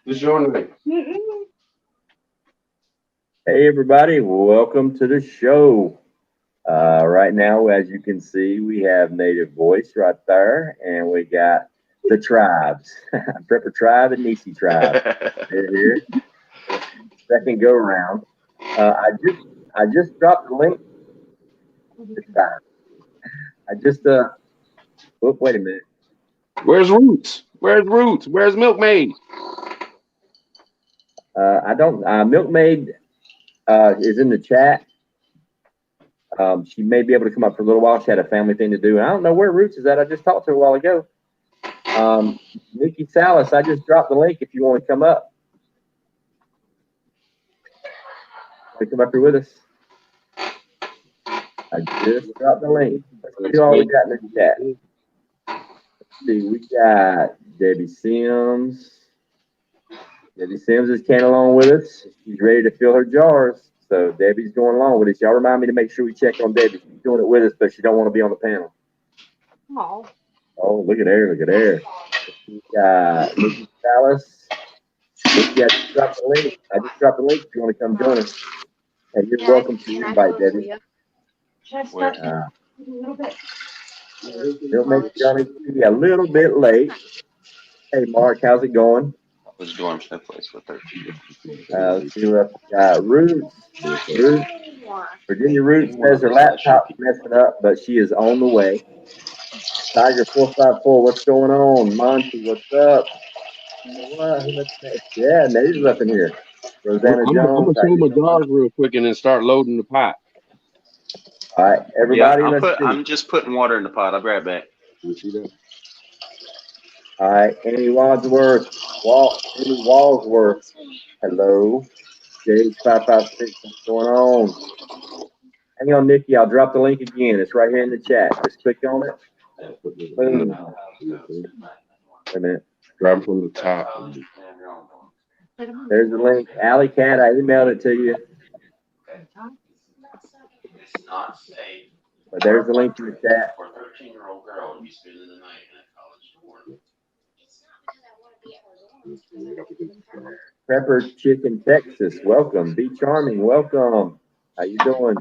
Who's your name? Hey everybody, welcome to the show. Right now, as you can see, we have Native Voice right there, and we got the tribes, Prepper Tribe and Nisi Tribe. They're here. Second go around. I just dropped the link this time. I just wait a minute. Where's Roots? Where's Roots? Where's Milkmaid? I don't. Milkmaid is in the chat. She may be able to come up for a little while. She had a family thing to do. And I don't know where Roots is at. I just talked to her a while ago. Nikki Salas, I just dropped the link if you want to come up. Come up here with us. I just dropped the link. Let's see all we got in the chat. Let's see, we got Debbie Sims. Debbie Sims is came along with us. She's ready to fill her jars. So Debbie's going along with us. Y'all remind me to make sure we check on Debbie. She's doing it with us, but she don't want to be on the panel. Oh, look at her. Look at her. We got Nikki Salas. Nikki, I just dropped the link. If you want to come join us. And you're welcome to invite, Debbie. A little bit late. Hey, Mark, how's it going? Was dorm someplace with her. Let's see what Roots. Virginia Roots says her laptop's messing up, but she is on the way. Tiger 454, what's going on? Monty, what's up? Yeah, Nate's up in here. Rosanna I'm Jones. gonna show my jars real quick and then start loading the pot. All right, everybody. Yeah, I'm just putting water in the pot. I'll be right back. You see that? All right, Amy Wadsworth. Amy Walsworth. Hello. J556, what's going on? Hang on, Nikki. I'll drop the link again. It's right here in the chat. Just click on it. Boom. Wait a minute. Grab from the top. There's the link. Alley Cat, I emailed it to you. But there's the link to the chat. For a 13-year-old girl to be spending the night in a college dorm. Prepper Chicken, Texas. Welcome. Be Charming. Welcome. How you doing?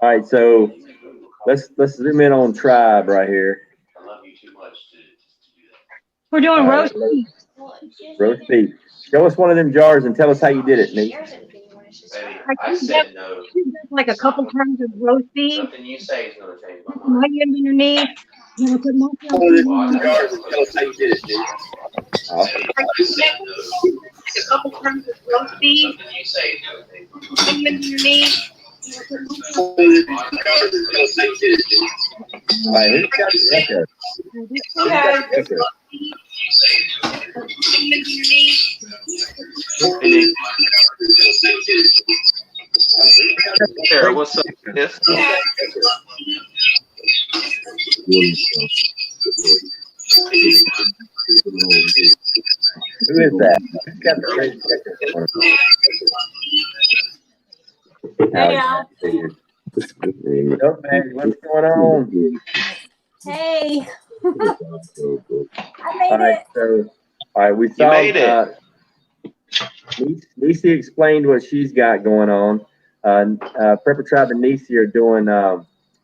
All right, so let's zoom in on Tribe right here. I love you too much to do that. We're doing roast beef. Roast beef. Show us one of them jars and tell us how you did it, Nate. I said no. Like a couple times of roast beef. Something you say is going to change my mind. Onion underneath. Then I put One of them jars and tell us how you did it, Nate. A couple times of roast beef. Something you say is going to change my mind. Onion underneath. All right, who's got the echo? Who's got the echo? Here, what's up? Yes. Who is that? Who's got the red echo? Hey, Al. Okay, what's going on? Hey. I made All right, it. so we saw made it. Nisi explained what she's got going on. Prepper Tribe and Nisi are doing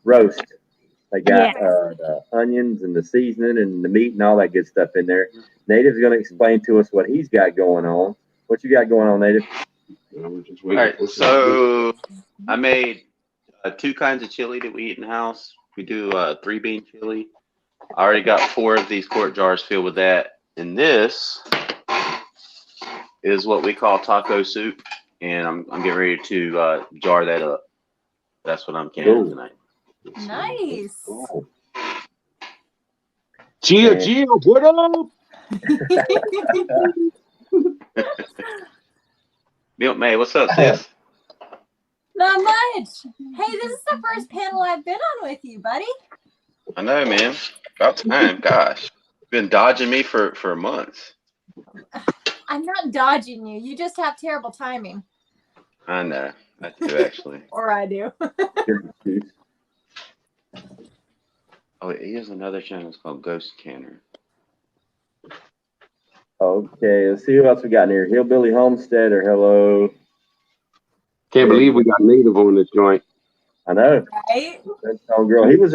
roast. They got the onions and the seasoning and the meat and all that good stuff in there. Native's going to explain to us what he's got going on. What you got going on, Native? All right, so I made 2 kinds of chili that we eat in the house. We do 3-bean chili. I already got 4 of these quart jars filled with that. And this is what we call taco soup. And I'm getting ready to jar that up. That's what I'm canning tonight. Nice. Cool. Gio, what up? Milk May, what's up, sis? Not much. Hey, this is the first panel I've been on with you, buddy. I know, man. About time. Gosh. You've been dodging me for months. I'm not dodging you. You just have terrible timing. I know. I do, actually. Or I do. Oh, here's another channel. It's called Ghost Canner. Okay, let's see who else we got in here. Hillbilly Homesteader, hello. Can't believe we got Native on this joint. I know. Right? That's old girl. He was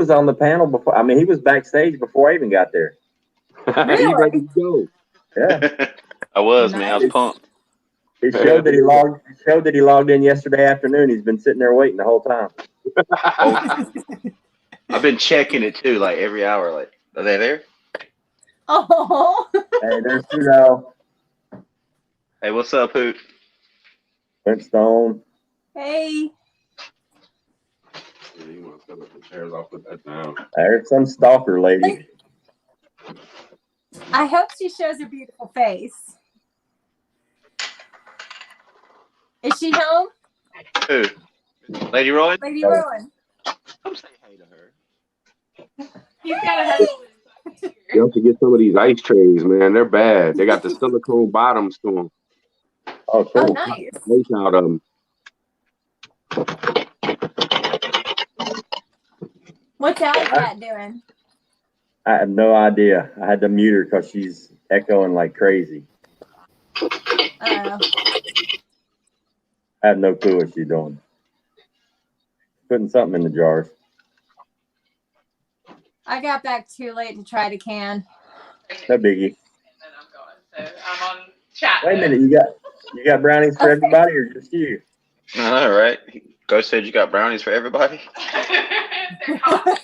on the panel before. I mean, he was backstage before I even got there. Really? He's ready to go. Yeah. I was, man. I was Nice. pumped. It showed that he logged in yesterday afternoon. He's been sitting there waiting the whole time. I've been checking it too, like every hour. Like, are they there? Oh. Hey, there's Trudeau, Hey, what's up, Hoot? Flintstone. Hey. You want to set up the chairs? I'll put that down. There's some stalker lady. I hope she shows her beautiful face. Is she home? Who? Lady Roy? Lady Rowan. Come say hey to her. He's got a husband. You have to get some of these ice trays, man. They're bad. They got the silicone bottoms to them. Oh, Oh, cool. nice. Ice out of them. What's Alley Cat doing? I have no idea. I had to mute her because she's echoing like crazy. Oh. I have no clue what she's doing. Putting something in the jars. I got back too late to try to can. No biggie. And I'm going. So I'm on chat. Wait a minute, you got brownies for everybody or just you? All right. Ghost said you got brownies for everybody. They're hot.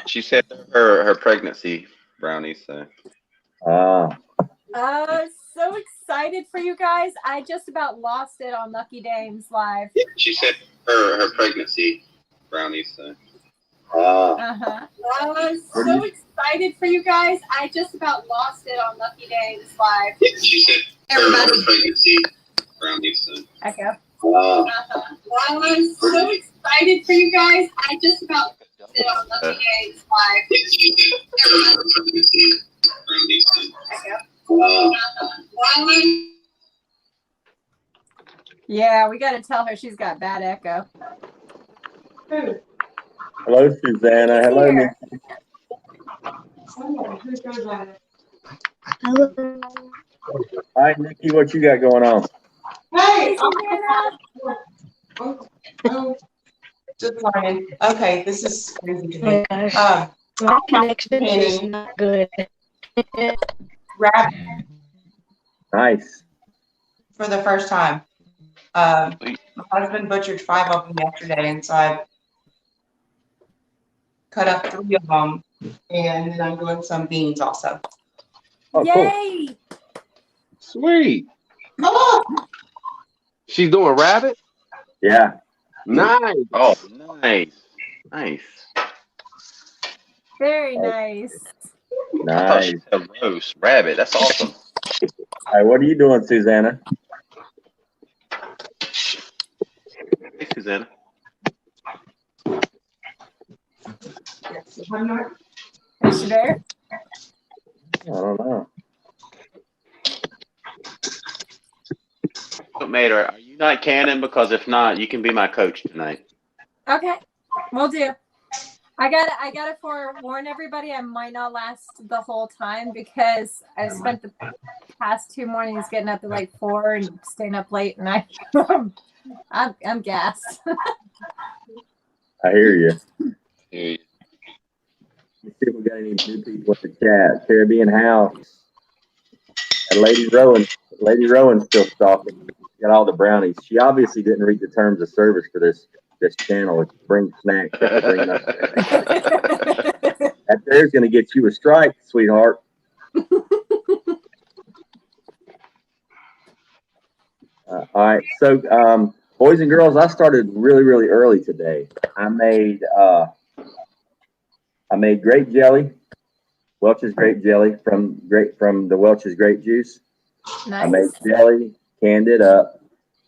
She said her pregnancy brownies. So. So excited for you guys. I just about lost it on Lucky Dames Live. She said her pregnancy brownies. So. Uh-huh. I was so excited for you guys. I just about lost it on Lucky Dames Live. She said her pregnancy brownies. So. Echo. Uh-huh. I was so excited for you guys. I just about lost it on Lucky Dames Live. She said her pregnancy brownies. So. Echo. Uh-huh. Yeah, we got to tell her she's got bad echo. Hello, Susanna. Hello, Here. Nikki. Hi, Nikki. What you got going on? Hey, Susanna. just learning. Okay, this is crazy to me. My connection is not good. Rabbit Nice. for the first time. My husband butchered 5 of them yesterday, and so I cut up 3 of them, and then I'm doing some beans also. Oh, Yay! cool. Sweet. Oh, She's doing rabbit? Yeah. Nice. Oh, nice. Nice. Very nice. I thought Nice. she said roast rabbit. That's awesome. All right, what are you doing, Susanna? Hey, Susanna. I'm not. Is she there? I don't know. Mater, are you not canning? Because if not, you can be my coach tonight. Okay, we'll do. I gotta forewarn everybody. I might not last the whole time because I spent the past 2 mornings getting up at like 4 and staying up late, and I'm gassed. I hear you. Yeah. Let's see if we got any new people in the chat. Caribbean House. And Lady Rowan's still stalking. Got all the brownies. She obviously didn't read the terms of service for this channel. It's bring snacks. Bring nothing. That there's going to get you a strike, sweetheart. All right. So, boys and girls, I started really, really early today. I made grape jelly, Welch's grape jelly from the Welch's grape juice. Nice. I made jelly, canned it up,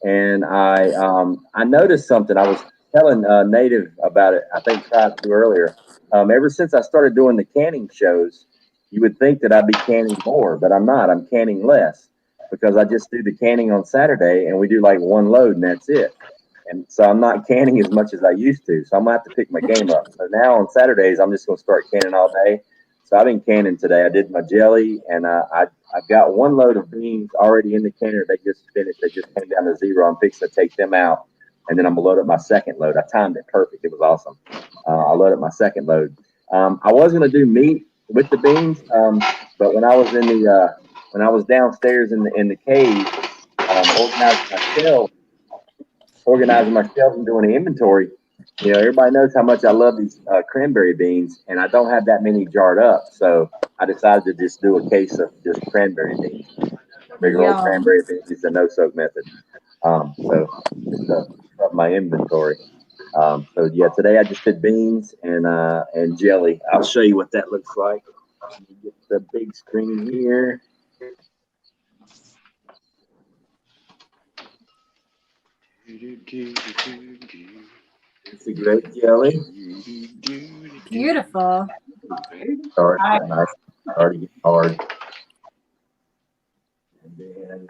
and I noticed something. I was telling Native about it. I think tried to earlier. Ever since I started doing the canning shows, you would think that I'd be canning more, but I'm not. I'm canning less because I just do the canning on Saturday, and we do like 1 load, and that's it. And so I'm not canning as much as I used to. So I'm gonna have to pick my game up. So now on Saturdays, I'm just gonna start canning all day. So I've been canning today. I did my jelly, and I've got one load of beans already in the canner. They just finished. They just came down to 0. I'm fixing to take them out, and then I'm gonna load up my second load. I timed it perfect. It was awesome. I loaded up my second load. I was gonna do meat with the beans, but when I was in the when I was downstairs in the cave, organizing my shelves and doing the inventory. You know, everybody knows how much I love these cranberry beans, and I don't have that many jarred up. So I decided to just do a case of just cranberry beans, regular old cranberry beans. It's a no-soak method. So just up my inventory. So yeah, today I just did beans and jelly. I'll show you what that looks like. Let me get the big screen here. It's a great jelly. Beautiful. Start nice. Start to get hard. And then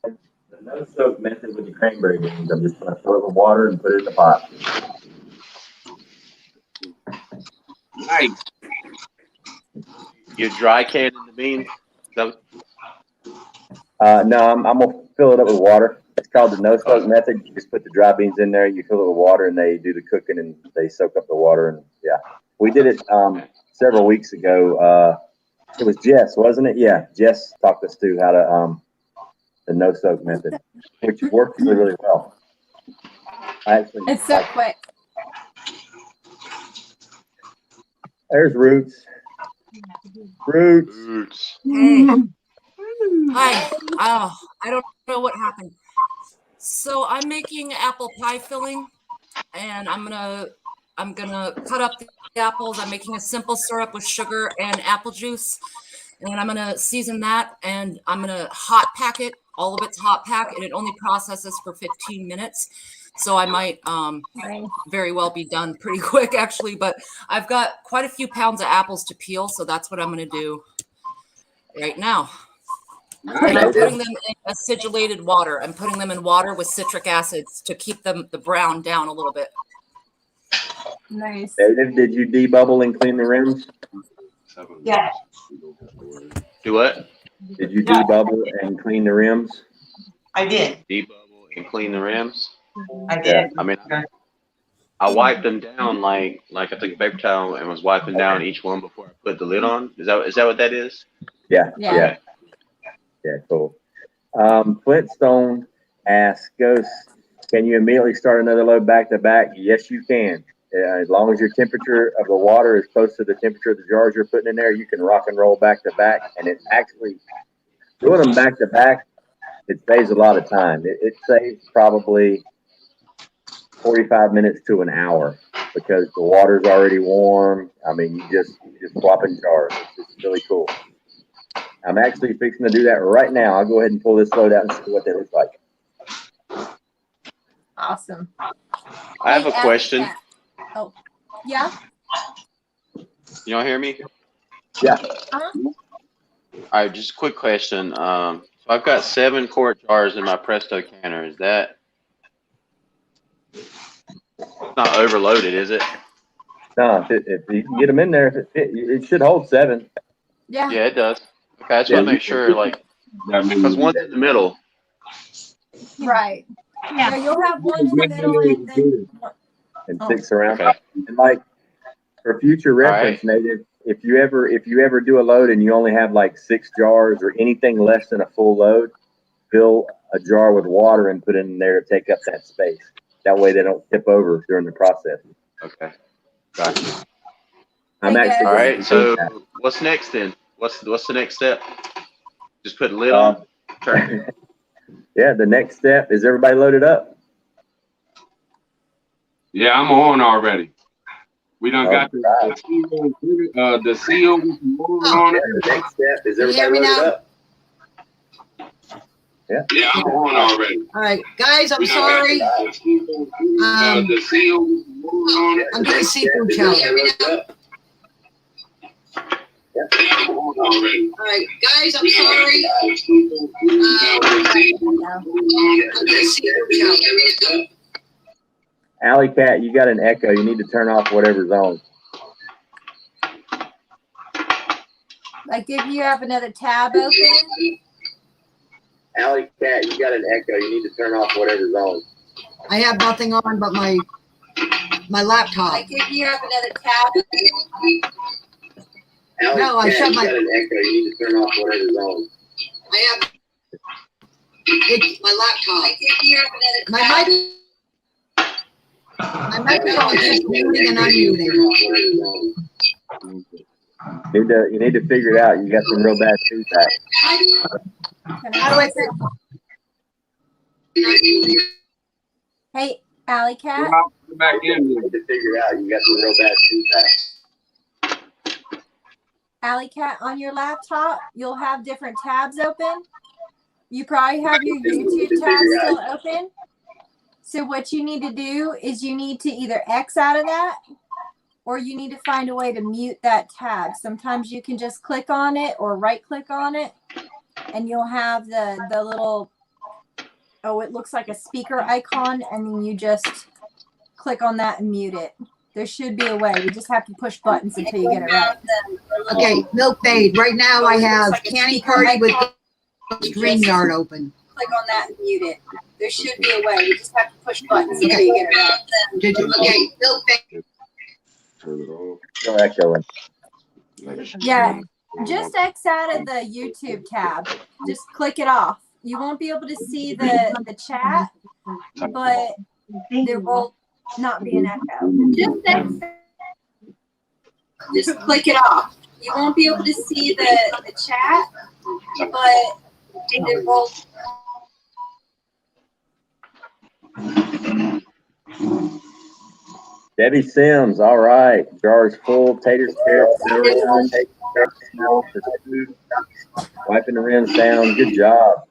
the no soak method with the cranberry beans. I'm just going to fill it with water and put it in the pot. Nice. You dry canning the beans? No, I'm going to fill it up with water. It's called the no soak method. You just put the dry beans in there, you fill it with water, and they do the cooking and they soak up the water. And yeah, we did it several weeks ago. It was Jess, wasn't it? Yeah, Jess talked us through how to the no soak method, which worked really, really well. It's so quick. There's Roots. Roots. Hey. Hi. Oh, I don't know what happened. So I'm making apple pie filling, and I'm gonna cut up the apples. I'm making a simple syrup with sugar and apple juice, and I'm gonna season that, and I'm gonna hot pack it. All of it's hot pack, and it only processes for 15 minutes. So I might very well be done pretty quick, actually. But I've got quite a few pounds of apples to peel, so that's what I'm going to do right now. And I'm putting them in acidulated water. I'm putting them in water with citric acids to keep the brown down a little bit. Nice. David, did you debubble and clean the rims? Yeah. Do what? Did you debubble and clean the rims? I did. Debubble and clean the rims? I did. I mean, I wiped them down like I took a paper towel and was wiping down each one before I put the lid on. Is that what that is? Yeah. Cool. Flintstone asks, Ghost, can you immediately start another load back to back? Yes, you can. As long as your temperature of the water is close to the temperature of the jars you're putting in there, you can rock and roll back to back. And it actually, doing them back to back, it saves a lot of time. It saves probably 45 minutes to an hour because the water's already warm. I mean, you just swapping jars. It's just really cool. I'm actually fixing to do that right now. I'll go ahead and pull this load out and see what they look like. Awesome. I have a question. Oh, yeah. You all hear me? Yeah. Uh-huh. All right, just a quick question. So I've got 7 quart jars in my Presto canner. Is that not overloaded, is it? No, if you can get them in there, it should hold 7. Yeah. Yeah, it does. Okay, I just want to make sure, like, because one's in the middle. Right. Yeah, you'll have one in the middle and then and 6 around. Okay. And like for future reference, Native, if you ever do a load and you only have like 6 jars or anything less than a full load, fill a jar with water and put it in there to take up that space. That way they don't tip over during the process. Okay. Gotcha. I'm actually all right. So what's next then? What's the next step? Just put the lid on. Turn. Yeah. The next step is everybody loaded up. Yeah, I'm on already. We done got the seal with the motor on it. The next step is everybody loaded up. Yeah, I'm on already. All right, guys, I'm sorry. The seal with the motor on it. I'm getting seafood challenge. Yeah. I'm on already. All right, guys, I'm sorry. I'm getting seafood challenge. Alley Cat, you got an echo. You need to turn off whatever's on. Like if you have another tab open. Alley Cat, you got an echo. You need to turn off whatever's on. I have nothing on but my laptop. Like if you have another tab. Alley No, I Cat, shut you my- got an echo. You need to turn off whatever's on. I have it's my laptop. Like if you have another My tab. My microphone is just muting and unmuting. You need to figure it out. You got some real bad feedback. How do I fix? Hey, Alley Cat. Come back You in. need to figure it out. You got some real bad feedback. Alley Cat, on your laptop, you'll have different tabs open. You probably have your YouTube tab still open. So what you need to do is you need to either X out of that or you need to find a way to mute that tab. Sometimes you can just click on it or right click on it and you'll have the little, oh, it looks like a speaker icon, and then you just click on that and mute it. There should be a way. You just have to push buttons until you get it right. Okay, Milk Maid. Right now I have Canny Party with StreamYard open. Click on that and mute it. There should be a way. You just have to push buttons until you get it right. Did you? Okay, Milk Maid. Turn it off. No echoing. Yeah, just X out of the YouTube tab. Just click it off. You won't be able to see the chat, but there will not be an echo. Just click it off. You won't be able to see the chat, but there will. Debbie Sims, all right. Jars full, taters, carrots, wiping the rims down. Good job.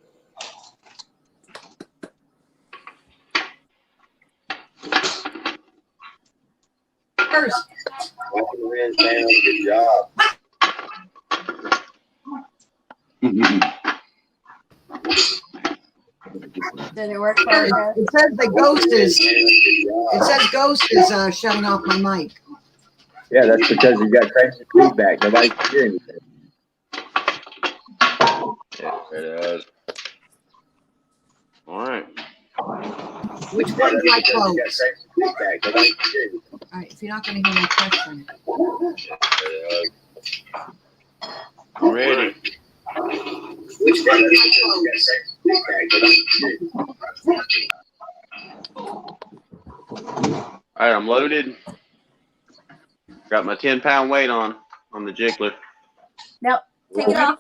First, Wiping the rims down. Good job. Did it work for you? it says the ghost is. It says ghost is shutting off my mic. Yeah, that's because you got crazy feedback. Nobody can hear anything. Yeah, there it is. All right. Which one do I close? You got crazy feedback. Nobody can hear anything. All right, if you're not going to hear my question. I'm ready. Which one do I close? All right, I'm loaded. Got my 10-pound weight on the jiggler. Nope. Take it off.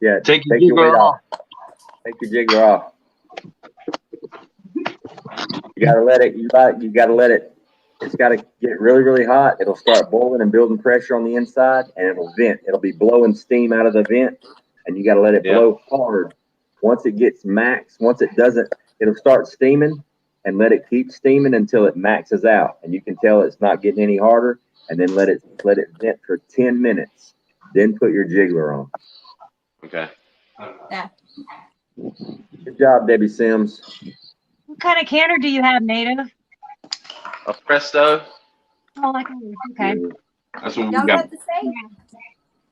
Yeah, Take your your weight jiggler off. Take your jiggler off. You gotta let it. You gotta let it. It's gotta get really, really hot. It'll start boiling and building pressure on the inside, and it'll vent. It'll be blowing steam out of the vent, and you gotta let it blow hard. Once it gets max, once it doesn't, it'll start steaming, and let it keep steaming until it maxes out, and you can tell it's not getting any harder. And then let it vent for 10 minutes. Then put your jiggler on. Okay. Yeah. Good job, Debbie Sims. What kind of canner do you have, Native? A Presto. Oh, like okay. That's what we Y'all got. got the same?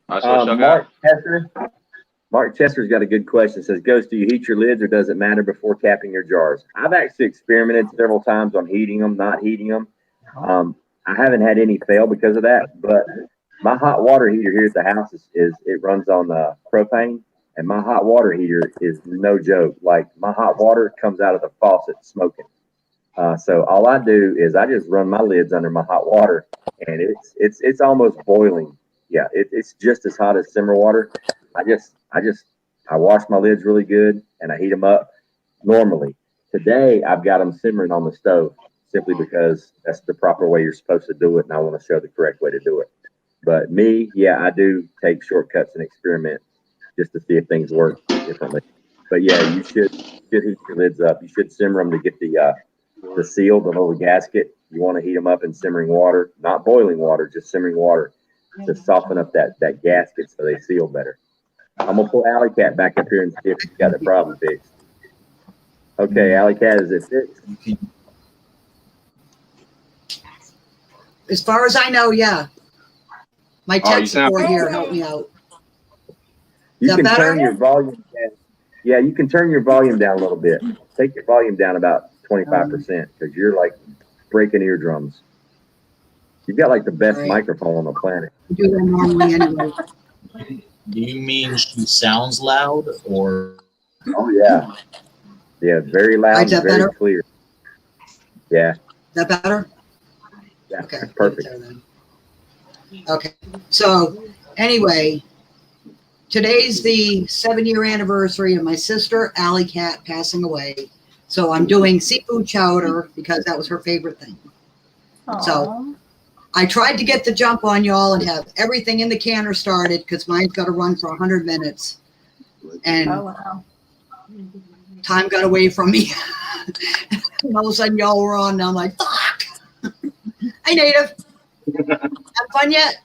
That's what y'all got. Mark Chester's got a good question. It says, Ghost, do you heat your lids or does it matter before capping your jars? I've actually experimented several times on heating them, not heating them. I haven't had any fail because of that, but my hot water heater here at the house is it runs on propane, and my hot water heater is no joke. Like, my hot water comes out of the faucet smoking. So all I do is I just run my lids under my hot water, and it's almost boiling. Yeah, it's just as hot as simmer water. I wash my lids really good and I heat them up normally. Today I've got them simmering on the stove simply because that's the proper way you're supposed to do it, and I want to show the correct way to do it. But me, yeah, I do take shortcuts and experiment just to see if things work differently. But yeah, you should heat your lids up. You should simmer them to get the seal, the little gasket. You want to heat them up in simmering water, not boiling water, just simmering water to soften up that gasket so they seal better. I'm gonna pull Alley Cat back up here and see if she's got the problem fixed. Okay, Alley Cat, is it fixed? As far as I know, yeah. My Oh, you tech sound- support here helped me out. You Is can that turn better? your volume down. Yeah, you can turn your volume down a little bit. Take your volume down about 25% because you're like breaking eardrums. You've got like the best Right. microphone on the planet. I do that normally anyway. Do you mean she sounds loud or? Oh yeah, yeah, very loud, Is that very better? clear. Yeah, Is that better? yeah, Okay. that's perfect. Okay. So anyway, today's the 7-year anniversary of my sister, Alley Cat, passing away. So I'm doing seafood chowder because that was her favorite thing. So I tried to get the jump on y'all and have everything in the canner started because mine's got to run for 100 minutes. And wow. time got away from me. And all of a sudden y'all were on and I'm like, fuck. Hey, Native. Have fun yet?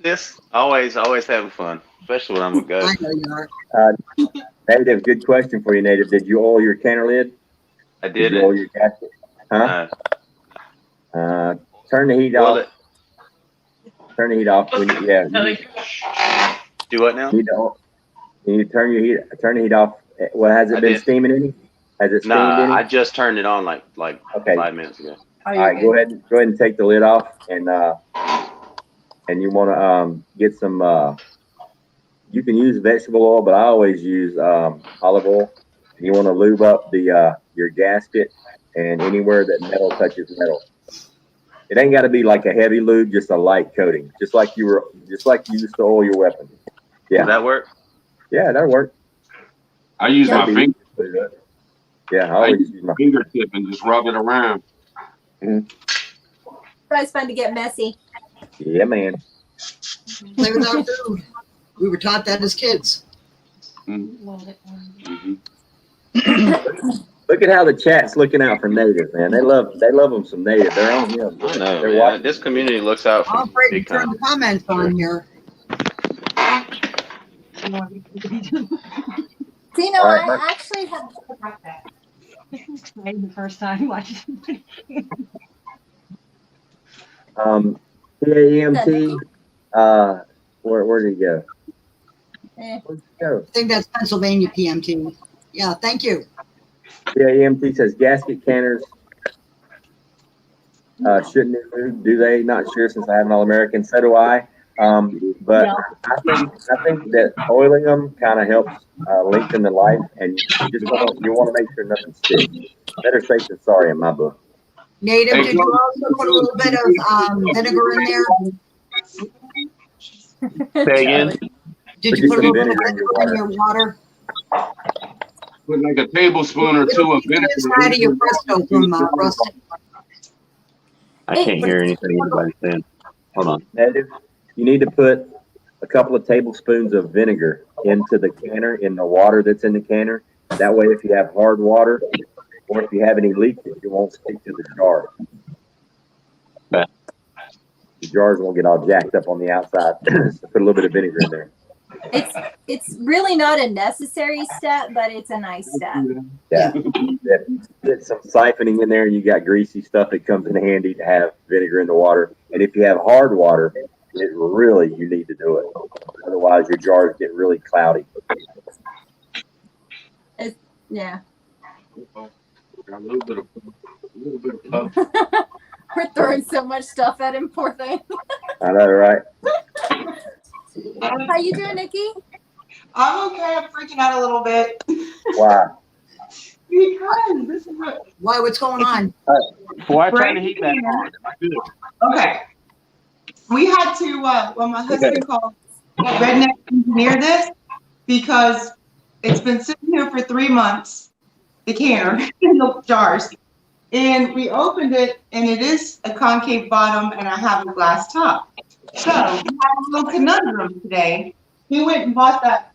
This always having fun, especially when I'm a I ghost. know you are. Native, good question for you, Native. Did you oil your canner lid? I Did did you oil it. your gasket? Huh? Turn the heat Well, off. Turn the heat off. Yeah. do what now? You need to turn the heat off. Well, has it I been did. steaming any? Has it steamed Nah, any? I just turned it on like Okay. 5 minutes ago. All right, go ahead and take the lid off, and you want to get some. You can use vegetable oil, but I always use olive oil. And you want to lube up the your gasket and anywhere that metal touches metal. It ain't got to be like a heavy lube, just a light coating, just like you used to oil your weapon. Yeah. Does that work? Yeah, that'll work. I use my finger. Yeah, I always use my fingertip and just rub it around. It's fun to get messy. Yeah, man. Play with our food. We were taught that as kids. Mm-hmm. Look at how the chat's looking out for Native, man. They love them some Native. They're on him. I know. They're Man. watching. This community looks out for I'm afraid to big turn time. the comments on here. Do you know, All right, I actually have. The first time watching. PAEMT, where did he go? Where'd he go? I think that's Pennsylvania PMT. Yeah, thank you. PAEMT says gasket canners shouldn't include, do they? Not sure since I have an All-American. So do I. But Yeah. I think that oiling them kind of helps lengthen the life, and you want to make sure nothing sticks. Better safe than sorry in my book. Native, Hey, did you also put a little bit of vinegar in there? Say again? Did you put a little bit of vinegar in your water? Put like a tablespoon or two of vinegar. Inside of your Presto from Rustic. I can't hear anything anybody's saying. Hold on. Native, you need to put a couple of tablespoons of vinegar into the canner, in the water that's in the canner. That way, if you have hard water or if you have any leakage, it won't stick to the jar. Okay. The jars won't get all jacked up on the outside. So put a little bit of vinegar in there. It's really not a necessary step, but it's a nice step. Yeah. Get some siphoning in there, and you got greasy stuff. It comes in handy to have vinegar in the water. And if you have hard water, you need to do it. Otherwise, your jars get really cloudy. Yeah. A little bit of puff. We're throwing so much stuff at him, poor thing. I know, right? How you doing, Nikki? I'm okay. I'm freaking out a little bit. Why? Because this is what. Why? What's going on? Why turn the heat back on? Okay. We had to, my husband called Redneck Engineer this because it's been sitting here for 3 months, the canner in the jars. And we opened it, and it is a concave bottom, and I have a glass top. So we had a little conundrum today. He went and bought that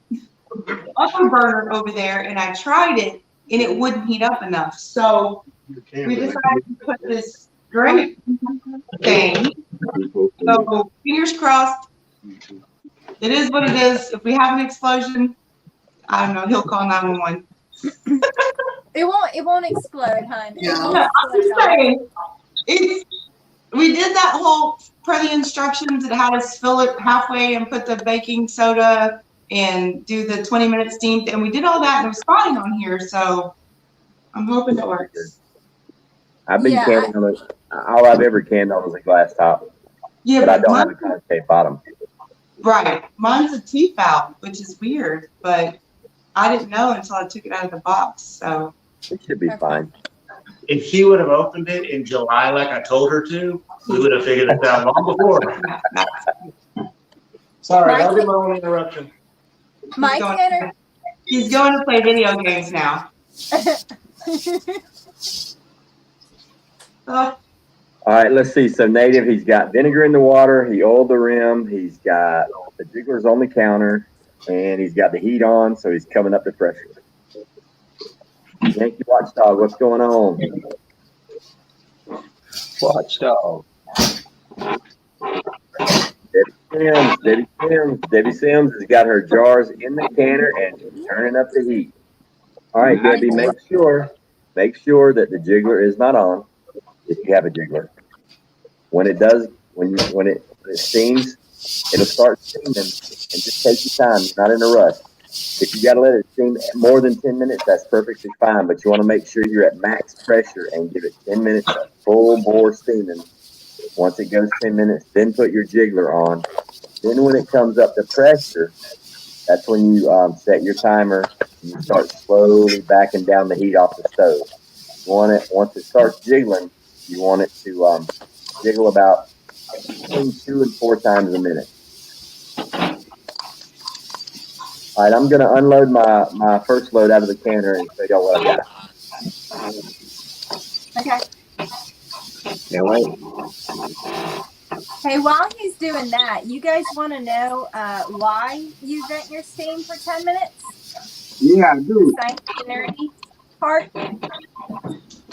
upper burner over there, and I tried it, and it wouldn't heat up enough. So we decided to put this granite thing. So fingers crossed. It is what it is. If we have an explosion, I don't know, he'll call 911. It won't explode, hon. Yeah. I'm just saying, we did that whole per the instructions, it had us fill it halfway and put the baking soda and do the 20-minute steam. And we did all that and it was fine on here. So I'm hoping it works. I've been canning on it. All I've ever canned on is a glass top. Yeah, but I don't have a concave bottom. Right. Mine's a T-valve, which is weird, but I didn't know until I took it out of the box. So it should be fine. If she would have opened it in July like I told her to, we would have figured it out long before. Sorry, that'll be my only interruption. My canner. He's going to play video games now. All right, let's see. So Native, he's got vinegar in the water. He oiled the rim. He's got the jigglers on the counter, and he's got the heat on, so he's coming up to pressure. Yankee Watchdog, what's going on? Watchdog. Debbie Sims has got her jars in the canner and she's turning up the heat. All right, Debbie, make sure that the jiggler is not on. If you have a jiggler, when it does, when it steams, it'll start steaming, and just take your time. You're not in a rush. If you got to let it steam more than 10 minutes, that's perfectly fine. But you want to make sure you're at max pressure and give it 10 minutes of full bore steaming. Once it goes 10 minutes, then put your jiggler on. Then when it comes up to pressure, that's when you set your timer and you start slowly backing down the heat off the stove. You want it, once it starts jiggling, you want it to jiggle about between 2 and 4 times a minute. All right, I'm going to unload my first load out of the canner and show y'all what I got. Okay. Can't wait. Hey, while he's doing that, you guys want to know why you vent your steam for 10 minutes? Yeah, I do. The nerdy part.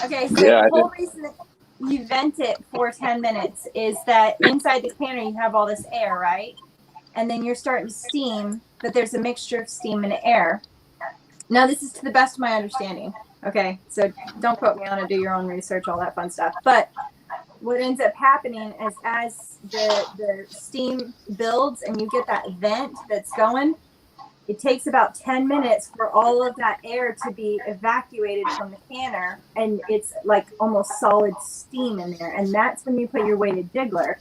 Okay, so Yeah, the whole reason that you vent it for 10 minutes is that inside the canner you have all this air, right? And then you're starting to steam, but there's a mixture of steam and air. Now, this is to the best of my understanding. Okay, so don't quote me on it, do your own research, all that fun stuff. But what ends up happening is as the steam builds and you get that vent that's going, it takes about 10 minutes for all of that air to be evacuated from the canner, and it's like almost solid steam in there. And that's when you put your weighted jiggler.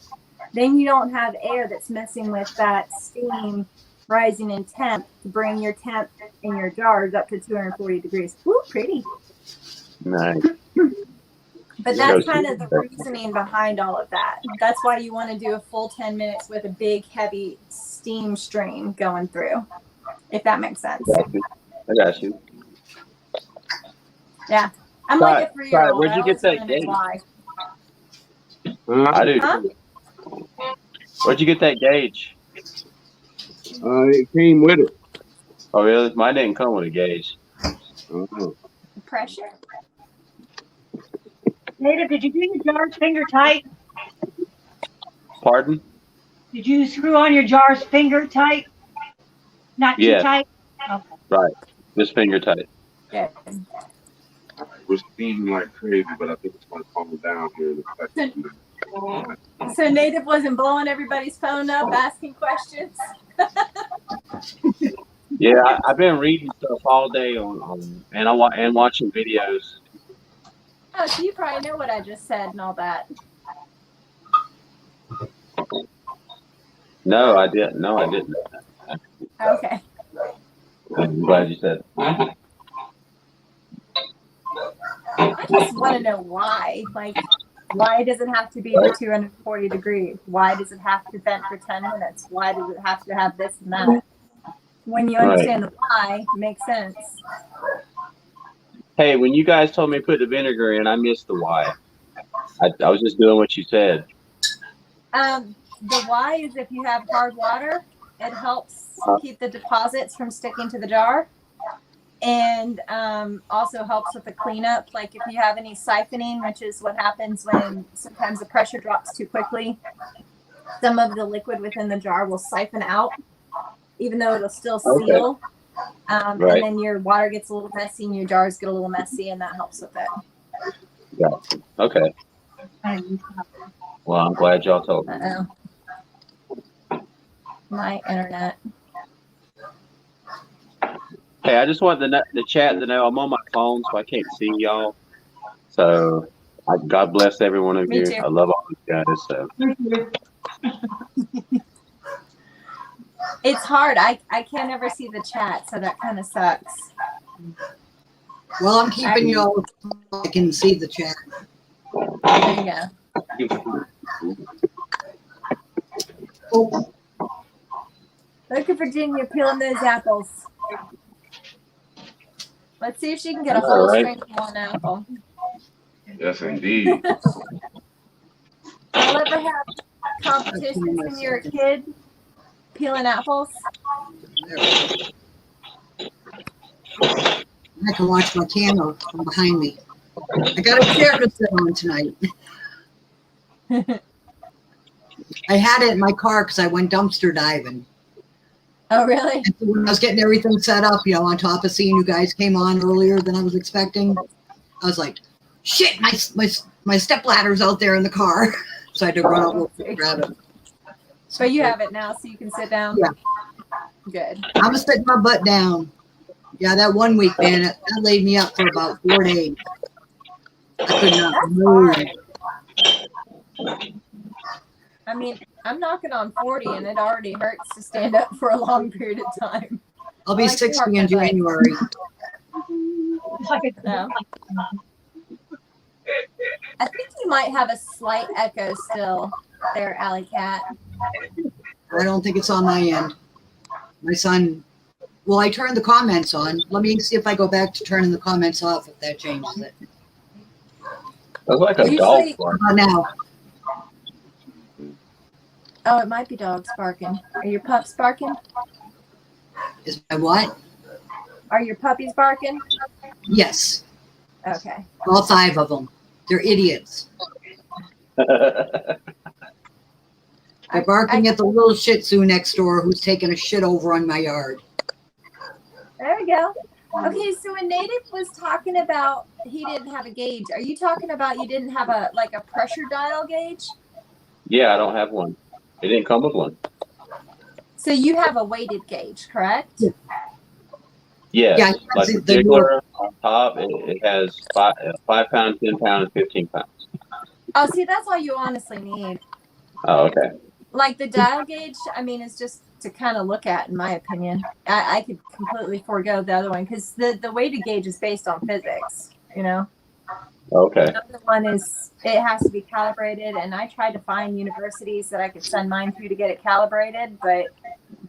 Then you don't have air that's messing with that steam rising in temp to bring your temp in your jars up to 240 degrees. Woo, pretty. Nice. But that's kind of the reasoning behind all of that. That's why you want to do a full 10 minutes with a big, heavy steam stream going through, if that makes sense. I got you. Yeah. I'm like a 3-year-old. Where'd you get that gauge? I do. Huh? Where'd you get that gauge? It came with it. Oh, really? Mine didn't come with a gauge. Pressure. Native, did you do your jars finger tight? Pardon? Did you screw on your jars finger tight? Not too tight? Okay. Right. Just finger tight. Yeah. We're steaming like crazy, but I think it's going to calm down here in a second. So Native wasn't blowing everybody's phone up, asking questions? Yeah, I've been reading stuff all day and watching videos. Oh, so you probably know what I just said and all that. No, I didn't. No, I didn't. Okay. I'm glad you said. I just want to know why. Like, why does it have to be the 240 degrees? Why does it have to vent for 10 minutes? Why does it have to have this and that? When you understand the why, it makes sense. Hey, when you guys told me to put the vinegar in, I missed the why. I was just doing what you said. The why is if you have hard water, it helps keep the deposits from sticking to the jar. And also helps with the cleanup. Like if you have any siphoning, which is what happens when sometimes the pressure drops too quickly, some of the liquid within the jar will siphon out, even though it'll still seal. And then your water gets a little messy and your jars get a little messy, and that helps with it. Yeah. Okay. Well, I'm glad y'all told me. My internet. Hey, I just want the chat to know I'm on my phone, so I can't see y'all. So, God bless every one of Me you. too. I love all you guys. So, It's hard. I can't ever see the chat, so that kind of sucks. Well, I'm keeping y'all so I can see the chat. There you go. Oh, Look at Virginia peeling those apples. Let's see if she can get a whole string of one apple. Yes, indeed. Y'all ever have competitions when you were a kid peeling apples? I can watch my camera from behind me. I got a chair to sit on tonight. I had it in my car because I went dumpster diving. Oh, really? And so when I was getting everything set up, you know, on top of seeing you guys came on earlier than I was expecting, I was like, shit, my step ladder's out there in the car. So I had to run out and grab it. So you have it now, so you can sit down? Yeah. Good. I'm sitting my butt down. Yeah, that 1 week, man, that laid me up for about 4 days. I could not move. I mean, I'm knocking on 40, and it already hurts to stand up for a long period of time. I'll be 60 in January. No. I think you might have a slight echo still there, Alley Cat. I don't think it's on my end. My son, well, I turned the comments on. Let me see if I go back to turning the comments off, if that changes it. That's like a dog bark. Now. Oh, it might be dogs barking. Are your pups barking? Is my what? Are your puppies barking? Yes. Okay. All 5 of them. They're idiots. They're barking at the little Shih Tzu next door who's taking a shit over on my yard. There we go. Okay, so when Native was talking about he didn't have a gauge, are you talking about you didn't have a pressure dial gauge? Yeah, I don't have one. It didn't come with one. So you have a weighted gauge, correct? Yes. Yeah, Like the jiggler on top, it has 5 pounds, 10 pounds, and 15 pounds. Oh, see, that's all you honestly need. Oh, okay. Like the dial gauge, I mean, it's just to kind of look at, in my opinion. I could completely forego the other one because the weighted gauge is based on physics, you know? Okay. The other one is, it has to be calibrated, and I tried to find universities that I could send mine to get it calibrated, but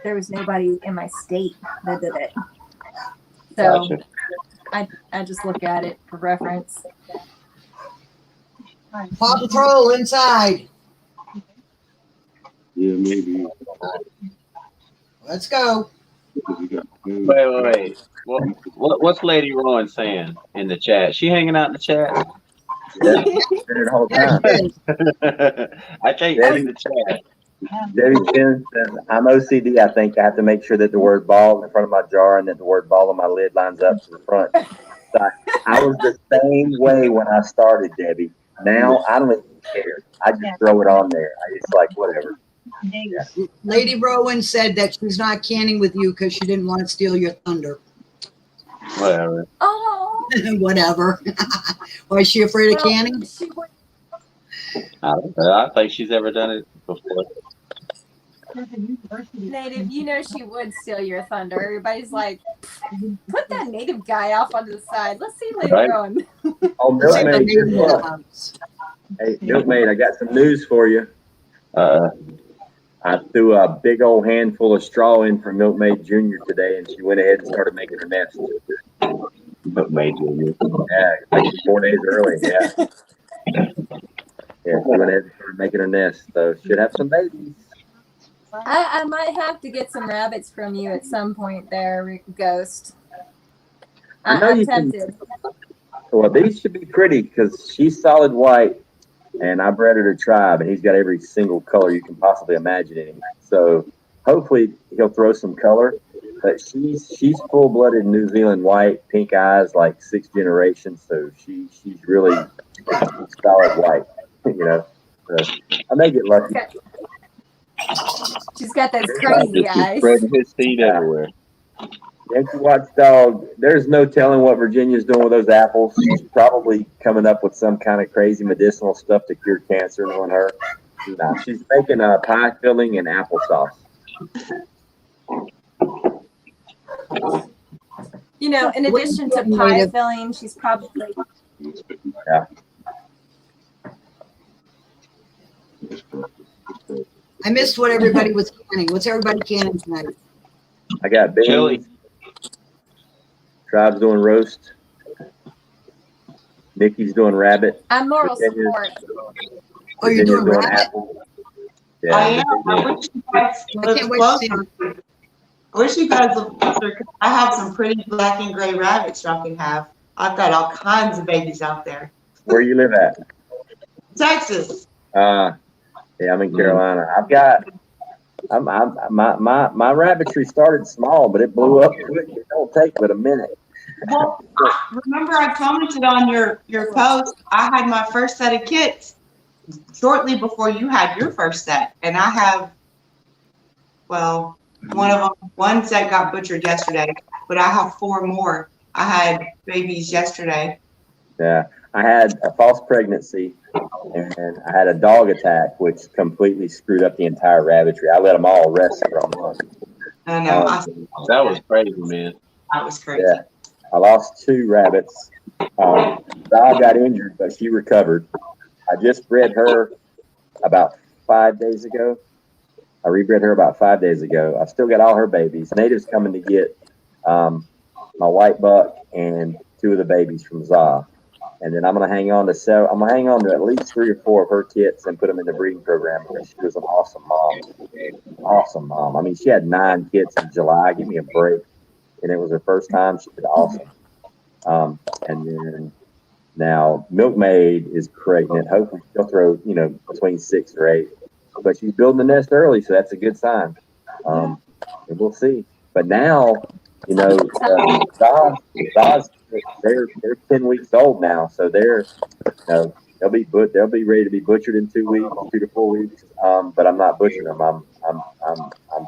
there was nobody in my state that did it. So gotcha. I just look at it for reference. Paw Patrol inside. Yeah, maybe. Let's go. Wait. What's Lady Rowan saying in the chat? She hanging out in the chat? Yeah, the whole time. I can't see the chat. Debbie Chen says, I'm OCD. I think I have to make sure that the word ball in front of my jar and that the word ball on my lid lines up to the front. So I was the same way when I started, Debbie. Now I don't even care. I just throw it on there. It's like, whatever. Yeah. Lady Rowan said that she's not canning with you because she didn't want to steal your thunder. Whatever. Oh. Whatever. Why is she afraid of canning? I don't know. I think she's ever done it before. Native, you know she would steal your thunder. Everybody's like, put that Native guy off onto the side. Let's see Lady Rowan. Oh, Milkmaid, guess what? Hey, Milkmaid, I got some news for you. I threw a big old handful of straw in for Milkmaid Jr. today, and she went ahead and started making her nest. Milkmaid Jr. Yeah, like 4 days early, yeah. Yeah, she went ahead and started making her nest, so should have some babies. I might have to get some rabbits from you at some point there, Ghost. I'm tempted. Well, these should be pretty because she's solid white, and I bred her to Tribe, and he's got every single color you can possibly imagine in him. So hopefully he'll throw some color. But she's full-blooded New Zealand white, pink eyes, like 6th generation. So she's really solid white, you know. So I may get lucky. She's got those crazy eyes. Spreading his seed everywhere. Yankee Watchdog, there's no telling what Virginia's doing with those apples. She's probably coming up with some kind of crazy medicinal stuff to cure cancer, knowing her. Nah, she's making a pie filling and applesauce. You know, in addition to pie filling, she's probably. Yeah. I missed what everybody was canning. What's everybody canning tonight? I got beans. Chili. Tribe's doing roast. Nikki's doing rabbit. I'm moral support. Oh, you're doing rabbit? apple. Yeah. I am. I wish you guys can't wait to see closer. I wish you guys looked closer because I have some pretty black and gray rabbits y'all can have. I've got all kinds of babies out there. Where you live at? Texas. Yeah, I'm in Carolina. I've got my rabbitry started small, but it blew up quick. It don't take but a minute. Well, remember I commented on your post. I had my first set of kits shortly before you had your first set, and I have, well, one set got butchered yesterday, but I have 4 more. I had babies yesterday. Yeah, I had a false pregnancy, and I had a dog attack, which completely screwed up the entire rabbitry. I let them all rest for a month. I know. That was crazy, man. That was crazy. Yeah, I lost 2 rabbits. The dog got injured, but she recovered. I just bred her about 5 days ago. I rebred her about 5 days ago. I've still got all her babies. Native's coming to get my white buck and 2 of the babies from ZA. And then I'm gonna hang on to at least 3 or 4 of her kits and put them in the breeding program because she was an awesome mom. Awesome mom. I mean, she had 9 kits in July. Give me a break. And it was her first time. She did awesome. And then now Milkmaid is pregnant. Hopefully she'll throw, between 6 or 8. But she's building the nest early, so that's a good sign. And we'll see. But now, Zaz, they're 10 weeks old now, so they'll be ready to be butchered in 2 weeks, 2 to 4 weeks. But I'm not butchering them. I'm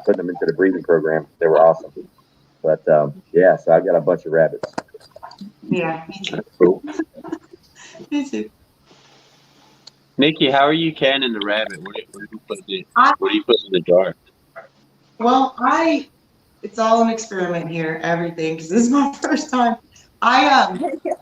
putting them into the breeding program. They were awesome. But so I got a bunch of rabbits. Yeah, me too. Cool. Me too. Nikki, how are you canning the rabbit? What do you put in the jar? Well, it's all an experiment here, everything, because this is my first time. I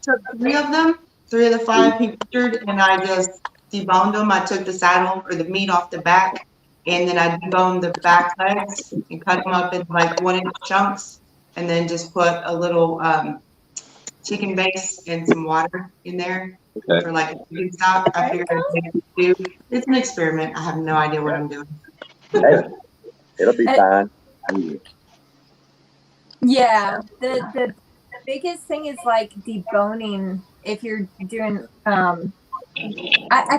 took 3 of them, 3 of the 5 he butchered, and I just deboned them. I took the saddle or the meat off the back, and then I deboned the back legs and cut them up in like 1-inch chunks, and then just put a little chicken base and some water in there. Okay. For like a chicken stock. I figured I'd do. It's an experiment. I have no idea what I'm doing. Hey, it'll be fine. Yeah, the biggest thing is like deboning. If you're doing, I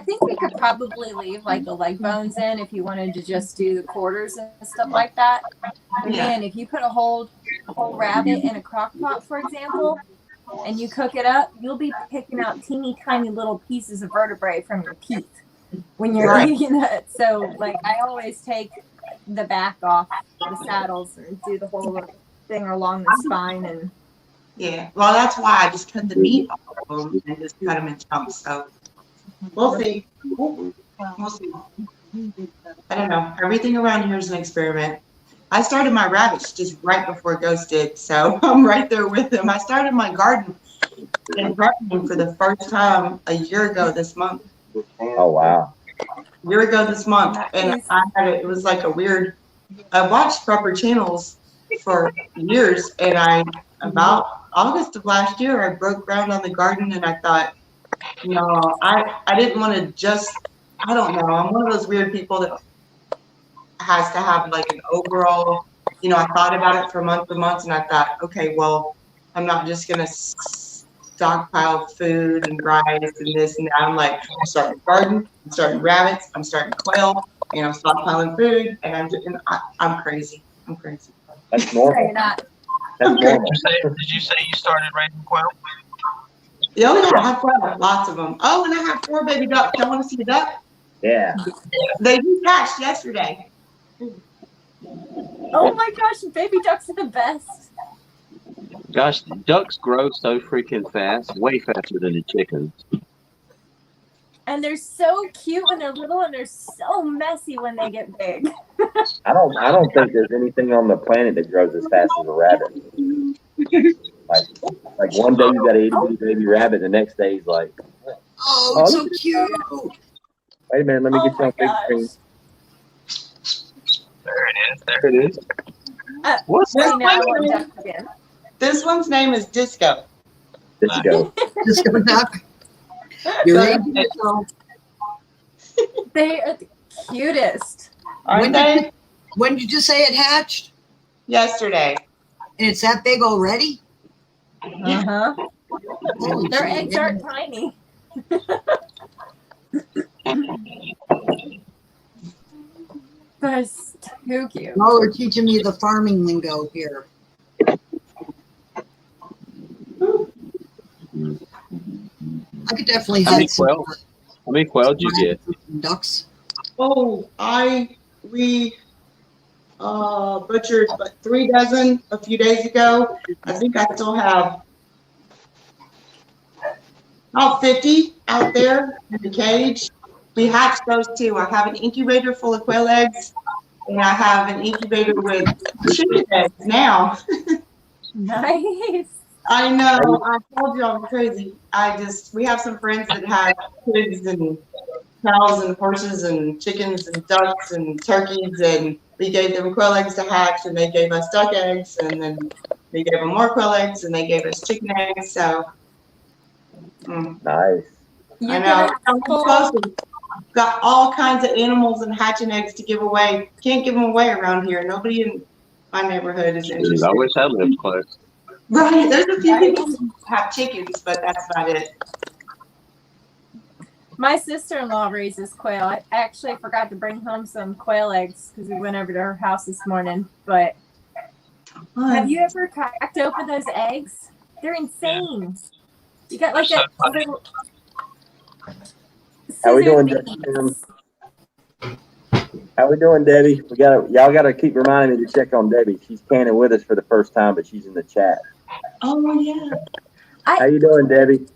think we could probably leave like the leg bones in if you wanted to just do the quarters and stuff like that. But man, if you put a whole rabbit in a crock pot, for example, and you cook it up, you'll be picking out teeny tiny little pieces of vertebrae from your teeth when you're eating it. So like I always take the back off the saddles and do the whole thing along the spine. And well, that's why I just cut the meat off of them and just cut them in chunks. So we'll see. We'll see. I don't know. Everything around here is an experiment. I started my rabbits just right before Ghost did, so I'm right there with him. I started my gardening for the first time a year ago this month. Oh, wow. A year ago this month, and it was like a weird, I watched proper channels for years, and about August of last year, I broke ground on the garden, and I thought, I didn't want to I don't know, I'm one of those weird people that has to have like an overall, I thought about it for months and months, and I thought, okay, well, I'm not just going to stockpile food and rice and this and that. I'm like, I'm starting a garden, I'm starting rabbits, I'm starting quail, I'm stockpiling food, and I'm crazy. I'm crazy. That's normal. you're not. That's normal. Did you say you started raising quail? Yeah, I have quail, lots of them. Oh, and I have 4 baby ducks. Y'all want to see a duck? Yeah. They just hatched yesterday. Oh my gosh, baby ducks are the best. Gosh, ducks grow so freaking fast, way faster than the chickens. And they're so cute when they're little, and they're so messy when they get big. I don't think there's anything on the planet that grows as fast as a rabbit. Like one day you got an itty bitty baby rabbit, the next day he's like, Oh, it's so cute. wait a minute, let me get you on big screen. There it is. What's this one? This one's name is Disco. Disco. Disco duck. You're right, Disco. They are the cutest. When did you say it hatched? Yesterday. And it's that big already? Uh-huh. Their eggs are tiny. That's too cute. No, they're teaching me the farming lingo here. I could definitely How have many quail did you get? Ducks. Oh, we butchered 3 dozen a few days ago. I think I still have about 50 out there in the cage. We hatched those too. I have an incubator full of quail eggs, and I have an incubator with chicken eggs now. Nice. I know. I told you I'm crazy. We have some friends that have pigs and cows and horses and chickens and ducks and turkeys, and we gave them quail eggs to hatch, and they gave us duck eggs, and then we gave them more quail eggs, and they gave us chicken eggs. So nice. I know. Got all kinds of animals and hatching eggs to give away. Can't give them away around here. Nobody in my neighborhood is interested. I wish I lived close. Right. There's a few people who have chickens, but that's about it. My sister-in-law raises quail. I actually forgot to bring home some quail eggs because we went over to her house this morning. But have you ever cracked open those eggs? They're insane. You got like a little... How we doing, Debbie? How we doing, Debbie? Y'all gotta keep reminding me to check on Debbie. She's canning with us for the first time, but she's in the chat. Oh yeah. How you doing, Debbie?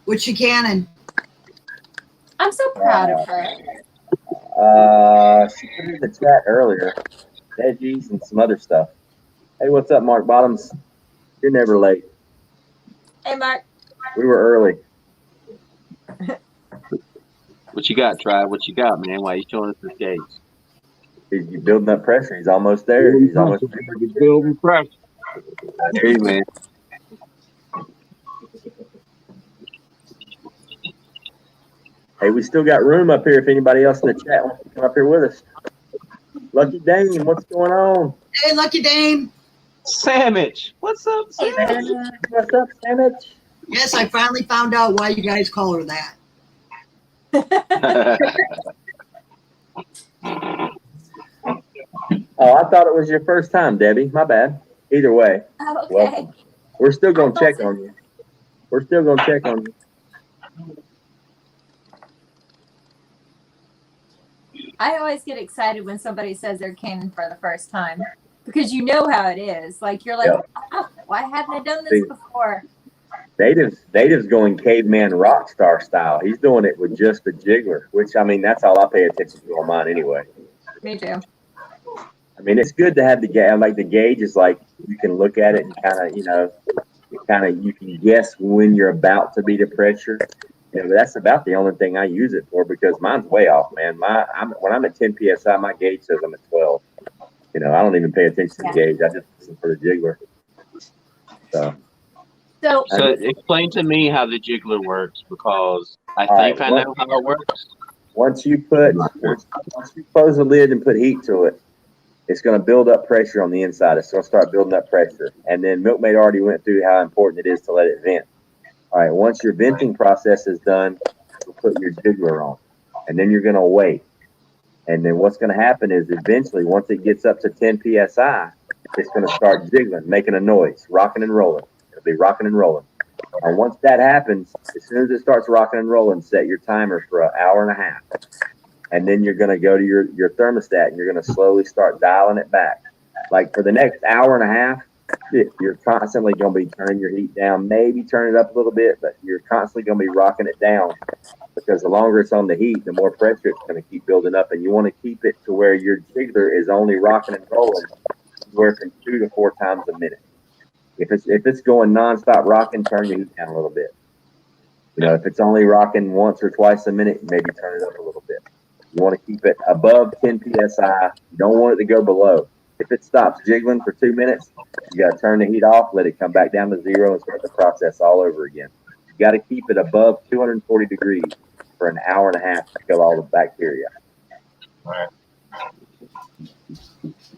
What's she canning? I'm so proud of her. She put it in the chat earlier. Veggies and some other stuff. Hey, what's up, Mark Bottoms? You're never late. Hey, Mark. We were early. What you got, Tribe? What you got, man? Why are you showing us this gauge? He's building up pressure. He's almost there. He's almost building pressure. Hey, man. Hey, we still got room up here if anybody else in the chat wants to come up here with us. Lucky Dame, what's going on? Hey, Lucky Dame. Sandwich. What's up, Sandwich? What's up, Sandwich? Yes, I finally found out why you guys call her that. Oh, I thought it was your first time, Debbie. My bad. Either way. Oh, okay. Welcome. We're still going to check on you. We're still going to check on you. I always get excited when somebody says they're canning for the first time because you know how it is. Like, you're like, oh, why haven't I done this before? Native's going caveman rock star style. He's doing it with just the jiggler, which, I mean, that's all I pay attention to on mine anyway. Me too. I mean, it's good to have the gauge. Like, the gauge is like, you can look at it and kind of, you can guess when you're about to be the pressure. But that's about the only thing I use it for because mine's way off, man. When I'm at 10 PSI, my gauge says I'm at 12. I don't even pay attention to the gauge. I just listen for the jiggler. So explain to me how the jiggler works because I think I know how it works. Once you close the lid and put heat to it, it's going to build up pressure on the inside. It's going to start building up pressure. And then Milkmaid already went through how important it is to let it vent. All right, once your venting process is done, you'll put your jiggler on. And then you're going to wait. And then what's going to happen is eventually, once it gets up to 10 PSI, it's going to start jiggling, making a noise, rocking and rolling. It'll be rocking and rolling. Once that happens, as soon as it starts rocking and rolling, set your timer for an hour and a half. And then you're going to go to your thermostat and you're going to slowly start dialing it back. Like for the next hour and a half, you're constantly going to be turning your heat down, maybe turn it up a little bit, but you're constantly going to be rocking it down, because the longer it's on the heat, the more pressure it's going to keep building up. And you want to keep it to where your jiggler is only rocking and rolling anywhere from 2 to 4 times a minute. If it's going nonstop rocking, turn your heat down a little bit. You know, if it's only rocking once or twice a minute, maybe turn it up a little bit. You want to keep it above 10 psi. You don't want it to go below. If it stops jiggling for 2 minutes, you got to turn the heat off, let it come back down to 0, and start the process all over again. You got to keep it above 240 degrees for an hour and a half to kill all the bacteria.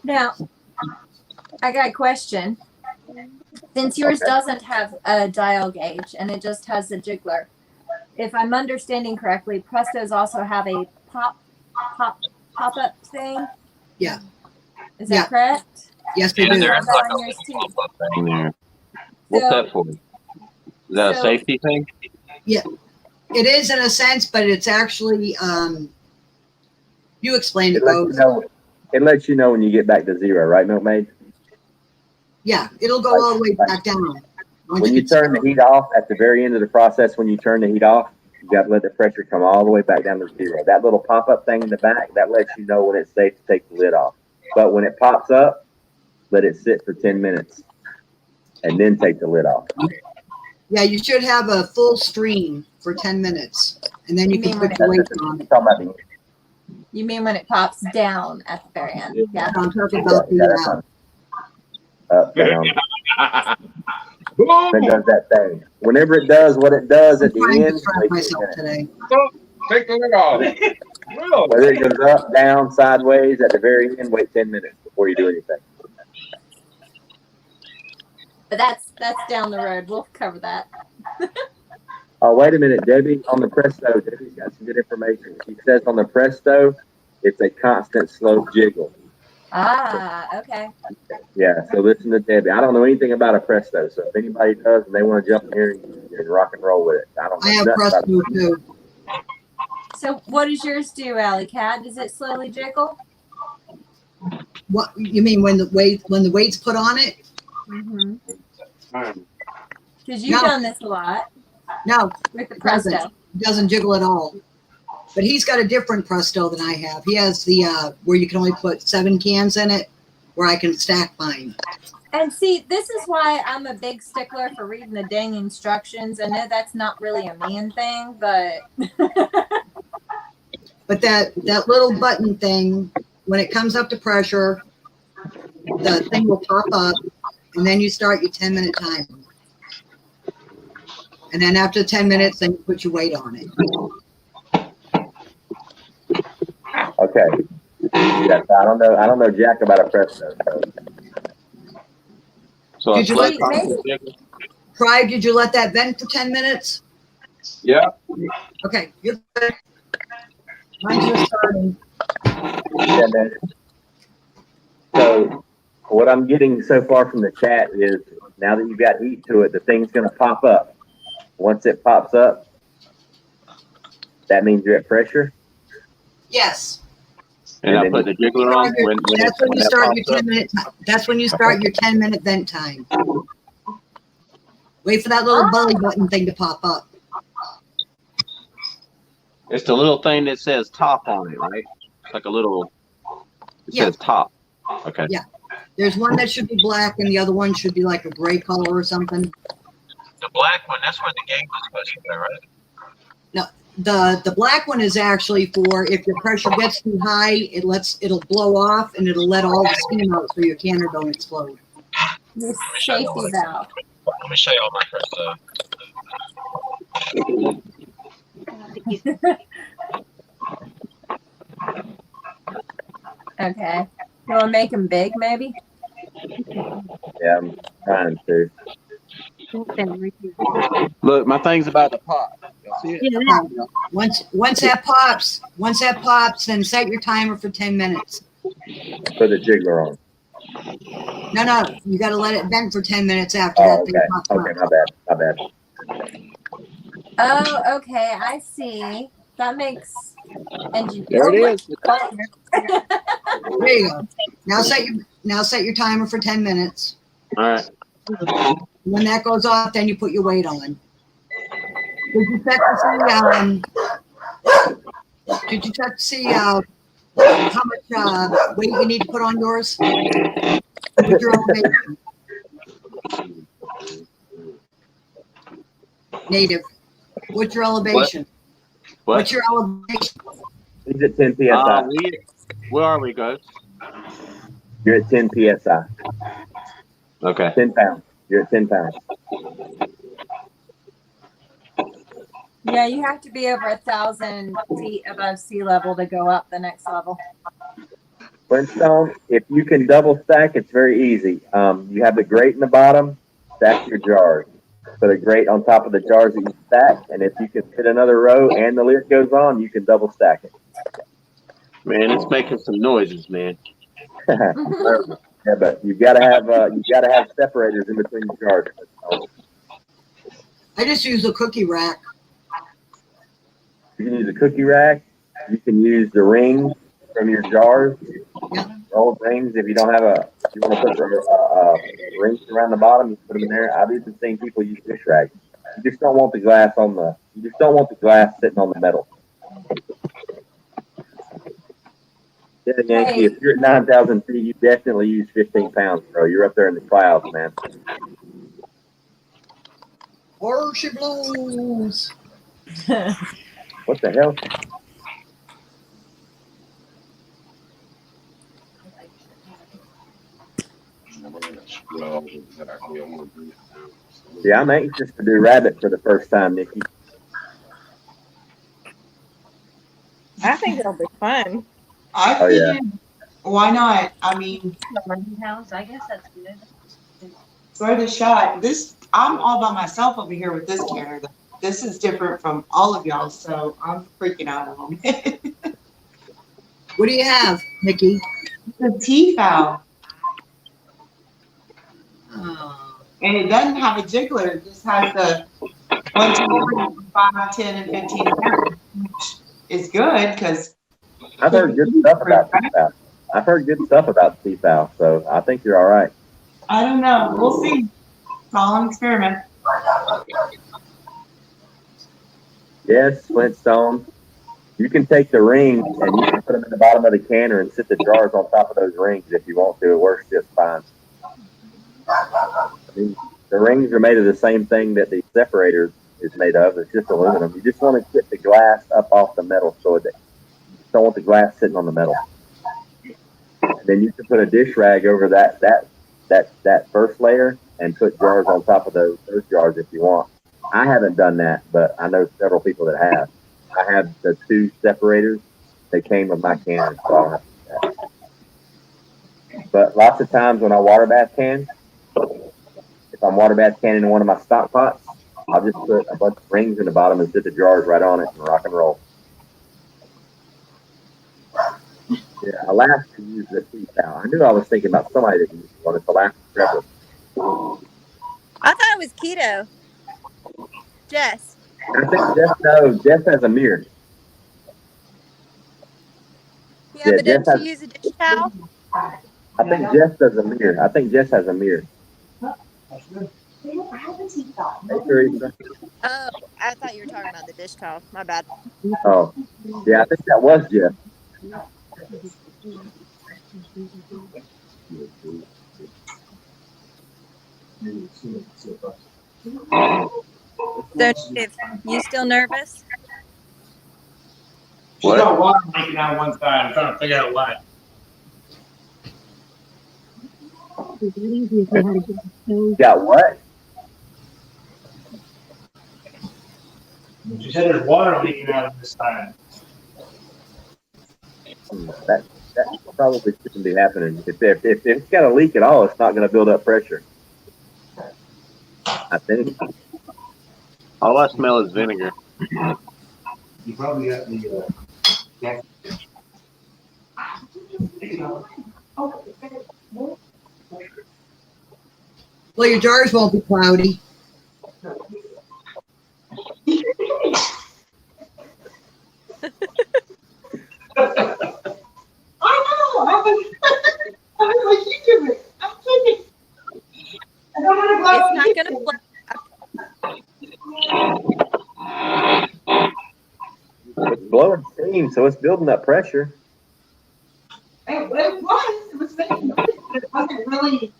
Now, I got a question. Since yours doesn't have a dial gauge and it just has a jiggler, if I'm understanding correctly, Prestos also have a pop-up thing? Yeah. Is that correct? Yes, they You do. have that on yours too? Yeah. What's that for? Is that a safety thing? Yeah, it is in a sense, but it's actually, you explained it, both. It lets you know when you get back to 0, right, Milkmaid? Yeah, it'll go all the way back down. When you turn the heat off, at the very end of the process, when you turn the heat off, you got to let the pressure come all the way back down to 0. That little pop-up thing in the back, that lets you know when it's safe to take the lid off. But when it pops up, let it sit for 10 minutes and then take the lid off. Yeah, you should have a full stream for 10 minutes, and then you can put your weight on it. You mean when it pops down at the very end? Yeah. I'm talking about the up, down. It does that thing. Whenever it does what it does at the end, take the lid off. Whether it goes up, down, sideways, at the very end, wait 10 minutes before you do anything. But that's down the road. We'll cover that. Oh, wait a minute, Debbie, on the Presto, Debbie's got some good information. She says on the Presto, it's a constant slow jiggle. Ah, okay. Yeah, so listen to Debbie. I don't know anything about a Presto, so if anybody does and they want to jump in here and rock and roll with it, I don't know. I have Presto too. So what does yours do, Alley Cat? Does it slowly jiggle? What you mean when the weight's put on it? Mm-hmm. Because you've done this a lot. No, with the Presto. It doesn't jiggle at all. But he's got a different Presto than I have. He has the where you can only put 7 cans in it, where I can stack mine. And see, this is why I'm a big stickler for reading the dang instructions. I know that's not really a man thing, but but that little button thing, when it comes up to pressure, the thing will pop up, and then you start your 10-minute timer. And then after 10 minutes, then you put your weight on it. Okay. Yes, I don't know jack about a Presto. So did you did you let that vent for 10 minutes? Yeah. Okay, you're good. Mine's just starting. Yeah, man. So what I'm getting so far from the chat is now that you've got heat to it, the thing's going to pop up. Once it pops up, that means you're at pressure. Yes. And I put the jiggler on. That's when you start your 10-minute. That's when you start your 10-minute vent time. Wait for that little belly button thing to pop up. It's the little thing that says top on it, right? It's like a little. It says top. Okay. Yeah. There's one that should be black, and the other one should be like a gray color or something. The black one, that's where the game was supposed to go, right? No, the black one is actually for if your pressure gets too high, it'll blow off and it'll let all the steam out so your canner don't explode. Your safety valve. Let me show you all my Okay. You want to make them big, maybe? Yeah, I'm trying to. Look, my thing's about to pop. Y'all see it? Once that pops, then set your timer for 10 minutes. Put the jiggler on. No, you got to let it vent for 10 minutes after that. Okay, my bad. Oh, okay. I see. That makes engineering. There it is. There you go. Now set your timer for 10 minutes. All right. When that goes off, then you put your weight on. Did you check to see how much weight you need to put on yours? What's your elevation? Native. What's your elevation? What? What's your elevation? He's at 10 psi. Where are we, guys? You're at 10 psi. Okay. 10 pounds. You're at 10 pounds. Yeah, you have to be over 1,000 feet above sea level to go up the next level. Flintstone, if you can double stack, it's very easy. You have the grate in the bottom, stack your jars. Put a grate on top of the jars that you stack, and if you can fit another row and the lid goes on, you can double stack it. Man, it's making some noises, man. Yeah, but you gotta have separators in between the jars. I just use a cookie rack. You can use a cookie rack. You can use the rings from your jars. Yeah. Rolled rings. If you don't have you want to put rings around the bottom, you put them in there. I've even seen people use dish rags. You just don't want the glass sitting on the metal. Yeah, Yankee, if you're at 9,000 feet, you definitely use 15 pounds, bro. You're up there in the clouds, man. Or she blows. What the hell? Yeah, I'm anxious to do rabbit for the first time, Nikki. I think it'll be fun. I think, why not? I mean, I guess that's good. worth a shot. I'm all by myself over here with this canner. This is different from all of y'all, so I'm freaking out a little bit. What do you have, Nikki? The T-foul. Oh. And it doesn't have a jiggler. It just has the 1, 2, 3, 5, 10, and 15 pounds, which is good because I've heard good stuff about T-foul. I've heard good stuff about T-foul, so I think you're all right. I don't know. We'll see. It's all an experiment. Yes, Flintstone. You can take the rings and you can put them in the bottom of the canner and sit the jars on top of those rings if you want to. It works just fine. I mean, the rings are made of the same thing that the separator is made of. It's just aluminum. You just want to get the glass up off the metal so that you don't want the glass sitting on the metal. And then you can put a dish rag over that first layer and put jars on top of those jars if you want. I haven't done that, but I know several people that have. I have the 2 separators. They came with my canner, so I'll have to do that. But lots of times when I water bath can, if I'm water bath canning in one of my stock pots, I'll just put a bunch of rings in the bottom and sit the jars right on it and rock and roll. Yeah, Alaska used the T-foul. I knew I was thinking about somebody that used one. It's Alaska Prepper. I thought it was keto. Jess. I think Jess has a mirror. Yeah, but didn't you use a dish towel? I think Jess does a mirror. I think Jess has a mirror. Hey, Teresa. Oh, I thought you were talking about the dish towel. My bad. Oh, yeah, I think that was Jess. So, if you still nervous? She's got water leaking out one side. I'm trying to figure out what. Got what? She said there's water leaking out of this side. That probably shouldn't be happening. If it's got a leak at all, it's not going to build up pressure. I think. All I smell is vinegar. You probably got the Well, your jars won't be cloudy. I was like, you do it. I'm kidding. I don't want to go out It's and not get gonna them. float. It's blowing steam, so it's building up pressure. It was making noise, but it wasn't really,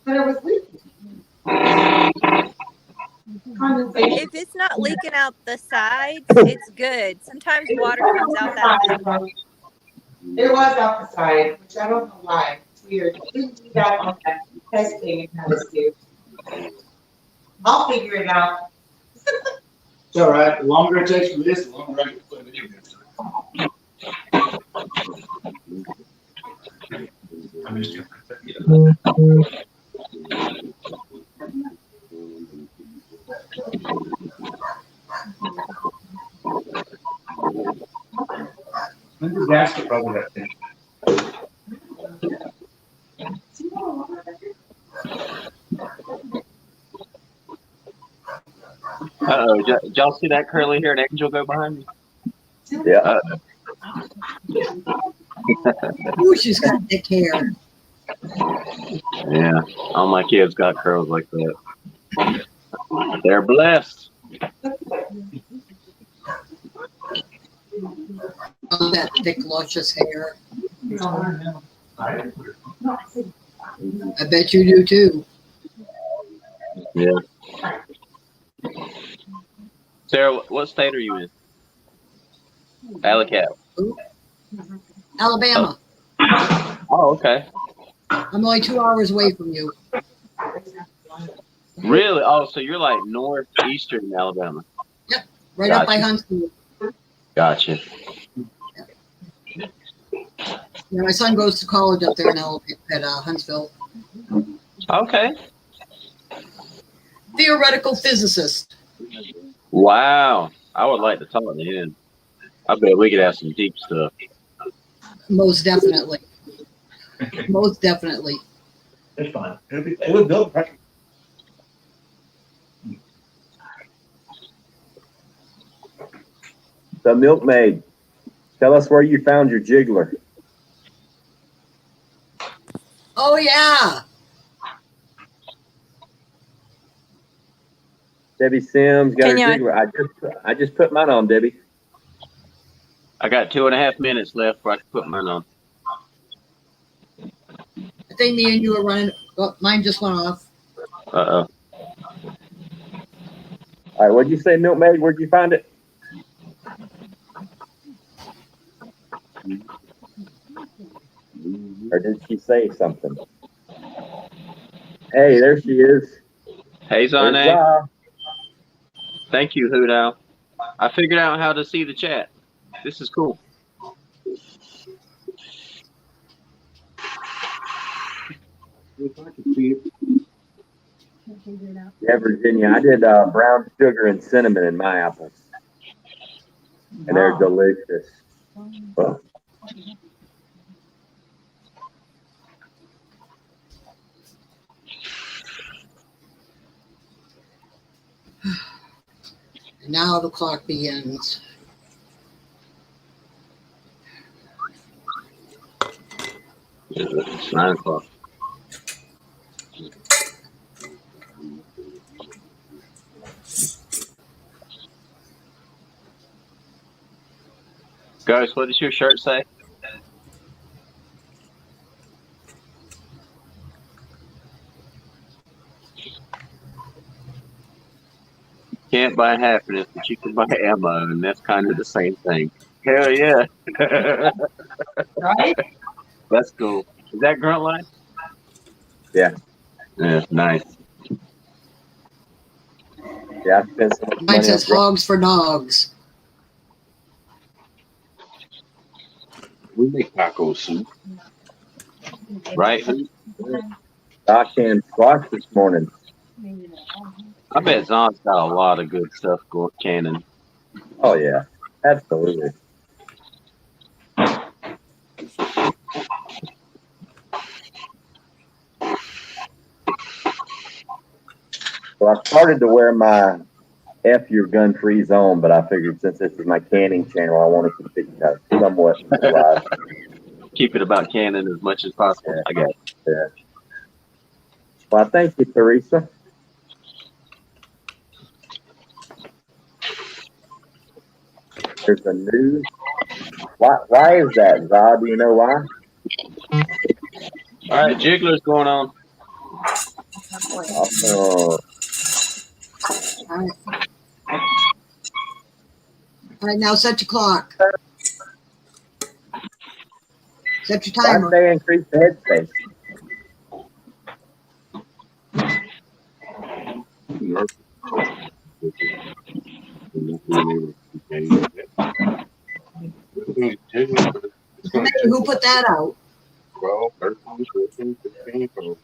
but it was leaking. Condensation. If it's not leaking out the sides, it's good. Sometimes water comes out that middle. It was out the side, which I don't know why. It's weird. We do that on that testing and kind of do. I'll figure it out. It's all right. The longer it takes for this, the longer I can put it in there. I'm just the gasket probably that thing. Uh-oh, did y'all see that curly haired angel go behind me? Yeah. Ooh, she's got thick hair. Yeah, all my kids got curls like that. They're blessed. Oh, that thick, luscious hair. I bet you do too. Yeah. Sarah, what state are you in? Alley-Cat. Alabama. Oh, okay. I'm only 2 hours away from you. Really? Oh, so you're like northeastern Alabama. Yep, right up by Huntsville. Gotcha. Yeah, my son goes to college up there in Huntsville. Okay. Theoretical physicist. Wow. I would like to talk to him. I bet we could have some deep stuff. Most definitely. Most definitely. It's fine. It would build pressure. The milkmaid, tell us where you found your jiggler. Oh yeah. Debbie Sims got her jiggler. I just put mine on, Debbie. I got 2.5 minutes left before I can put mine on. I think me and you are running. Oh, mine just went off. Uh-oh. All right, what'd you say, milkmaid? Where'd you find it? Or did she say something? Hey, there she is. Hey, Zane. Thank you, Hoot Owl. I figured out how to see the chat. This is cool. Yeah, Virginia. I did brown sugar and cinnamon in my apples. And they're delicious. Oh. And now the clock begins. It's 9 o'clock. Guys, what does your shirt say? Can't buy happiness, but you can buy ammo, and that's kind of the same thing. Hell yeah. Right? That's cool. Is that grunt line? Yeah. Yeah, nice. Yeah, I spent so much Mine money says on hogs for dogs. We make taco soup. Right? I canned squash this morning. I bet Zon's got a lot of good stuff canning. Oh, yeah. Absolutely. Well, I started to wear my F your gun-free zone, but I figured since this is my canning channel, I wanted to keep it somewhat alive. Keep it about canning as much as possible. Yeah. I got it. Yeah. Well, thank you, Teresa. There's a news. Why is that, Zod? Do you know why? All right, jiggler's going on. Awesome. All right, now set your clock. Set your Why timer. did they increase the headspace? Who put that out? 12, 13, 14, 15, 12.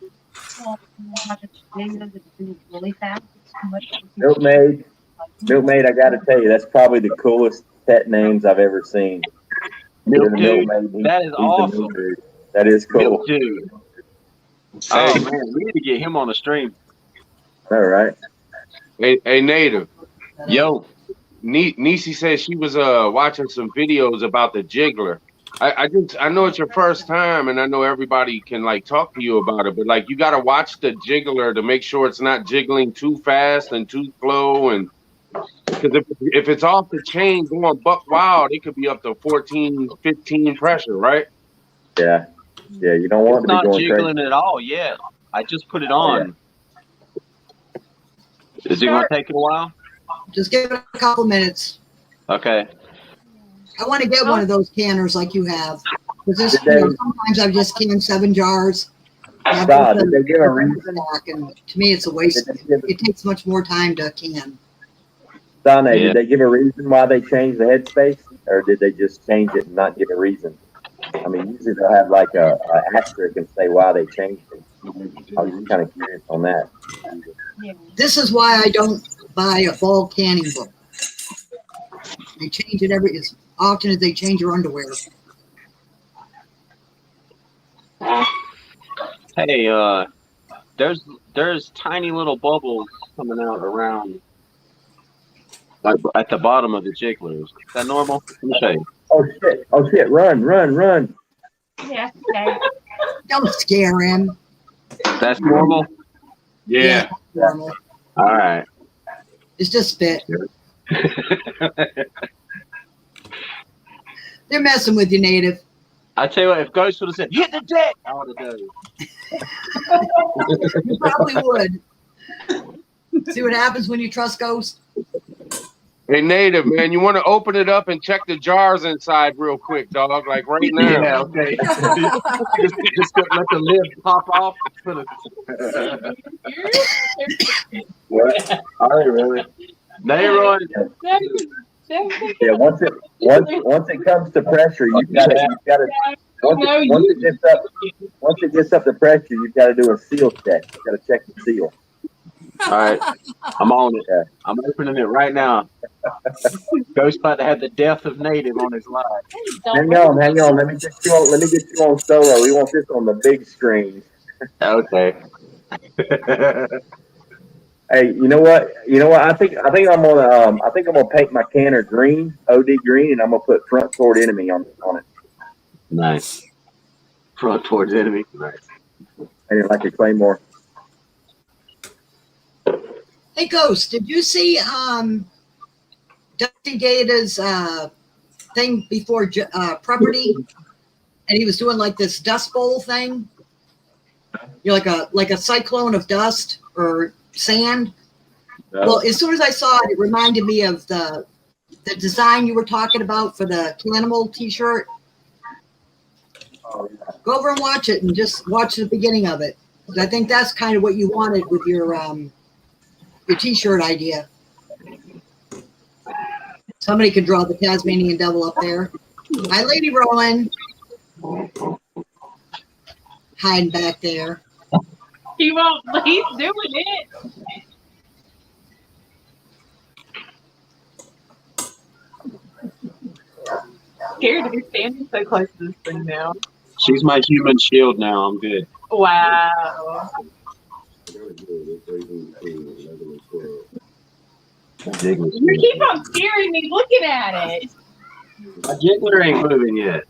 Really fast. It's too much. Milkmaid, I got to tell you, that's probably the coolest pet names I've ever seen. Milk Dude, Milkmaid, that is awesome. That is cool. Milk Dude. Oh man, we need to get him on the stream. All right. Hey, Native. Yo. Nisi said she was watching some videos about the jiggler. I know it's your first time, and I know everybody can like talk to you about it, but like you got to watch the jiggler to make sure it's not jiggling too fast and too slow, and because if it's off the chain going buck wild, it could be up to 14, 15 pressure, right? Yeah, you don't want it's to be not going jiggling crazy. at all yet. I just put it on. Yeah. Is it going to take it a while? Just give it a couple minutes. Okay. I want to get one of those canners like you have. Because sometimes I've just canned 7 jars. Did they give a reason? And to me, it's a waste. It takes much more time to can. Donna, did they give a reason why they changed the headspace, or did they just change it and not give a reason? I mean, usually they'll have like a asterisk and say why they changed it. I was just kind of curious on that. This is why I don't buy a bulk canning book. They change it as often as they change your underwear. Hey, there's tiny little bubbles coming out around, like at the bottom of the jigglers. Is that normal? Let me show you. Oh shit! Run! Yeah. Okay. Don't scare him. That's normal. Yeah. Normal. All right. It's just spit. They're messing with you, Native. I tell you what, if Ghost would have said, hit the deck, I would have done it. You probably would. See what happens when you trust Ghost? Hey, Native, man, you want to open it up and check the jars inside real quick, dog? Like right now. Yeah, okay. just let the lid pop off. What? All right, really. Nayron. Yeah, once it comes to pressure, you've got to once it gets up to pressure, you've got to do a seal check. You've got to check the seal. All right, I'm on it. Yeah. I'm opening it right now. Ghost about to have the death of Native on his live. Hang on. Let me get you on solo. We want this on the big screen. Okay. Hey, you know what? I think I'm gonna paint my canner green, OD green, and I'm gonna put front toward enemy on it. Nice. Front towards enemy. Nice. And like a claymore. Hey, Ghost, did you see Dusty Data's thing before property? And he was doing like this dust bowl thing. You're like a cyclone of dust or sand. No. Well, as soon as I saw it, it reminded me of the design you were talking about for the Canimal t-shirt. Go over and watch it and just watch the beginning of it. I think that's kind of what you wanted with your t-shirt idea. Somebody could draw the Tasmanian devil up there. Hi, Lady Rowan. Hiding back there. He won't. He's doing it. Scared to be standing so close to this thing now. She's my human shield now. I'm good. Wow. You keep on scaring me looking at it. My jiggler ain't moving yet.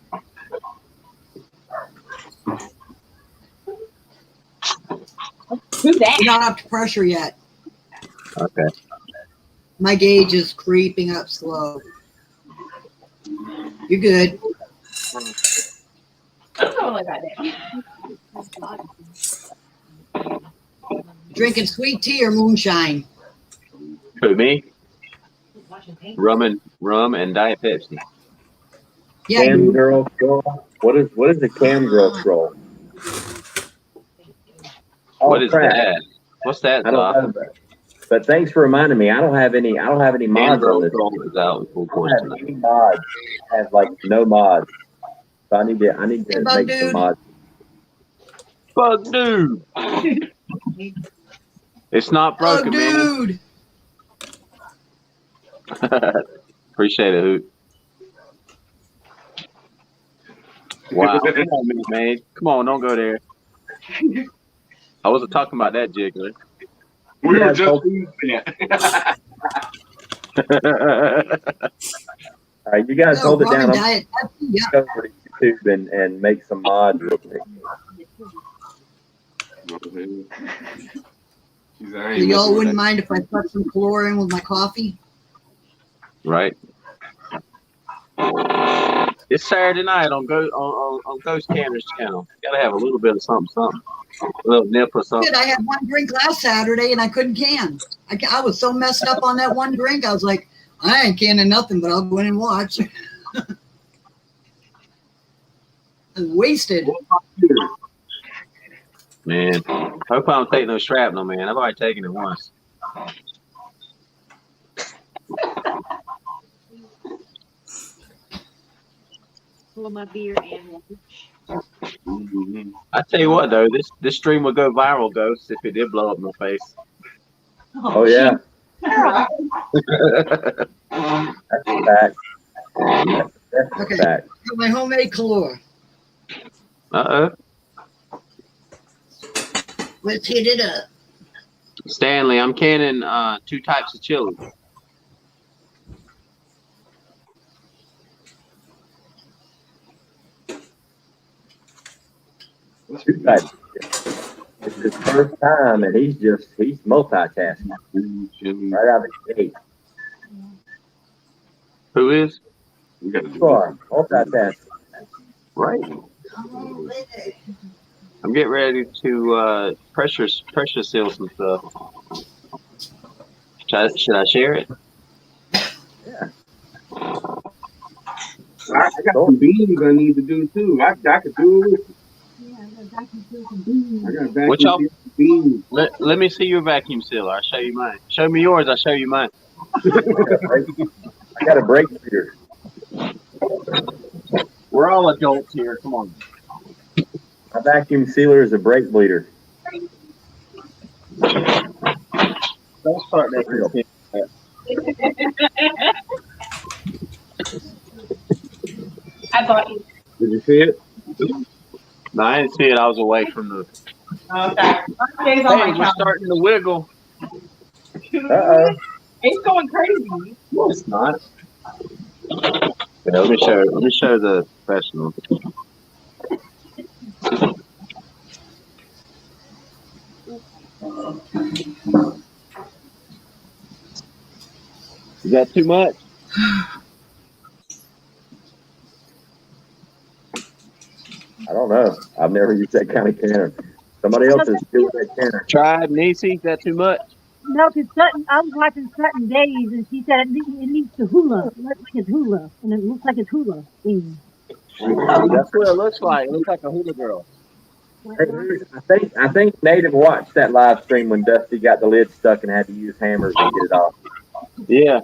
Who's that? You're not up to pressure yet. Okay. My gauge is creeping up slow. You're good. I'm totally about that. Drinking sweet tea or moonshine? Who, me? Rum and Diet Pepsi. Yeah, Cam you. girl scroll. What is the cam girl scroll? Oh, What is crap. that? What's that, I don't Doc? know, but thanks for reminding me. I don't have any mods on this. Is out in full I course don't have tonight. any mods. I have like no mods. So I need to Hey, bug make some dude. mods. Bug dude. It's not broken, Bug dude. man. Appreciate it, Hoot. Wow. Come on, man. Come on, don't go there. I wasn't talking about that jiggler. We were just using All right, you guys No, hold it rum down. and I'm Diet Pepsi. Yeah. going to go over to YouTube and make some mods real quick. So y'all wouldn't mind if I put some chlorine with my coffee? Right. It's Saturday night on Ghost Canner's channel. Gotta have a little bit of something. A little nip or something. I had one drink last Saturday and I couldn't can. I was so messed up on that one drink. I was like, I ain't canning nothing, but I'll go in and watch. I was wasted. Man, hope I don't take no shrapnel, man. I've already taken it once. Well, my beer and lunch. I tell you what, though, this stream would go viral, Ghost, if it did blow up in my face. Oh yeah. That's a fact. That's a Okay. fact. Got my homemade color. Let's hit it up. Stanley, I'm canning 2 types of chili. It's his first time, and he's multitasking right out of the gate. Who is? You are multitasking. Right. I'm getting ready to pressure seal some stuff. Should I share it? Yeah. I got some beans I need to do too. I could do it with you. I got What y'all? beans. Let me see your vacuum sealer. I'll show you mine. Show me yours. I'll show you mine. I got a brake here. We're all adults here. Come on. My vacuum sealer is a brake bleeder. Don't start that. I thought you. Did you see it? No, I didn't see it. I was away from the. Okay. Hey, we're starting to wiggle. Uh-oh. It's going crazy. No, it's not. Yeah, let me show the professional. Is that too much? I don't know. I've never used that kind of canner. Somebody else is doing that canner. Tried, Niecy? Is that too much? No, because Sutton, I was watching Sutton Days, and she said it needs to hula. It looks like it's hula, and it looks like it's hula thing. That's what it looks like. It looks like a hula girl. I think Native watched that live stream when Dusty got the lid stuck and had to use hammers to get it off. Yeah.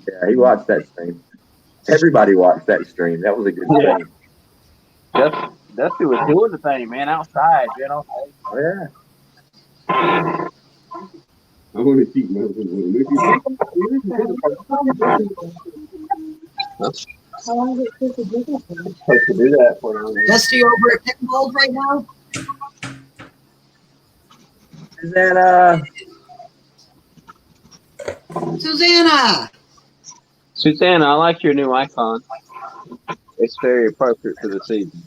Yeah, he watched that stream. Everybody watched that stream. That was a good stream. Dusty was doing the thing, man, outside, you know. Oh, yeah. I want to keep my Dusty over at Canimals right now? Is that Susanna. Susanna, I like your new icon. It's very appropriate for the season.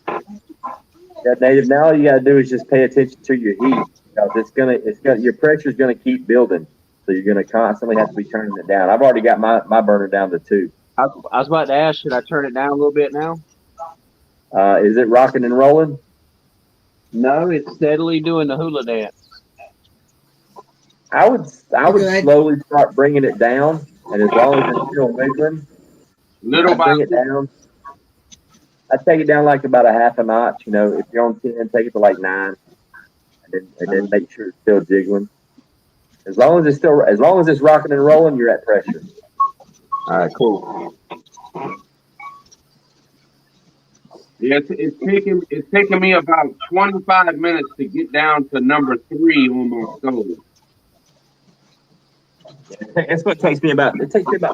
Yeah, Native. Now all you gotta do is just pay attention to your heat. Your pressure's gonna keep building, so you're gonna constantly have to be turning it down. I've already got my burner down to 2. I was about to ask, should I turn it down a little bit now? Is it rocking and rolling? No, it's steadily doing the hula dance. I would slowly start bringing it down, and as long as it's still wiggling, Little by bring it down. I'd take it down like about a half a notch. You know, if you're on 10, take it to like 9, and then make sure it's still jiggling. As long as it's rocking and rolling, you're at pressure. All right, cool. Yeah, it's taking me about 25 minutes to get down to number 3 on my stove. That's what it takes me about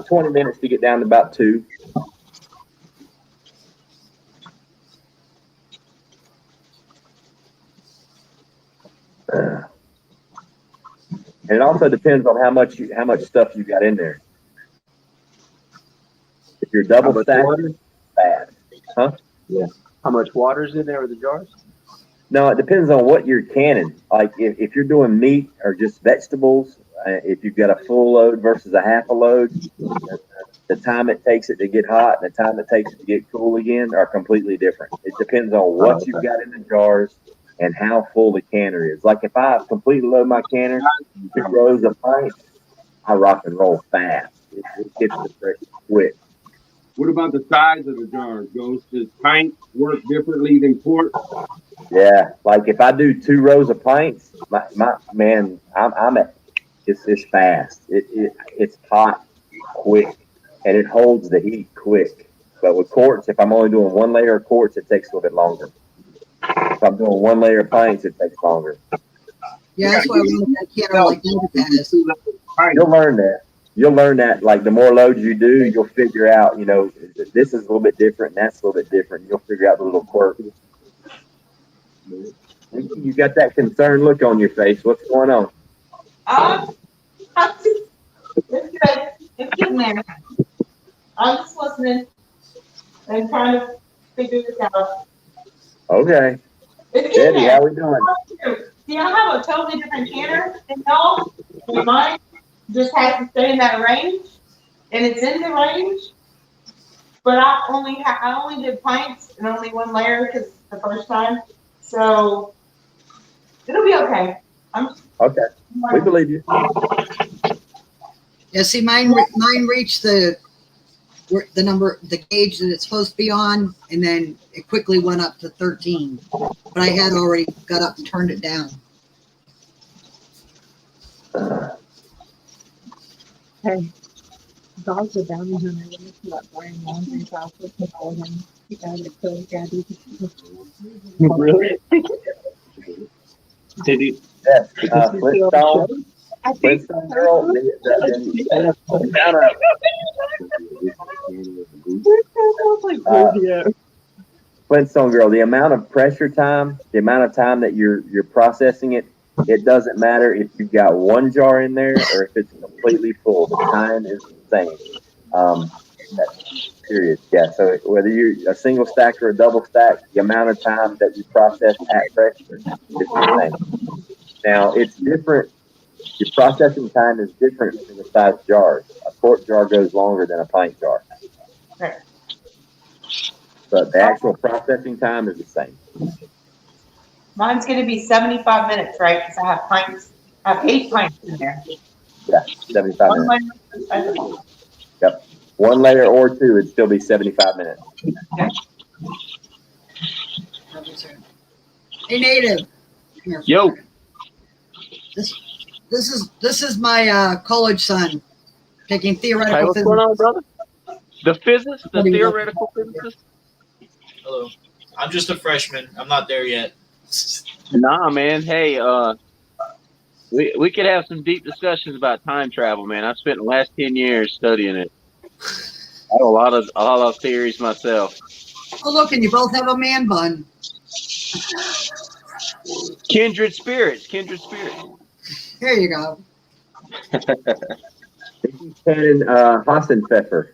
20 minutes to get down to about 2. And it also depends on how much stuff you got in there. If you're double stacked, bad. Huh? Yeah. How much water's in there with the jars? No, it depends on what you're canning. Like if you're doing meat or just vegetables, if you've got a full load versus a half a load, the time it takes it to get hot and the time it takes it to get cool again are completely different. It depends on what you've got in the jars and how full the canner is. Like if I completely load my canner, 2 rows of pints, I rock and roll fast. It gets the pressure quick. What about the size of the jars, Ghost? Does pint work differently than quart? Yeah, like if I do 2 rows of pints, it's fast. It's hot quick, and it holds the heat quick. But with quarts, if I'm only doing 1 layer of quarts, it takes a little bit longer. If I'm doing 1 layer of pints, it takes longer. Yeah, that's why I want that canner like David has. You'll learn that like the more loads you do, you'll figure out, you know, this is a little bit different and that's a little bit different. You'll figure out the little quirks. You got that concerned look on your face. What's going on? It's good. It's getting there. I'm just listening and trying to figure this out. Okay. It's getting Eddie, there. how we doing? See, I have a totally different canner than y'all. And mine just has to stay in that range, and it's in the range. But I only did pints and only 1 layer because it's the first time. So it'll be okay. Okay. We believe you. Yeah, see, mine reached the gauge that it's supposed to be on, and then it quickly went up to 13. But I had already got up and turned it down. Hey, dogs are bounty hunters. And it's not Brian laundry chocolate and all of them. You got it, so Gabby. Really? Did he? Yes. Flintstone girl. Flintstone girl. The amount of pressure time, the amount of time that you're processing it, it doesn't matter if you've got 1 jar in there or if it's completely full. The time is the same. Period. Yeah. So whether you're a single stack or a double stack, the amount of time that you process at pressure is the same. Now it's different. Your processing time is different for the size jars. A quart jar goes longer than a pint jar. But the actual processing time is the same. Mine's going to be 75 minutes, right? Because I have pints. I have 8 pints in there. Yeah, 75 minutes. Yep. 1 layer or 2 would still be 75 minutes. Okay. Hey, Native. Yo. This is my college son taking theoretical Hey, what's physics. going on, brother? The physicist, the theoretical physicist? Hello. I'm just a freshman. I'm not there yet. Nah, man. Hey, we could have some deep discussions about time travel, man. I've spent the last 10 years studying it. I have a lot of theories myself. Oh, look, and you both have a man bun. Kindred spirits. There you go. Mickey's canning Hassenpfeffer.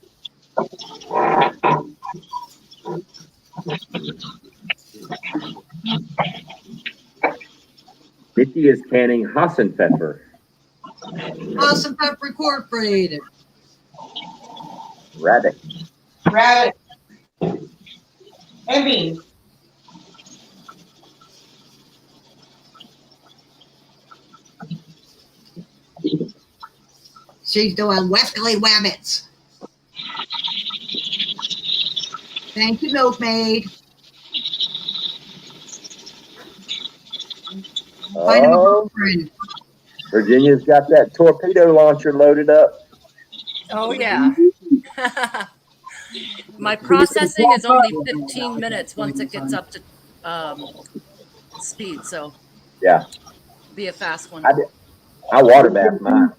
Mickey is canning Hassenpfeffer. Hassenpfeffer Incorporated. Rabbit. Rabbit. And beans. She's doing Wesley Wabbits. Thank you, Milkmaid. Oh, Virginia's got that torpedo launcher loaded up. Oh yeah. My processing is only 15 minutes once it gets up to speed, so Yeah, be a fast one. I water bath mine.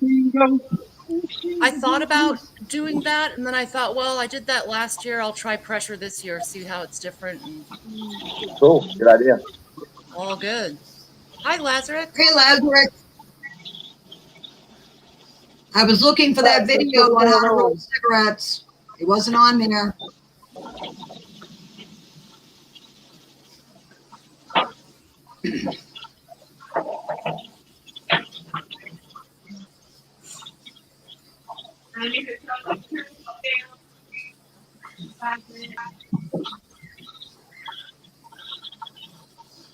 I thought about doing that, and then I thought, well, I did that last year. I'll try pressure this year, see how it's different. And Cool, good idea. all good. Hi, Lazarus. Hey, Lazarus. I was looking for that video on how to roll cigarettes. It wasn't on there.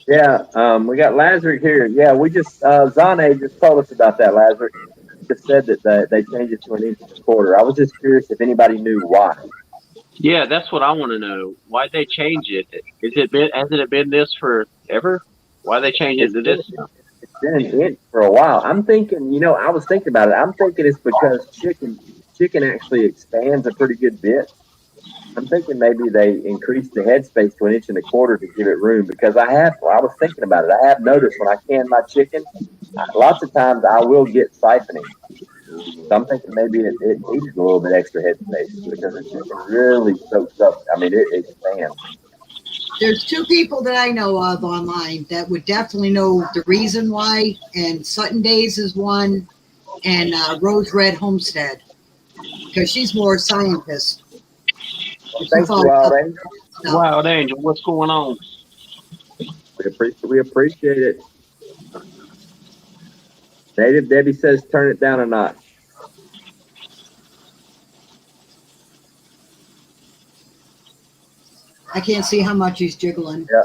Yeah, we got Lazarus here. Yeah, we just Zane just told us about that. Lazarus just said that they changed it to an inch and a quarter. I was just curious if anybody knew why. Yeah, that's what I want to know. Why'd they change it? Hasn't it been this forever? Why they change it to this? It's been an inch for a while. I'm thinking, I was thinking about it. I'm thinking it's because chicken actually expands a pretty good bit. I'm thinking maybe they increased the headspace to an inch and a quarter to give it room, because I was thinking about it. I have noticed when I can my chicken, lots of times I will get siphoning. So I'm thinking maybe it needed a little bit extra headspace because the chicken really soaks up. I mean, it expands. There's two people that I know of online that would definitely know the reason why, and Sutton Days is one, and Rose Red Homestead, because she's more a scientist. Well, thanks, Wild Angel. Wild Angel, what's going on? We appreciate it. Native Debbie says turn it down a notch. I can't see how much he's jiggling. Yeah,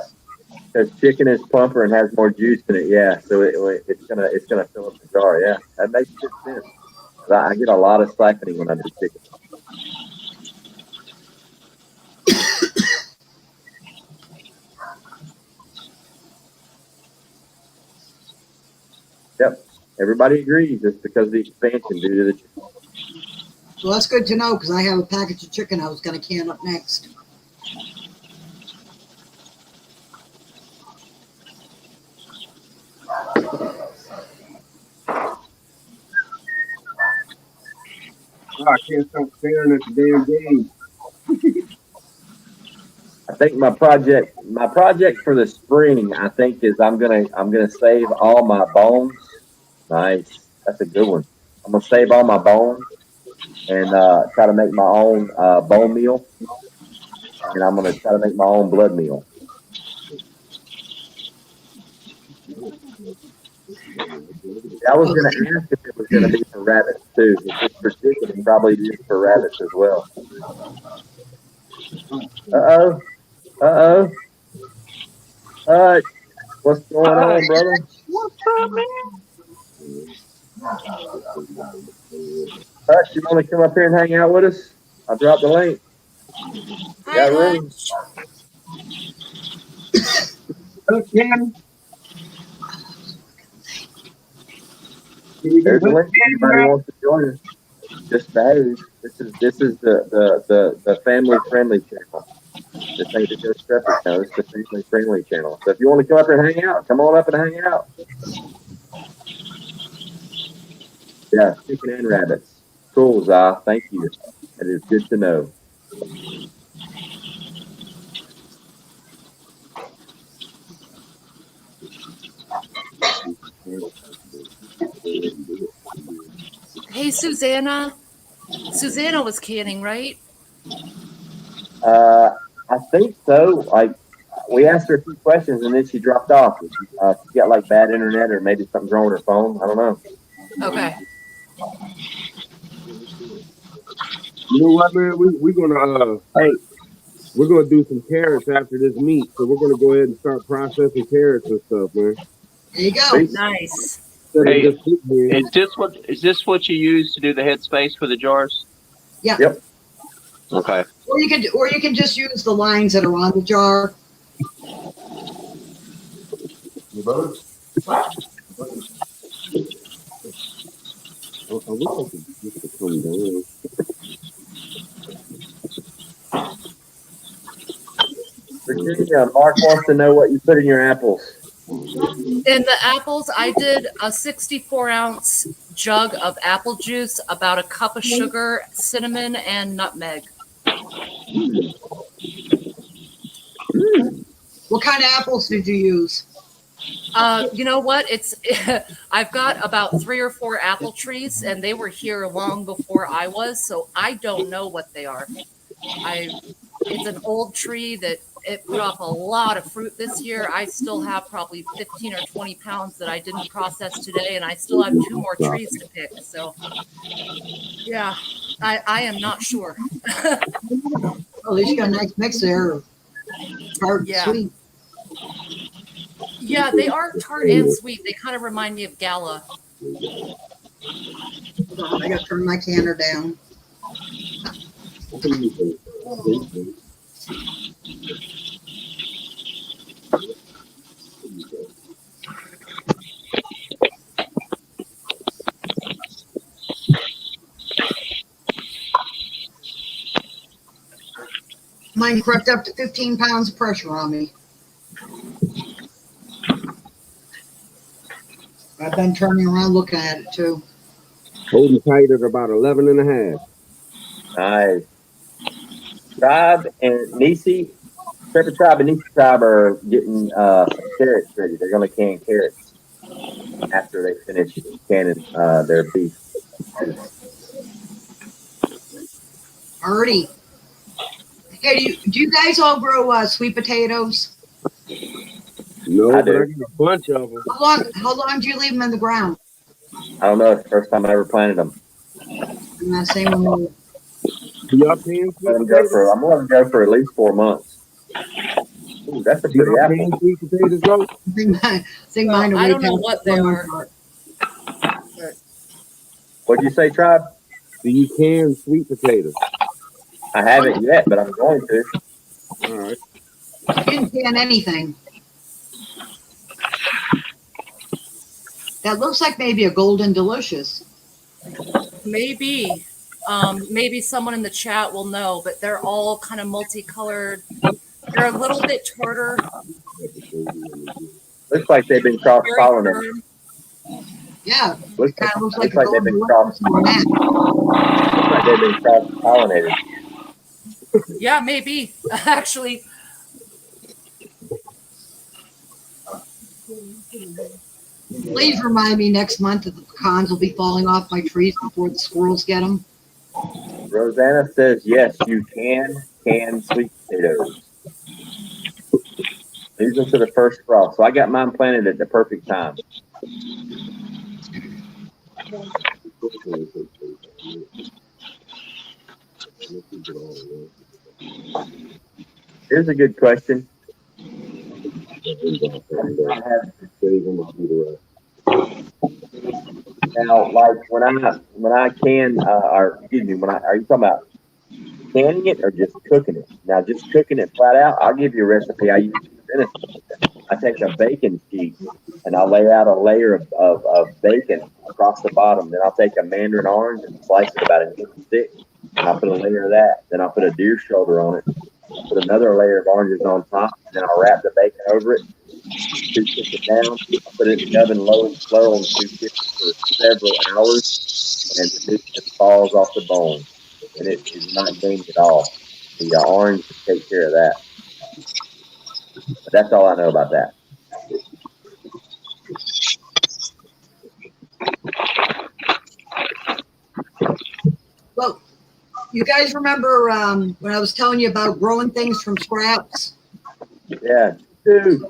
because chicken is plumper and has more juice in it. Yeah, so it's gonna fill up the jar. Yeah, that makes good sense. I get a lot of siphoning when I do chicken. Yep, everybody agrees. It's because of the expansion due to the chicken. Well, that's good to know, because I have a package of chicken I was going to can up next. Oh, I can't stop staring at the damn game. I think my project for the spring, I think, is I'm gonna save all my bones. Nice, that's a good one. I'm gonna save all my bones and try to make my own bone meal, and I'm gonna try to make my own blood meal. I was gonna ask if it was gonna be for rabbits too. If it's for chicken, it probably is for rabbits as well. What's going on, brother? What's up, man? Hutch, you want to come up here and hang out with us? I'll drop the link. Got room. Okay. There's a link if anybody wants to join us. Just behaves. This is the family friendly channel. This ain't the Just Preppers channel. It's the family friendly channel. So if you want to come up here and hang out, come on up and hang out. Yeah, chicken and rabbits. Cool, Zah. Thank you. It is good to know. Hey, Susanna. Susanna was canning, right? I think so. Like, we asked her a few questions and then she dropped off. She got like bad internet or maybe something's wrong with her phone. I don't know. Okay. You know what, man? We're gonna we're gonna do some carrots after this meat, so we're gonna go ahead and start processing carrots and stuff, man. There you go. Nice. Hey, is this what you use to do the headspace for the jars? Yeah. Yep. Okay. Or you can just use the lines that are on the jar. Virginia, Mark wants to know what you put in your apples. In the apples, I did a 64-ounce jug of apple juice, about a cup of sugar, cinnamon, and nutmeg. What kind of apples did you use? You know what? I've got about 3 or 4 apple trees, and they were here long before I was, so I don't know what they are. It's an old tree that it put off a lot of fruit this year. I still have probably 15 or 20 pounds that I didn't process today, and I still have 2 more trees to pick. So, yeah, I am not sure. At least you got a nice mix there. Tart, sweet. Yeah, they are tart and sweet. They kind of remind me of Gala. Hold on, I got to turn my canner down. Mine crept up to 15 pounds of pressure on me. I've been turning around looking at it too. Holding tight at about 11 and a half. Nice. Tribe and Nisi, Prepper Tribe and Nisi Tribe are getting some carrots ready. They're going to can carrots after they finish canning their beef. Alrighty. Hey, do you guys all grow sweet potatoes? No, I but do. I got a bunch of them. How long do you leave them in the ground? I don't know. It's the first time I ever planted them. I'm not saying when we Y'all can I'm going to go for at least 4 months. Ooh, that's a pretty apple. Sweet potatoes go? I think mine are I way don't know past what the they one are. part. What'd you say, Tribe? Do you can sweet potatoes? I haven't yet, but I'm going to. All right. You didn't can anything. That looks like maybe a golden delicious. Maybe. Maybe someone in the chat will know, but they're all kind of multicolored. They're a little bit shorter. Looks like they've been cross-pollinated. Yeah. Looks Kind of looks like like a they've golden been delicious on that. Looks like they've been cross-pollinated. Yeah, maybe. Actually. Please remind me next month that the pecans will be falling off my trees before the squirrels get them. Rosanna says, yes, you can sweet potatoes. Leads them to the first frost. So I got mine planted at the perfect time. Here's a good question. Now, like when I can, or excuse me, are you talking about canning it or just cooking it? Now, just cooking it flat out, I'll give you a recipe I use for venison. I take a bacon sheet and I'll lay out a layer of bacon across the bottom. Then I'll take a mandarin orange and slice it about an inch thick. And I'll put a layer of that. Then I'll put a deer shoulder on it. Put another layer of oranges on top. Then I'll wrap the bacon over it. Toothpick it down. I'll put it in the oven low and slow on 250 for several hours. And the meat just falls off the bone. And it is not gamey at all. The orange will take care of that. But that's all I know about that. You guys remember when I was telling you about growing things from scraps? Yeah. Dude.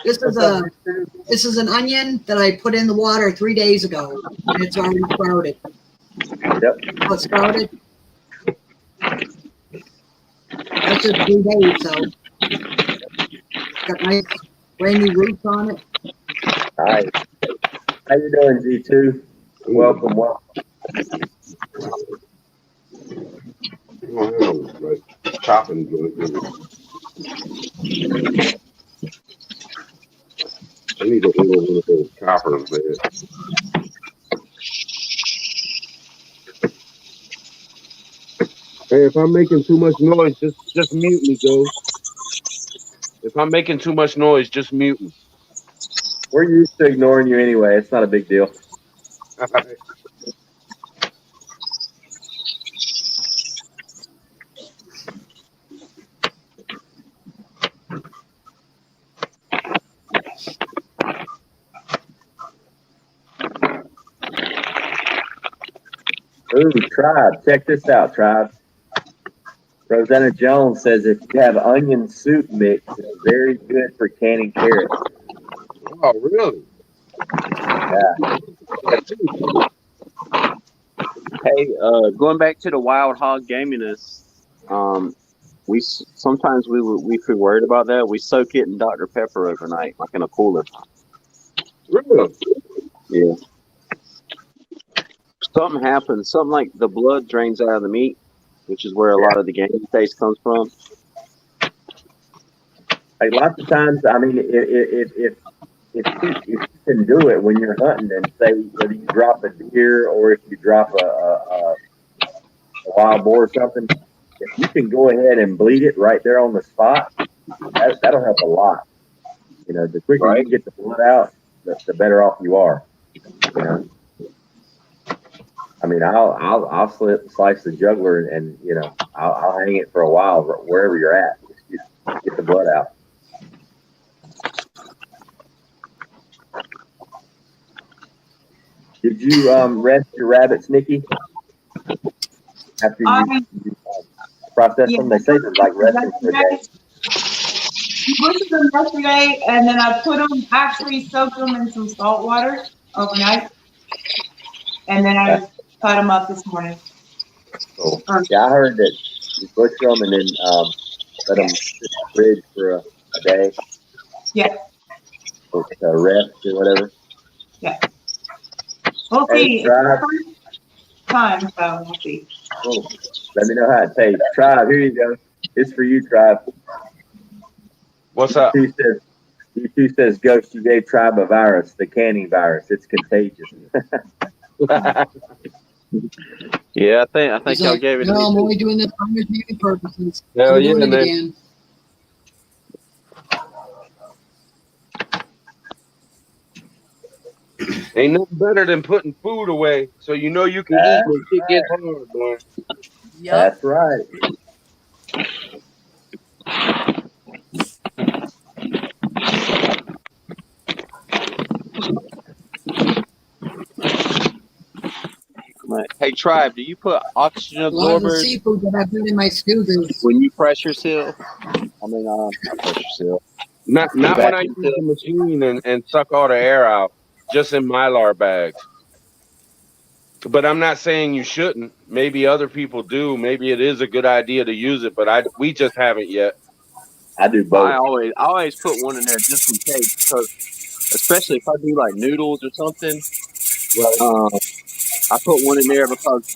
This is an onion that I put in the water 3 days ago, and it's already sprouted. Yep. Oh, it sprouted? That's just 3 days, so it's got nice brand new roots on it. Nice. How you doing, G2? Welcome, welcome. Like chopping good. I need to order one of those choppers, man. Hey, if I'm making too much noise, just mute me, Ghost. If I'm making too much noise, just mute me. We're used to ignoring you anyway. It's not a big deal. Ooh, Tribe. Check this out, Tribe. Rosanna Jones says if you have onion soup mix, it's very good for canning carrots. Oh, really? Yeah. Hey, going back to the wild hog gaminess, sometimes we feel worried about that. We soak it in Dr. Pepper overnight, like in a cooler. Really? Yeah. Something happens. Something like the blood drains out of the meat, which is where a lot of the gamey taste comes from. Like lots of times, I mean, if you can do it when you're hunting, and say whether you drop a deer or if you drop a wild boar or something, if you can go ahead and bleed it right there on the spot, that'll help a lot. You know, the quicker you get the blood out, the better off you are. You know, I mean, I'll slice the jugular and you know I'll hang it for a while wherever you're at. Just get the blood out. Did you rest your rabbits, Nikki? After you process them, they say they're like resting for a day. Bushed them yesterday, and then I actually soaked them in some salt water overnight, and then I cut them up this morning. Cool. Yeah, I heard that you butcher them and then let them sit in the fridge for a day. Yeah. Or rest or whatever. Yeah. We'll see. It's the first time, so we'll see. Cool. Let me know how it tastes. Tribe, here you go. It's for you, Tribe. What's up? U2 says, Ghost, you gave Tribe a virus, the canning virus. It's contagious. Yeah, I think y'all gave it. No, I'm only doing this for entertainment purposes. Hell I'm yeah, doing it man. again. Ain't nothing better than putting food away so you know you can eat when shit gets hard, boy. Yep. That's right. Hey, Tribe, do you put oxygen A lot of the absorbers seafood that I put in my scoobers. when you pressure seal? I mean, not pressure seal. Not when I use the machine and suck all the air out, just in Mylar bags. But I'm not saying you shouldn't. Maybe other people do. Maybe it is a good idea to use it, but we just haven't yet. I do both. I always put one in there just in case, because especially if I do like noodles or something, I put one in there because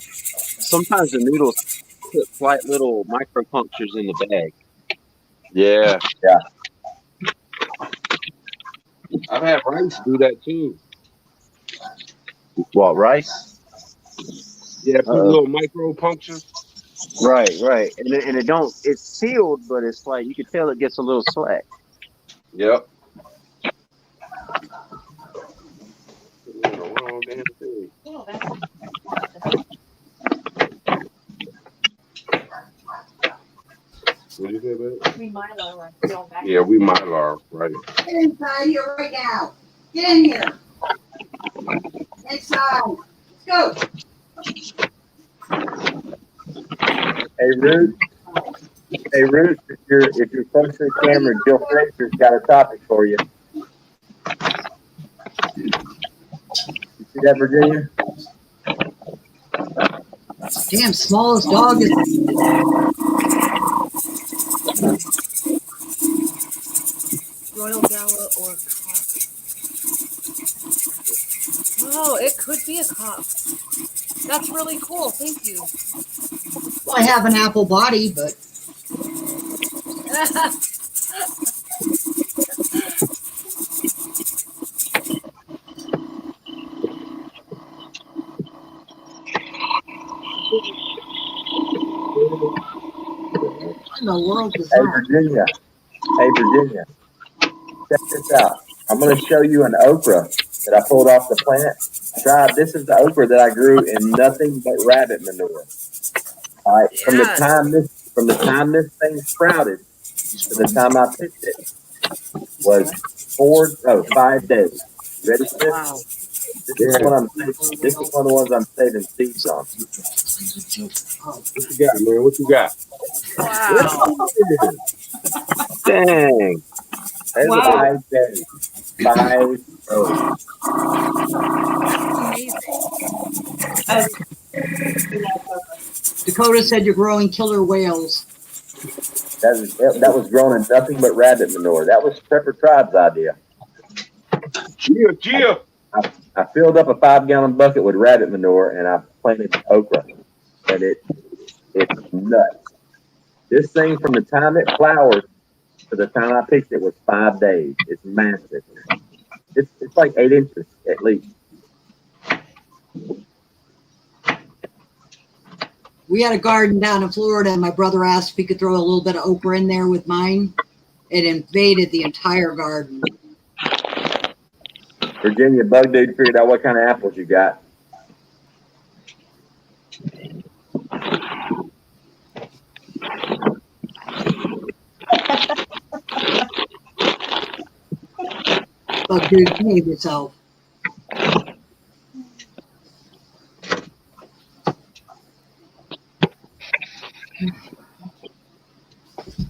sometimes the noodles put slight little micro punctures in the bag. Yeah. Yeah. I've had rice do that too. What, rice? Yeah, put little micro punctures. Right. And it's sealed, but it's like you can tell it gets a little slack. Yep. Wrong damn thing. What did you say, babe? We Mylar. Yeah, we Mylar, right. Get inside here right now. Get in here. Inside. Let's go. Hey, Ruth. Hey, Ruth, if you're close to the camera, Jill Fraser's got a topic for you. You see that, Virginia? Damn, smallest dog is. Royal Gala or cop. Oh, it could be a cop. That's really cool. Thank you. Well, I have an apple body, but what in the world is Hey, that? Virginia. Hey, Virginia. Check this out. I'm going to show you an okra that I pulled off the plant. Tribe, this is the okra that I grew in nothing but rabbit manure. All right. From the time this thing sprouted to the time I picked it was 5 days. You ready for this? Wow. This is one I'm saving. This is one of the ones I'm saving seeds on. What you got, man? What you got? Wow. Dang. There's Wow. 5 days. 5 days. Amazing. Dakota said you're growing killer whales. That was grown in nothing but rabbit manure. That was Prepper Tribe's idea. Gia. I filled up a 5-gallon bucket with rabbit manure and I planted okra. And it's nuts. This thing from the time it flowered to the time I picked it was 5 days. It's massive. It's like 8 inches at least. We had a garden down in Florida, and my brother asked if he could throw a little bit of okra in there with mine. It invaded the entire garden. Virginia Bug Dude figured out what kind of apples you got. Bug Dude, behave yourself.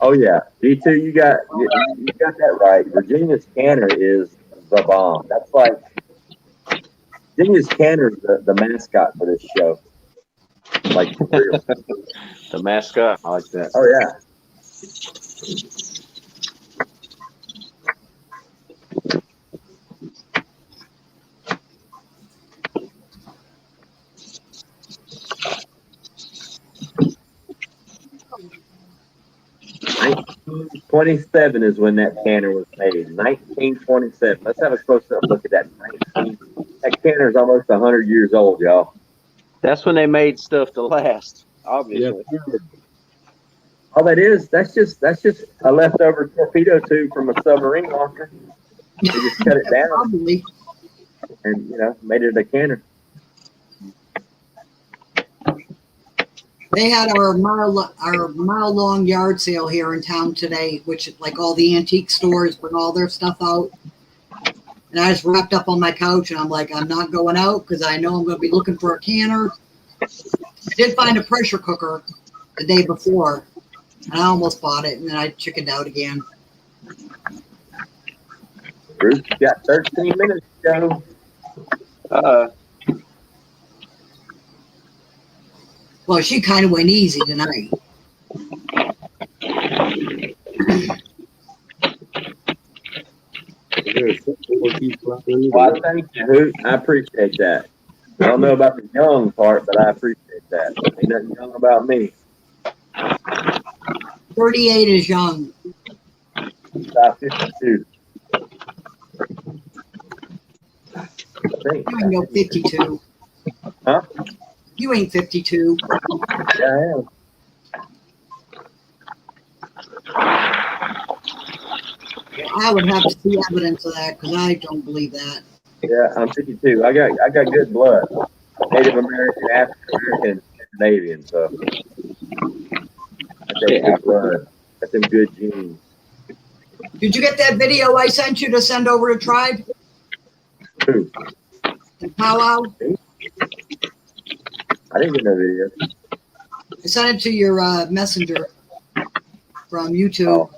Oh yeah, D2, you got that right. Virginia's canner is the bomb. That's like Virginia's canner is the mascot for this show. Like for real. The mascot, I like that. Oh yeah. '27 is when that canner was made. 1927. Let's have a close-up look at that. That canner is almost 100 years old, y'all. That's when they made stuff to last, obviously. Yeah. All that is, that's just a leftover torpedo tube from a submarine launcher. They just cut it down Probably. and made it a canner. They had our mile-long yard sale here in town today, which like all the antique stores bring all their stuff out. And I was wrapped up on my couch, and I'm like, I'm not going out because I know I'm going to be looking for a canner. I did find a pressure cooker the day before, and I almost bought it, and then I chickened out again. Bruce, you got 13 minutes to go. Well, she kind of went easy tonight. Well, thank you, Hoot. I appreciate that. I don't know about the young part, but I appreciate that. Ain't nothing young about me. 38 is young. About 52. You ain't no 52. Huh? You ain't 52. Yeah, I am. I would have to see evidence of that because I don't believe that. Yeah, I'm 52. I got good blood. Native American, African American, Canadian. So I got good blood. Got some good genes. Did you get that video I sent you to send over to Tribe? Who? The powwow? I didn't get no video. I sent it to your messenger from YouTube.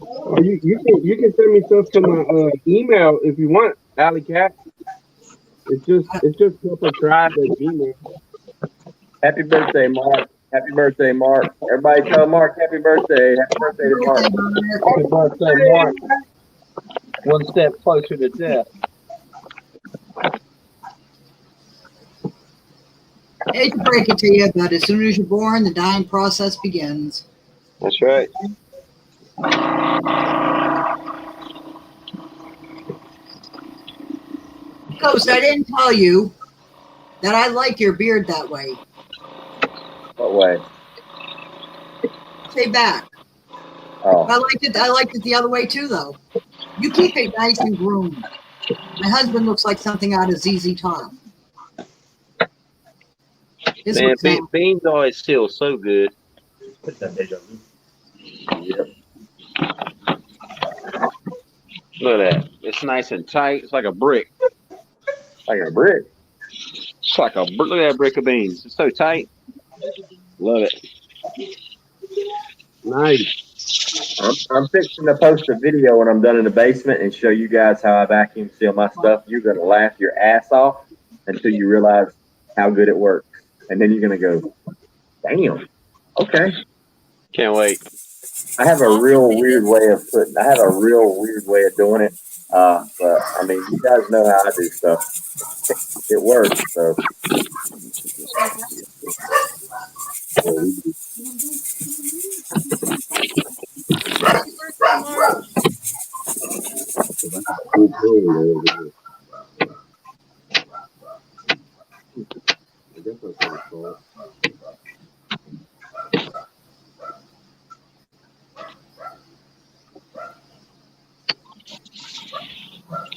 Oh, you can send me stuff to my email if you want, Alley Cat. It's just tribe@gmail. Happy birthday, Mark. Happy birthday, Mark. Everybody tell Mark happy birthday. Happy birthday to Mark. Happy birthday, Mark. One step closer to death. I hate to break it to you, but as soon as you're born, the dying process begins. That's right. Ghost, I didn't tell you that I like your beard that way. What way? Stay back. Oh. I liked it the other way too, though. You keep it nice and groomed. My husband looks like something out of ZZ Top. Man, Beans always feel so good. Yep. Look at that. It's nice and tight. It's like a brick. Like a brick? It's like a brick. Look at that brick of beans. It's so tight. Love it. Nice. I'm fixing to post a video when I'm done in the basement and show you guys how I vacuum seal my stuff. You're going to laugh your ass off until you realize how good it works. And then you're going to go, damn, okay. Can't wait. I have a real weird way of doing it. But I mean, you guys know how I do stuff. It works, so.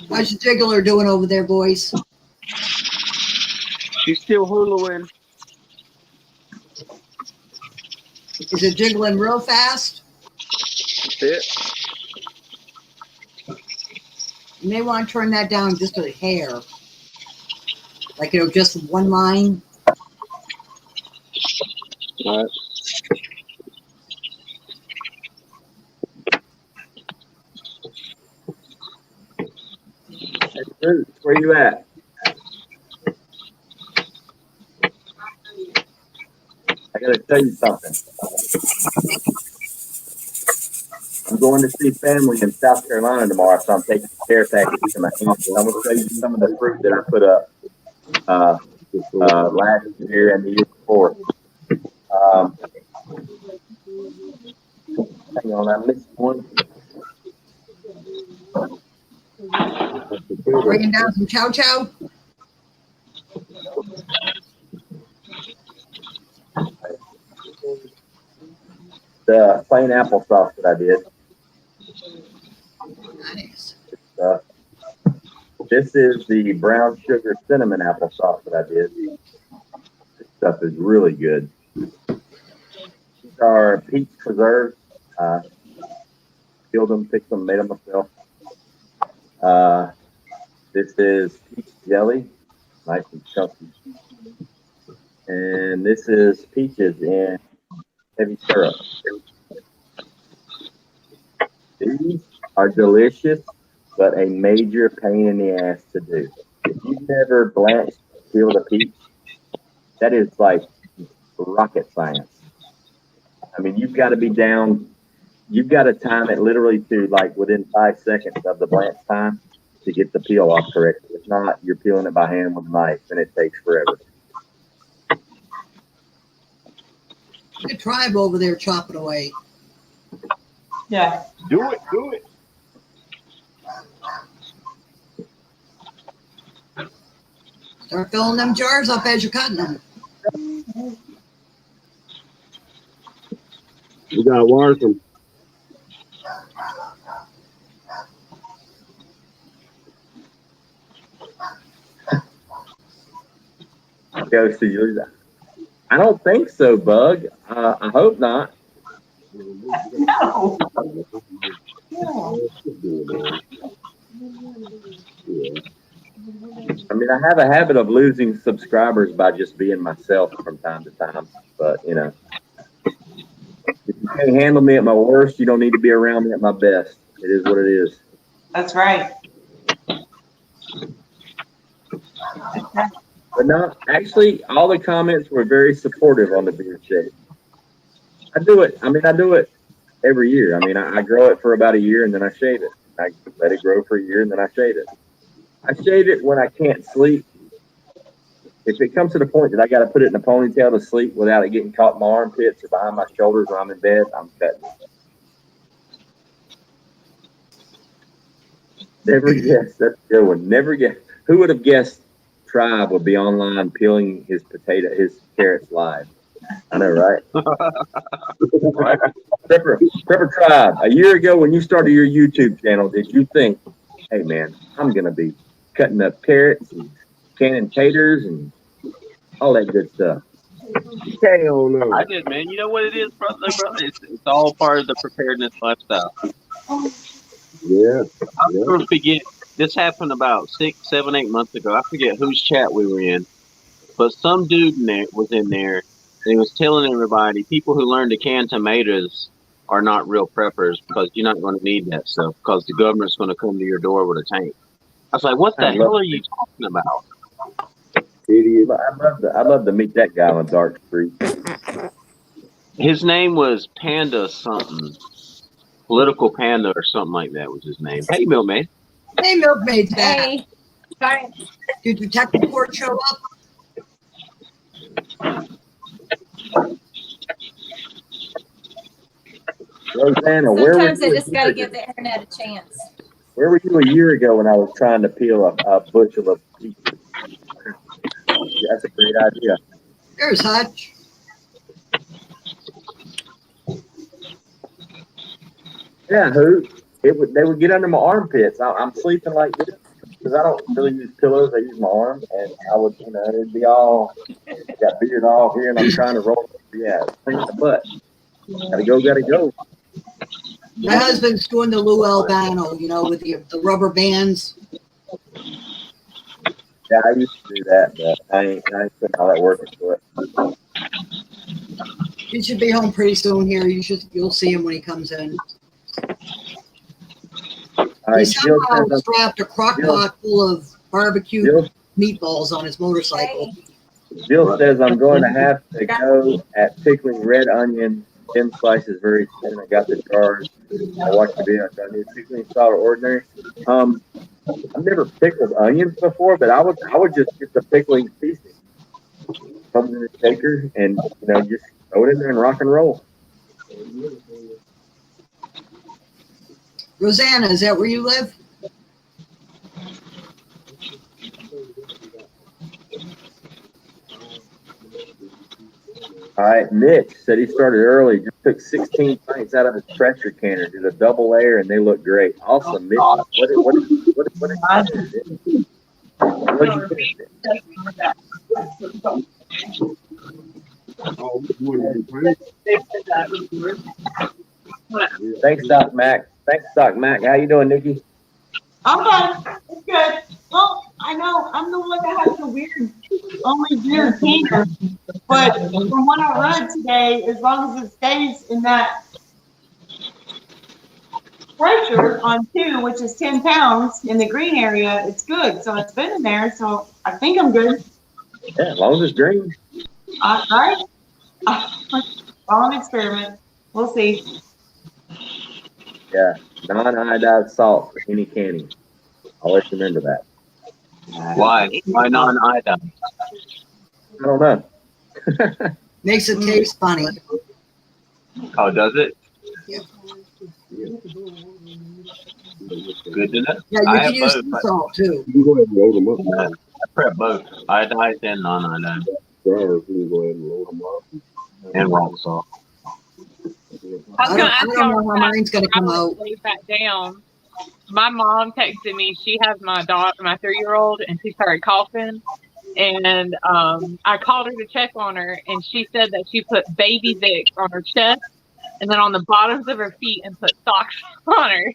How's your jiggler doing over there, boys? She's still huluing. Is it jiggling real fast? That's it. You may want to turn that down just a hair. Like it'll just one line. All right. Where you at? I gotta tell you something. I'm going to see family in South Carolina tomorrow, so I'm taking care packages in my hands. I'm gonna show you some of the fruit that I put up last year and the year before. Hang on, I missed one. Bringing down some chow chow. The plain applesauce that I did. Nice. This is the brown sugar cinnamon applesauce that I did. This stuff is really good. These are peach preserves. Peeled them, picked them, made them myself. This is peach jelly, nice and chunky. And this is peaches in heavy syrup. These are delicious, but a major pain in the ass to do. If you've never blanched, peeled a peach, that is like rocket science. I mean, you've got to be down. You've got to time it literally to like within 5 seconds of the blanch time to get the peel off correctly. If not, you're peeling it by hand with a knife, and it takes forever. Good tribe over there chopping away. Yeah. Do it. Do it. Start filling them jars up as you're cutting them. You got to wash them. Goes to you. I don't think so, Bug. I hope not. No. I mean, I have a habit of losing subscribers by just being myself from time to time, but you know. can't handle me at my worst, you don't need to be around me at my best. It is what it is. That's right. But no, actually, all the comments were very supportive on the beard shave. I do it every year. I mean, I grow it for about a year and then I shave it. I let it grow for a year and then I shave it. I shave it when I can't sleep. If it comes to the point that I got to put it in a ponytail to sleep without it getting caught in my armpits or behind my shoulders when I'm in bed, I'm cutting it. Never guessed. That's a good one. Never guessed. Who would have guessed Tribe would be online peeling his carrots live? I know, right? Right. Prepper Tribe, a year ago when you started your YouTube channel, did you think, hey man, I'm going to be cutting up carrots and canning taters and all that good stuff? Hell no. I did, man. You know what it is, brother? It's all part of the preparedness lifestyle. Yeah. I'll never forget. This happened about 6, 7, 8 months ago. I forget whose chat we were in, but some dude was in there, and he was telling everybody, people who learn to can tomatoes are not real preppers because you're not going to need that stuff because the government's going to come to your door with a tank. I was like, what the hell are you talking about? Idiot. I'd love to meet that guy on Dark Street. His name was Panda something. Political Panda or something like that was his name. Hey, Milkmaid. Hey, Milkmaid's back. Hey. Sorry. Did the tech report show up? Rosanna, Sometimes I just got to give the internet a chance. Where were you a year ago when I was trying to peel a bushel of peaches? That's a great idea. There's Hutch. Yeah, they would get under my armpits. I'm sleeping like this because I don't really use pillows. I use my arm, and I would, it'd be all got beard all here, and I'm trying to roll. Yeah, pain in the butt. Gotta go. My husband's doing the Lou Albano, with the rubber bands. Yeah, I used to do that, but I ain't putting all that work into it. He should be home pretty soon here. You'll see him when he comes in. He somehow strapped a crock pot full of barbecue meatballs on his motorcycle. Jill says I'm going to have to go at pickling red onion, thin slices very thin. I got the jars. I watched the video. I need pickling salt or ordinary. I've never pickled onions before, but I would just get the pickling pieces, come in the shaker, and just throw it in there and rock and roll. Rosanna, is that where you live? All right, Mitch said he started early. Just took 16 pints out of his pressure canner. Did a double layer, and they look great. Awesome, Mitch. What did you Thanks, Doc Mac. How you doing, Nikki? I'm fine. It's good. Well, I know I'm the one that has the only weird canner. But from what I read today, as long as it stays in that pressure on 2, which is 10 pounds in the green area, it's good. So it's been in there. So I think I'm good. Yeah, as long as it's green. All right. All an experiment. We'll see. Yeah, non-iodized salt for any canning. Always remember that. Why? Why non-iodized? I don't know. Makes it taste funny. Oh, does it? Yeah. Good to know. Yeah, you can use sea salt too. You can go ahead and load them up. Man. I prep both iodized and non-iodized. You can go ahead and load them up. And rock salt. I don't know how mine's going to come out. Back down. My mom texted me. She has my daughter, my 3-year-old, and she started coughing. And I called her to check on her, and she said that she put baby Vicks on her chest and then on the bottoms of her feet and put socks on her.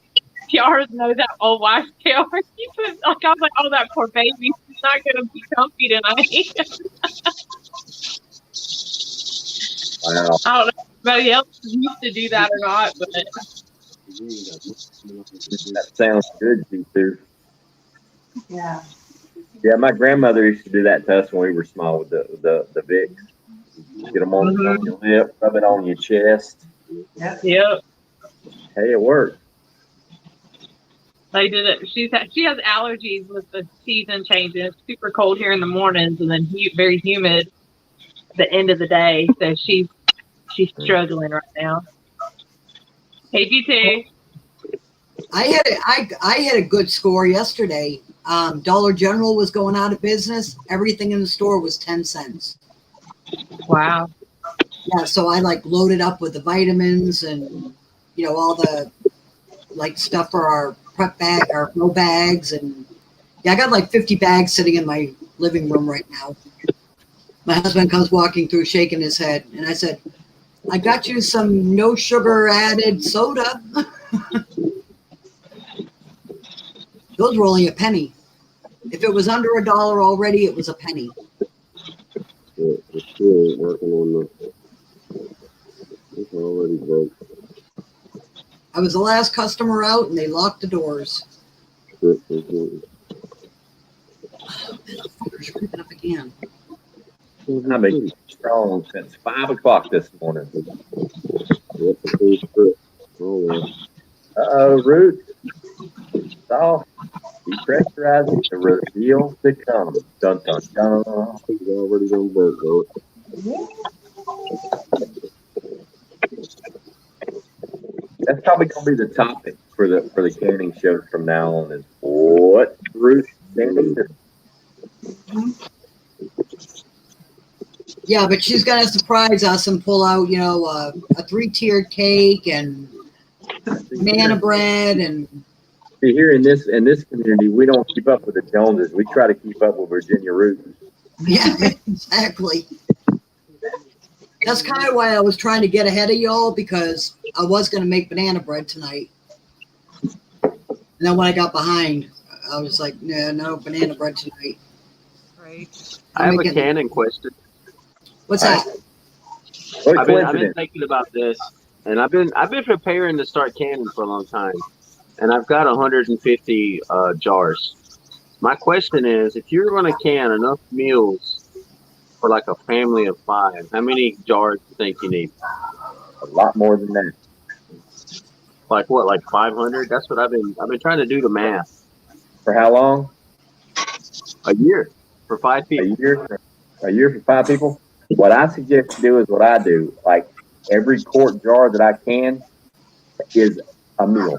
Y'all know that old wives' tale where she put, I was like, oh, that poor baby. She's not going to be comfy tonight. Wow. I don't know. anybody else used to do that or not, but That sounds good, G2. Yeah. Yeah, my grandmother used to do that to us when we were small with the Vicks. Get them on your lip, rub it on your chest. Yep. Yep. Hey, it worked. They did it. She has allergies with the season changing. It's super cold here in the mornings, and then very humid the end of the day. So she's struggling right now. Hey, G2. I had a good score yesterday. Dollar General was going out of business. Everything in the store was 10 cents. Wow. Yeah, so I like loaded up with the vitamins and all the like stuff for our prep bag, our grow bags, and yeah, I got like 50 bags sitting in my living room right now. My husband comes walking through, shaking his head, and I said, "I got you some no sugar added soda." Those were only a penny. If it was under $1 already, it was a penny. Yeah, it's still working on the. It's already broke. I was the last customer out, and they locked the doors. Motherfucker's creeping up again. I've been strong since 5 o'clock this morning. Root. Soft. Depressurizing to reveal to come. Dun dun dun. It's already gonna break, bro. That's probably gonna be the topic for the canning show from now on. Is what Root canning? Yeah, but she's gonna surprise us and pull out, a 3-tiered cake and banana bread and. See, here in this community, we don't keep up with the Joneses. We try to keep up with Virginia Root. Yeah, exactly. That's kind of why I was trying to get ahead of y'all, because I was gonna make banana bread tonight. And then when I got behind, I was like, no banana bread tonight. Right. I have a canning question. What's that? I've been thinking about this, and I've been preparing to start canning for a long time, and I've got 150 jars. My question is, if you're going to can enough meals for like a family of 5, how many jars do you think you need? A lot more than that. Like what? Like 500? That's what I've been trying to do the math. For how long? A year for 5 people. A year for 5 people. What I suggest you do is what I do. Like every quart jar that I can is a meal.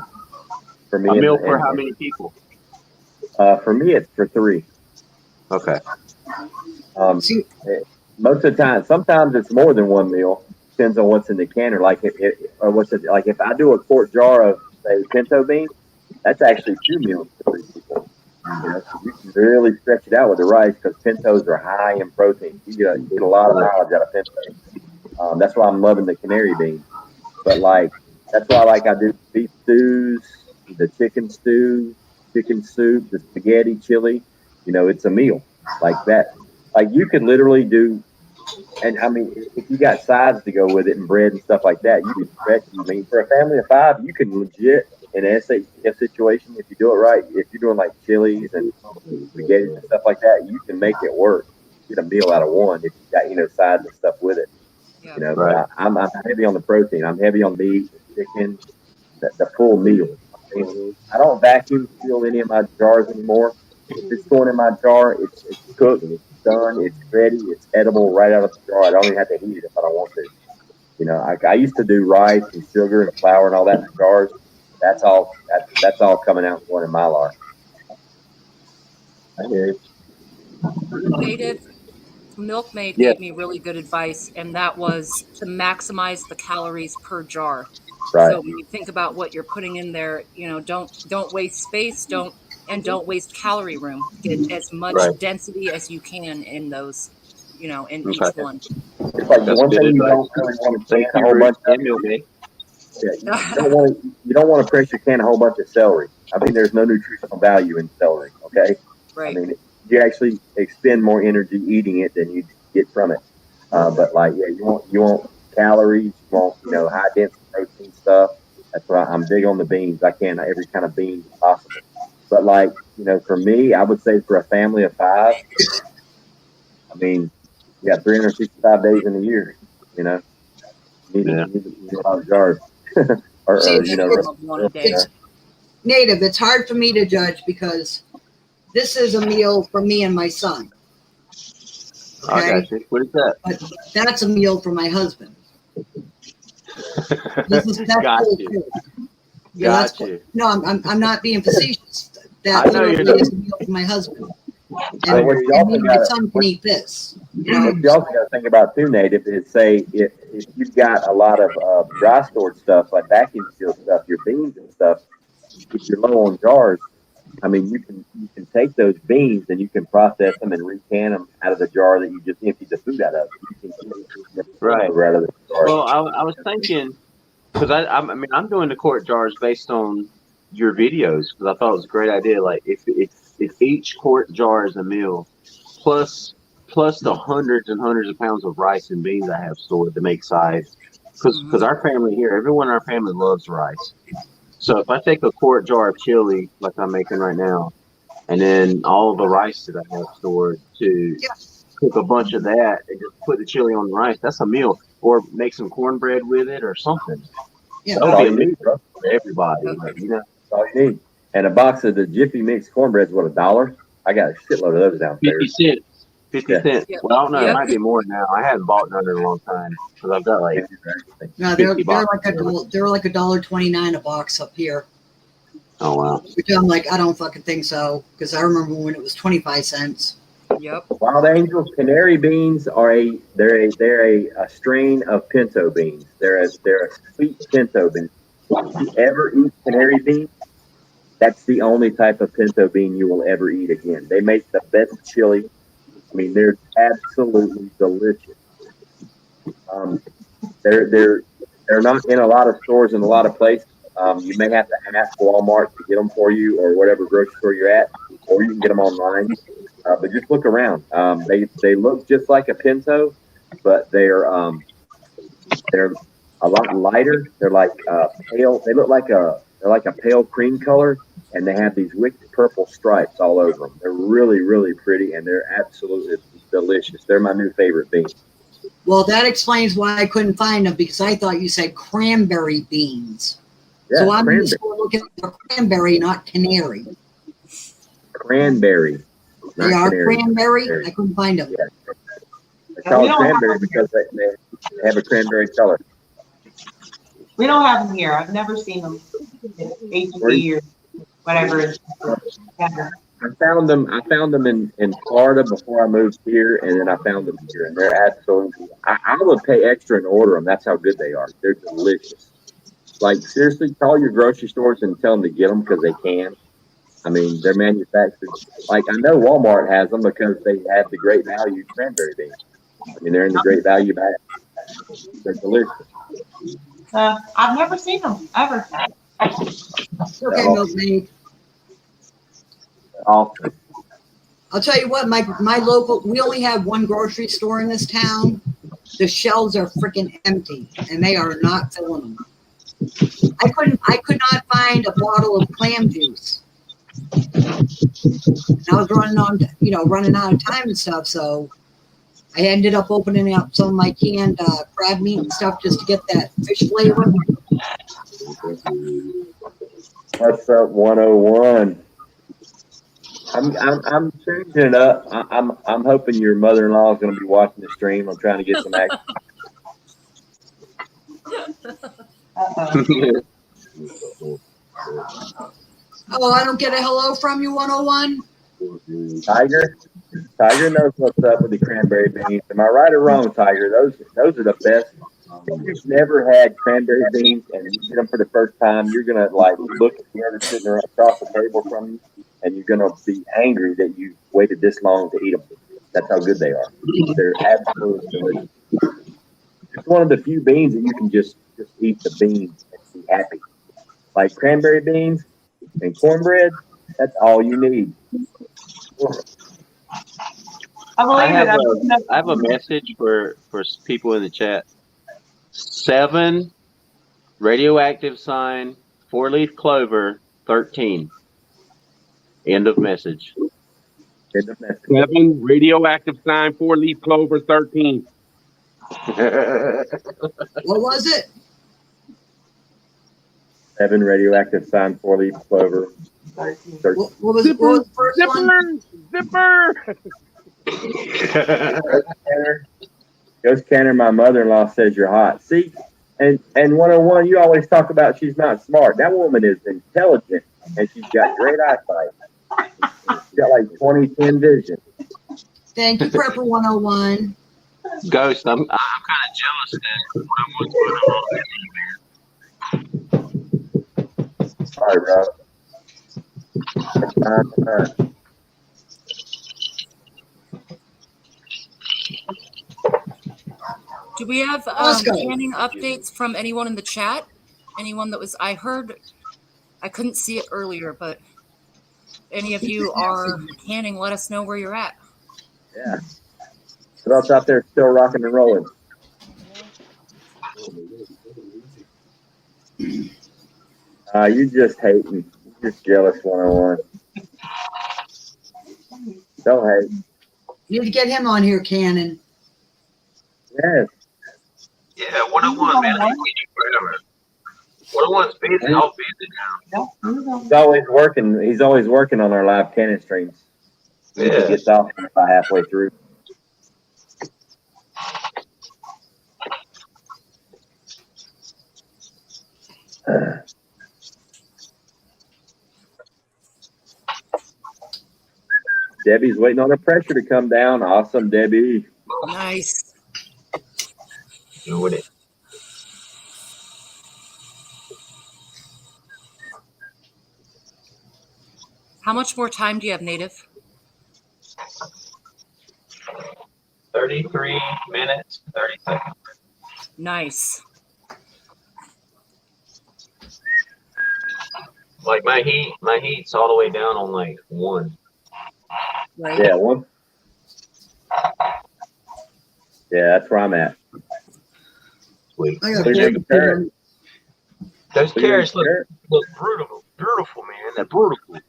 For me, a meal for how many people? For me, it's for 3. Okay. Most of the time, sometimes it's more than 1 meal. Depends on what's in the canner. Like if I do a quart jar of say pinto beans, that's actually 2 meals for 3 people. So you can really stretch it out with the rice because pintos are high in protein. You get a lot of mileage out of pinto. That's why I'm loving the canary bean. But that's why I do beef stews, the chicken stew, chicken soup, the spaghetti, chili. It's a meal like that. Like you could literally do, and I mean, if you got sides to go with it and bread and stuff like that, you can stretch. I mean, for a family of 5, you can legit in an SAF situation, if you do it right, if you're doing like chilies and spaghetti and stuff like that, you can make it work. Get a meal out of 1 if you got sides and stuff with it. Right. I'm heavy on the protein. I'm heavy on meat, chicken, the full meal. I mean, I don't vacuum seal any of my jars anymore. If it's going in my jar, it's cooked, it's done, it's ready, it's edible right out of the jar. I don't even have to heat it if I don't want to. I used to do rice and sugar and flour and all that in jars. That's all coming out going in Mylar. I hear you. Native Milkmaid gave me really good advice, and that was to maximize the calories per jar. Right. So when you think about what you're putting in there, don't waste space, don't waste calorie room. Get as much density as you can in those, in each one. It's like the one thing you don't really want to can a whole bunch of. You don't want to pressure can a whole bunch of celery. I mean, there's no nutritional value in celery. Okay. Right. I mean, you actually expend more energy eating it than you get from it. But you want calories. You want, high density protein stuff. That's why I'm big on the beans. I can every kind of bean possible. But like, for me, I would say for a family of 5, I mean, you got 365 days in a year. You need a lot of jars. See, or it's native. It's hard for me to judge because this is a meal for me and my son. Okay? I got you. What is that? But that's a meal for my husband. That's got cool you. too. Got you. No, I'm not being facetious. That I know you're literally not. is a meal for my husband. But And, what you and also me and my got son can eat this. what you also got to think about too, Native, is say if you've got a lot of dry stored stuff like vacuum sealed stuff, your beans and stuff, if you're low on jars, I mean you can take those beans and you can process them and recan them out of the jar that you just emptied the food out of. You can Right. out of the jar. Well, I was thinking because I mean I'm doing the quart jars based on your videos because I thought it was a great idea. Like if each quart jar is a meal, plus the hundreds and hundreds of pounds of rice and beans I have stored to make sides. Because our family here, everyone in our family loves rice. So if I take a quart jar of chili like I'm making right now, and then all the rice that I have stored to cook a bunch of that and just put the chili on the rice, that's a meal. Or make some cornbread with it or something. Yeah, That's all you need, bro. For everybody, That's all you need. And a box of the Jiffy Mix cornbread's what, $1? I got a shitload of those downstairs. 50 cents. 50 cents. Well, I don't know. It might be more now. I haven't bought none in a long time because I've got like No, 50 they're boxes. like $1.29 a box up here. Oh wow. Which I'm like, I don't fucking think so because I remember when it was 25 cents. Yep. Wild Angel canary beans are a strain of pinto beans. They're a sweet pinto bean. If you ever eat canary beans, that's the only type of pinto bean you will ever eat again. They make the best chili. I mean, they're absolutely delicious. They're not in a lot of stores in a lot of places. You may have to ask Walmart to get them for you or whatever grocery store you're at, or you can get them online. But just look around. They look just like a pinto, but they're a lot lighter. They're like pale. They're like a pale cream color, and they have these wicked purple stripes all over them. They're really, really pretty, and they're absolutely delicious. They're my new favorite bean. Well, that explains why I couldn't find them because I thought you said cranberry beans. Yeah, so I'm cranberry. just looking for cranberry, not canary. Cranberry. They are cranberry? I couldn't find them. Yeah. It's called cranberry because they have a cranberry color. We don't have them here. I've never seen them in 80 years, whatever. I found them in Florida before I moved here, and then I found them here, and they're absolutely. I would pay extra and order them. That's how good they are. They're delicious. Like seriously, call your grocery stores and tell them to get them because they can. I mean, they're manufactured. Like I know Walmart has them because they have the Great Value cranberry beans. I mean, they're in the Great Value bag. They're delicious. I've never seen them ever. Okay, Milkmaid. Awesome. I'll tell you what, my local, we only have one grocery store in this town. The shelves are freaking empty, and they are not filling them. I could not find a bottle of clam juice. And I was running out of time and stuff, so I ended up opening up some of my canned crab meat and stuff just to get that fish flavor. What's up, 101? I'm changing it up. I'm hoping your mother-in-law is going to be watching the stream. I'm trying to get some action. Oh, I don't get a hello from you, 101? Tiger knows what's up with the cranberry beans. Am I right or wrong, Tiger? Those are the best. If you've never had cranberry beans and you get them for the first time, you're gonna like look at whoever's sitting across the table from you, and you're gonna be angry that you waited this long to eat them. That's how good they are. They're absolutely delicious. It's one of the few beans that you can just eat the beans and be happy. Like cranberry beans and cornbread, that's all you need. I have a message for people in the chat. 7 radioactive sign, 4-leaf clover, 13. End of message. 7 radioactive sign, 4-leaf clover, 13. What was it? 7 radioactive sign, 4-leaf clover. 13. What was the first one? Zipper. Ghost Canner, my mother-in-law says you're hot. See, and 101, you always talk about she's not smart. That woman is intelligent, and she's got great eyesight. She's got like 20/10 vision. Thank you, Prepper 101. Ghost, I'm kind of jealous that Sorry, bro. Do we have canning updates from anyone in the chat? Anyone that was, I couldn't see it earlier, but any of you are canning, let us know where you're at. Yeah. Who else out there still rocking and rolling? You just hating. You're just jealous 101. Don't hate. You need to get him on here, Cannon. Yes. Yeah, 101, man. 101's busy. All busy now. He's always working. He's always working on our live cannon streams. He gets off about halfway through. Debbie's waiting on the pressure to come down. Awesome, Debbie. Nice. Doing it. How much more time do you have, Native? 33 minutes, 30 seconds. Nice. Like my heat's all the way down on like 1. Right. Yeah, 1. Yeah, that's where I'm at. Sweet. Those carrots look beautiful, man. They're beautiful.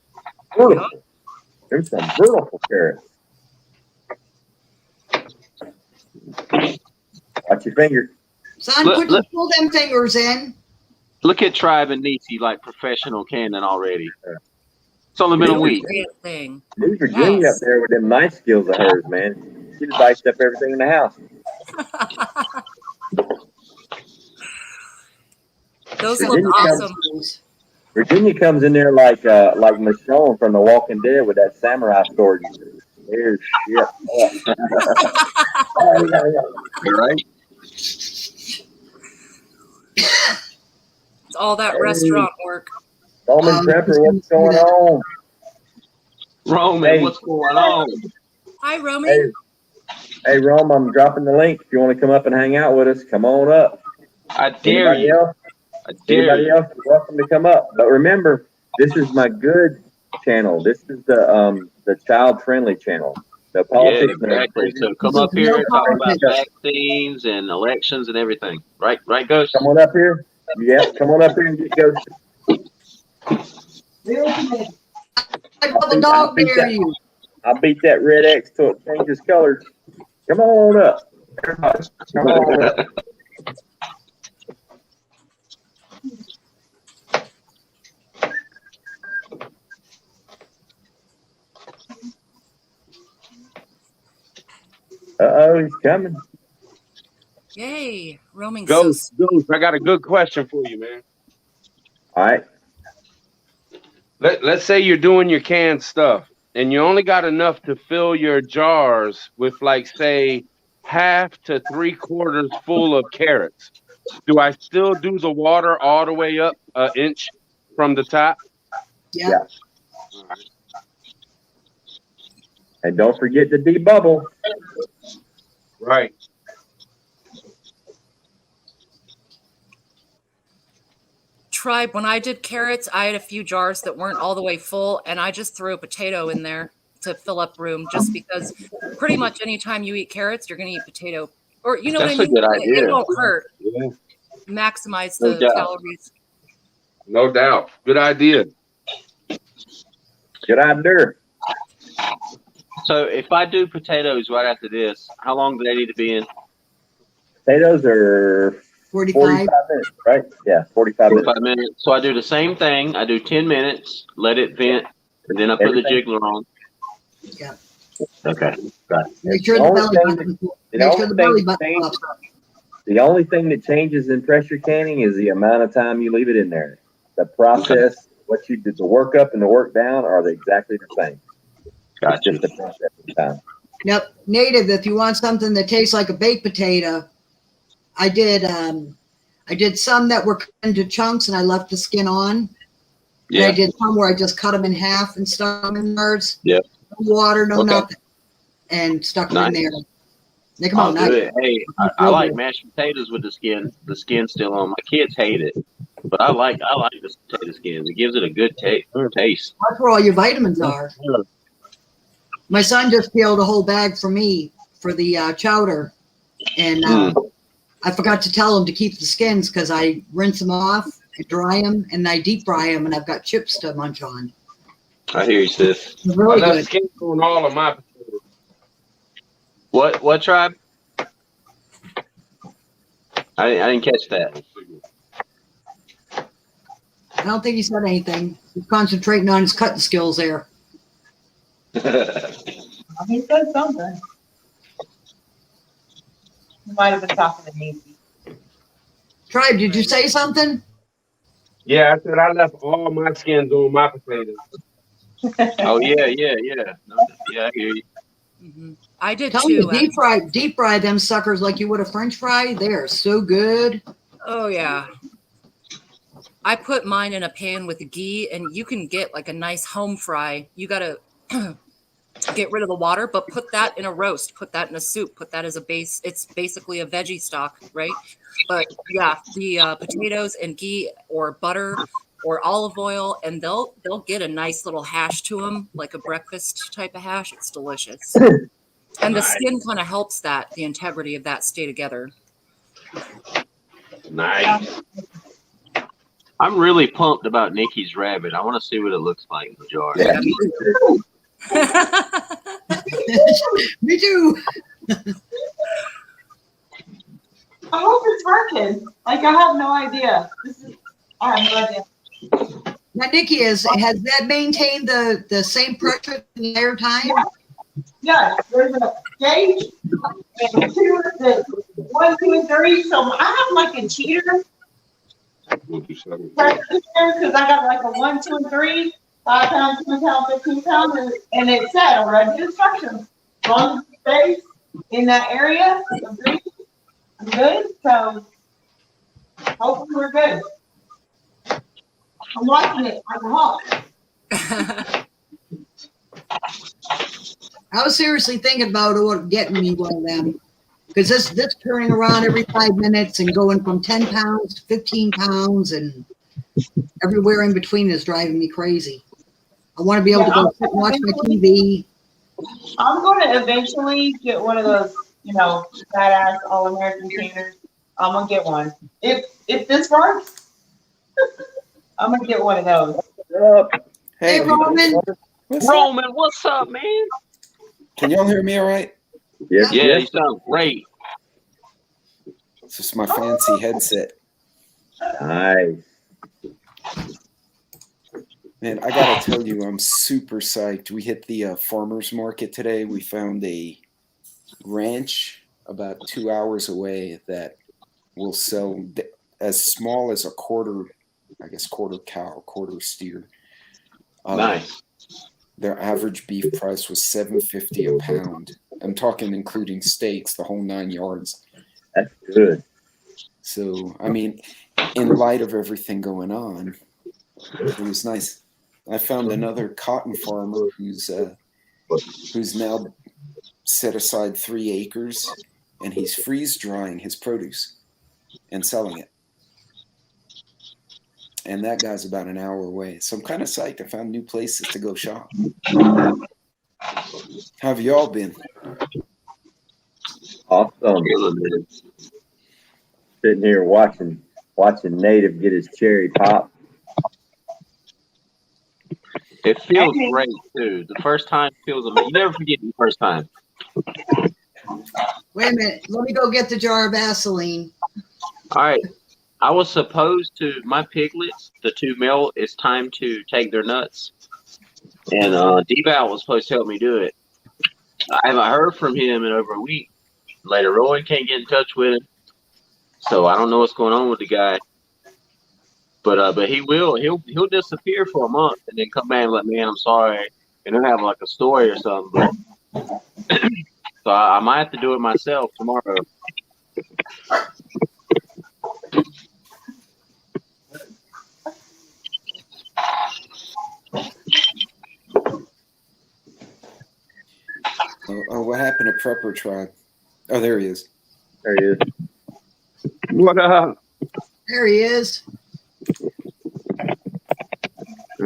Beautiful. There's some beautiful carrots. Watch your finger. Son, pull them fingers in. Look at Tribe and Niecy like professional cannon already. It's only been a week. Thing. Leave Virginia up there with them nice skills of hers, man. She just diced up everything in the house. Those look awesome. Virginia comes in there like Michonne from The Walking Dead with that samurai sword. There's shit. You're right. It's all that restaurant work. Roman Prepper, what's going on? Roman, what's going on? Hi, Roman. Hey, Rome, I'm dropping the link. If you want to come up and hang out with us, come on up. I dare Anybody you. Else? Anybody else is welcome to come up. But remember, this is my good channel. This is the child-friendly channel. The politics. Yeah, exactly. So come up here and talk about vaccines and elections and everything. Right, Ghost? Come on up here. Yeah, come on up here and get Ghost. I'll beat that red X till it changes colors. Come on up. Everybody, come on up. Uh-oh, he's coming. Yay, roaming. Ghost, I got a good question for you, man. All right. Let's say you're doing your canned stuff and you only got enough to fill your jars with, like, say, 1/2 to 3/4 full of carrots. Do I still do the water all the way up an inch from the top? Yeah. And don't forget to debubble. Right. Tribe, when I did carrots, I had a few jars that weren't all the way full, and I just threw a potato in there to fill up room, just because pretty much anytime you eat carrots, you're going to eat potato. Or, you know That's what I mean? a good idea. It won't hurt. Yeah. maximize No the doubt. calories. No doubt. Good idea. Good idea. So if I do potatoes right after this, how long do they need to be in? Potatoes are 45 minutes, right? Yeah, 45 minutes. 45 minutes. So I do the same thing. I do 10 minutes, let it vent, and then I put the jiggler on. Yeah. Okay. Got it. Make sure the belly button. Make sure the belly button pops up. The only thing that changes in pressure canning is the amount of time you leave it in there. The process, what you did, the work up and the work down are exactly the same. Gotcha. It's just the process of time. Yep. Native, if you want something that tastes like a baked potato, I did some that were cut into chunks and I left the skin on. Yeah. And I did some where I just cut them in half and stuck them in jars. Yep. No water, no nothing. And stuck them in there. They come out I'll do nice. it. Hey, I like mashed potatoes with the skin still on. My kids hate it, but I like the potato skins. It gives it a good taste. That's where all your vitamins are. My son just peeled a whole bag for me for the chowder, and I forgot to tell him to keep the skins because I rinse them off, and dry them, and I deep fry them, and I've got chips to munch on. I hear you, sis. Really I left good. skins on all of my potatoes. What tribe? I didn't catch that. I don't think he said anything. He's concentrating on his cutting skills there. He said something. He might have been talking to me. Tribe, did you say something? Yeah, I said I left all my skins on my potatoes. Oh yeah. I hear you. I did Tell too. you, deep fry them suckers like you would a French fry. They are so good. Oh yeah. I put mine in a pan with ghee, and you can get like a nice home fry. You gotta get rid of the water, but put that in a roast, put that in a soup, put that as a base. It's basically a veggie stock, right? But yeah, the potatoes and ghee or butter or olive oil, and they'll get a nice little hash to them, like a breakfast type of hash. It's delicious. And the skin kind of helps the integrity of that stay together. Nice. I'm really pumped about Nikki's rabbit. I want to see what it looks like in the jar. Yeah. Me too. I hope it's working. Like, I have no idea. I have no idea. Now, Nikki, has that maintained the same pressure the entire time? Yes, there's a gauge and two, 1, 2, and 3. So I have like a cheater because I got like a 1, 2, and 3, 5 pounds, 10 pounds, 15 pounds, and it said already instructions. As long as it stays in that area, I'm good. So hopefully we're good. I'm watching it like a hawk. I was seriously thinking about getting me one of them because this turning around every 5 minutes and going from 10 pounds to 15 pounds and everywhere in between is driving me crazy. I want to be able to go sit and watch my TV. I'm going to eventually get one of those, badass all-American cleaners. I'm going to get one. If this works, I'm going to get one of those. Hey, Roman. Roman, what's up, man? Can y'all hear me all right? Yes. Yeah, you sound great. It's just my fancy headset. Nice. Man, I gotta tell you, I'm super psyched. We hit the farmer's market today. We found a ranch about 2 hours away that will sell as small as a quarter cow, quarter steer. Nice. Their average beef price was $7.50 a pound. I'm talking including steaks, the whole 9 yards. That's good. So, I mean, in light of everything going on, it was nice. I found another cotton farmer who's now set aside 3 acres, and he's freeze drying his produce and selling it. And that guy's about an hour away. So I'm kind of psyched. I found new places to go shop. How have y'all been? Awesome. sitting here watching Native get his cherry pop. It feels great too. The first time feels amazing. You never forget the first time. Wait a minute. Let me go get the jar of Vaseline. All right. I was supposed to, my piglets, the 2 male, it's time to take their nuts. And D-Val was supposed to help me do it. I haven't heard from him in over a week. Later, Roy can't get in touch with him. So I don't know what's going on with the guy. But he will. He'll disappear for a month and then come back and let me in. I'm sorry. And he'll have like a story or something. But so I might have to do it myself tomorrow. Oh, what happened to Prepper Tribe? Oh, there he is. There he is. What up? There he is. I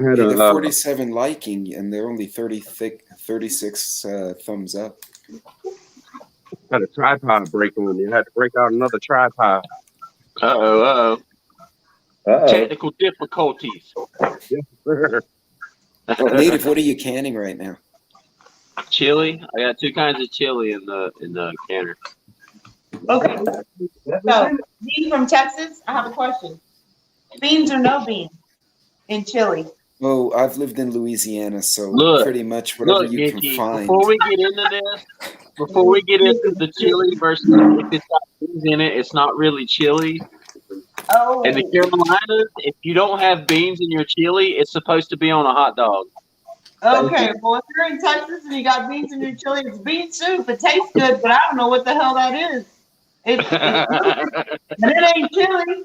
had They're a 47 liking, and they're only 36 thumbs up. had a tripod break on me. I had to break out another tripod. Uh-oh. Technical difficulties. Yes, sir. Native, what are you canning right now? Chili. I got 2 kinds of chili in the canner. Okay. So, Dean from Texas, I have a question. Beans or no beans in chili? Oh, I've lived in Louisiana, so Look, pretty much whatever you Nikki, can find. before we get into the chili versus if it's got beans in it, it's not really chili. Oh. In the Carolinas, if you don't have beans in your chili, it's supposed to be on a hot dog. Okay, well, if you're in Texas and you got beans in your chili, it's bean soup. It tastes good, but I don't know what the hell that is. It's but it ain't chili.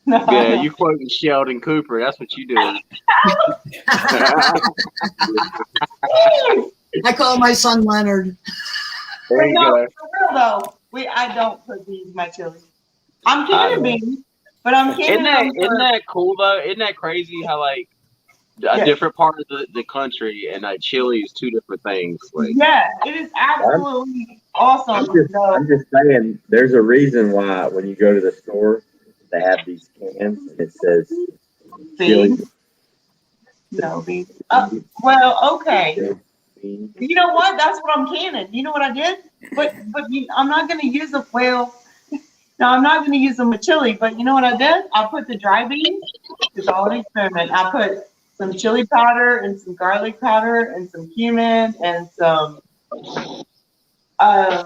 No, Yeah, you quoting Sheldon Cooper. That's what you doing. I call my son Leonard. There you no, go. for real though, I don't put beans in my chili. I'm canning beans, but I'm canning them Isn't that cool though? Isn't that crazy how like a different part of the country and like chili is 2 different things? Like, yeah, it is absolutely awesome. I'm just saying, there's a reason why when you go to the store, they have these cans and it says chili. No beans. Well, okay. You know what? That's what I'm canning. You know what I did? But I'm not going to use them. Well, no, I'm not going to use them with chili. But you know what I did? I put the dry beans. It's all an experiment. I put some chili powder and some garlic powder and some cumin and some. I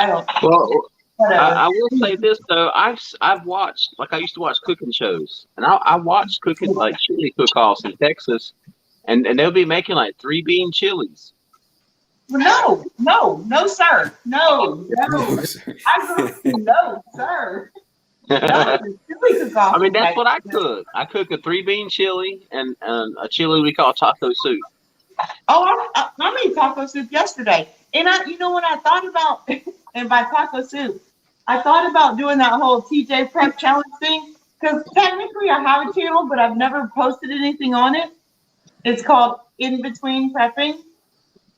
don't. Well, I will say this though. I've watched, like, I used to watch cooking shows, and I watched cooking like chili cook-offs in Texas, and they'll be making like 3 bean chilies. No, sir. No, sir. No, sir. I mean, that's what I cook. I cook a 3 bean chili and a chili we call taco soup. Oh, I made taco soup yesterday, and you know what I thought about? And by taco soup, I thought about doing that whole TJ Prep Challenge thing, because technically I have a channel, but I've never posted anything on it. It's called In Between Prepping.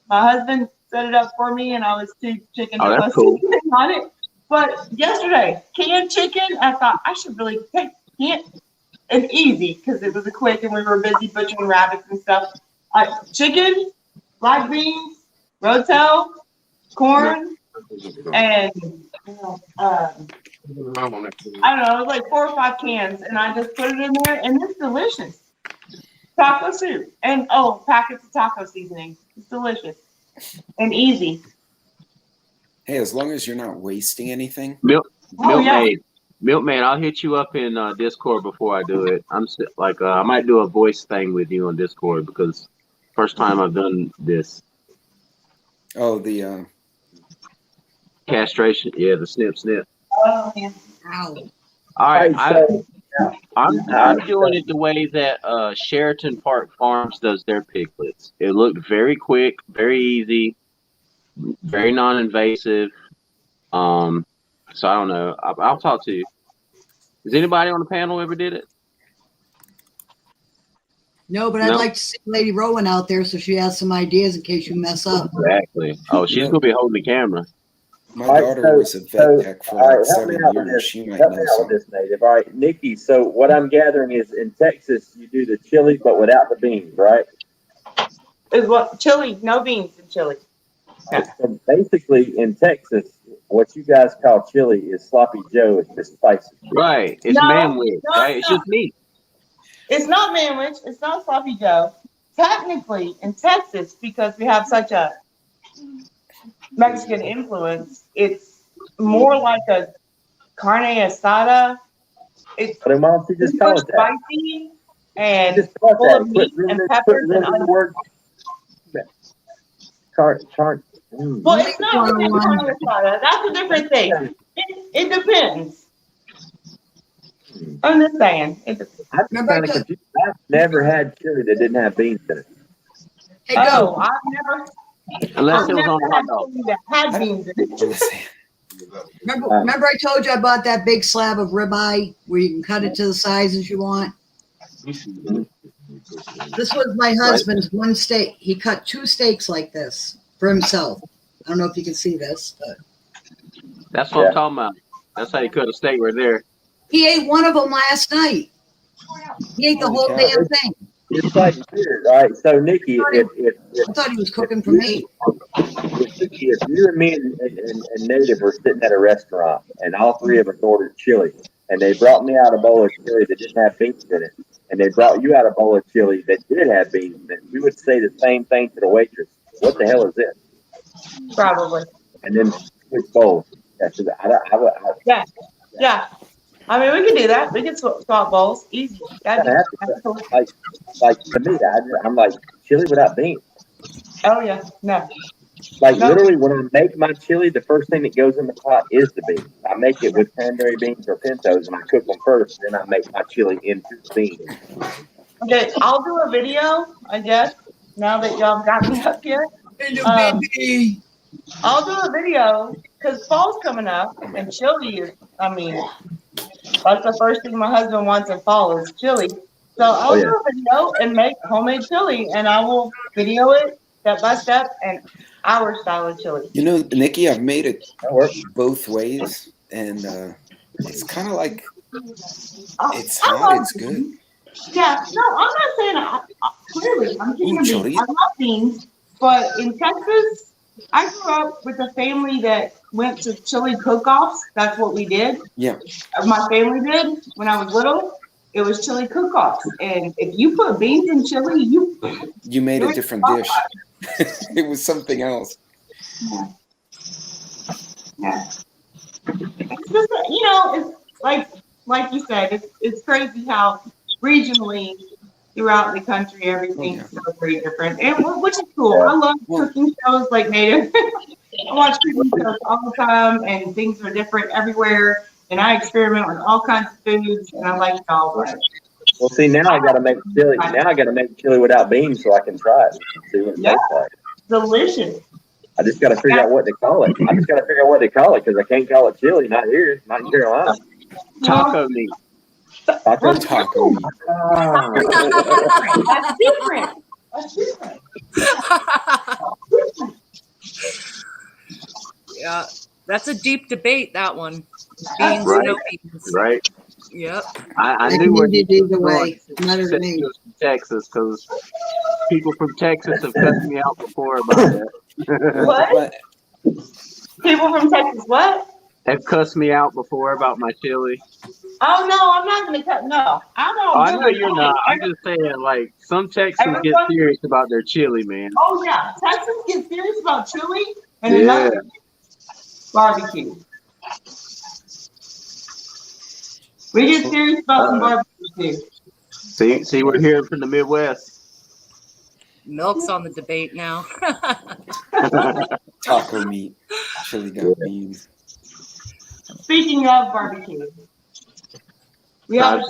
My husband set it up for me, and I was too chicken to post anything on it. But yesterday, canned chicken, I thought I should really take canned and easy, because it was a quick and we were busy butchering rabbits and stuff. Chicken, black beans, rotel, corn, and I don't know, it was like 4 or 5 cans, and I just put it in there, and it's delicious. Taco soup, and packets of taco seasoning. It's delicious and easy. Hey, as long as you're not wasting anything. Milkman, I'll hit you up in Discord before I do it. I might do a voice thing with you on Discord because first time I've done this. Oh, the castration. Yeah, the snip. Oh, yeah. Ow. All right, I'm doing it the way that Sheraton Park Farms does their piglets. It looked very quick, very easy, very non-invasive. So I don't know. I'll talk to you. Has anybody on the panel ever did it? No, but I'd like to see Lady Rowan out there so she has some ideas in case you mess up. Exactly. Oh, she's gonna be holding the camera. My All right, daughter was a vet tech for all like right, help me 7 out with years. this. She might Help me know out with something. this, Native. All right, Nikki. So what I'm gathering is in Texas you do the chili but without the beans, right? Is what chili? No beans in chili. So basically, in Texas, what you guys call chili is sloppy Joe. It's just spicy. Right. It's No, manwich, no, right? it's It's not. just meat. It's not manwich. It's not sloppy Joe. Technically, in Texas, because we have such a Mexican influence, it's more like a carne asada. It's But why don't you just super call it that? spicy and Just call it full of that. meat and peppers and Remember the onions. word. Car. Well, it's not within carne asada. That's a different thing. It depends. I'm just saying. It depends. I'm just kind of confused. I've never had chili that didn't have beans in it. Hey, Oh, go. Unless it was on a hot had dog. chili that had beans in it. Remember I told you I bought that big slab of ribeye where you can cut it to the sizes you want? This was my husband's one steak. He cut 2 steaks like this for himself. I don't know if you can see this, but That's what I'm talking about. That's how you cut a steak right there. he ate one of them last night. He ate the whole damn thing. It's like weird, right? So Nikki, if I thought he was cooking for me. if you and me and Native were sitting at a restaurant and all three of us ordered chili and they brought me out a bowl of chili that didn't have beans in it and they brought you out a bowl of chili that did have beans in it, we would say the same thing to the waitress. What the hell is this? Probably. And then switch bowls. Yeah. Yeah. I mean, we can do that. We can swap bowls. Easy. That'd be cool. Like to me, I'm like chili without beans. Oh, yeah. No. Like literally, when I make my chili, the first thing that goes in the pot is the beans. I make it with cranberry beans or pintos, and I cook them first. Then I make my chili into the beans. Okay, I'll do a video, I guess, now that y'all got me up here. I'll do a video because fall's coming up and chili is, I mean, that's the first thing my husband wants in fall is chili. So I'll do a video and make homemade chili, and I will video it step by step and our style of chili. You know, Nikki, I've made it both ways, and it's kind of like it's hot, it's good. Yeah, no, I'm not saying clearly. I'm kidding. I love beans, but in Texas, I grew up with a family that went to chili cook-offs. That's what we did. Yeah. My family did when I was little. It was chili cook-offs, and if you put beans in chili, you made a different dish. It was something else. Yeah. Yeah. It's just, it's like you said, it's crazy how regionally throughout the country everything's so very different, and which is cool. I love cooking shows like Native. I watch cooking shows all the time, and things are different everywhere. And I experiment with all kinds of foods, and I like it all. Well, see, now I got to make chili. Now I got to make chili without beans so I can try it. See what it tastes like. Delicious. I just got to figure out what to call it. I just got to figure out what to call it because I can't call it chili. Not here. Not in Carolina. Taco meat. Taco meat. That's different. That's different. Yeah, that's a deep debate. That one. Beans, Right. no beans. Right. Yep. I knew where you either way. Matter to me. Texas, because people from Texas have cussed me out before about that. What? People from Texas, what? Have cussed me out before about my chili. Oh no, I'm not gonna cut. No, I don't. Oh, I know you're not. I'm just saying, like, some Texans get serious about their chili, man. Oh yeah, Texans get serious about chili and another barbecue. We get serious about some barbecue too. See, we're hearing from the Midwest. Milk's on the debate now. Taco meat, chili got beans. Speaking of barbecue, we have a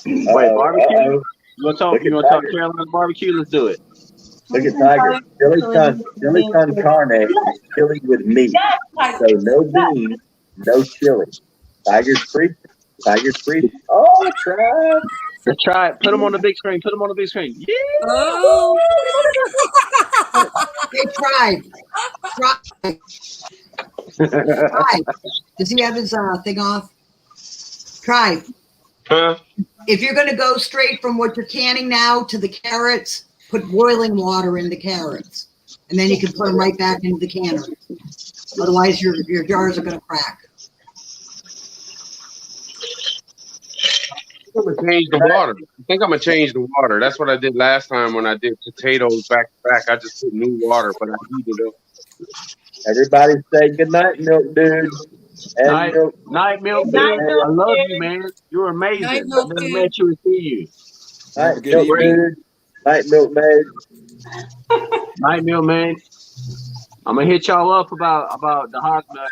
Wait, barbecue? You want to talk Carolina barbecue? Let's do it. Look at Tiger. Chili con carne is chili with meat. So no beans, no chili. Tiger's free. Oh, try. Let's try it. Put them on the big screen. Yeah. Oh. They tried. Try. Does he have his thing off? Try. Huh? If you're going to go straight from what you're canning now to the carrots, put boiling water in the carrots, and then you can put them right back into the canner. Otherwise, your jars are going to crack. I'm gonna change the water. I think I'm gonna change the water. That's what I did last time when I did potatoes back to back. I just put new water, but I heated up. Everybody say good night, Milk Dude. And Night, Milk Dude. I love you, man. You're amazing. Night, I Milk never Dude. met you and see you. Night, Have a good Milk evening. Dude. Night, Milk Maid. Night, Milk Man. I'm gonna hit y'all up about the hot nut.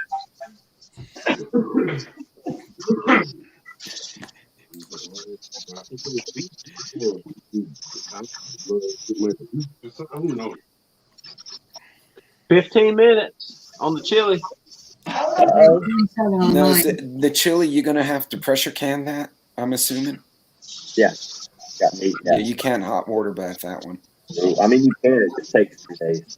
Who knows? 15 minutes on the chili. Now, is the chili, you're going to have to pressure can that, I'm assuming? Yeah. Got meat. Yeah, you can't hot water bath that one. I mean, you can. It just takes 3 days.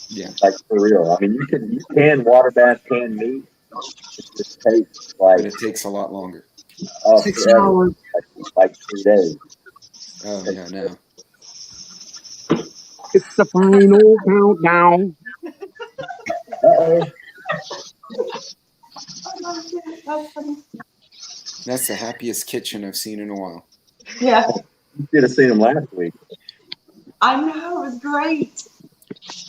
Yeah. Like, for real. I mean, you can water bath canned meat. It just takes, like... But it takes a lot longer. 6 hours. Like 3 days. Oh, yeah, no. It's the final countdown. Uh-oh. That's the happiest kitchen I've seen in a while. Yeah. You should have seen him last week. I know, it was great.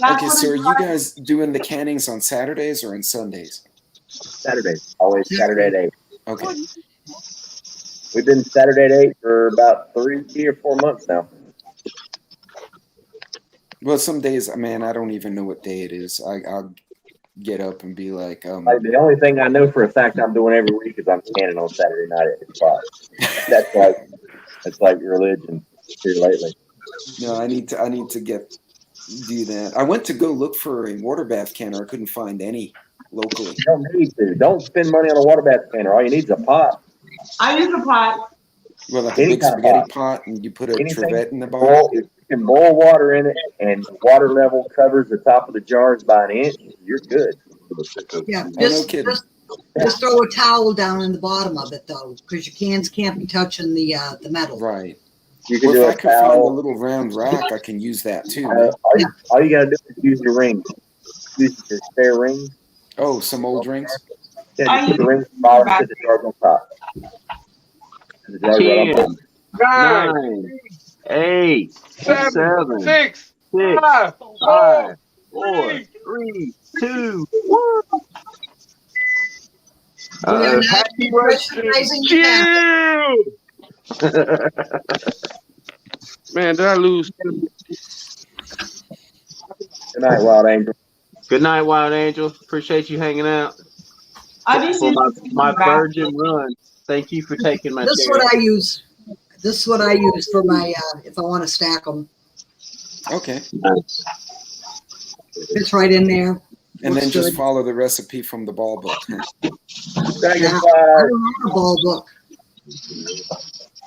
That's Okay, what so are it's you like. guys doing the cannings on Saturdays or on Sundays? Saturdays. Always Saturday at 8. Okay. We've been Saturday at 8 for about 3 or 4 months now. Well, some days, man, I don't even know what day it is. I'll get up and be like, Like, the only thing I know for a fact I'm doing every week is I'm canning on Saturday night at 8 o'clock. That's like religion here lately. no, I need to do that. I went to go look for a water bath canner. I couldn't find any locally. You don't need to. Don't spend money on a water bath canner. All you need is a pot. I use a pot. Well, like Any a big kind of spaghetti pot, and you put a Anything trivet in the bottom. If you can boil water in it and the water level covers the top of the jars by an inch, you're good. Yeah, Oh, no kidding. just throw a towel down in the bottom of it, though, because your cans can't be touching the metal. Right. You can Well, do if a I can find a towel. little round rack, I can use that too. Man. All you got to do is use your ring. Use your spare ring. Oh, some old rings? Yeah, just put the ring at the bottom, put the jars on top. The jars right on top. 9, 8, 7, 6, 5, 4, 3, 2, 1. Happy birthday, Man, did I lose? Good night, Wild Angel. Good night, Wild Angel. Appreciate you hanging out. I just For use my virgin run. Thank you for taking my This is chair. what I use. This is what I use for my if I want to stack them. Okay. It's right in there. And Looks then just good. follow the recipe from the ball book. Yeah, I don't have a ball book.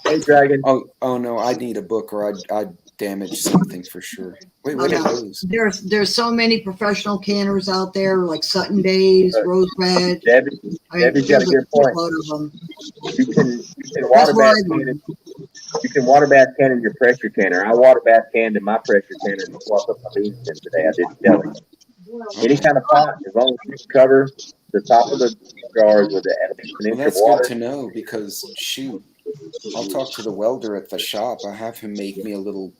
Hey, Dragon. Oh no, I need a book or I'd damage something for sure. Wait, what are those? There's so many professional canners out there, like Sutton Days, Rose Red. Debbie's got a good point. Load of them. You can water bath can. You can water bath can in your pressure canner. I water bath canned in my pressure canner and swap up my beans in today. I did jelly. Any kind of pot, as long as you can cover the top of the jars with at least an Well, inch of that's water. good to know because shoot, I'll talk to the welder at the shop. I have him make me a little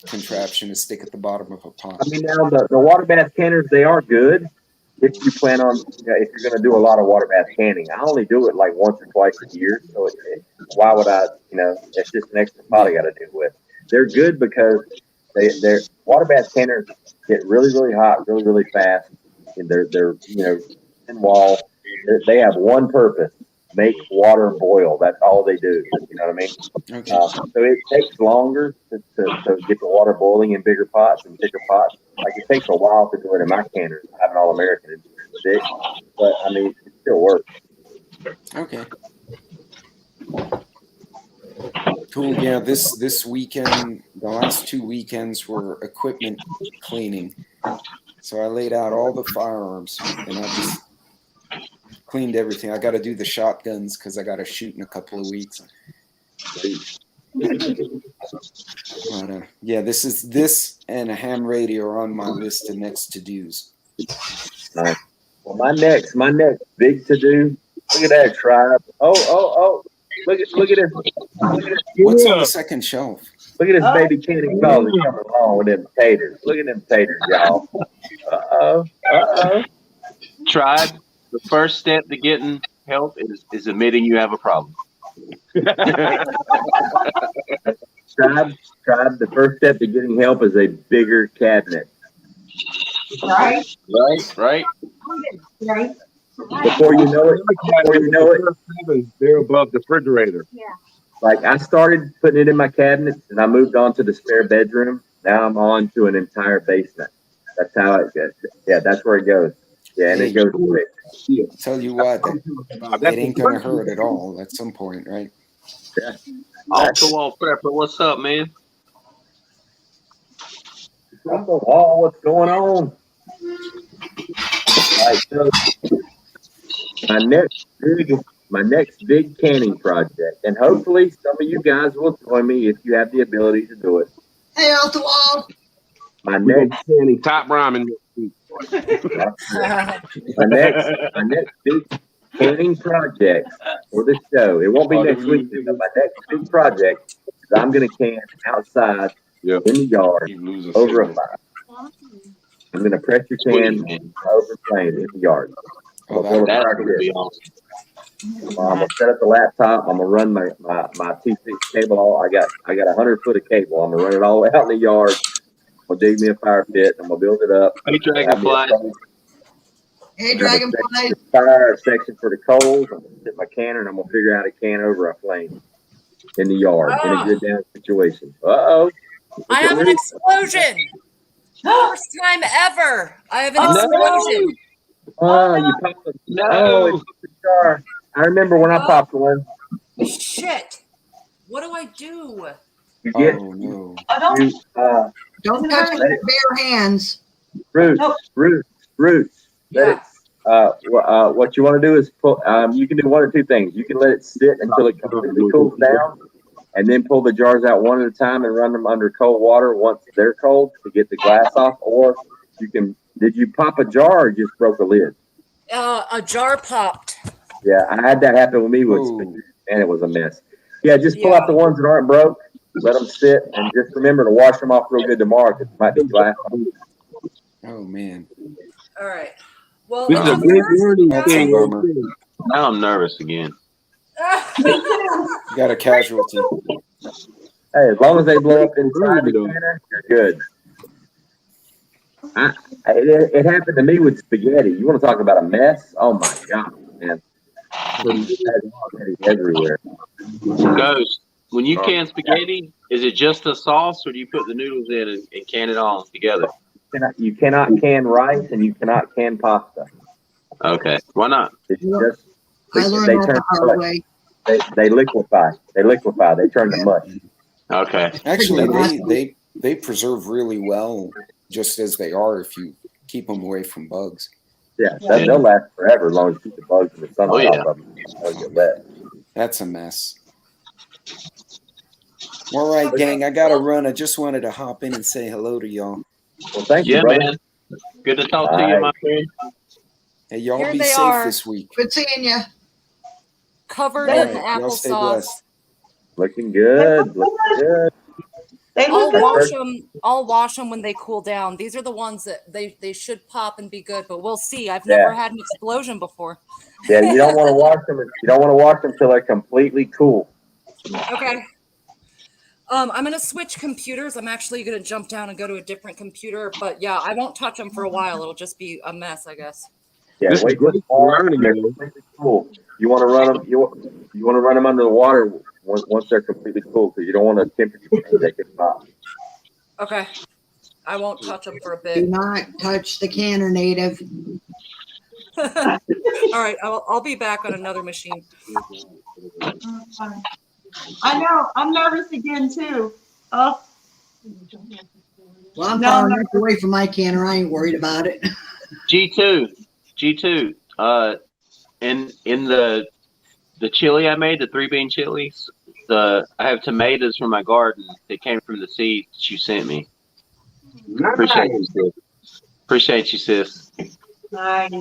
contraption to stick at the bottom of a pot. I mean, now the water bath canners, they are good if you plan on, if you're going to do a lot of water bath canning. I only do it like once or twice a year. So why would I, it's just an extra pot I got to deal with. They're good because they're water bath canners get really, really hot, really, really fast. And they're thin wall. They have one purpose: make water boil. That's all they do. You know what I mean? Okay. So it takes longer to get the water boiling in bigger pots and thicker pots. Like it takes a while to do it in my canners. I have an All-American and it's thick, but I mean it still works. Okay. Cool. Yeah, this weekend, the last 2 weekends were equipment cleaning. So I laid out all the firearms, and I just cleaned everything. I got to do the shotguns because I got to shoot in a couple of weeks. But yeah, this and a ham radio are on my list of next to dos. Nice. Well, my next big to do. Look at that, tribe. Oh! Look at this. What's on the second shelf? Look at this baby candy coming along with them taters. Look at them taters, y'all. Uh-oh. Tribe, the first step to getting help is admitting you have a problem. Tribe, the first step to getting help is a bigger cabinet. Right? Before you know it, they're above the refrigerator. Yeah. Like I started putting it in my cabinets and I moved on to the spare bedroom. Now I'm on to an entire basement. That's how it goes. Yeah, that's where it goes. Yeah, and it goes quick. Tell you what, that ain't gonna hurt at all at some point, right? Yeah. Off the wall prepper, what's up, man? Off the wall, what's going on? All right, so my next big canning project, and hopefully some of you guys will join me if you have the ability to do it. Hey, off the wall. My next canning top ramen. my next big canning project for the show. It won't be next week, but my next big project is I'm going to can outside in the yard over a fire. I'm going to pressure can over a flame in the yard. I'm going to set up the laptop. I'm gonna run my T6 cable. I got 100 foot of cable. I'm gonna run it all out in the yard. I'm gonna dig me a fire pit. I'm gonna build it up. Hey, Dragonfly. Hey, Dragonfly. Fire section for the coals. I'm gonna sit my canner and I'm gonna figure out how to can over a flame in the yard in a good down situation. I have an explosion. First time ever. I have an explosion. You popped it's the jar. I remember when I popped one. Shit. What do I do? You get don't touch it with bare hands. Roots. What you want to do is pull. You can do one or two things. You can let it sit until it completely cools down, and then pull the jars out one at a time and run them under cold water once they're cold to get the glass off. Or you can. Did you pop a jar or just broke a lid? A jar popped. Yeah, I had that happen with me and it was a mess. Yeah, just pull out the ones that aren't broke, let them sit, and just remember to wash them off real good tomorrow because it might be glass. Oh man. All right. Well, This is a great learning thing. Bummer. Now I'm nervous again. Got a casualty. Hey, as long as they blow up inside the canner, you're good. It happened to me with spaghetti. You want to talk about a mess? Oh my god, man! Spaghetti everywhere. Ghost, when you can spaghetti, is it just a sauce, or do you put the noodles in and can it all together? You cannot can rice, and you cannot can pasta. Okay, why not? It's just I learned that the hard way. They liquefy. They turn to mush. Okay. Actually, they preserve really well just as they are if you keep them away from bugs. Yeah, they'll last forever as long as you keep the bugs and the sunlight off of them. They'll get wet. That's a mess. All right, gang, I got to run. I just wanted to hop in and say hello to y'all. Well, thank you, brother. Man. Good to talk to you, my friend. Hey, y'all Here be they safe are. this week. Good seeing you. Covered All in right, y'all stay applesauce. blessed. Looking good. Looking good. I'll wash them when they cool down. These are the ones that they should pop and be good, but we'll see. I've never had an explosion before. Yeah, you don't want to wash them. You don't want to wash them until they're completely cool. Okay. I'm gonna switch computers. I'm actually gonna jump down and go to a different computer, but yeah, I won't touch them for a while. It'll just be a mess, I guess. Yeah, wait till they're completely cool. You want to run them. You want to run them under the water once they're completely cool, because you don't want a temperature change that could pop. Okay. I won't touch them for a Do bit. not touch the canner, native. All right, I'll be back on another machine. I know. I'm nervous again too. Oh. Well, I'm far enough away from my canner. I ain't worried about it. G2. In the chili I made, the 3-bean chilies, I have tomatoes from my garden that came from the seeds you sent me. Appreciate you, sis. Appreciate you, sis. Nice.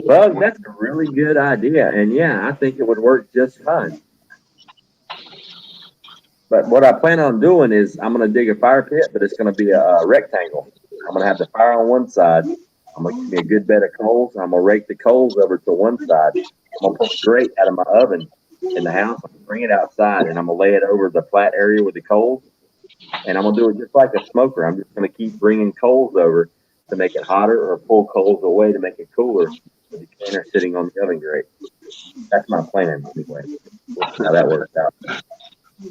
Well, that's a really good idea, and yeah, I think it would work just fine. But what I plan on doing is I'm going to dig a fire pit, but it's going to be a rectangle. I'm going to have the fire on one side. I'm going to give me a good bed of coals. I'm going to rake the coals over to one side. I'm going to pull the grate out of my oven in the house. I'm going to bring it outside, and I'm going to lay it over the flat area with the coals. And I'm going to do it just like a smoker. I'm just going to keep bringing coals over to make it hotter or pull coals away to make it cooler with the canner sitting on the oven grate. That's my plan anyway. We'll see how that works out.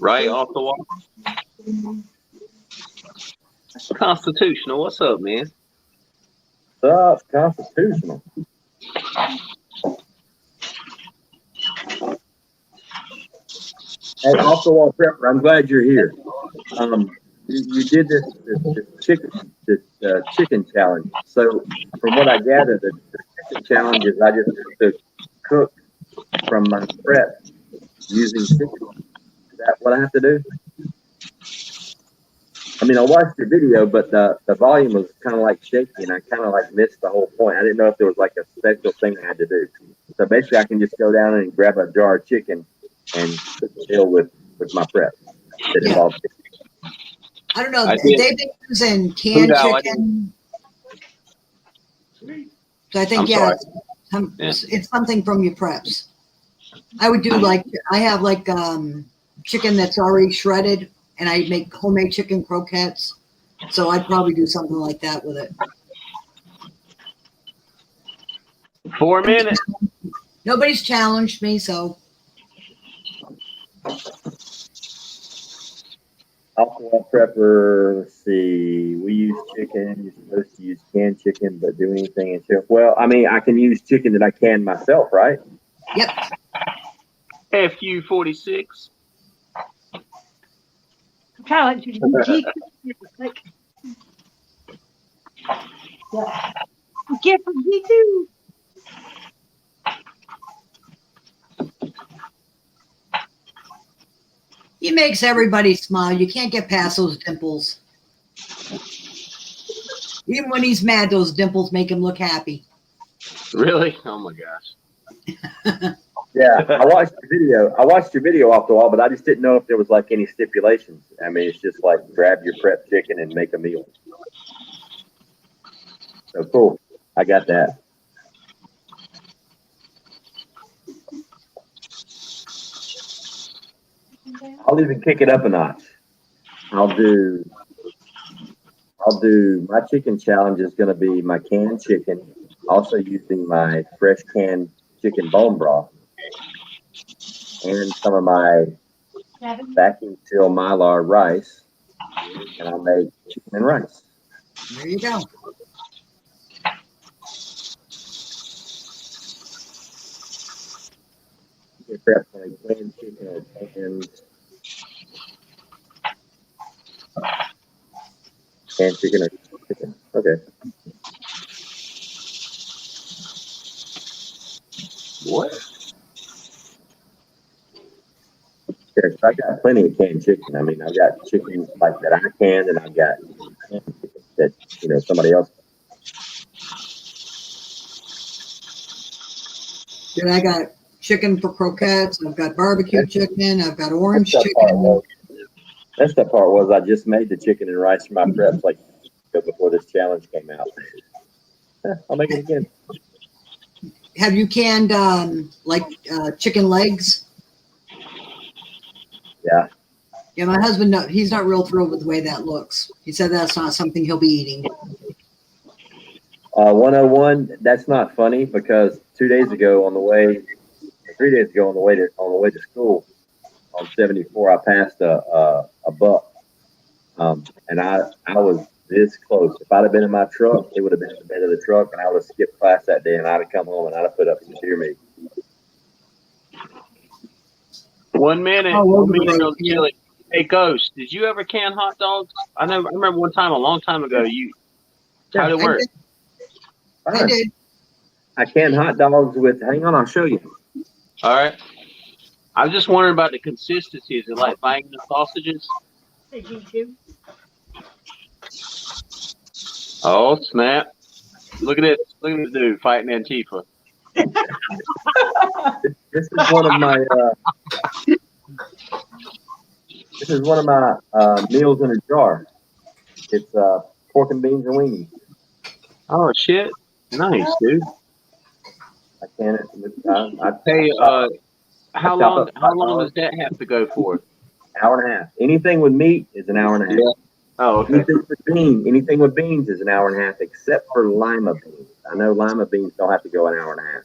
Right off the wall. Constitutional, what's up, man? What's up, Constitutional? Hey, off the wall prepper, I'm glad you're here. You did this chicken challenge. So from what I gathered, the chicken challenge is I just have to cook from my prep using chicken. Is that what I have to do? I mean, I watched your video, but the volume was kind of like shaky, and I kind of like missed the whole point. I didn't know if there was like a special thing I had to do. So basically, I can just go down and grab a jar of chicken and cook the deal with my prep. That involves chicken. I don't know. They've been using canned chicken. So I think, it's something from your preps. I would do I have chicken that's already shredded, and I make homemade chicken croquettes. So I'd probably do something like that with it. 4 minutes. Nobody's challenged me, so. Alcohol prepper, let's see. We use chicken. You're supposed to use canned chicken, but do anything in chicken. Well, I mean, I can use chicken that I can myself, right? Yep. FU46. I'm trying to like yeah. Get from G2. He makes everybody smile. You can't get past those dimples. Even when he's mad, those dimples make him look happy. Really? Oh my gosh. Yeah, I watched your video off the wall, but I just didn't know if there was like any stipulations. I mean, it's just like grab your prep chicken and make a meal. So cool. I got that. I'll even kick it up a notch. I'll do my chicken challenge is going to be my canned chicken, also using my fresh canned chicken bone broth and some of my vacuum seal mylar rice, and I'll make chicken and rice. There you go. Prep my canned chicken and canned chicken or chicken. Okay. What? Sure, I got plenty of canned chicken. I mean, I've got chicken like that I can, and I've got canned chicken that somebody else. Dude, I got chicken for croquettes. I've got barbecue chicken. I've got orange chicken. That's the part was I just made the chicken and rice for my preps like before this challenge came out. I'll make it again. Have you canned chicken legs? Yeah. Yeah, my husband, he's not real thrilled with the way that looks. He said that's not something he'll be eating. 101. That's not funny because 3 days ago on the way to school on 74, I passed a buck, and I was this close. If I'd have been in my truck, it would have been in the bed of the truck, and I would have skipped class that day, and I'd have come home and I'd have put up some deer meat. 1 minute. Oh, 1 minute on chili. Hey, Ghost, did you ever can hot dogs? I remember one time, a long time ago, how'd it work? I did. I can hot dogs with, hang on, I'll show you. All right. I was just wondering about the consistency. Is it like banging the sausages? Did you do? Oh, snap. Look at this. Look at this dude fighting Antifa. This is one of my meals in a jar. It's pork and beans and weenies. Oh shit! Nice, dude. I can't. Hey, how long does that have to go for? Hour and a half. Anything with meat is an hour and a half. Yeah. Oh, okay. Anything with beans is an hour and a half, except for lima beans. I know lima beans don't have to go an hour and a half,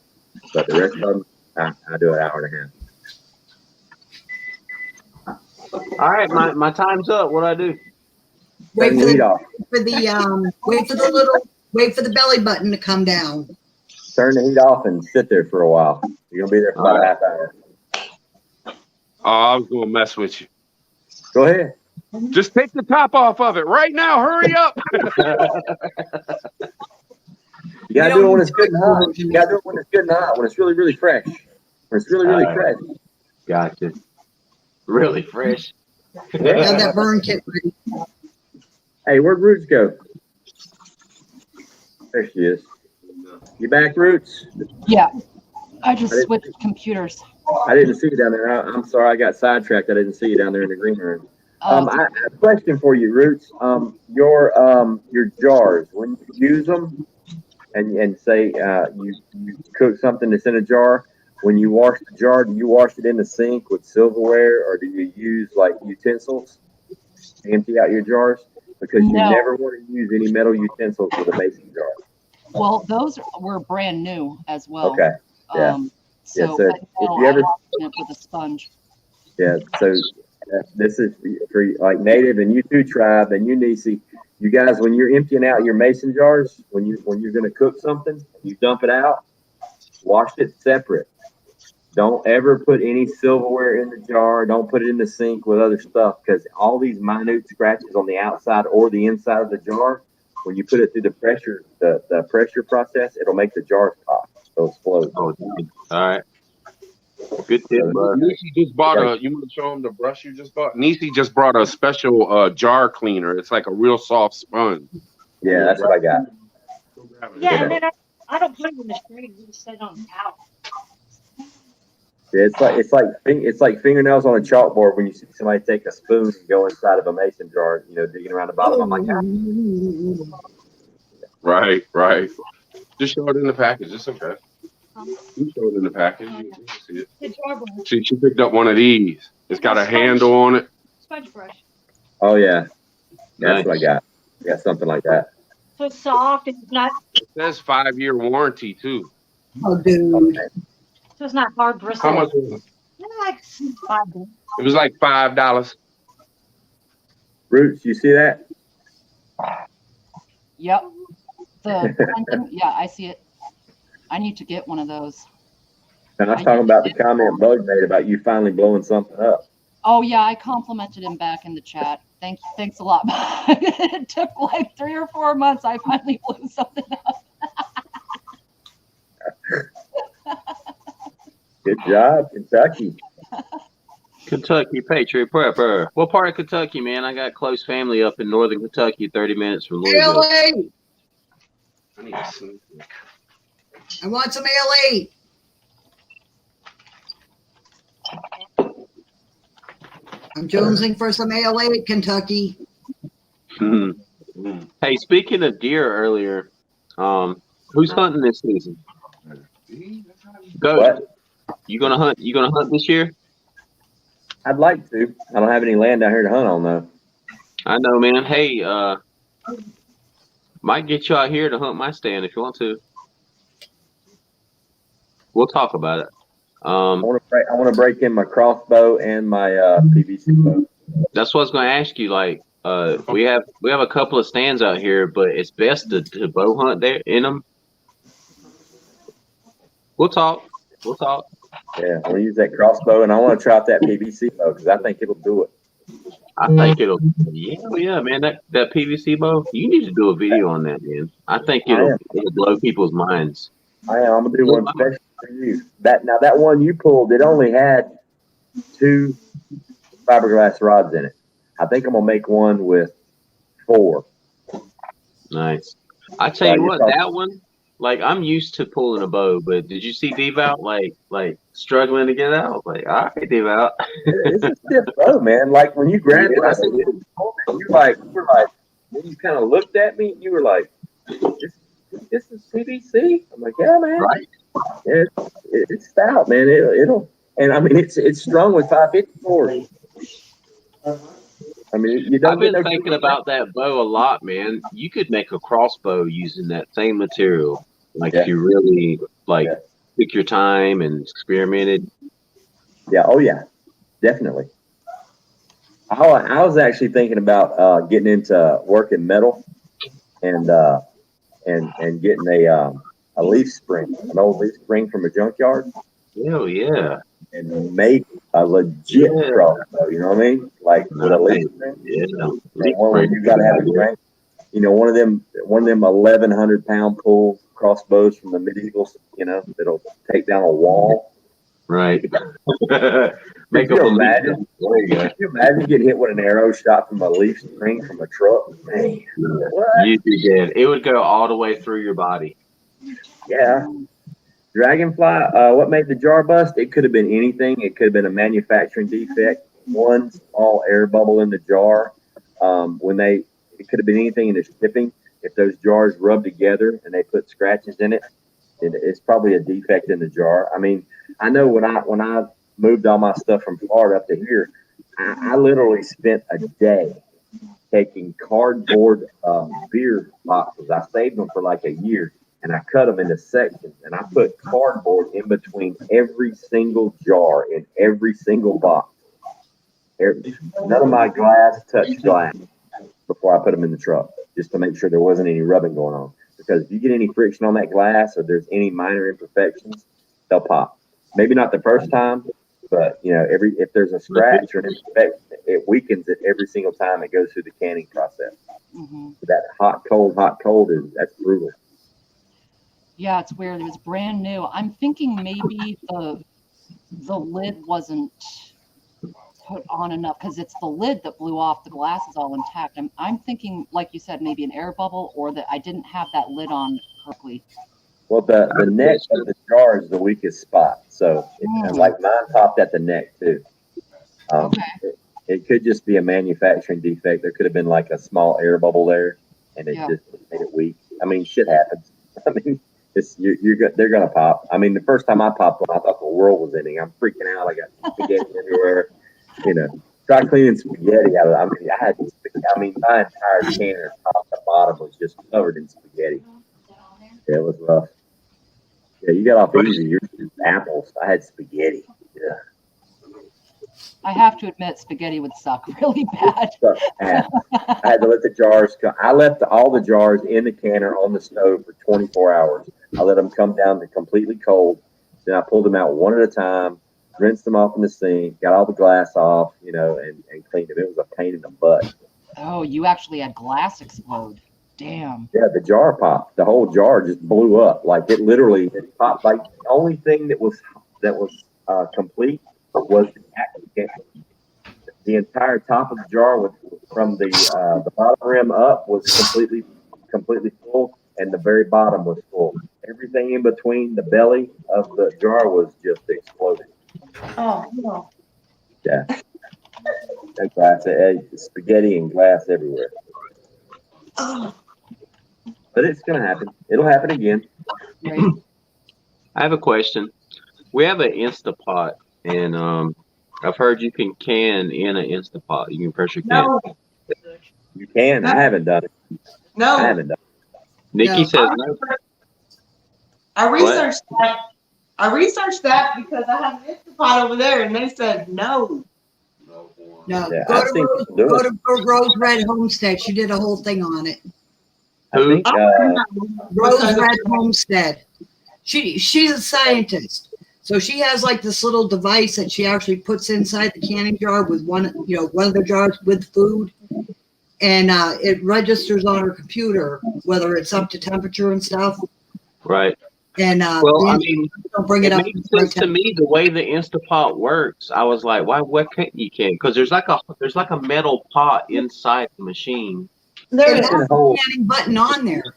but the rest of them, I do an hour and a half. All right, my time's up. What do I do? Wait for the belly button to come down. Turn the heat off and sit there for a while. You're gonna be there for about a half hour. Oh, I was gonna mess with you. Go ahead. Just take the top off of it right now. Hurry up. You gotta do it when it's good and hot. You gotta do it when it's good and hot. When it's really, really fresh. When it's really, really fresh. Gotcha. Really fresh. Have that burn kit ready. Hey, where'd Roots go? There she is. You back, Roots? Yeah. I just switched computers. I didn't see you down there. I'm sorry, I got sidetracked. I didn't see you down there in the green room. I have a question for you, Roots. Your jars, when you use them and say you cook something that's in a jar, when you wash the jar, do you wash it in the sink with silverware, or do you use like utensils to empty out your jars? Because you never want to use any metal utensils with a mason jar. Well, those were brand new as well. Okay. Yeah. So, if you ever it with a sponge. Yeah, so this is for like Native and you too, Tribe, and you, Nisi. You guys, when you're emptying out your mason jars, when you're going to cook something, you dump it out, wash it separate. Don't ever put any silverware in the jar. Don't put it in the sink with other stuff, because all these minute scratches on the outside or the inside of the jar, when you put it through the pressure process, it'll make the jars pop. Those explode. Oh, all right. Good tip, bro. Nisi just bought you want to show him the brush you just bought? Nisi just brought a special jar cleaner. It's like a real soft sponge. Yeah, that's what I got. Yeah, and then I don't put it in the string. We just set it on the towel. Yeah, it's like fingernails on a chalkboard when you see somebody take a spoon and go inside of a mason jar, digging around the bottom. I'm like, Right. Just show it in the package. It's okay. You show it in the package. You can see it. She picked up one of these. It's got a handle on it. Sponge brush. oh yeah, that's what I got. I got something like that. So it's soft and it's not. It says 5-year warranty too. Oh, dude. So it's not hard bristle. How much was it? Like $5. It was like $5. Roots, you see that? Yep. Yeah, I see it. I need to get one of those. And I was talking about the comment Bug made about you finally blowing something up. Oh yeah, I complimented him back in the chat. Thanks a lot. It took like 3 or 4 months. I finally blew something up. Good job, Kentucky. Kentucky Patriot Prepper. What part of Kentucky, man? I got close family up in northern Kentucky, 30 minutes from Louisville. ALA. I need to sleep. I want some ALA. I'm jonesing for some ALA, Kentucky. Hey, speaking of deer earlier, who's hunting this season? Go. What? You gonna hunt? You gonna hunt this year? I'd like to. I don't have any land down here to hunt on though. I know, man. Hey, might get you out here to hunt my stand if you want to. We'll talk about it. I want to break in my crossbow and my PVC bow. That's what I was going to ask you. Like, we have a couple of stands out here, but it's best to bow hunt there in them. We'll talk. Yeah, I want to use that crossbow, and I want to try out that PVC bow because I think it'll do it. I think it'll. Yeah, man. That PVC bow. You need to do a video on that, man. I think it'll blow people's minds. I'm gonna do one special for you. That one you pulled, it only had 2 fiberglass rods in it. I think I'm gonna make one with 4. Nice. I tell you what, that one. Like, I'm used to pulling a bow, but did you see Devout like struggling to get out? Like, all right, Devout. It's a stiff bow, man. Like when you grabbed it, I said, you were like, then you kind of looked at me, and you were like, "This is PVC." I'm like, "Yeah, man. Right. It's stout, man. It'll, and I mean, it's strung with 554. I mean, you don't. I've been thinking about that bow a lot, man. You could make a crossbow using that same material. Like, if you really took your time and experimented. Yeah. Oh, yeah. Definitely. I was actually thinking about getting into working metal and getting a leaf spring, an old leaf spring from a junkyard. Oh yeah. And make a legit crossbow. You know what I mean? Like with a leaf spring. Yeah. One where you got to have a strength. You know, one of them 1,100-pound pull crossbows from the medievals. You know, that'll take down a wall. Right. Could you imagine getting hit with an arrow shot from a leaf spring from a truck? Man, what? You did. It would go all the way through your body. Yeah. Dragonfly, what made the jar bust? It could have been anything. It could have been a manufacturing defect. One small air bubble in the jar. It could have been anything in the shipping. If those jars rub together and they put scratches in it, it's probably a defect in the jar. I mean, I know when I moved all my stuff from Florida up to here, I literally spent a day taking cardboard beer boxes. I saved them for like a year, and I cut them into sections, and I put cardboard in between every single jar in every single box. None of my glass touched glass before I put them in the truck, just to make sure there wasn't any rubbing going on. Because if you get any friction on that glass or there's any minor imperfections, they'll pop. Maybe not the first time, but you know, if there's a scratch or an imperfection, it weakens it every single time it goes through the canning process. Mm-hmm. That hot cold that's brutal. Yeah, it's weird. It was brand new. I'm thinking maybe the lid wasn't put on enough because it's the lid that blew off. The glass is all intact. I'm thinking, like you said, maybe an air bubble, or that I didn't have that lid on correctly. Well, the neck of the jar is the weakest spot. So, like mine popped at the neck too. It could just be a manufacturing defect. There could have been like a small air bubble there, and it just made it weak. I mean, shit happens. I mean, they're gonna pop. I mean, the first time I popped one, I thought the world was ending. I'm freaking out. I got spaghetti everywhere. You know, try cleaning spaghetti out of it. I mean, my entire canner, top to bottom, was just covered in spaghetti. Yeah, it was rough. Yeah, you got off easy. You're just apples. I had spaghetti. Yeah. I have to admit, spaghetti would suck really bad. I had to let the jars come. I left all the jars in the canner on the stove for 24 hours. I let them come down to completely cold. Then I pulled them out one at a time, rinsed them off in the sink, got all the glass off, you know, and cleaned them. It was a pain in the butt. Oh, you actually had glass explode. Damn. Yeah, the jar popped. The whole jar just blew up. Like it popped. Like the only thing that was complete was the entire top of the jar from the bottom rim up was completely full, and the very bottom was full. Everything in between the belly of the jar was just exploded. Oh no. Yeah. That glass, spaghetti and glass everywhere. Oh. But it's gonna happen. It'll happen again. Right. I have a question. We have an Instapot, and I've heard you can can in an Instapot. You can pressure can. No. You can. I haven't done it. No. I haven't done it. Nikki says no. I researched that. I researched that because I have an Instapot over there, and they said no. No, Yeah, go to Rose Red Homestead. She did a whole thing on it. I think, Rose Red Homestead. She's a scientist. So she has like this little device that she actually puts inside the canning jar with one of the jars with food, and it registers on her computer whether it's up to temperature and stuff. Right. And well, I mean, don't bring it up. Makes sense to me the way the Instapot works. I was like, why? What can't you can? Because there's like a metal pot inside the machine. There is a canning button on there.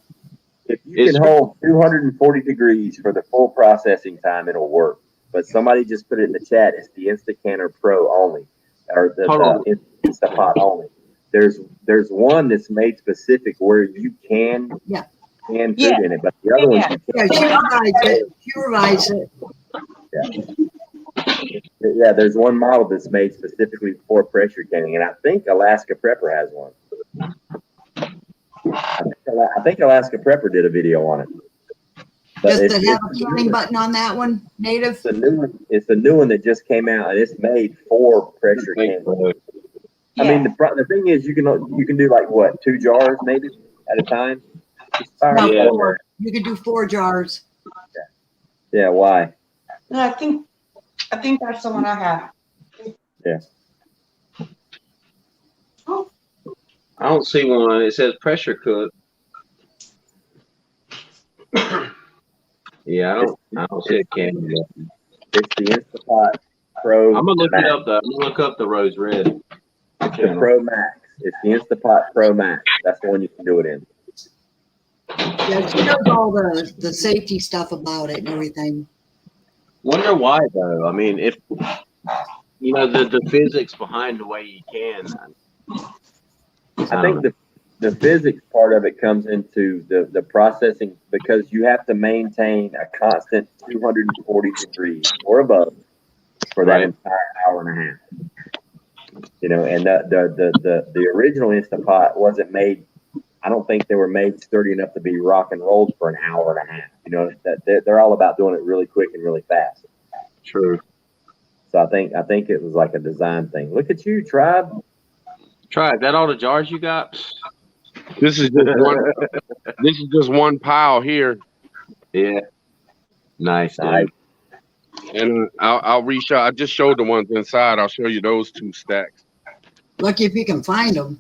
If you can hold 240 degrees for the full processing time, it'll work. But somebody just put it in the chat. It's the Instacanner Pro only, or the Instapot only. There's one that's made specific where you can food in it, but the other ones she revised it. Yeah, there's one model that's made specifically for pressure canning, and I think Alaska Prepper has one. I think Alaska Prepper did a video on it. Does it have a canning button on that one, Native? It's the new one that just came out, and it's made for pressure canning. I mean, the thing is, you can do like what, 2 jars maybe at a time. No, 4. You can do 4 jars. Yeah. Why? No, I think that's the one I have. Yeah. Oh. I don't see one. It says pressure cook. Yeah, I don't see a canning button. It's the Instapot Pro. I'm gonna look Max. it up though. I'm gonna look up the Rose Red. It's the Pro Max. It's the Instapot Pro Max. That's the one you can do it in. Yeah, she knows all the safety stuff about it and everything. Wonder why though? I mean, if the physics behind the way you can. I think the physics part of it comes into the processing, because you have to maintain a constant 240 degrees or above for that entire hour and a half. And the original Instapot wasn't made. I don't think they were made sturdy enough to be rock and rolled for an hour and a half. That they're all about doing it really quick and really fast. True. So I think it was like a design thing. Look at you, Tribe. Tribe, that all the jars you got? This is just one pile here. Yeah. Nice. And I'll reshow. I just showed the ones inside. I'll show you those 2 stacks. Lucky if you can find them.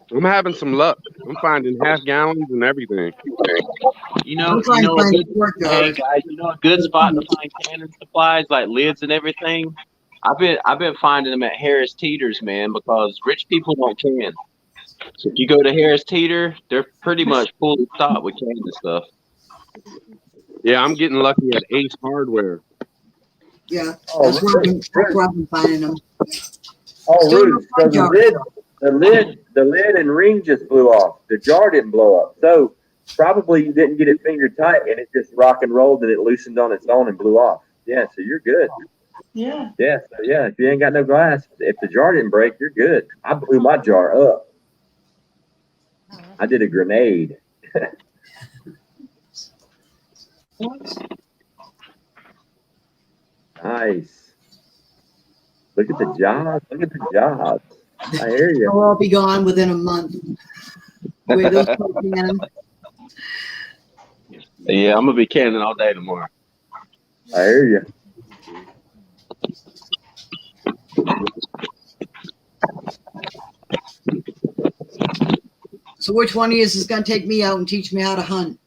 I'm having some luck. I'm finding half gallons and everything. A good spot to find canning supplies like lids and everything. I've been finding them at Harris Teeter's, man, because rich people don't can. So if you go to Harris Teeter, they're pretty much fully stocked with canning stuff. Yeah, I'm getting lucky at Ace Hardware. Yeah, that's where I've been finding them. Oh, Ruth, so the lid and ring just blew off. The jar didn't blow up. So probably you didn't get it finger tight, and it just rock and rolled, and it loosened on its own and blew off. Yeah, so you're good. Yeah. Yeah, so yeah, if you ain't got no glass, if the jar didn't break, you're good. I blew my jar up. I did a grenade. Nice. Look at the jobs. Look at the jobs. I hear you. They'll all be gone within a month. Yeah, I'm gonna be canning all day tomorrow. I hear you. So which one of you is going to take me out and teach me how to hunt?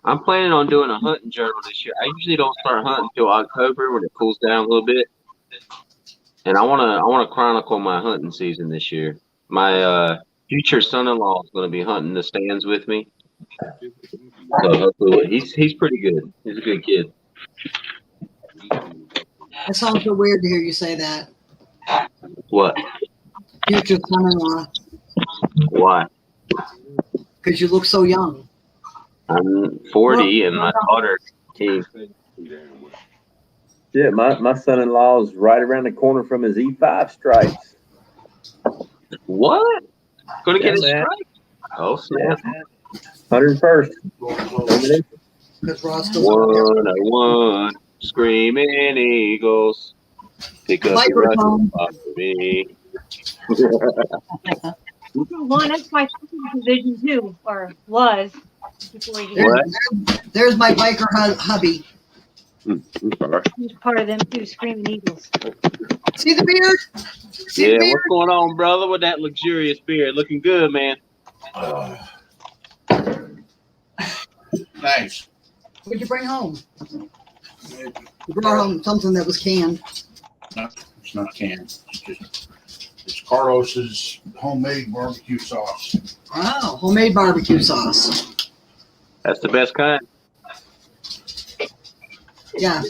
I'm planning on doing a hunting journal this year. I usually don't start hunting until October when it cools down a little bit. And I wanna chronicle my hunting season this year. My future son-in-law is gonna be hunting the stands with me. So hopefully he's pretty good. He's a good kid. That sounds so weird to hear you say that. What? Future son-in-law. Why? Because you look so young. I'm 40 and my daughter 18. Yeah, my son-in-law is right around the corner from his E5 stripes. What? Gonna get a man. strike? Oh, snap. 101st. 101, screaming eagles. Pick up the rifle for me. Well, that's my second division too, or was. before he There's my biker hubby. I'm sorry. He's part of them two screaming eagles. See the beard? See Yeah, the beard? what's going on, brother, with that luxurious beard? Looking good, man. Nice. What'd you bring home? You brought home something that was canned. No, it's not canned. It's Carlos's homemade barbecue sauce. Wow, homemade barbecue sauce. That's the best kind. Yeah,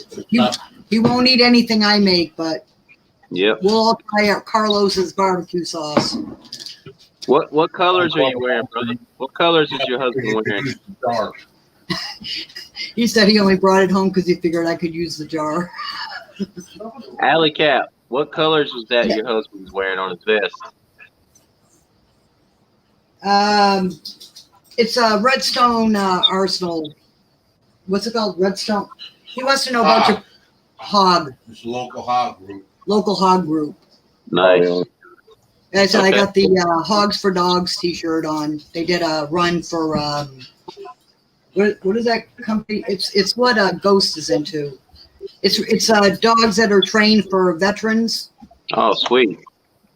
he won't eat anything I make, but Yep. we'll all try out Carlos's barbecue sauce. What colors are you wearing, brother? What colors is your husband wearing? Dark. He said he only brought it home because he figured I could use the jar. Alley Cap, what colors was that your husband's wearing on his vest? It's a Redstone Arsenal. What's it called? Redstone. He wants to know about your hog. It's a local hog group. Local hog group. Nice. I said I got the Hogs for Dogs T-shirt on. They did a run for what is that company? It's what Ghost is into. It's dogs that are trained for veterans. Oh, sweet.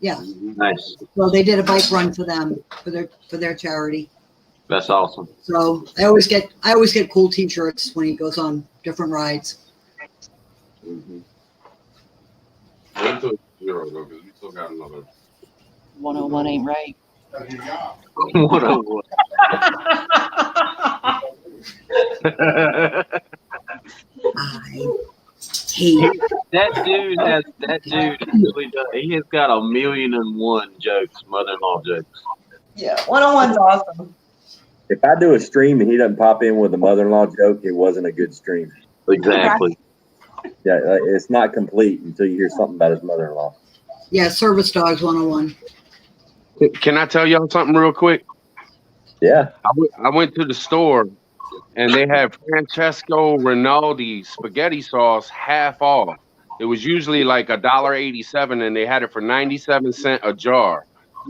Yeah. Nice. So they did a bike run for them for their charity. That's awesome. So I always get cool T-shirts when he goes on different rides. Mm-hmm. Until 0 though, because we still got another. 101 ain't right. 101. That dude actually does. He has got 1,000,001 jokes, mother-in-law jokes. Yeah, 101's awesome. If I do a stream and he doesn't pop in with a mother-in-law joke, it wasn't a good stream. Exactly. Yeah, it's not complete until you hear something about his mother-in-law. Yeah, Service Dogs 101. Can I tell y'all something real quick? Yeah. I went to the store and they had Francesco Rinaldi spaghetti sauce half off. It was usually like $1.87 and they had it for 97 cents a jar.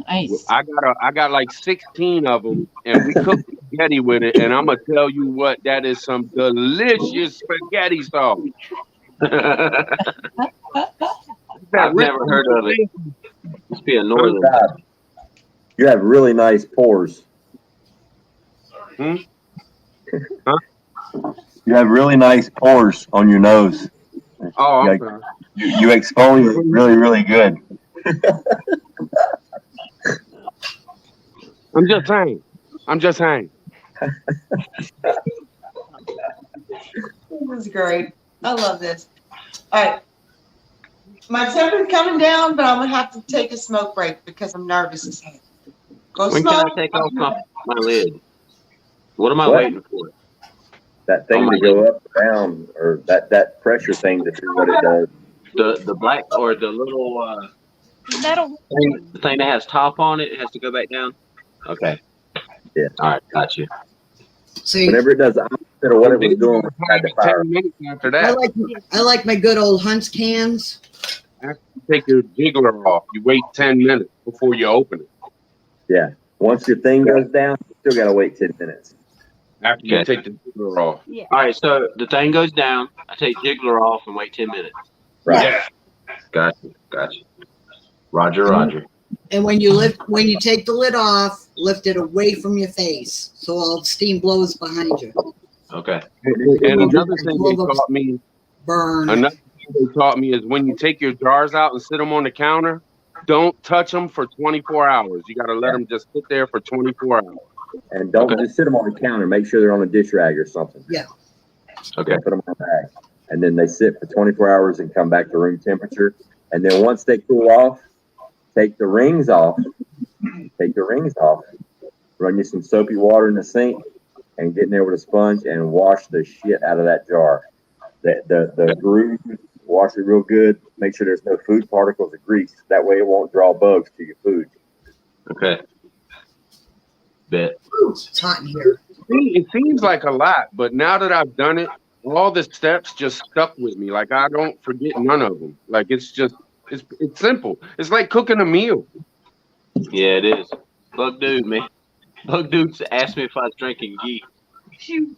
Nice. I got like 16 of them and we cooked spaghetti with it, and I'm gonna tell you what, that is some delicious spaghetti sauce. I've never heard of it. Must be a northern. You have really nice pores. Hmm? Huh? You have really nice pores on your nose. Oh, like, you exfoliate really, really good. I'm just saying. This is great. I love this. All right. My temperature's coming down, but I'm going to have to take a smoke break because I'm nervous as heck. When can I take off my lid? What am I waiting for? That thing to go up and down, or that pressure thing to do what it does. The black or the little metal the thing that has top on it has to go back down? Okay. Yeah. All right, got you. See, whenever it does the opposite of what it was doing, it had to fire. After that, I like my good old Hunt's cans. after you take your jiggler off, you wait 10 minutes before you open it. Yeah. Once your thing goes down, you still got to wait 10 minutes. After you take the jiggler off. Yeah. All right, so the thing goes down. I take jiggler off and wait 10 minutes. Right. Yeah. Gotcha. Roger. And when you take the lid off, lift it away from your face so all the steam blows behind you. Okay. And another thing they taught me, Burn. another thing they taught me is when you take your jars out and sit them on the counter, don't touch them for 24 hours. You got to let them just sit there for 24 hours. And don't just sit them on the counter. Make sure they're on a dish rag or something. Yeah. Okay. Put them on a bag. And then they sit for 24 hours and come back to room temperature. And then once they cool off, take the rings off. Run you some soapy water in the sink and get in there with a sponge and wash the shit out of that jar. The groove, wash it real good. Make sure there's no food particles or grease. That way it won't draw bugs to your food. Okay. Bet. It's hot in here. It seems like a lot, but now that I've done it, all the steps just stuck with me. Like I don't forget none of them. Like it's simple. It's like cooking a meal. Yeah, it is. Bug dude, man. Bug dude asked me if I was drinking ghee. Shoot.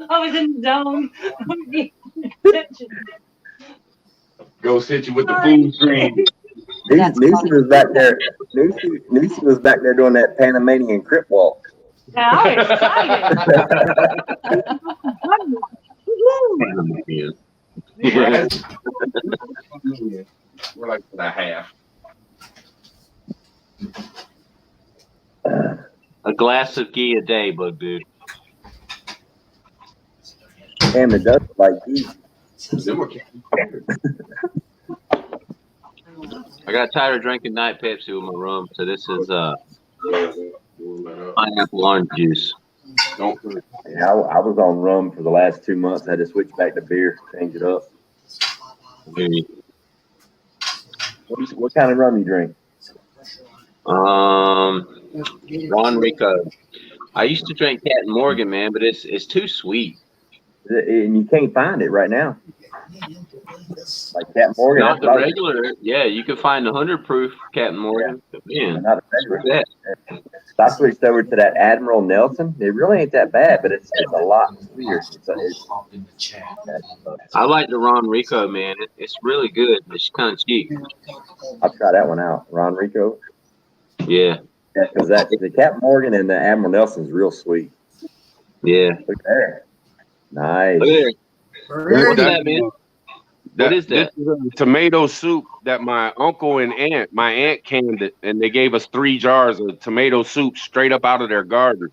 I was in the zone. Ghost hit you with the food screen. Newsy was back there. Newsy was back there doing that Panamanian crip walk. Now I'm excited. We're like a half. A glass of ghee a day, bug dude. Damn, it does look like ghee. I got tired of drinking night Pepsi with my rum, so this is pineapple orange juice. Don't. Yeah, I was on rum for the last 2 months. I had to switch back to beer, change it up. What kind of rum you drink? Ron Rico. I used to drink Captain Morgan, man, but it's too sweet. And you can't find it right now. Like Captain Morgan. Not the regular. Yeah, you can find the 100 proof Captain Morgan. Yeah. Man, Not the regular. I switched over to that Admiral Nelson. It really ain't that bad, but it's a lot sweeter. I like the Ron Rico, man. It's really good. It's kind of cheap. I'll try that one out. Ron Rico. Yeah. Yeah, because the Captain Morgan and the Admiral Nelson is real sweet. Yeah. Look there. Nice. Look there. What's that, man? What is that? This is a tomato soup that my uncle and my aunt canned it, and they gave us 3 jars of tomato soup straight up out of their garden.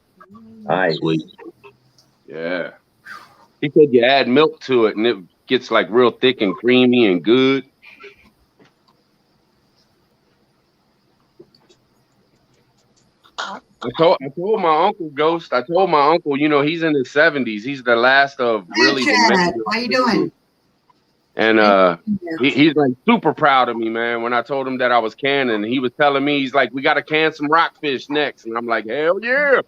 Nice. Sweet. Yeah. He said you add milk to it, and it gets like real thick and creamy and good. I told my uncle Ghost. I told my uncle, he's in his 70s. He's the last of really the Chad, how you doing? And he's like super proud of me, man. When I told him that I was canning, he was telling me, he's like, we got to can some rockfish next. And I'm like, hell yeah.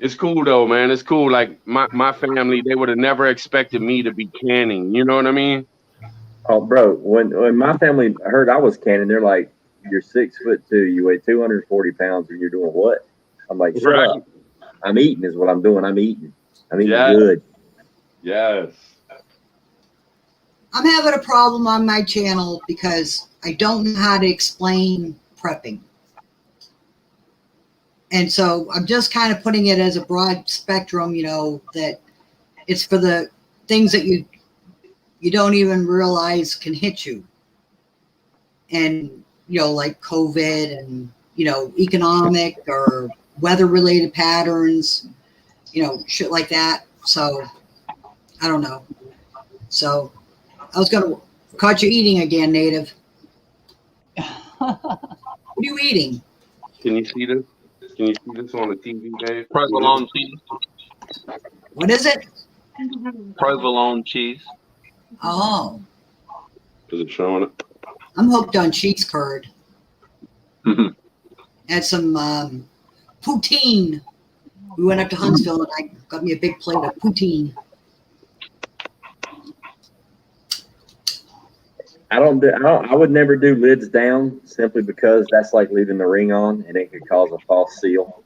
It's cool though, man. It's cool. Like my family, they would have never expected me to be canning. You know what I mean? Oh, bro, when my family heard I was canning, they're like, you're 6'2", you weigh 240 pounds, and you're doing what? I'm like, shut up. I'm eating is what I'm doing. I'm eating good. Yes. I'm having a problem on my channel because I don't know how to explain prepping. And so I'm just kind of putting it as a broad spectrum, that it's for the things that you don't even realize can hit you. And, like COVID and, economic or weather-related patterns, shit like that. So, I don't know. So, I was going to caught you eating again, Native. What are you eating? Can you see this? Can you see this on the TV, Dave? Provolone cheese. What is it? Provolone cheese. Oh. Is it showing it? I'm hooked on cheese curd. Had some poutine. We went up to Huntsville and I got me a big plate of poutine. I would never do lids down simply because that's like leaving the ring on and it could cause a false seal.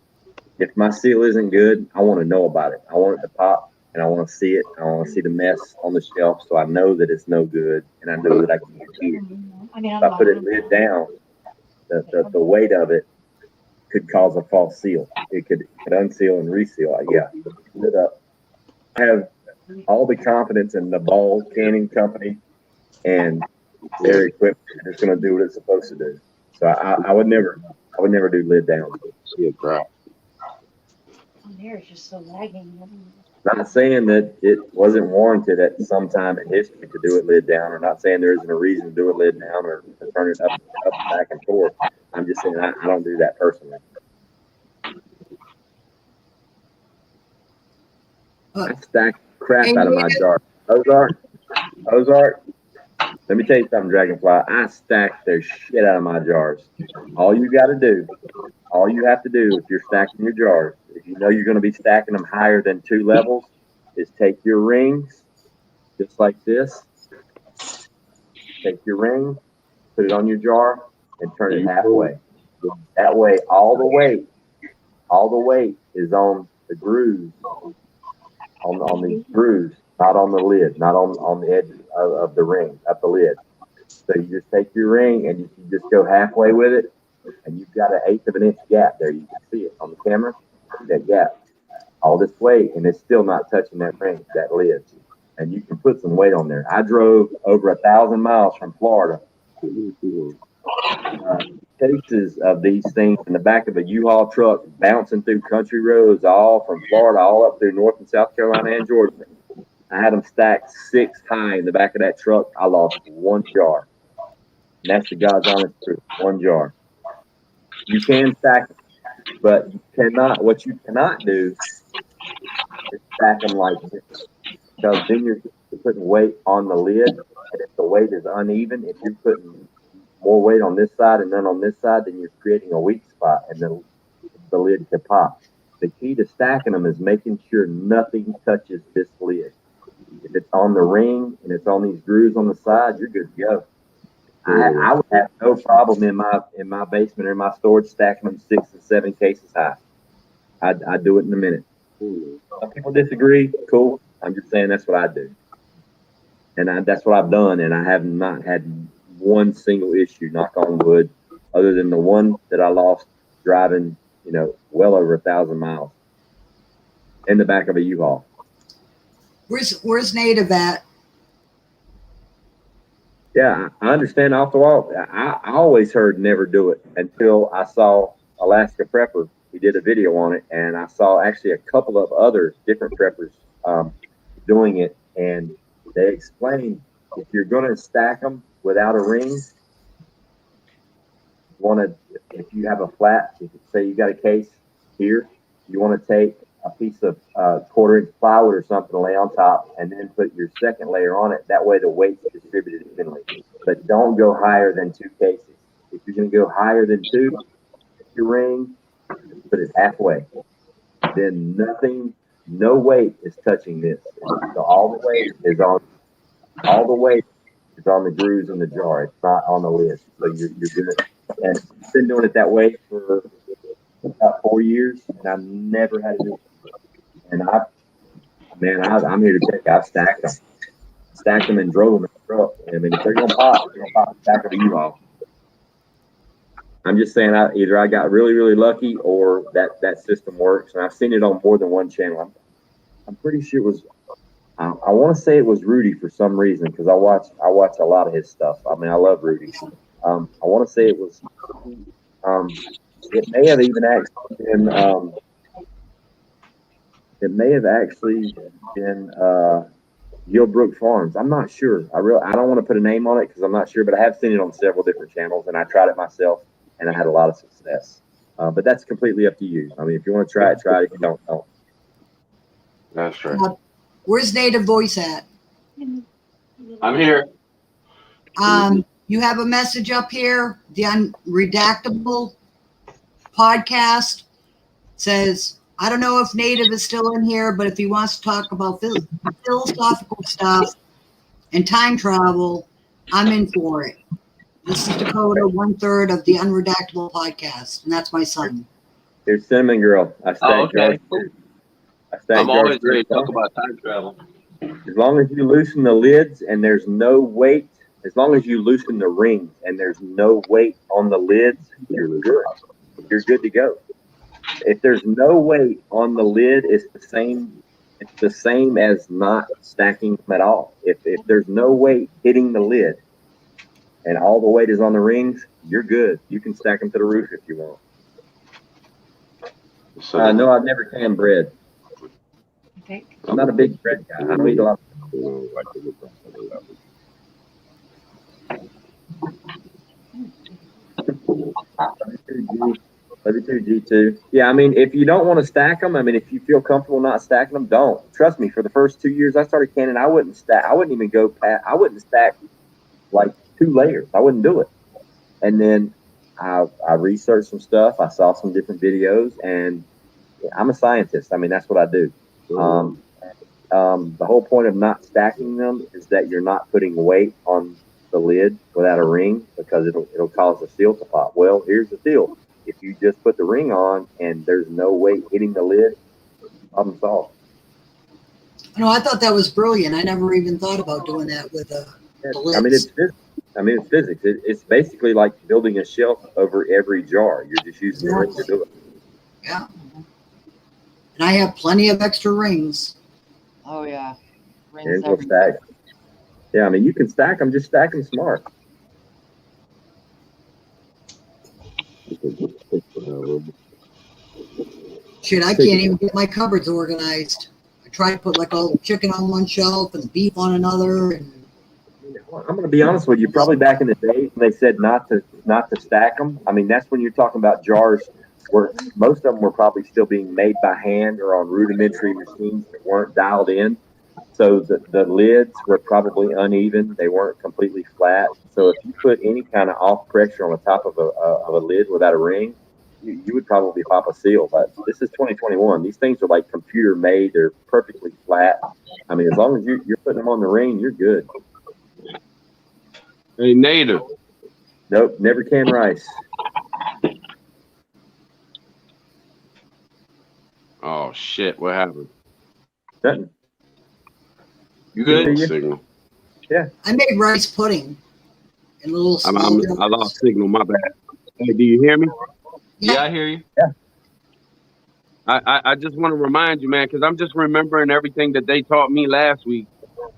If my seal isn't good, I want to know about it. I want it to pop and I want to see it. I want to see the mess on the shelf so I know that it's no good and I know that I can't eat it. If I put it lid down, the weight of it could cause a false seal. It could unseal and reseal. Yeah, lid up. I have all the confidence in the Ball Canning Company and their equipment is going to do what it's supposed to do. So I would never do lid down. Yeah, crap. There is just so lagging. Not saying that it wasn't warranted at some time in history to do it lid down, or not saying there isn't a reason to do it lid down or turn it up, back and forth. I'm just saying I don't do that personally. I stack crap out of my jar. Ozark. Let me tell you something, Dragonfly. I stack the shit out of my jars. All you have to do if you're stacking your jars, if you know you're going to be stacking them higher than 2 levels, is take your rings, just like this, take your ring, put it on your jar, and turn it halfway. That way, all the weight is on the grooves, on the grooves, not on the lid, not on the edge of the ring, of the lid. So you just take your ring and you just go halfway with it, and you've got an 1/8 of an inch gap there. You can see it on the camera, that gap. All this weight, and it's still not touching that ring, that lid. And you can put some weight on there. I drove over 1,000 miles from Florida. Cases of these things in the back of a U-Haul truck bouncing through country roads, all from Florida, all up through North and South Carolina and Georgia. I had them stacked 6 high in the back of that truck. I lost 1 jar. And that's the God's honest truth, 1 jar. You can stack them, but you cannot. What you cannot do is stack them like this, because then you're putting weight on the lid, and if the weight is uneven, if you're putting more weight on this side and none on this side, then you're creating a weak spot, and then the lid can pop. The key to stacking them is making sure nothing touches this lid. If it's on the ring and it's on these grooves on the side, you're good to go. I would have no problem in my basement or in my storage stacking them 6 and 7 cases high. I'd do it in a minute. Some people disagree. Cool. I'm just saying that's what I do, and that's what I've done. And I have not had one single issue, knock on wood, other than the one that I lost driving, well over 1,000 miles in the back of a U-Haul. Where's Native at? Yeah, I understand off the wall. I always heard never do it until I saw Alaska Prepper. He did a video on it, and I saw actually a couple of other different preppers doing it, and they explained if you're going to stack them without a ring, if you have a flat, say you got a case here, you want to take a piece of 1/4 inch plywood or something to lay on top, and then put your second layer on it. That way the weight's distributed evenly. But don't go higher than 2 cases. If you're going to go higher than 2, your ring, put it halfway. Then no weight is touching this. So all the weight is on the grooves in the jar. It's not on the lid. So you're good. And I've been doing it that way for about 4 years, and I've never had to do it. And I'm here to tell you, I've stacked them and drove them in the truck. I mean, if they're gonna pop the back of a U-Haul. I'm just saying, either I got really, really lucky, or that system works. And I've seen it on more than one channel. I'm pretty sure it was. I want to say it was Rudy for some reason, because I watch a lot of his stuff. I mean, I love Rudy. I want to say it was. It may have even actually been. It may have actually been Gilbrook Farms. I'm not sure. I don't want to put a name on it because I'm not sure, but I have seen it on several different channels, and I tried it myself, and I had a lot of success. But that's completely up to you. I mean, if you want to try it, try it. If you don't. That's right. Where's Native Voice at? I'm here. You have a message up here. The Unredactable podcast says, I don't know if Native is still in here, but if he wants to talk about philosophical stuff and time travel, I'm in for it. This is Dakota, 1/3 of the Unredactable podcast, and that's my son. Here's Cinnamon Girl. Okay. I'm always ready to talk about time travel. As long as you loosen the lids and there's no weight, as long as you loosen the rings and there's no weight on the lids, you're good. You're good to go. If there's no weight on the lid, it's the same as not stacking them at all. If there's no weight hitting the lid and all the weight is on the rings, you're good. You can stack them to the roof if you want. No, I've never canned bread. I'm not a big bread guy. I don't eat a lot. 32 G2. Yeah, I mean, if you don't want to stack them, I mean, if you feel comfortable not stacking them, don't. Trust me, for the first 2 years I started canning, I wouldn't stack. I wouldn't even go past. I wouldn't stack like 2 layers. I wouldn't do it. And then I researched some stuff. I saw some different videos, and I'm a scientist. I mean, that's what I do. The whole point of not stacking them is that you're not putting weight on the lid without a ring because it'll cause the seal to pop. Well, here's the deal. If you just put the ring on and there's no weight hitting the lid, problem solved. No, I thought that was brilliant. I never even thought about doing that with the lids. I mean, it's physics. It's basically like building a shelf over every jar. You're just using the ring to do it. Yeah. And I have plenty of extra rings. Oh yeah. And we'll stack. Yeah, I mean, you can stack them. Just stack them smart. Shit, I can't even get my cupboards organized. I try to put like all the chicken on one shelf and the beef on another. And I'm going to be honest with you. Probably back in the day, when they said not to stack them. I mean, that's when you're talking about jars where most of them were probably still being made by hand or on rudimentary machines that weren't dialed in. So the lids were probably uneven. They weren't completely flat. So if you put any kind of off pressure on the top of a lid without a ring, you would probably pop a seal. But this is 2021. These things are like computer made. They're perfectly flat. I mean, as long as you're putting them on the ring, you're good. Hey, Native. Nope, never can rice. Oh shit! What happened? Nothing. You good? Signal. Yeah. I made rice pudding in little small I lost signal. My bad. Hey, do you hear me? Yeah, I hear you. Yeah. I just want to remind you, man, because I'm just remembering everything that they taught me last week.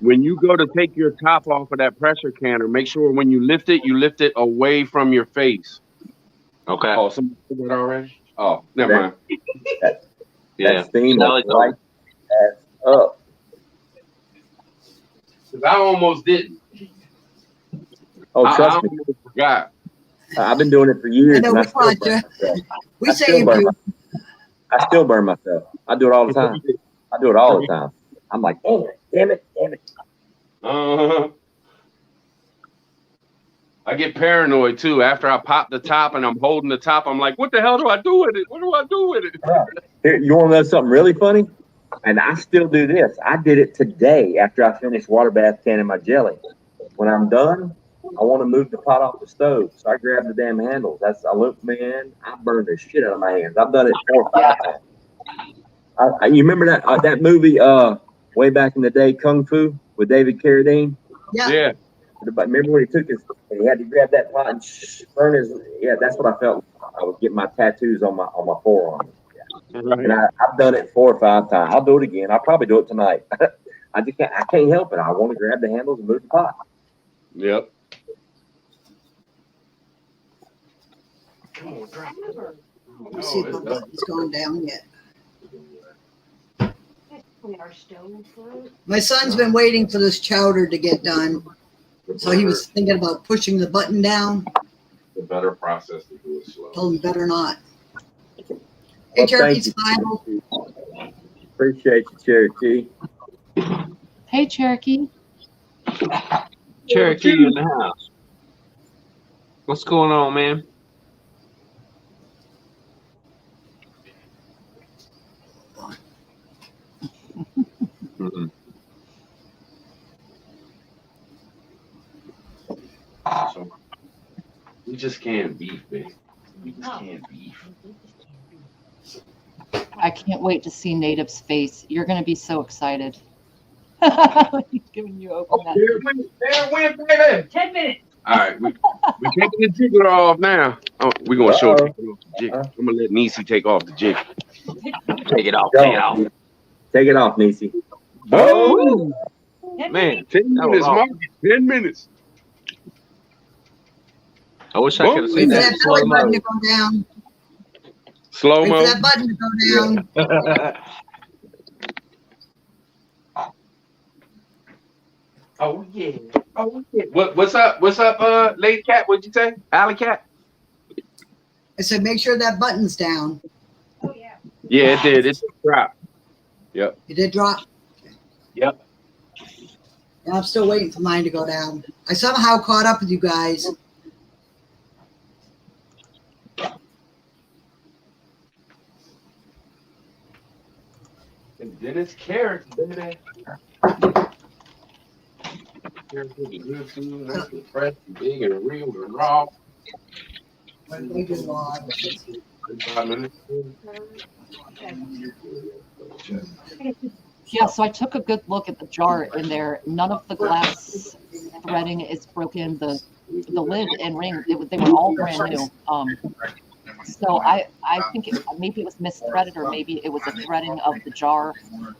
When you go to take your top off of that pressure canner, make sure when you lift it away from your face. Okay. Oh, somebody did that already? Oh, never mind. Yeah. That steam will light ass up. Because I almost didn't. Oh, I trust me. almost forgot. I've been doing it for years. I know, And I we still caught burn you. myself. We saved you. I still burn myself. I do it all the time. I do it all the time. I'm like, damn it. I get paranoid too. After I pop the top and I'm holding the top, I'm like, what the hell do I do with it? What do I do with it? Here, you want to know something really funny? And I still do this. I did it today after I finished water bath canning my jelly. When I'm done, I want to move the pot off the stove. So I grab the damn handles. I look, man, I burned the shit out of my hands. I've done it 4 or 5 times. You remember that movie way back in the day, Kung Fu, with David Carradine? Yeah. But remember when he had to grab that pot and burn his? Yeah, that's what I felt. I was getting my tattoos on my forearm. Yeah. Right. And I've done it 4 or 5 times. I'll do it again. I'll probably do it tonight. I can't help it. I want to grab the handles and move the pot. Yep. Come on, drop it. Let's see if my button's going down yet. My son's been waiting for this chowder to get done. So he was thinking about pushing the button down. The better process to do it slow. Told him better not. Hey, Well, Cherokee Bible. Appreciate you, Cherokee. Hey, Cherokee. Cherokee in the house. What's going on, man? Mm-hmm. So we just can't beef, man. We just can't beef. I can't wait to see Native's face. You're going to be so excited. He's giving you open that. There went, baby. 10 minutes. All right, we taking the jiggler off now. Oh, we're gonna show taking off the jig. I'm gonna let Niecy take off the jig. Take it off. Take it off. Take it off, Niecy. Oh, man, 10 minutes, Mark. 10 minutes. I wish I could have seen Wait for that that slow belly button mo. to go down. Slow Wait mo. for that button to go down. Oh yeah. Oh yeah. What's up? What's up, Lady Cat? What'd you say? Alley Cat? I said, make sure that button's down. Yeah, it did. It's a drop. Yep. It did drop. Yep. And I'm still waiting for mine to go down. I somehow caught up with you guys. And then it's carrots, baby. That's the fresh, big, and real, and raw. 5 minutes. Yeah, so I took a good look at the jar in there. None of the glass threading is broken. The lid and ring, they were all brand new. So I think maybe it was misthreaded, or maybe it was a threading of the jar,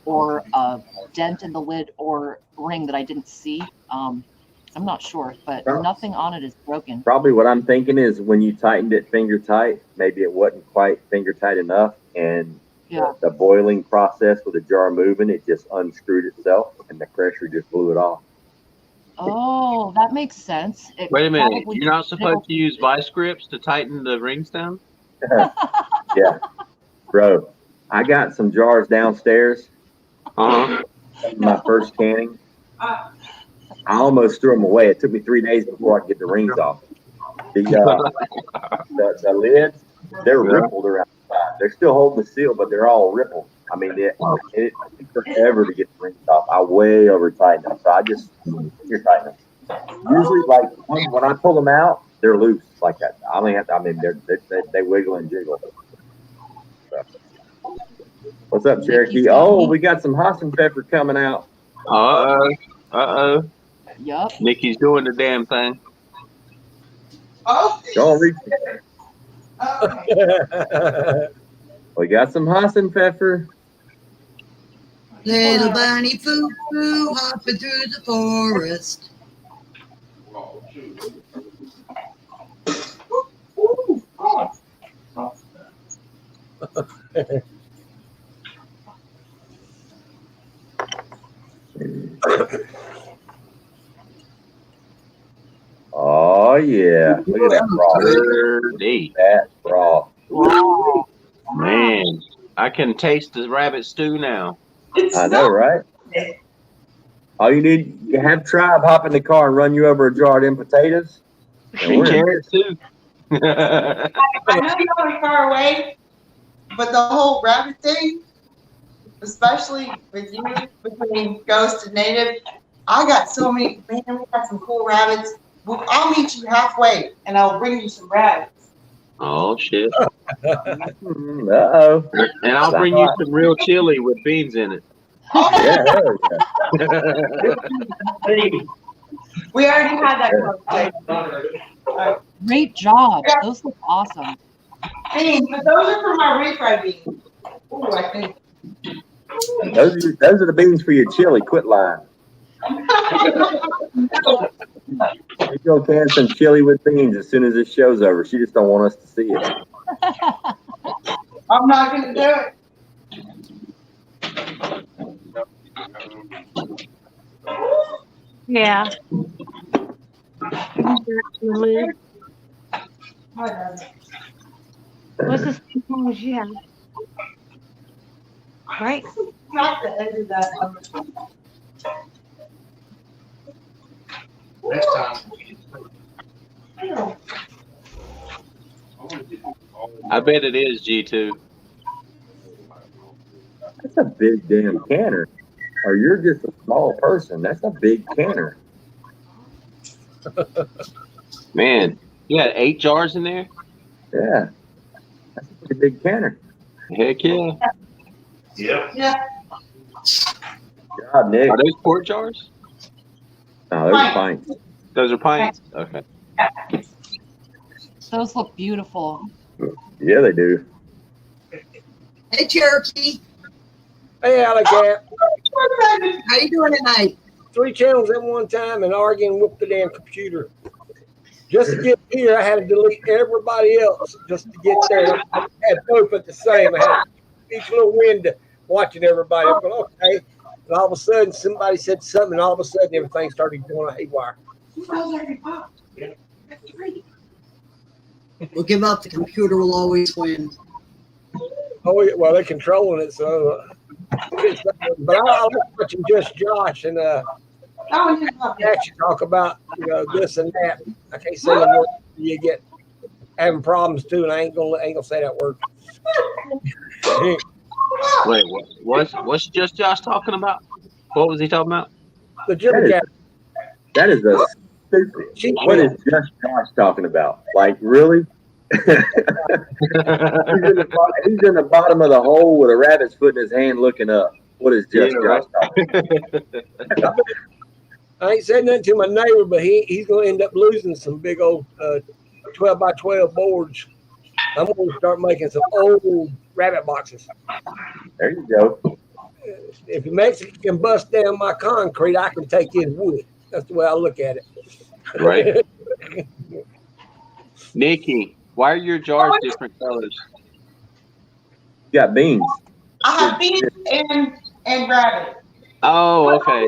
or a dent in the lid or ring that I didn't see. I'm not sure, but nothing on it is broken. Probably what I'm thinking is when you tightened it finger tight, maybe it wasn't quite finger tight enough, and the boiling process with the jar moving, it just unscrewed itself, and the pressure just blew it off. Oh, that makes sense. Wait a minute. You're not supposed to use vice grips to tighten the rings down? Yeah, bro, I got some jars downstairs. My first canning. I almost threw them away. It took me 3 days before I could get the rings off. The lids, they're rippled around the side. They're still holding the seal, but they're all rippled. I mean, it took forever to get the rings off. I way over tightened them, so I just finger tighten them. Usually, like when I pull them out, they're loose like that. I only have to, I mean, they wiggle and jiggle. So. What's up, Cherokee? Oh, we got some Hassenpfeffer coming out. Yup. Nikki's doing the damn thing. Oh, go on, reach. We got some Hassenpfeffer. Little bunny foo foo hopping through the forest. Oh yeah, look at that broth. That broth. Wow. Man, I can taste the rabbit stew now. I know, right? All you need, you have Tribe hop in the car and run you over a jar of them potatoes. And carrots too. I know y'all are far away, but the whole rabbit thing, especially with you between Ghost and Native, I got so many, man, we got some cool rabbits. I'll meet you halfway and I'll bring you some rabbits. Oh shit. Uh-oh. And I'll bring you some real chili with beans in it. Yeah. We already had that conversation. Great job. Those look awesome. Beans, but those are for my refried beans. Ooh, I think. Those are the beans for your chili. Quit lying. You go can some chili with beans as soon as this show's over. She just don't want us to see it. I'm not gonna do it. Yeah. What's the same thing as you have? Right? Not the edge of that. Next time. I bet it is G2. That's a big damn canner. Or you're just a small person. That's a big canner. Man, you got 8 jars in there? Yeah. That's a pretty big canner. Heck yeah. Yep. Yeah. God, Nick. Are those quart jars? No, those are pints. Those are pints? Okay. Those look beautiful. Yeah, they do. Hey, Cherokee. Hey, Alley Cat. How you doing tonight? 3 channels at one time and arguing with the damn computer. Just to get here, I had to delete everybody else just to get there. I had both at the same. I had each little window watching everybody. I'm going, okay. And all of a sudden, somebody said something, and all of a sudden, everything started going haywire. We'll give up. The computer will always win. Oh, yeah, well, they're controlling it, so. But I like watching Just Josh and actually talk about this and that. I can't say the word. You get having problems too, and I ain't gonna say that word. Wait, what's Just Josh talking about? What was he talking about? The jibber jabber. That is a stupid. What is Just Josh talking about? Like, really? he's in the bottom of the hole with a rabbit's foot in his hand looking up. What is Just Josh talking about? I ain't said nothing to my neighbor, but he's going to end up losing some big old 12 by 12 boards. I'm going to start making some old rabbit boxes. There you go. If the Mexican can bust down my concrete, I can take his wood. That's the way I look at it. Right. Nikki, why are your jars different colors? You got beans. I have beans and rabbit. Oh, okay.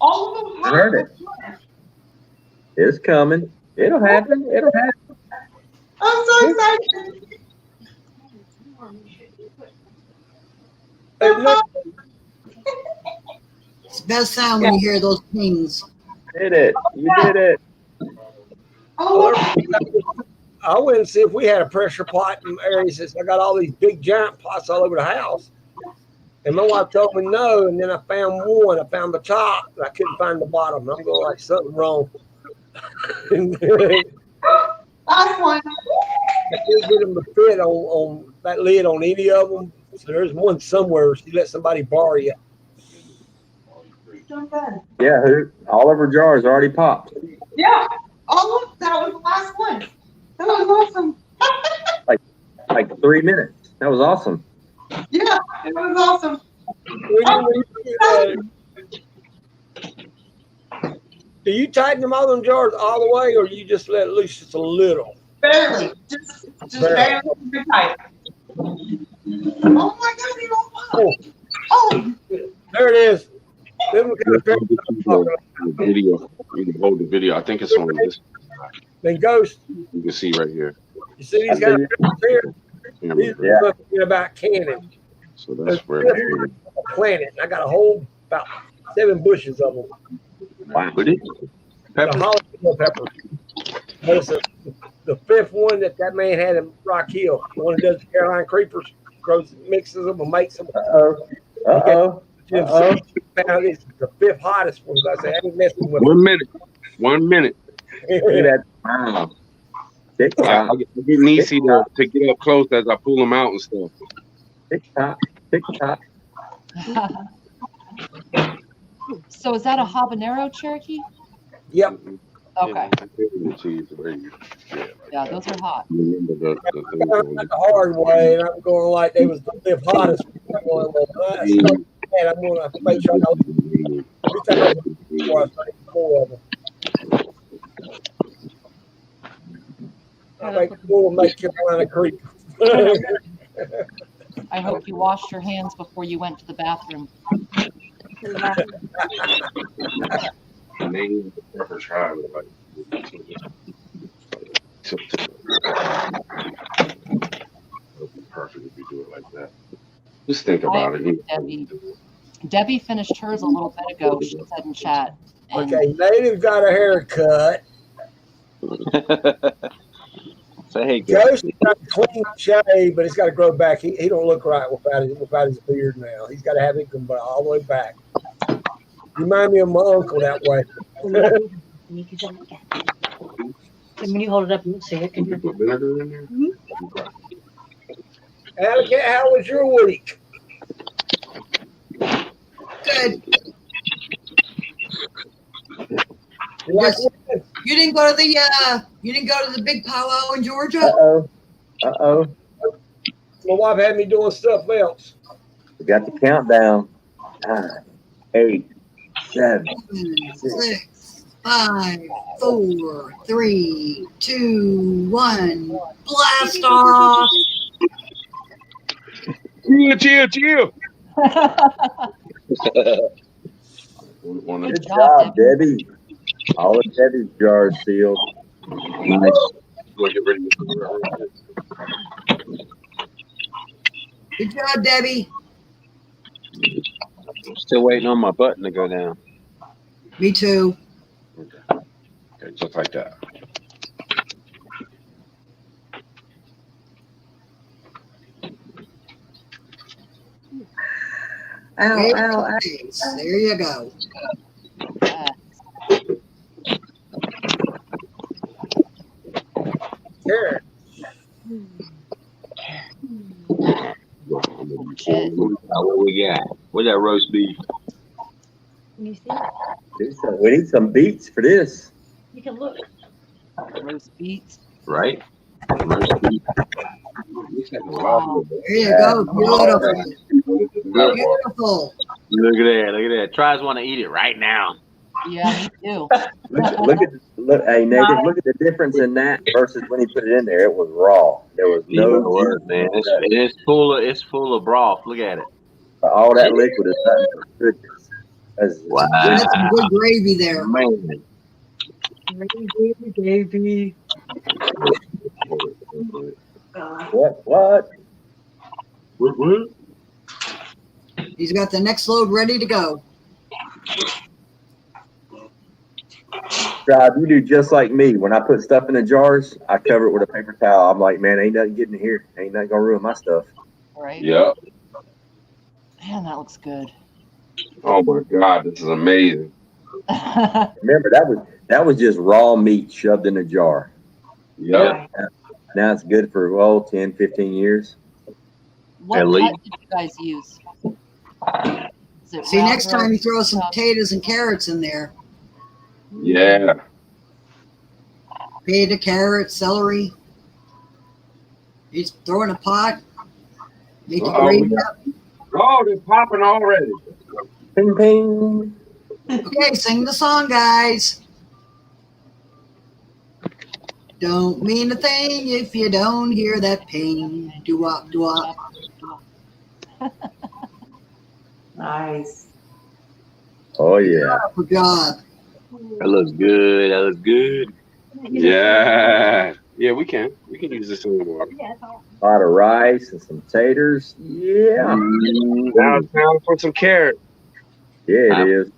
All of them. I heard it. It's coming. It'll happen. It'll happen. I'm so excited. It's the best sound when you hear those pings. Did it. You did it. I went and see if we had a pressure pot in areas. Since I got all these big giant pots all over the house. And my wife told me no, and then I found one. I found the top, and I couldn't find the bottom. I'm going like something wrong. Last one. I can't get them to fit on that lid on any of them. So there's one somewhere. She let somebody borrow it. Yeah, all of her jars already popped. Yeah. Oh, that was the last one. That was awesome. like 3 minutes. That was awesome. Yeah, it was awesome. Do you tighten them all them jars all the way, or you just let it loose just a little? Barely. Just barely tight. Oh my God, you don't know. Oh. There it is. Video. You can hold the video. I think it's on this. Then Ghost. You can see right here. You see these guys here? These Yeah. are about cannon. So that's where a planet. I got a whole about 7 bushes of them. Wow. What is it? The jalapeno pepper. That's the 5th one that man had in Rock Hill. The one that does the Carolina creepers, grows, mixes them and makes them. It's the 5th hottest one. I said, I ain't messing with 1 minute. 1 minute. Look at that. Wow. I get Niecy to get up close as I pull them out and stuff. TikTok. So is that a habanero Cherokee? Yep. Okay. Yeah, those are hot. the hard way, and I'm going like they was the 5th hottest. I'm going, I'm going to make sure I before I say 4 of them. I make 4 make Carolina Creek. I hope you washed your hands before you went to the bathroom. Perfect if you do it like that. Just think about it. Debbie finished hers a little bit ago, she said in chat. Okay, Native got a haircut. Say hey, Ghost got a clean shave, but it's got to grow back. He don't look right without his beard now. He's got to have it come all the way back. You remind me of my uncle that way. When you hold it up, you'll see it. Can you put vinegar in there? Alley, how was your week? Good. You didn't go to the big powwow in Georgia? Uh-oh. My wife had me doing stuff else. We got the countdown. 9, 8, 7, 6, 5, 4, 3, 2, 1. Blast off! Chill. Good job, Debbie. All of Debbie's jars sealed. Nice. Good job, Debbie. I'm still waiting on my button to go down. Me too. Okay, just like that. Ow. There you go. what we got? What's that roast beef? Can you see? We need some beets for this. You can look. Roast beets. Right? Roast beef. Wow. There you go. Beautiful. Beautiful. Look at that. Look at that. Tries want to eat it right now. Yeah, me too. Look, hey Nathan, look at the difference in that versus when he put it in there. It was raw. There was no word, man. It's full of broth. Look at it. all that liquid is nothing but goodness. Wow. That's some good gravy there. Man. Gravy. What? He's got the next load ready to go. Rob, you do just like me. When I put stuff in the jars, I cover it with a paper towel. I'm like, man, ain't nothing getting in here. Ain't nothing gonna ruin my stuff. Right? Yep. Man, that looks good. Oh my God, this is amazing. Remember, that was just raw meat shoved in a jar. Yep. Now it's good for 10, 15 years. What cut did you guys use? See, next time you throw some potatoes and carrots in there. Yeah. Potato, carrot, celery. You just throw in a pot. Make it gravy up. Oh, they're popping already. Ping, ping. Okay, sing the song, guys. Don't mean a thing if you don't hear that ping. Do-wop, do-wop. Nice. Oh, yeah. Good job. That looks good. That looks good. Yeah. Yeah, we can use this in the water. A lot of rice and some taters. Yeah. Now it's time for some carrots. Yeah, it is.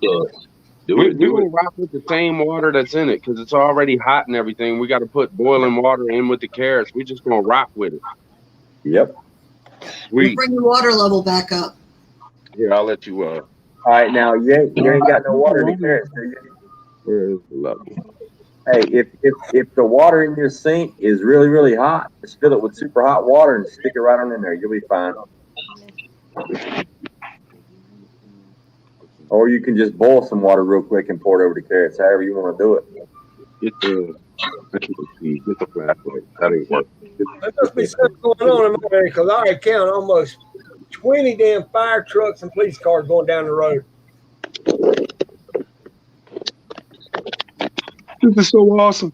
We're going to rock with the same water that's in it because it's already hot and everything. We got to put boiling water in with the carrots. We're just going to rock with it. Yep. You bring the water level back up. Here, I'll let you. All right, now you ain't got no water in the carrots, do you? Where is the level? Hey, if the water in your sink is really, really hot, just fill it with super hot water and stick it right on in there. You'll be fine. Or you can just boil some water real quick and pour it over the carrots, however you want to do it. Get the flashlight. That ain't working. There must be something going on in my area because I already count almost 20 damn fire trucks and police cars going down the road. This is so awesome.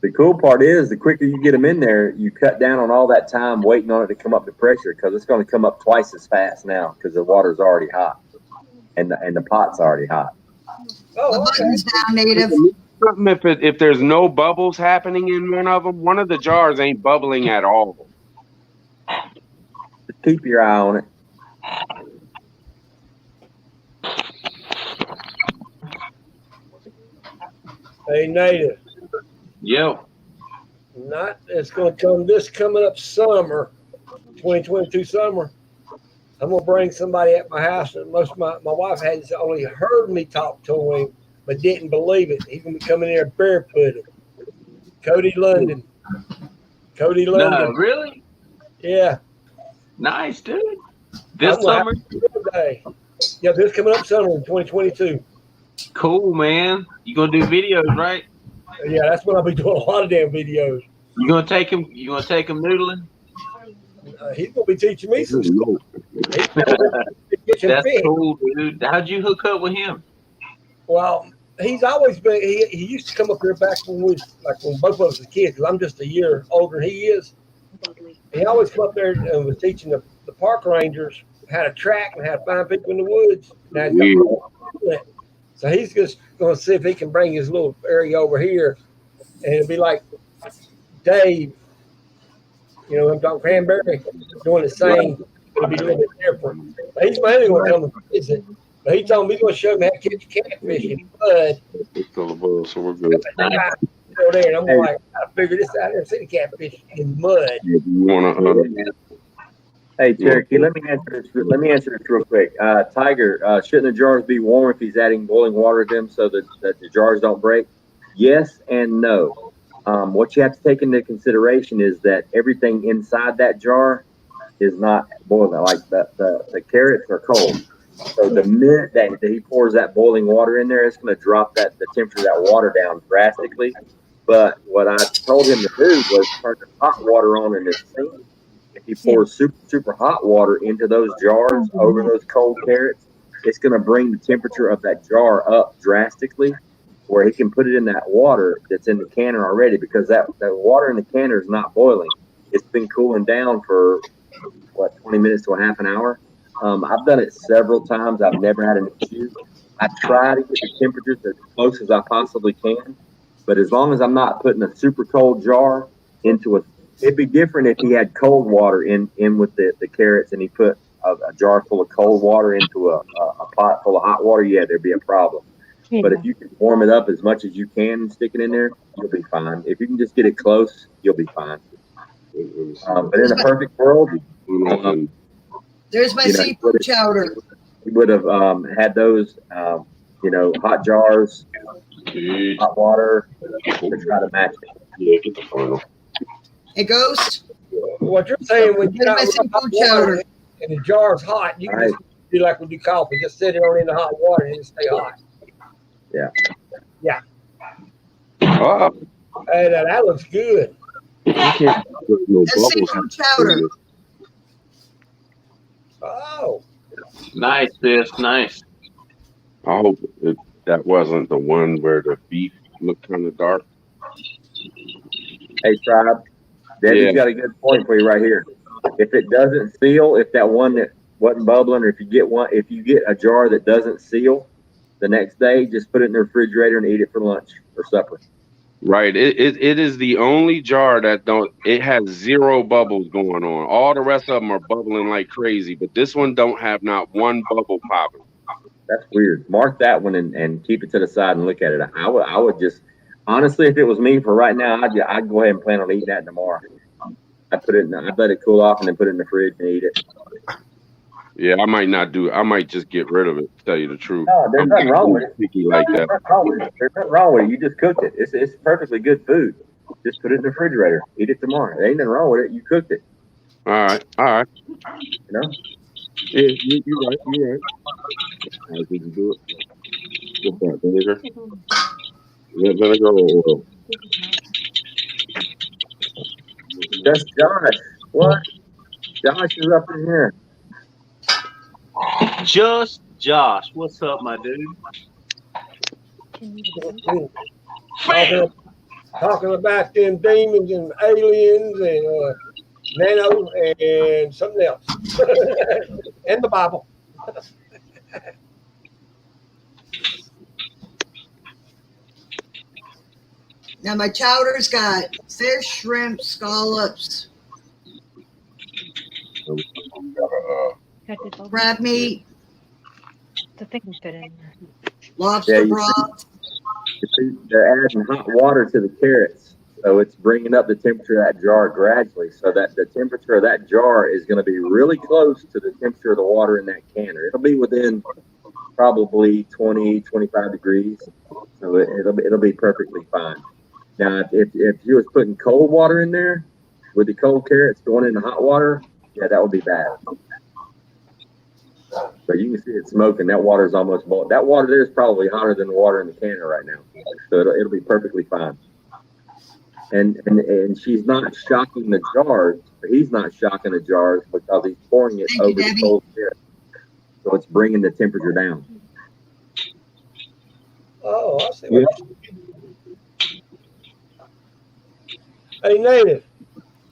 The cool part is the quicker you get them in there, you cut down on all that time waiting on it to come up to pressure because it's going to come up twice as fast now because the water's already hot and the pot's already hot. The button's down, native. If there's no bubbles happening in one of them, one of the jars ain't bubbling at all. Just keep your eye on it. Hey, native. Yo. It's going to come this coming up summer, 2022 summer. I'm going to bring somebody at my house, and most of my wife has only heard me talk to him, but didn't believe it. He's going to be coming in there barefooted. Cody London. No, really? Yeah. Nice, dude. This summer? Yeah, this coming up summer in 2022. Cool, man. You gonna do videos, right? Yeah, that's when I'll be doing a lot of damn videos. You gonna take him noodling? He's gonna be teaching me some stuff. That's cool, dude. How'd you hook up with him? Well, he's always been. He used to come up here back when when both of us were kids. Because I'm just a year older than he is. He always come up there and was teaching the park rangers how to track and how to find people in the woods. Now, so he's just going to see if he can bring his little area over here, and it'll be like Dave. You know, I'm talking Cranberry, doing the same. It'll be a little bit different. But he's mainly going to come and visit. But he told me he's going to show me how to catch catfish in mud. It's still above, so we're good. Over there, and I'm like, I figure this out here and see the catfish in mud. You want Hey Cherokee, let me answer this real quick. Tiger, shouldn't the jars be warm if he's adding boiling water to them so that the jars don't break? Yes and no. What you have to take into consideration is that everything inside that jar is not boiling. Like the carrots are cold. So the minute that he pours that boiling water in there, it's going to drop the temperature of that water down drastically. But what I told him to do was turn the hot water on in his sink. If he pours super hot water into those jars over those cold carrots, it's going to bring the temperature of that jar up drastically, where he can put it in that water that's in the canner already, because that water in the canner is not boiling. It's been cooling down for 20 minutes to a half an hour. I've done it several times. I've never had an issue. I try to get the temperatures as close as I possibly can, but as long as I'm not putting a super cold jar into it'd be different if he had cold water in with the carrots and he put a jar full of cold water into a pot full of hot water. Yeah, there'd be a problem. But if you can warm it up as much as you can and stick it in there, you'll be fine. If you can just get it close, you'll be fine. But in a perfect world, there's my seafood chowder. We would have had those, hot jars, hot water to try to match it. Yeah, get the final. Hey, Ghost. What you're saying, when you got missing hot water and the jar's hot, you can just do like we do coffee, just set it on in the hot water and it'll stay hot. Yeah. Yeah. Oh. Hey, now that looks good. That's seafood chowder. Oh. Nice, sis. Nice. I hope that wasn't the one where the beef looked kind of dark. Hey, Tribe. Debbie's got a good point for you right here. If it doesn't seal, if that one that wasn't bubbling, or if you get a jar that doesn't seal, the next day, just put it in the refrigerator and eat it for lunch or supper. Right. It is the only jar that it has zero bubbles going on. All the rest of them are bubbling like crazy, but this one don't have not one bubble popping. That's weird. Mark that one and keep it to the side and look at it. I would just, honestly, if it was me for right now, I'd go ahead and plan on eating that tomorrow. I'd let it cool off and then put it in the fridge and eat it. Yeah, I might just get rid of it, to tell you the truth. No, there's nothing wrong with it. Picky like that. There's nothing wrong with it. You just cooked it. It's perfectly good food. Just put it in the refrigerator. Eat it tomorrow. There ain't nothing wrong with it. You cooked it. All right. You know? Yeah, you're right. How did you do it? What's that, vinegar? Yeah, vinegar or oil? That's Josh. What? Josh is up in here. Just Josh. What's up, my dude? Talking about them demons and aliens and nano and something else. And the Bible. Now my chowder's got fish, shrimp, scallops, crab meat, The thing can fit in there. lobster broth. They're adding hot water to the carrots, so it's bringing up the temperature of that jar gradually, so that the temperature of that jar is going to be really close to the temperature of the water in that canner. It'll be within probably 20, 25 degrees, so it'll be perfectly fine. Now, if you was putting cold water in there with the cold carrots going into hot water, yeah, that would be bad. But you can see it smoking. That water is almost boiled. That water there is probably hotter than the water in the canner right now. So it'll be perfectly fine. And she's not shocking the jars, or he's not shocking the jars because he's pouring it over the cold carrot. So it's bringing the temperature down. Oh, I see. Yeah. Hey, Native.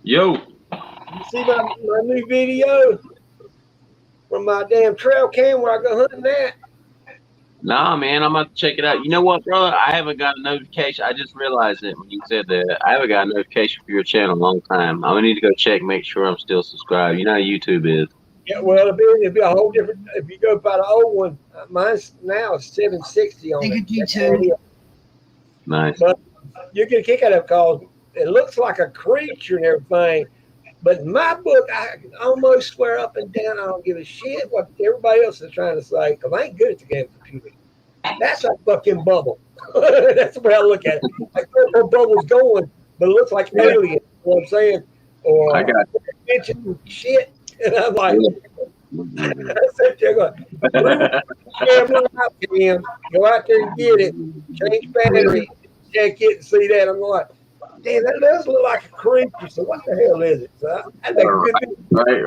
Yo. You see my new video from my damn trail cam where I go hunting at? Nah, man, I'm about to check it out. You know what, brother? I haven't got a notification. I just realized it when you said that. I haven't got a notification for your channel in a long time. I'm going to need to go check, make sure I'm still subscribed. You know how YouTube is. Yeah, well, it'll be a whole different. If you go by the old one, mine's now 760 on it. YouTube. Nice. But you get a kick out of it because it looks like a creature and everything. But in my book, I can almost swear up and down. I don't give a shit what everybody else is trying to say because I ain't good at the damn computer. That's a fucking bubble. That's the way I look at it. Like where the bubble's going, but it looks like alien. You know what I'm saying? Or I got mention shit, and I'm like, you. I said, "You're going, camera out, Cam. Go out there and get it. Change battery. Check it and see that." I'm like, "Damn, that does look like a creature. So what the hell is it?" So I think Right.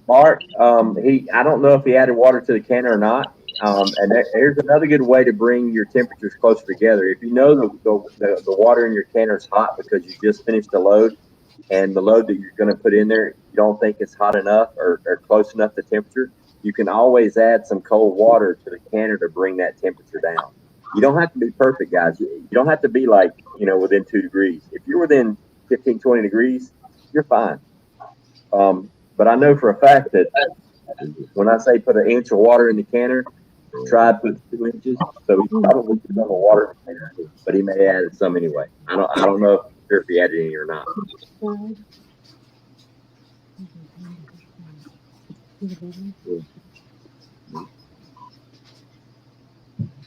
Mark, I don't know if he added water to the canner or not. And here's another good way to bring your temperatures closer together. If you know the water in your canner is hot because you just finished the load, and the load that you're going to put in there, you don't think it's hot enough or close enough to temperature, you can always add some cold water to the canner to bring that temperature down. You don't have to be perfect, guys. You don't have to be like, within 2 degrees. If you're within 15, 20 degrees, you're fine. But I know for a fact that when I say put an inch of water in the canner, try to put 2 inches. So he probably put enough water in the canner, but he may have added some anyway. I don't know if he added any or not.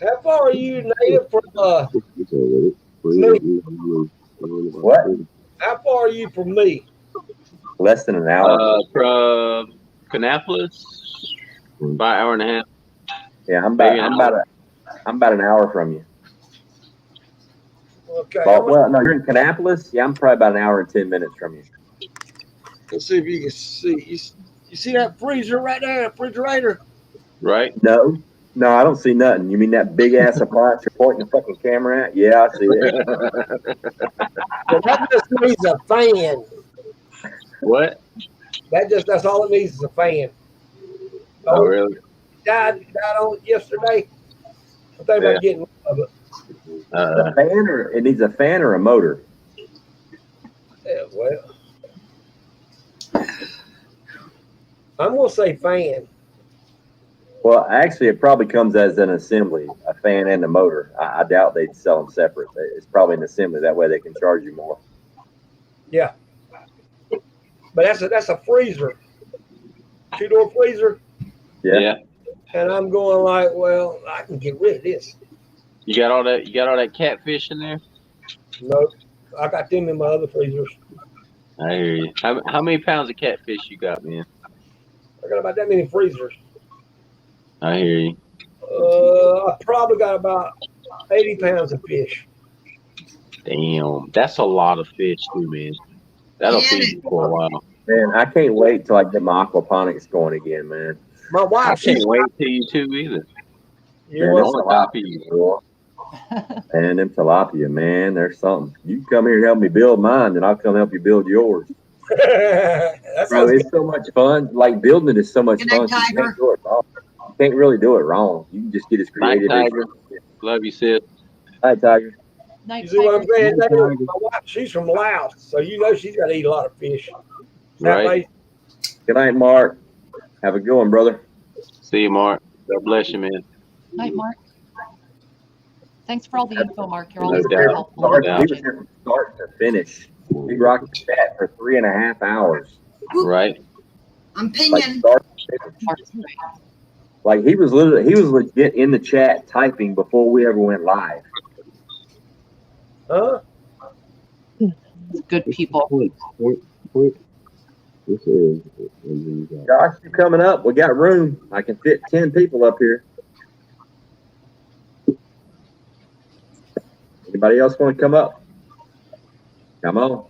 How far are you, Native, from me? What? How far are you from me? Less than an hour. From Canimals, about an hour and a half. Yeah, I'm about an hour from you. Okay. Well, no, you're in Canimals. Yeah, I'm probably about an hour and 10 minutes from you. Let's see if you can see. You see that freezer right there, that refrigerator? Right. No, I don't see nothing. You mean that big ass appliance you're pointing the fucking camera at? Yeah, I see it. Well, that just needs a fan. What? That's all it needs is a fan. Oh, really? Died on it yesterday. I think about getting rid of it. A fan, or it needs a fan or a motor? Yeah, well, I'm gonna say fan. Well, actually, it probably comes as an assembly, a fan and a motor. I doubt they'd sell them separate. It's probably an assembly. That way they can charge you more. Yeah. But that's a freezer. 2-door freezer. Yeah. And I'm going like, well, I can get rid of this. You got all that catfish in there? Nope. I got them in my other freezers. I hear you. How many pounds of catfish you got, man? I got about that many freezers. I hear you. I probably got about 80 pounds of fish. Damn, that's a lot of fish too, man. That'll feed you for a while. Man, I can't wait till I get my aquaponics going again, man. My wife, I can't wait till you too either. Man, them tilapia, and them tilapia, man, there's something. You come here and help me build mine, and I'll come help you build yours. Bro, it's so much fun. Like, building it is so much fun. You can't do it wrong. You can't really do it wrong. You can just get as creative as you can. Love you, sis. Hi, Tiger. You see what I'm saying? My wife, she's from Laos, so you know she's got to eat a lot of fish. Right. Good night, Mark. Have a good one, brother. See you, Mark. God bless you, man. Night, Mark. Thanks for all the info, Mark. You're No always doubt. very helpful. He was here from start to finish. He rocked the chat for 3.5 hours. Right. I'm pinging. Like he was legit in the chat typing before we ever went live. Huh? Good people. Josh, you coming up? We got room. I can fit 10 people up here. Anybody else want to come up? Come on.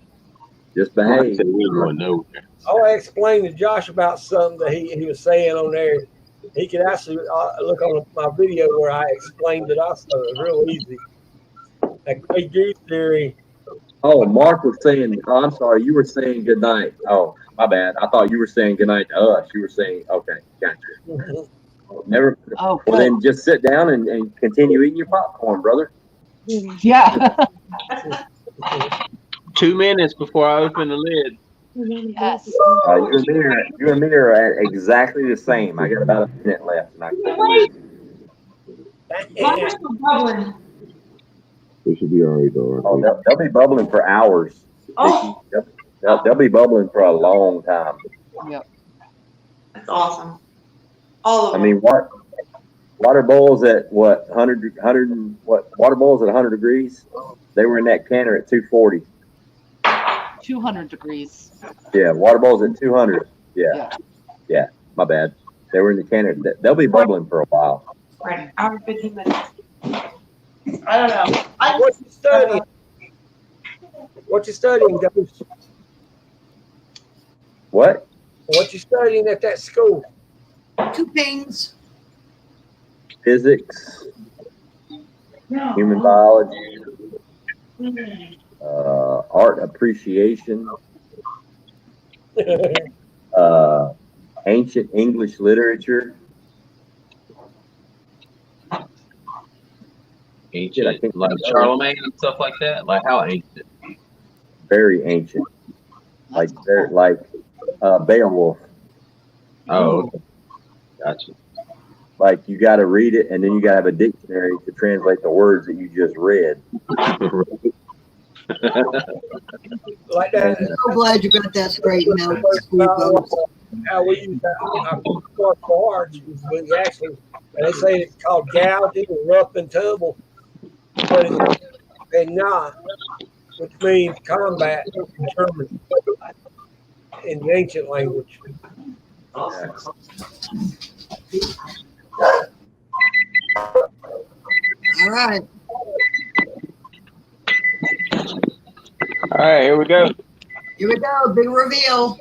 Just behave. I want to explain to Josh about something that he was saying on there. He could actually look on my video where I explained it also. It was real easy. That Grey Goose theory. Oh, Mark was saying, oh, I'm sorry, you were saying good night. Oh, my bad. I thought you were saying good night to us. You were saying, okay, gotcha. Never. Oh, well, then just sit down and continue eating your popcorn, brother. Yeah. 2 minutes before I open the lid. Yes. You and me are at exactly the same. I got about a minute left, and I can open the lid. It should be alright though. Oh, they'll be bubbling for hours. Oh. They'll be bubbling for a long time. Yep. That's awesome. All of them. I mean, Water boils at what 100 what water boils at 100 degrees. They were in that canner at 240. 200 degrees. Yeah, water boils at 200. Yeah. Yeah. My bad. They were in the canner. They'll be bubbling for a while. Right. Hour 15 minutes. I don't know. What you studying? What you studying, Ghost? What? What you studying at that school? 2 pings. Physics, human biology, art appreciation, ancient English literature. Ancient, like Charlemagne and stuff like that. Like how ancient? Very ancient. Like they're like Beowulf. Oh, okay. Gotcha. Like you got to read it, and then you got to have a dictionary to translate the words that you just read. Like that. I'm so glad you got that straightened out. How we use that martial arts, but actually, they say it's called gouging or rough and tumble, but it's nah, which means combat in German, in the ancient language. All right. All right, here we go. Here we go. Big reveal.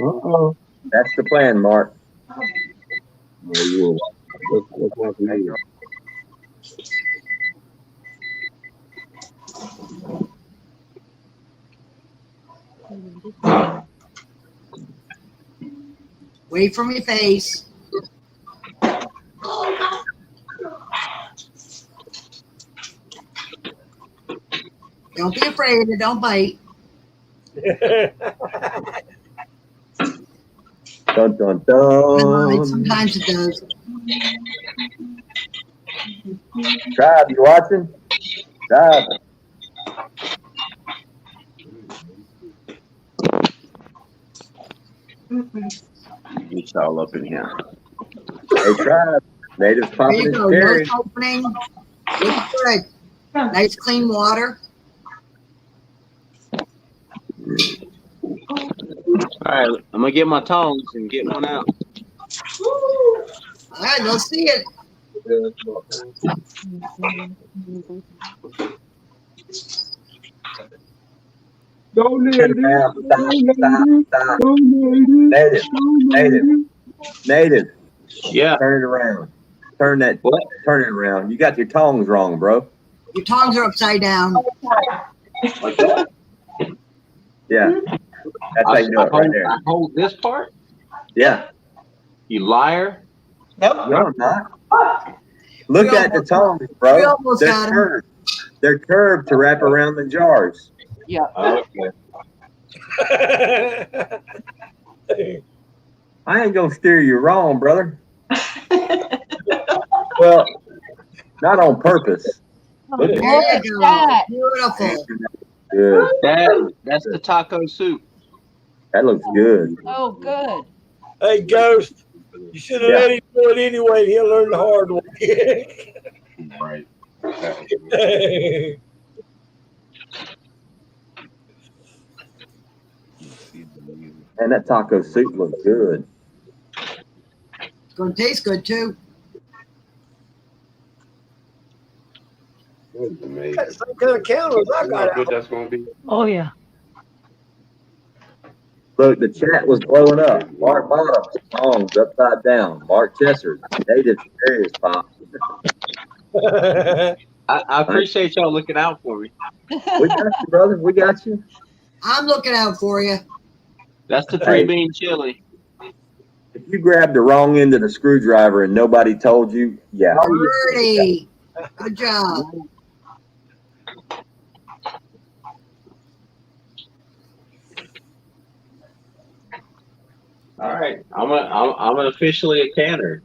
Uh-oh. That's the plan, Mark. Wait for me face. Don't be afraid. It don't bite. Dun dun dun. Sometimes it does. Tribe, you watching? Tribe. It's all up in here. Hey, Tribe. Natives There popping you his go. cherry. Nose opening. Looks good. Nice clean water. All right, I'm gonna get my tongs and get one out. All right, let's see it. Go native. Stop. Native. Yeah. Turn it around. Turn it around. You got your tongs wrong, bro. Your tongs are upside down. Like that? Yeah. That's how you do it right there. I hold this part? Yeah. You liar. Nope. No, I'm not. Look at the tongs, bro. They're curved. They're curved to wrap around the jars. Yeah. Okay. I ain't gonna steer you wrong, brother. Well, not on purpose. Look at that. Beautiful. Good. That's the taco soup. That looks good. Oh, good. Hey, Ghost, you should have let him do it anyway. He'll learn the hard way. Right. And that taco soup looks good. It's going to taste good, too. That's some kind of counters I got out. That's gonna be. Oh, yeah. Look, the chat was blowing up. Mark Bottoms, tongs upside down. Mark Chester, native serious pop. I appreciate y'all looking out for me. We got you, brother. We got you. I'm looking out for you. That's the 3-bean chili. If you grabbed the wrong end of the screwdriver and nobody told you, yeah. Pretty. Good job. All right, I'm officially a canner.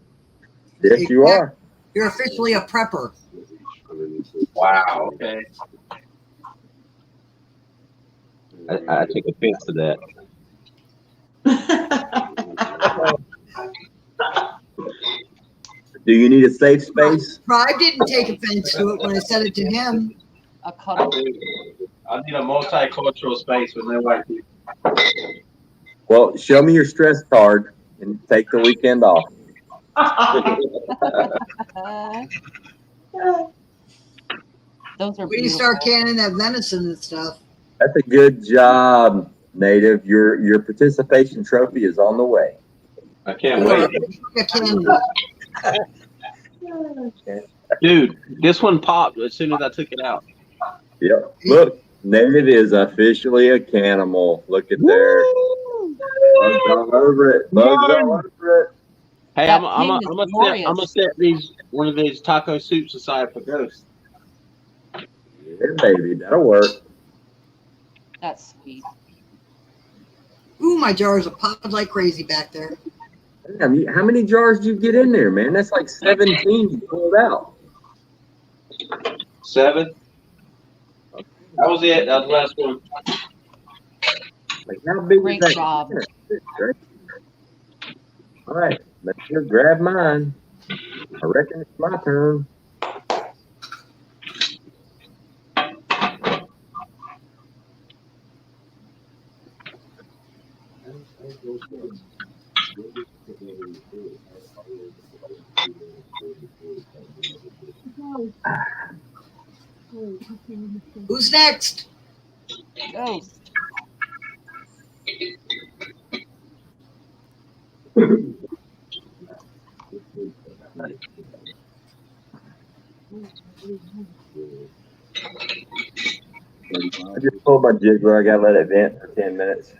Yes, you are. You're officially a prepper. Wow. Okay. I take offense to that. Do you need a safe space? Pride didn't take offense to it when I said it to him. A cuddle. I need a multicultural space with no white people. Well, show me your stress card and take the weekend off. Those are When you start canning that venison and stuff. That's a good job, Native. Your participation trophy is on the way. I can't wait. Dude, this one popped as soon as I took it out. Yep. Look, Native is officially a Canimal. Look at there. Bugs all over it. Bugs all over it. Hey, I'm gonna set one of these taco soups aside for Ghost. Yeah, baby, that'll work. That's sweet. Ooh, my jars are popping like crazy back there. Damn, how many jars did you get in there, man? That's like 17 you pulled out. 7. That was it. That was the last one. Like, how big Great is that? job. All right, let's just grab mine. I reckon it's my turn. Who's next? Ghost. I just pulled my jiggler. I gotta let it vent for 10 minutes.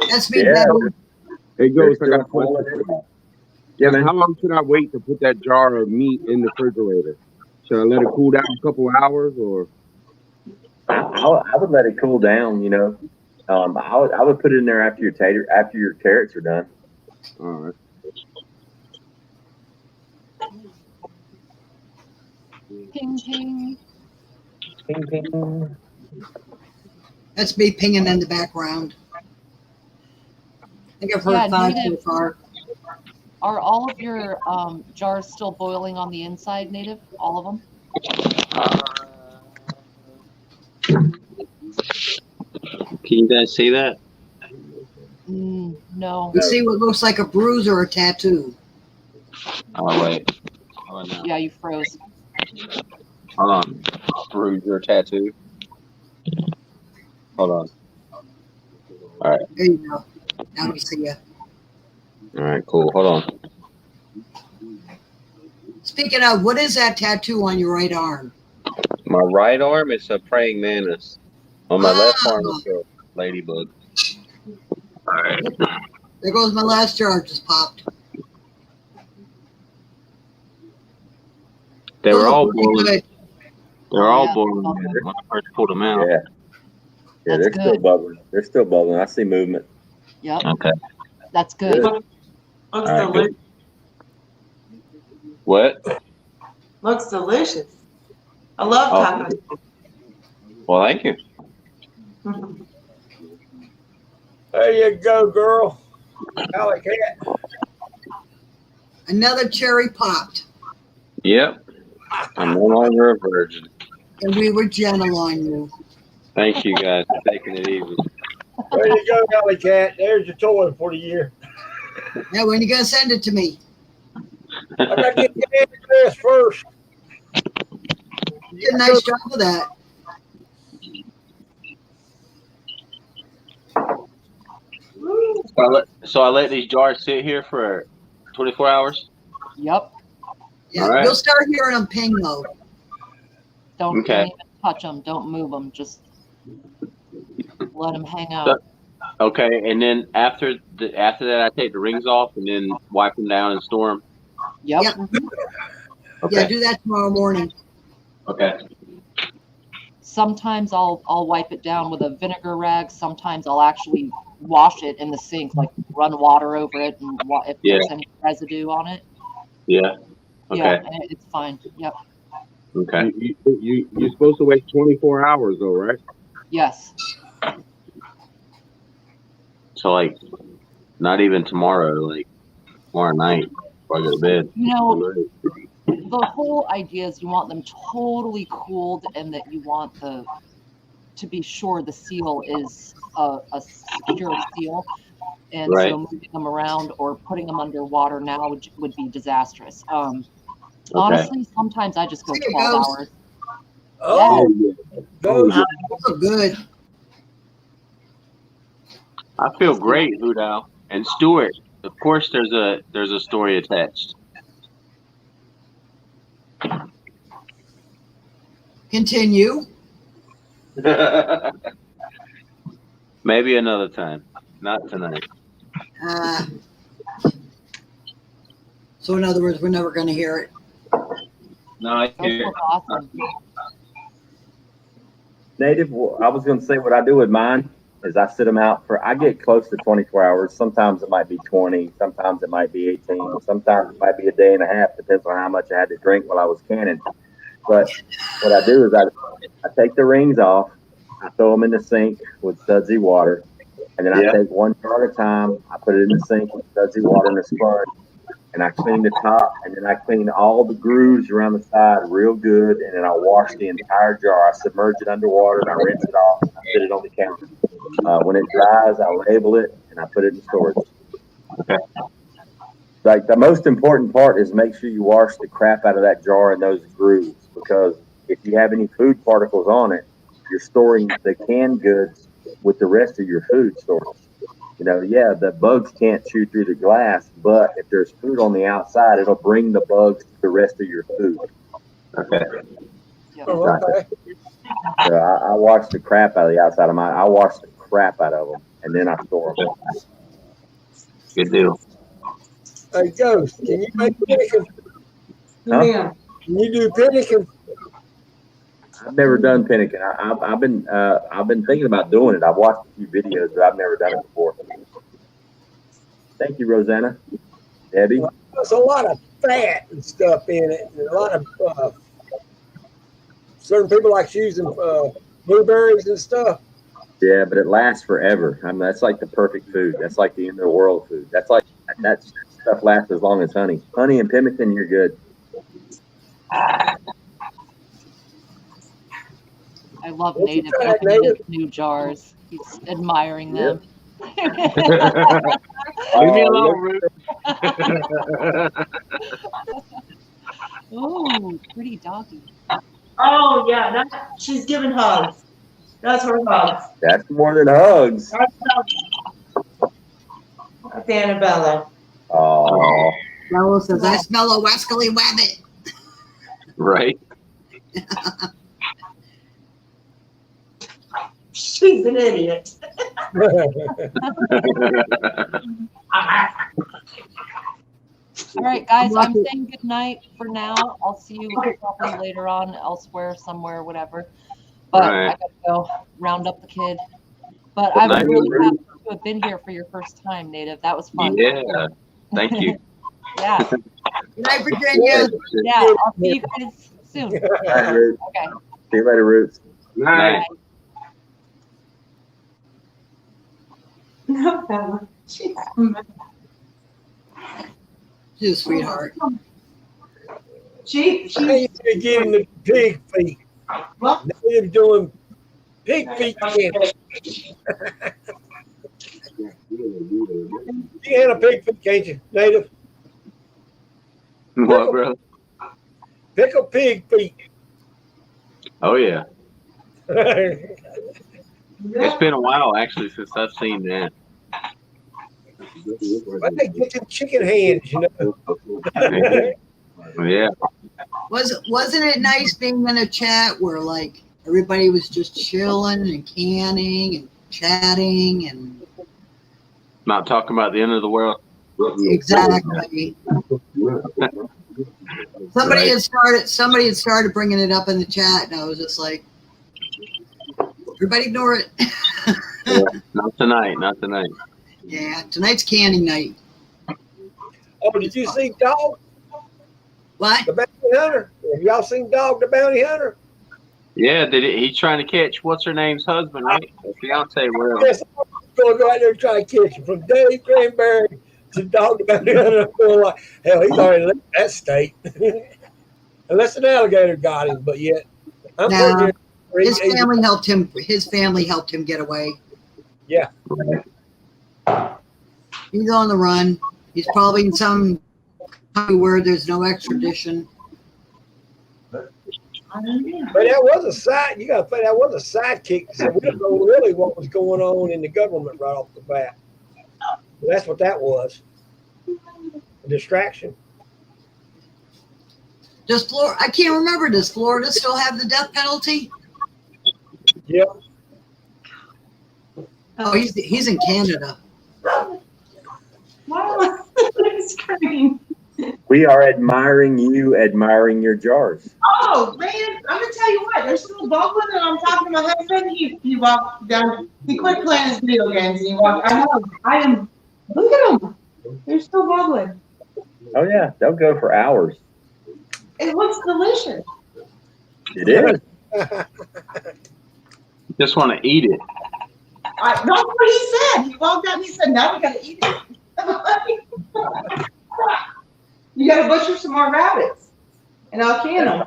That's me, Yeah. Becky. Hey, Ghost, I got a question for you. Yeah, man. How long should I wait to put that jar of meat in the refrigerator? Should I let it cool down a couple hours, or? I would let it cool down. You know, I would put it in there after your carrots are done. All right. Ping, ping. Ping, ping. That's me pinging in the background. I think I've heard Yeah, 5 so Native. far. Are all of your jars still boiling on the inside, Native? All of them? Can you guys see that? No. You see what looks like a bruise or a tattoo. Oh, wait. Oh, no. Yeah, you froze. Hold on. Bruise your tattoo. Hold on. All right. There you go. Now we see you. All right, cool. Hold on. Speaking of, what is that tattoo on your right arm? My right arm is a praying mantis. On my left arm is a ladybug. All right. There goes my last jar, just popped. They were all pretty boiling. good. They were all boiling when I first pulled them out. Yeah. Yeah, they're still bubbling. They're still bubbling. I see movement. Yep. Okay. That's good. Looks All right, delicious. good. What? Looks delicious. I love Oh. tacos. Well, thank you. There you go, girl. Alley cat. Another cherry popped. Yep. I'm no longer a virgin. And we were gentle on you. Thank you guys for taking it easy. There you go, Alley cat. There's your toy for the year. Now, when you gonna send it to me? I gotta get the address first. You did a nice job of that. So I let these jars sit here for 24 hours? Yep. Yeah, All right. you'll start hearing them ping though. Don't Okay. even touch them. Don't move them. Just let them hang out. Okay, and then after that, I take the rings off and then wipe them down and store them. Yep. Okay. Yeah, do that tomorrow morning. Okay. Sometimes I'll wipe it down with a vinegar rag. Sometimes I'll actually wash it in the sink, like run water over it, and if there's any residue on it. Yeah. Okay. Yeah, and it's fine. Yep. Okay. You're supposed to wait 24 hours though, right? Yes. So like, not even tomorrow, like tomorrow night before I go to bed. You know, the whole idea is you want them totally cooled, and that you want to be sure the seal is a secure seal. And Right. so moving them around or putting them underwater now would be disastrous. Honestly, sometimes I just go 12 hours. Oh, Those are good. I feel great, Hudo. And Stuart, of course there's a story attached. Continue. Maybe another time. Not tonight. So in other words, we're never going to hear it. No, I hear it. Awesome. Native, I was going to say what I do with mine is I sit them out I get close to 24 hours. Sometimes it might be 20. Sometimes it might be 18. Sometimes it might be a day and a half. Depends on how much I had to drink while I was canning. But what I do is I take the rings off. I throw them in the sink with sudsy water. And then I take one jar at a time. I put it in the sink with sudsy water and a sponge. And I clean the top, and then I clean all the grooves around the side real good, and then I wash the entire jar. I submerge it underwater, and I rinse it off, and I put it on the counter. When it dries, I label it, and I put it in storage. Okay. Like, the most important part is make sure you wash the crap out of that jar and those grooves, because if you have any food particles on it, you're storing the canned goods with the rest of your food storage. You know, yeah, the bugs can't chew through the glass, but if there's food on the outside, it'll bring the bugs to the rest of your food. Okay. Oh, okay. So I wash the crap out of the outside of mine. I wash the crap out of them, and then I store them. Good deal. Hey, Ghost, can you make pinikin? Huh? Can you do pinikin? I've never done pinikin. I've been thinking about doing it. I've watched a few videos, but I've never done it before. Thank you, Rosanna. Debbie. Well, there's a lot of fat and stuff in it, and a lot of certain people like using blueberries and stuff. Yeah, but it lasts forever. I mean, that's like the perfect food. That's like the end of the world food. That stuff lasts as long as honey. Honey and pemmican, you're good. I love Native opening his new jars. He's admiring them. Leave me alone, Ruth. Oh, pretty doggy. Oh yeah, she's giving hugs. That's her hugs. That's more than hugs. That's Annabella. Oh. Bella says, I smell a wascally wabbit. Right. She's an idiot. All right, guys, I'm saying good night for now. I'll see you probably later on elsewhere, somewhere, whatever. But I gotta go round up the kid. But I'm really happy to have been here for your first time, Native. That was fun. Yeah. Thank you. Yeah. Good night, Virginia. Yeah, I'll see you guys soon. Right, Ruth. Okay. See you later, Ruth. Night. No, Bella. She's She's a sweetheart. She's getting the pig feet. What? Native doing pig feet candy. You had a pig feet, can't you, Native? What, bro? Pickle pig feet. Oh yeah. It's been a while actually since I've seen that. Why they get the chicken hands, you know? Yeah. Wasn't it nice being in a chat where like everybody was just chilling and canning and chatting and Not talking about the end of the world. exactly. Somebody had started bringing it up in the chat, and I was just like, everybody ignore it. Yeah, not tonight. Not tonight. Yeah, tonight's canning night. Oh, did you see Dog? What? The Bounty Hunter. Have y'all seen Dog the Bounty Hunter? Yeah, he's trying to catch what's her name's husband, right? Or fiance, wherever. Yes, I'm going to go out there and try to catch him. From Dave Cranberry to Dog the Bounty Hunter. I'm going like, hell, he's already left that state. Unless an alligator got him, but yet. I'm No, pretty his family helped him. His family helped him get away. Yeah. He's on the run. He's probably in some country where there's no extradition. But that was a side. You got to say that was a sidekick. So we don't know really what was going on in the government right off the bat. But that's what that was. A distraction. Does Florida? I can't remember. Does Florida still have the death penalty? Yep. Oh, he's in Canada. Why am I screaming? We are admiring you, admiring your jars. Oh man, I'm gonna tell you what. They're still bubbling, and I'm talking to my husband. He walked down. He quit playing his video games, and he walked. I know. I am. Look at them. They're still bubbling. Oh yeah, they'll go for hours. It looks delicious. It is. Just want to eat it. That's what he said. He walked out and he said, "Now we gotta eat it." You gotta butcher some more rabbits, and I'll can them.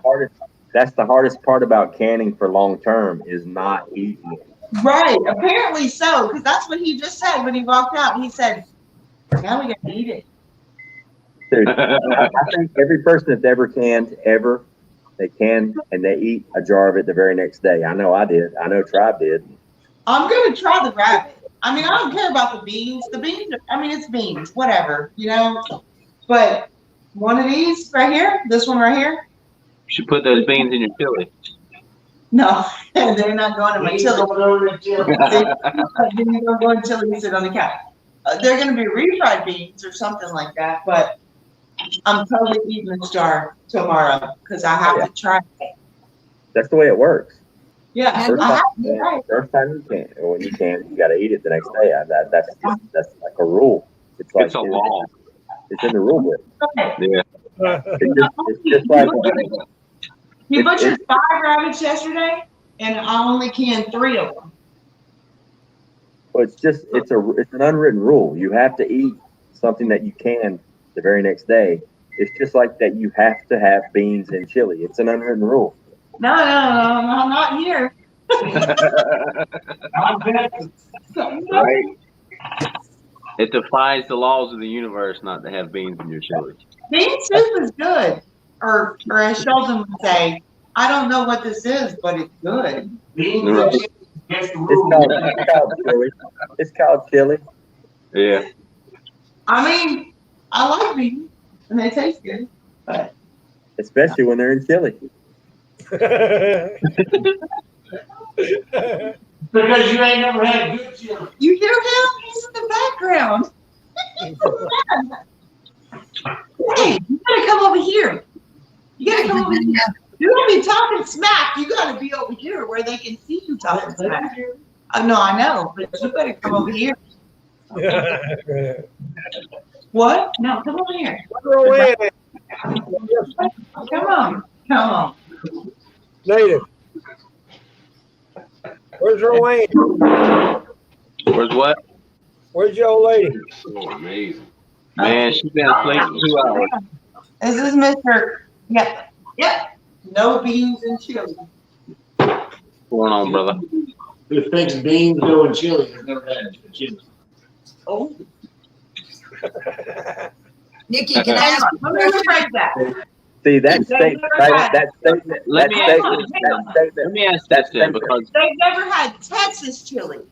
That's the hardest part about canning for long term is not eating it. Right, apparently so, because that's what he just said when he walked out. He said, "Now we gotta eat it." Dude, I think every person that's ever canned, they can and they eat a jar of it the very next day. I know I did. I know Tribe did. I'm gonna try the rabbit. I mean, I don't care about the beans. The beans, I mean, it's beans, whatever, you know. But one of these right here, this one right here. You should put those beans in your chili. No, they're not going to my chili. They're not going to chili and sit on the couch. They're going to be refried beans or something like that. But I'm totally eating this jar tomorrow because I have to try it. That's the way it works. Yeah, First time you can, or when you can, you got to eat it the next day. That's like a rule. It's like a law. It's in the rule book. Yeah. It's just like he butchered 5 rabbits yesterday, and I only canned 3 of them. Well, it's an unwritten rule. You have to eat something that you can the very next day. It's just like that. You have to have beans and chili. It's an unwritten rule. No, not here. Right. It defies the laws of the universe not to have beans in your chili. Bean soup is good. Or as Sheldon would say, I don't know what this is, but it's good. It's called chili. It's called chili. Yeah. I mean, I like beans, and they taste good. But especially when they're in chili. Because you ain't never had good chili. You hear him? He's in the background. Hey, you gotta come over here. You gotta come over here. You don't be talking smack. You gotta be over here where they can see you talking smack. No, I know, but you better come over here. What? No, come over here. Come on. Native. Where's Rowan? Where's what? Where's your old lady? Oh, amazing. Man, she's been asleep for 2 hours. This is Mr. Yep. No beans and chili. What's going on, brother? Who thinks beans go in chili? I've never had chili. Oh. Nikki, can I ask you Let me rephrase that. See that statement? That statement. Let me ask this then, because They've never had Texas chili.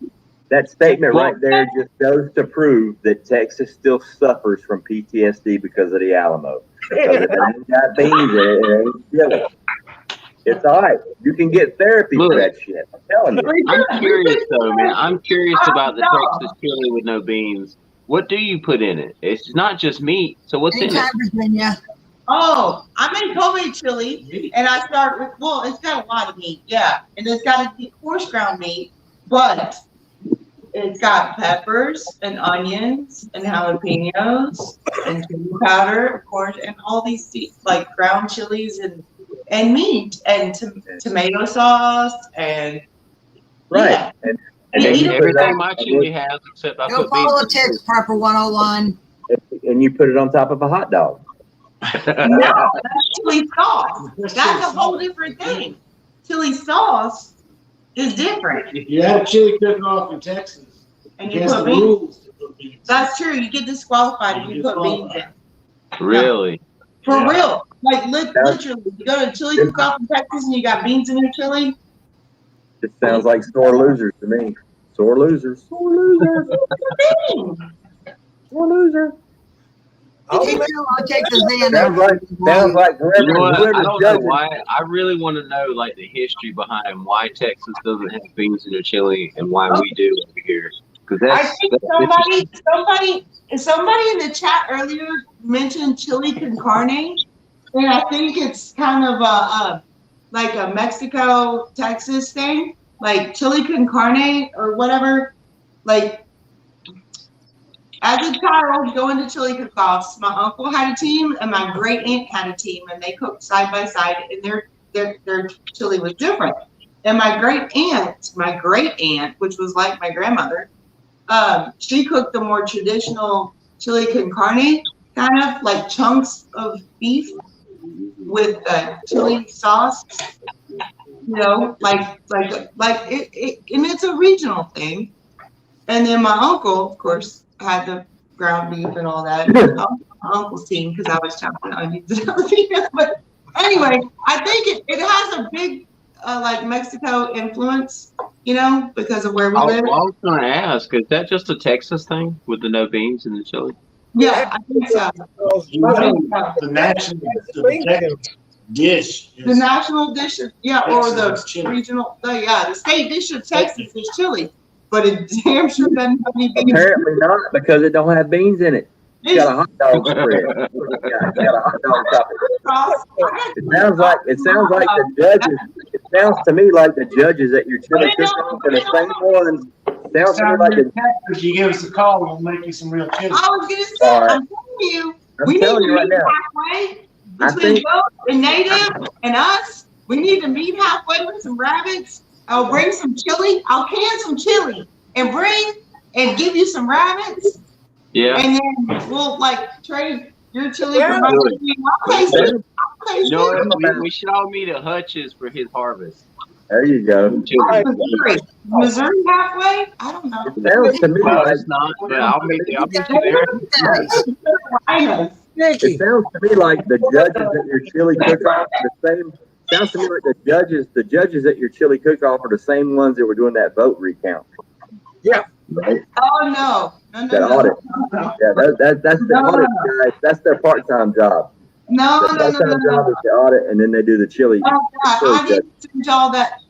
that statement right there just goes to prove that Texas still suffers from PTSD because of the Alamo. Because if it ain't got beans in it, it ain't chili. It's all right. You can get therapy for that shit. I'm telling you. I'm curious though, man. I'm curious about the Texas chili with no beans. What do you put in it? It's not just meat. So what's in it? Virginia. Oh, I make homemade chili, and I start with, well, it's got a lot of meat, yeah, and it's got to be coarse ground meat, but It's got peppers and onions and jalapenos and chili powder, of course, and all these like ground chilies and meat and tomato sauce and Right. yeah. And then you put it everything on, my chili has, except I No put beans. politics, Prepper 101. and you put it on top of a hot dog. No, that's chili sauce. That's a whole different thing. Chili sauce is different. If you had chili cooking off in Texas, And you against put the beans. rules to put beans. That's true. You get disqualified if you put beans in. Really? For real. Like literally, you go to chili cook off in Texas and you got beans in your chili. It sounds like sore losers to me. Sore losers. Sore losers. Sore loser. I'll take the Sounds like whoever, You know what? I whoever's don't know judging. why. I really want to know like the history behind why Texas doesn't have beans in their chili and why we do over here. Because I think somebody in the chat earlier mentioned chili con carne, and I think it's kind of like a Mexico Texas thing, like chili con carne or whatever. Like as a child going to chili cook-offs, my uncle had a team and my great aunt had a team, and they cooked side by side, and their chili was different. And my great aunt, which was like my grandmother, she cooked the more traditional chili con carne, kind of like chunks of beef with chili sauce. You know, like it, and it's a regional thing. And then my uncle, of course, had the ground beef and all that. My uncle's team, because I was chopping onions and everything. But anyway, I think it has a big like Mexico influence, you know, because of where we live. I was going to ask, is that just a Texas thing with the no beans in the chili? Yeah, I think so. The national dish. The national dish, or the regional, the state dish of Texas is chili, but it damn sure doesn't have any beans. Apparently not, because it don't have beans in it. You got a hot dog spread. You got a hot dog topping. It sounds like the judges. It sounds to me like the judges at your chili cook-off are the same ones. Sounds to me like if you give us a call, we'll make you some real chili. I was gonna say, I'm telling you, we need to meet halfway between both the native and us. We need to meet halfway with some rabbits. I'll bring some chili. I'll can some chili and give you some rabbits. Yeah. And then we'll like trade your chili for my chili. I'll taste it. You know what? We should all meet at Hutch's for his harvest. There you go. Missouri halfway? I don't know. It sounds to me like it's not, but I'll meet you there. It sounds to me like the judges at your chili cook-off are the same. Sounds to me like the judges at your chili cook-off are the same ones that were doing that vote recount. Yeah. Right? Oh no. That audit. Yeah, that's the audit guys. That's their part-time job. No. Job is the audit, and then they do the chili. Oh God, I didn't send all that.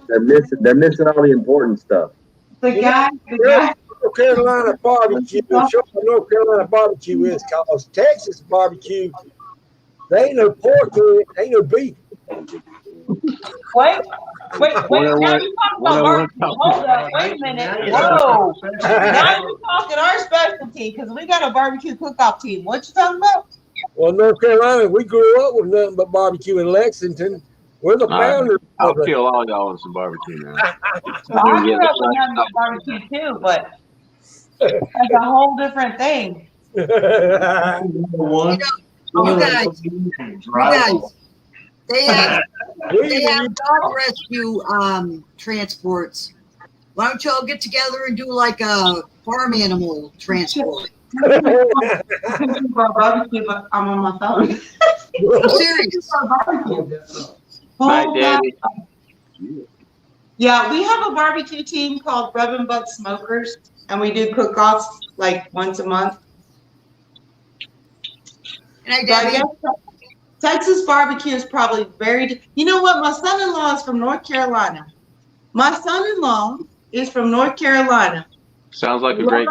They're missing all the important stuff. The guy. North Carolina barbecue. North Carolina barbecue is called Texas barbecue. There ain't no pork in it. Ain't no beef. Wait. Now you talking about barbecue. Hold up. Wait a minute. Whoa. Now you're talking our specialty because we got a barbecue cook-off team. What you talking about? Well, North Carolina, we grew up with nothing but barbecue in Lexington. We're the founders. I'll kill all y'all with some barbecue now. I grew up with nothing but barbecue too, but that's a whole different thing. You guys, they have dog rescue transports. Why don't y'all get together and do like a farm animal transport? Barbecue, but I'm on my phone. I'm serious. Hi, Daddy. Yeah, we have a barbecue team called Rub and Buck Smokers, and we do cook-offs like once a month. And I guess Texas barbecue is probably you know what? My son-in-law is from North Carolina. My son-in-law is from North Carolina. Sounds like a great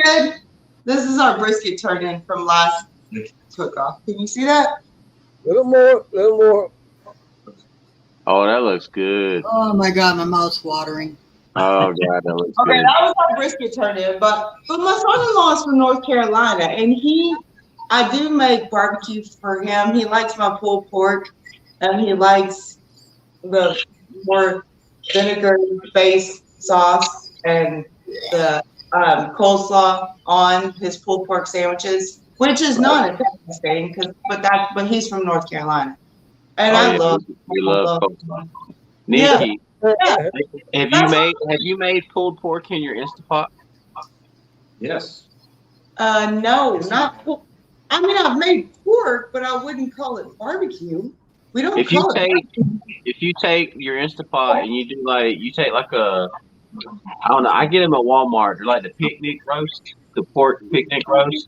guy. This is our brisket turned in from last cook-off. Can you see that? Little more. Oh, that looks good. Oh my God, my mouth's watering. Oh God, that looks Okay, good. that was how brisket turned in. But my son-in-law is from North Carolina, and I do make barbecue for him. He likes my pulled pork, and he likes the more vinegar-based sauce and the coleslaw on his pulled pork sandwiches, which is not a Texas thing, but he's from North Carolina, and Oh I yeah, love. we love coleslaw. Yeah. Nikki, Yeah. have you made pulled pork in your Instapot? Yes. No, not pork. I mean, I've made pork, but I wouldn't call it barbecue. We don't If you call it take your Instapot and you take like a, I don't know, I get them at Walmart. They're like the picnic roast, the pork picnic roast,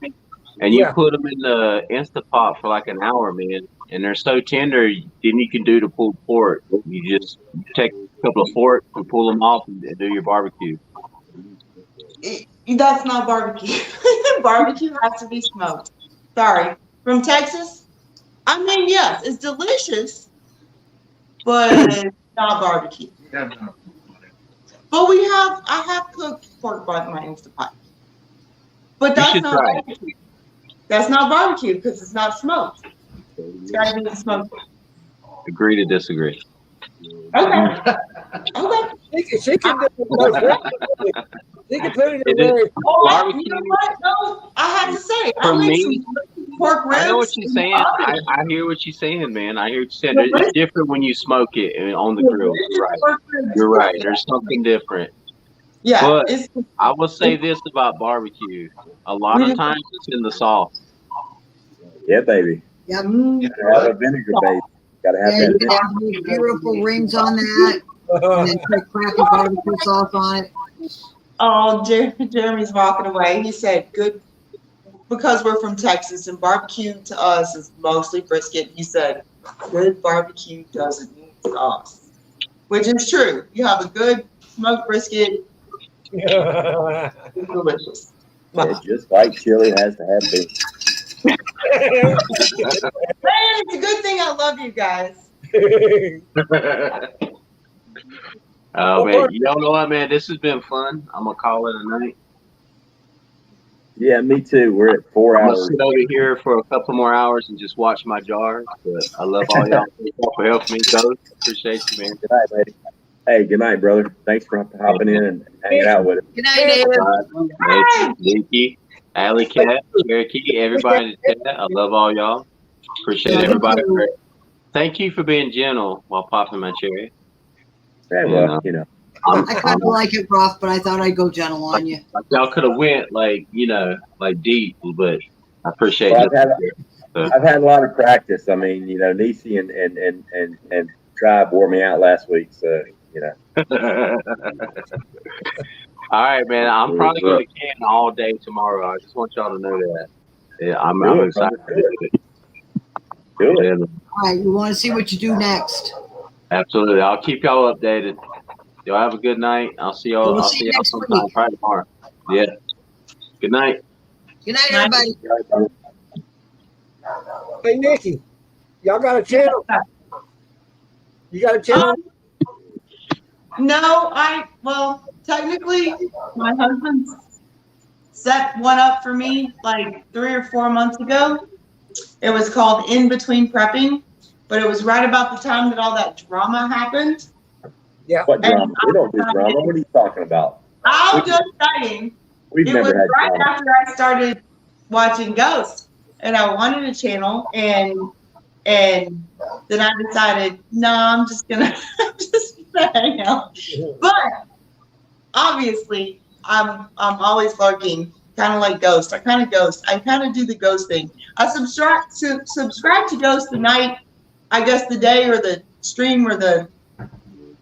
and you Yeah. put them in the Instapot for like an hour, man, and they're so tender. Then you can do the pulled pork. You just take a couple of forks and pull them off and do your barbecue. That's not barbecue. Barbecue has to be smoked. Sorry. From Texas? I mean, yes, it's delicious, but it's not barbecue. But I have cooked pork butt in my Instapot. But that's not barbecue. That's not barbecue because it's not smoked. It's got to be smoked. Agree to disagree. Okay. Okay. She can do it most regularly. She can put it in there. You know what? No, I have to say, For I make me, some pork ribs. I know what you're saying. I hear what you're saying, man. I hear what you're saying. It's different when you smoke it on the grill. You're right. You're right. There's something different. Yeah. But I will say this about barbecue. A lot of times it's in the sauce. Yeah, baby. Yep. Gotta have a vinegar base. Gotta have Yeah, that you can vinegar. have these beautiful rings on that, and then put crappy barbecue sauce on it. Oh, Jeremy's walking away. He said, good, because we're from Texas and barbecue to us is mostly brisket. He said, good barbecue doesn't need sauce, which is true. You have a good smoked brisket. It's delicious. Yeah, just like chili has to have beans. Man, it's a good thing I love you guys. Oh man, you don't know what, man? This has been fun. I'm gonna call it a night. Yeah, me too. We're at 4 I'm hours. gonna sit over here for a couple more hours and just watch my jars. But I love all y'all. Thank y'all for helping me, Ghost. Appreciate you, man. Good night, lady. Hey, good night, brother. Thanks for hopping in and hanging out with us. Good night, Dave. Nikki, Alley Cat, Cherokee, everybody in the chat. I love all y'all. Appreciate everybody. Thank you for being gentle while popping my cherry. Yeah, well, you know. I kind of like it rough, but I thought I'd go gentle on you. Y'all could have went like deep, but I appreciate Well, it. I've had a lot of practice. I mean, you know, Nisi and Tribe wore me out last week, so you know. All right, man. I'm probably going to can all day tomorrow. I just want y'all to know that. Yeah, I'm excited. Do it. All right, we want to see what you do next. Absolutely. I'll keep y'all updated. Y'all have a good night. I'll see y'all. We'll I'll see see you y'all next sometime. week. Probably tomorrow. Yeah. Good night. Good night, everybody. Hey, Nikki, y'all got a channel? You got a channel? No, well, technically, my husband set one up for me like 3 or 4 months ago. It was called In Between Prepping, but it was right about the time that all that drama happened. Yeah. What drama? We don't do drama. What are you talking about? I'm just saying. We've it never was had right drama. after I started watching Ghosts, and I wanted a channel, and then I decided, no, I'm just gonna hang out. But obviously, I'm always lurking, kind of like Ghost. I kind of do the Ghost thing. I subscribe to Ghost the night, I guess the day or the stream or the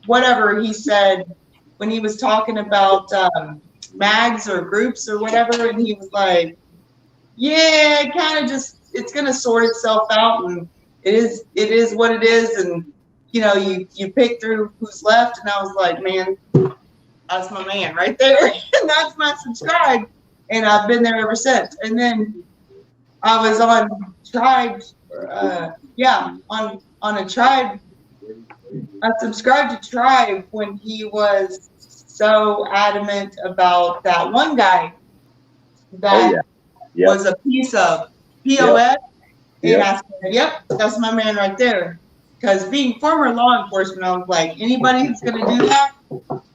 whatever he said when he was talking about mags or groups or whatever, and he was like, yeah, it's gonna sort itself out, and it is what it is, and you know, you pick through who's left, and I was like, man, that's my man right there. And that's my subscribe, and I've been there ever since. And then I was on Tribe, on a Tribe. I subscribed to Tribe when he was so adamant about that one guy that was a piece of POS. And I said, yep, that's my man right there. Because being former law enforcement, I was like, anybody who's going to do that,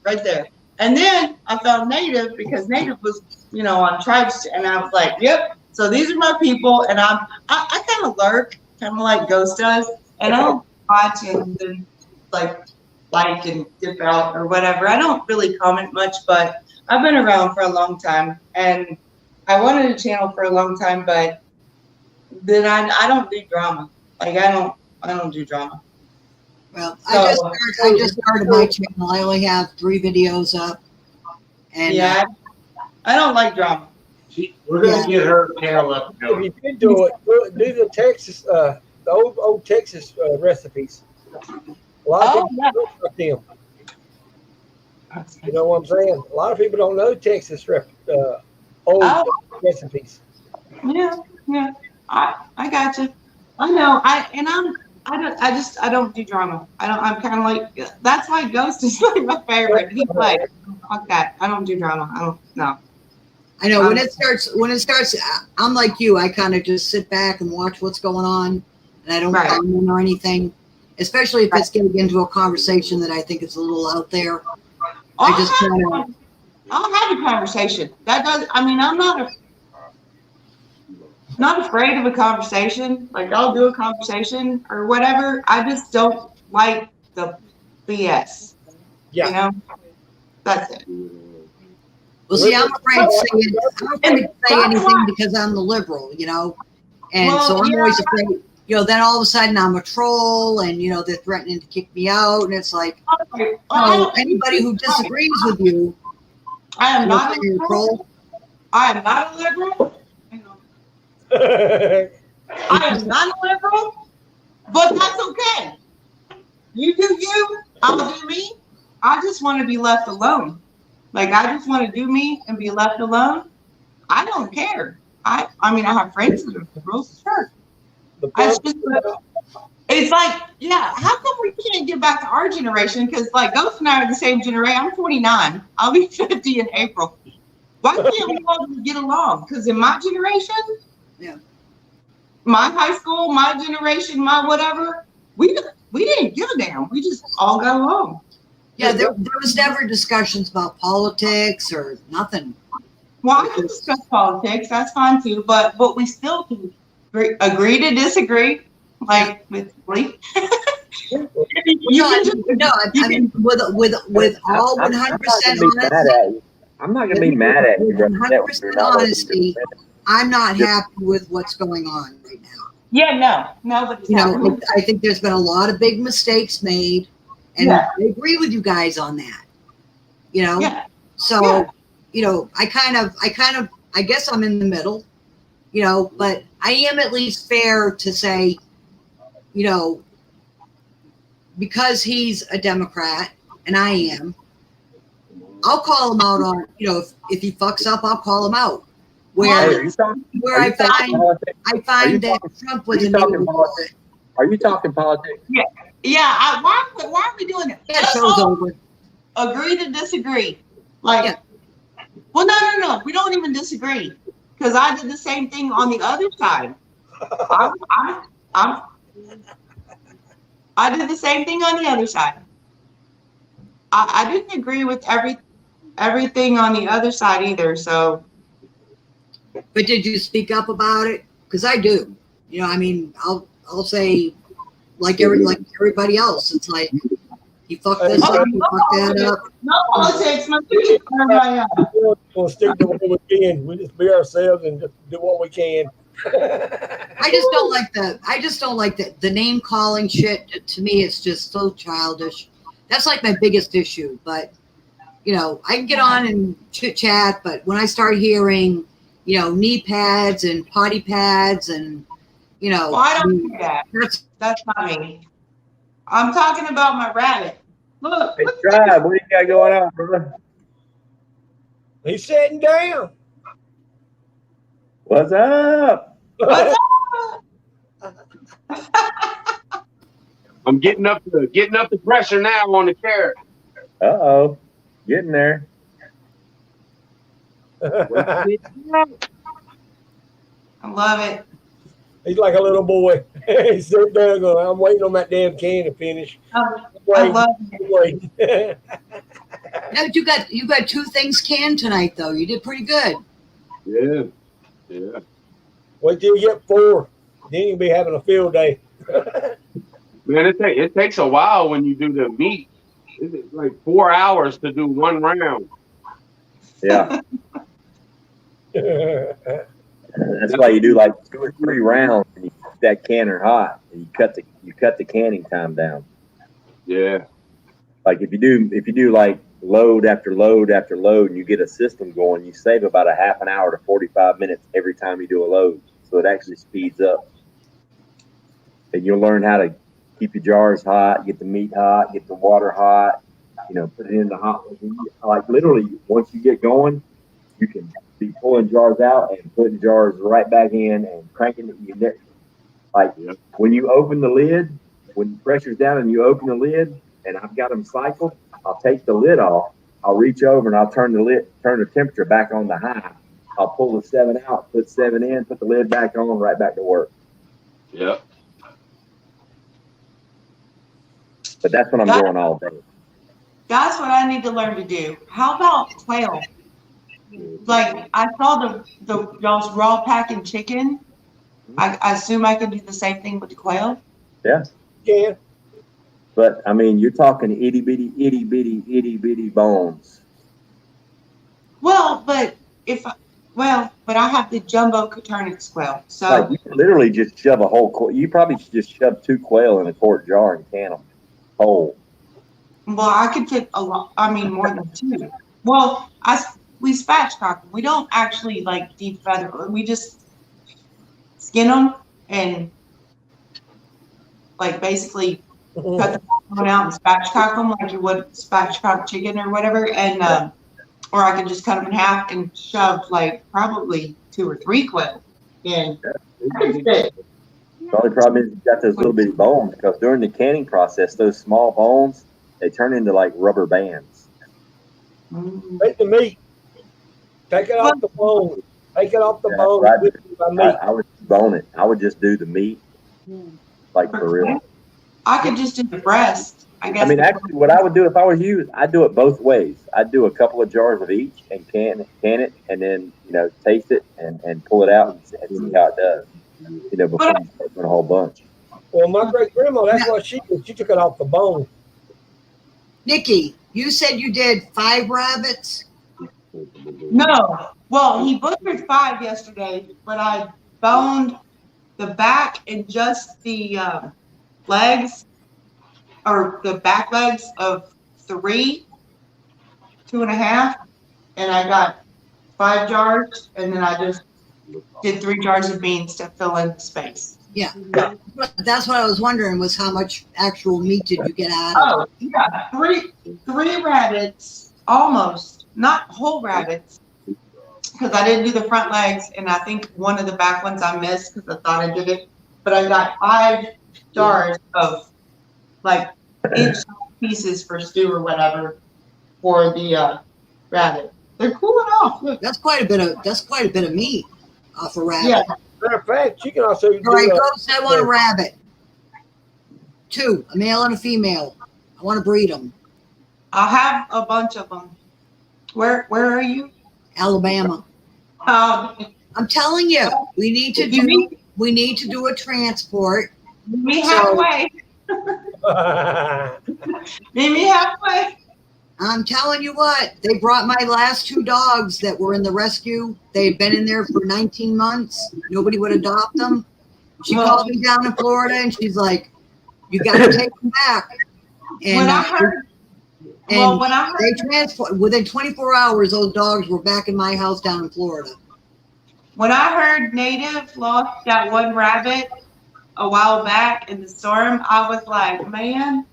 right there. And then I found Native because Native was, on tribes, and I was like, yep. So these are my people, and I kind of lurk, kind of like Ghost does, and I'll watch and then like and dip out or whatever. I don't really comment much, but I've been around for a long time, and I wanted a channel for a long time, but then I don't do drama. Like I don't do drama. Well, I just started my channel. I only have 3 videos up. And yeah, I don't like drama. We're gonna get her channel up. If you did do it, do the Texas, the old Texas recipes. A lot of people don't know them. You know what I'm saying? A lot of people don't know Texas old recipes. Yeah. I got you. I know. I don't do drama. I'm kind of like, that's why Ghost is like my favorite. He's like, fuck that. I don't do drama. I don't know. I know when it starts, I'm like you. I kind of just sit back and watch what's going on, and I don't comment or anything. Especially if it's getting into a conversation that I think is a little out there. I'll have a conversation. That does. I mean, I'm not afraid of a conversation. Like I'll do a conversation or whatever. I just don't like the BS. Yeah. That's it. Well, see, I'm afraid to say anything because I'm the liberal, and so I'm always afraid. Then all of a sudden I'm a troll, and they're threatening to kick me out, and it's like, anybody who disagrees with you, I am not a troll. I am not a liberal. I am not a liberal, but that's okay. You do you, I'll do me. I just want to be left alone. Like I just want to do me and be left alone. I don't care. I mean, I have friends that are liberals, sure. It's like, yeah, how come we can't get back to our generation? Because like Ghost and I are the same generation. I'm 49. I'll be 50 in April. Why can't we all get along? Because in my generation, my high school, my generation, my whatever, we didn't give a damn. We just all got along. Yeah, there was never discussions about politics or nothing. Well, I can discuss politics. That's fine too. But we still can agree to disagree, like with Lee. I mean, with all 100% I'm not gonna be mad at you. 100% honesty, I'm not happy with what's going on right now. Yeah, no, but I think there's been a lot of big mistakes made, and I agree with you guys on that. So I guess I'm in the middle, but I am at least fair to say, because he's a Democrat and I am, I'll call him out on, if he fucks up, I'll call him out. I find that Trump was Are you talking politics? Yeah. Why are we doing it? Yeah, show's over. Agree to disagree. Like, well, no. We don't even disagree because I did the same thing on the other side. I did the same thing on the other side. I didn't agree with everything on the other side either. So, but did you speak up about it? Because I do. I'll say like everybody else. It's like he fucked this up, he fucked that up. No politics, We'll stick to what we can. We just be ourselves and just do what we can. I just don't like the name calling shit. To me, it's just so childish. That's like my biggest issue. But I can get on and chit chat, but when I start hearing, knee pads and potty pads and well, I don't do that. That's not me. I'm talking about my rabbit. Look. Hey, Tribe, what do you got going on, brother? He's sitting down. What's up? What's up? I'm getting up the pressure now on the carrot. Uh-oh. Getting there. I love it. He's like a little boy. He's sitting there going, I'm waiting on that damn can to finish. I love it. No, you got 2 things canned tonight though. You did pretty good. Yeah. Yeah. Wait till you get 4. Then you'll be having a field day. Man, it takes a while when you do the meat. It's like 4 hours to do 1 round. Yeah. That's why you do like 2 or 3 rounds and you keep that canner hot and you cut the canning time down. Yeah. Like if you do like load after load after load and you get a system going, you save about a half an hour to 45 minutes every time you do a load. So it actually speeds up. And you'll learn how to keep your jars hot, get the meat hot, get the water hot, put it in the hot. Like literally once you get going, you can be pulling jars out and putting jars right back in and cranking it. Like when you open the lid, when the pressure's down and you open the lid and I've got them cycled, I'll take the lid off. I'll reach over and I'll turn the temperature back on the high. I'll pull the 7 out, put 7 in, put the lid back on, right back to work. Yep. But that's what I'm doing all day. That's what I need to learn to do. How about quail? Like I saw y'all's raw packing chicken. I assume I can do the same thing with the quail. Yeah. Yeah. But I mean, you're talking itty bitty bones. Well, but but I have the jumbo Coturnic's quail. So like you can literally just shove a whole quail. You probably should just shove 2 quail in a quart jar and can them whole. Well, I could fit a lot. I mean, more than 2. Well, we spatchcock them. We don't actually like deep feather. We just skin them and like basically cut the bone out and spatchcock them like you would spatchcock chicken or whatever. And or I could just cut them in half and shove like probably 2 or 3 quail in. The only problem is you got those little bitty bones because during the canning process, those small bones, they turn into like rubber bands. Take the meat. Take it off the bone. Take it off the bone. Right. I would bone it. I would just do the meat, like for real. I could just do the breast. I guess. I mean, actually, what I would do if I was you, I'd do it both ways. I'd do a couple of jars of each and can it, and then taste it and pull it out and see how it does. Before you start doing a whole bunch. Well, my great grandma, that's what she did. She took it off the bone. Nikki, you said you did 5 rabbits? No. Well, he butchered 5 yesterday, but I boned the back and just the legs, or the back legs of 3, 2.5, and I got 5 jars, and then I just did 3 jars of beans to fill in the space. Yeah. That's what I was wondering was how much actual meat did you get out of it? Yeah, 3 rabbits, almost, not whole rabbits, because I didn't do the front legs, and I think one of the back ones I missed because I thought I did it, but I got 5 jars of like inch pieces for stew or whatever for the rabbit. They're cooling off. Look. That's quite a bit of meat off a rabbit. Yeah. Matter of fact, you can also do. All right, Ghost, I want a rabbit. 2, a male and a female. I want to breed them. I'll have a bunch of them. Where are you? Alabama. I'm telling you, we need to do a transport. Meet me halfway. Meet me halfway. I'm telling you what, they brought my last 2 dogs that were in the rescue. They had been in there for 19 months. Nobody would adopt them. She called me down in Florida and she's like, you got to take them back. And when I heard they transport within 24 hours, those dogs were back in my house down in Florida. When I heard Native lost that 1 rabbit a while back in the storm, I was like, man,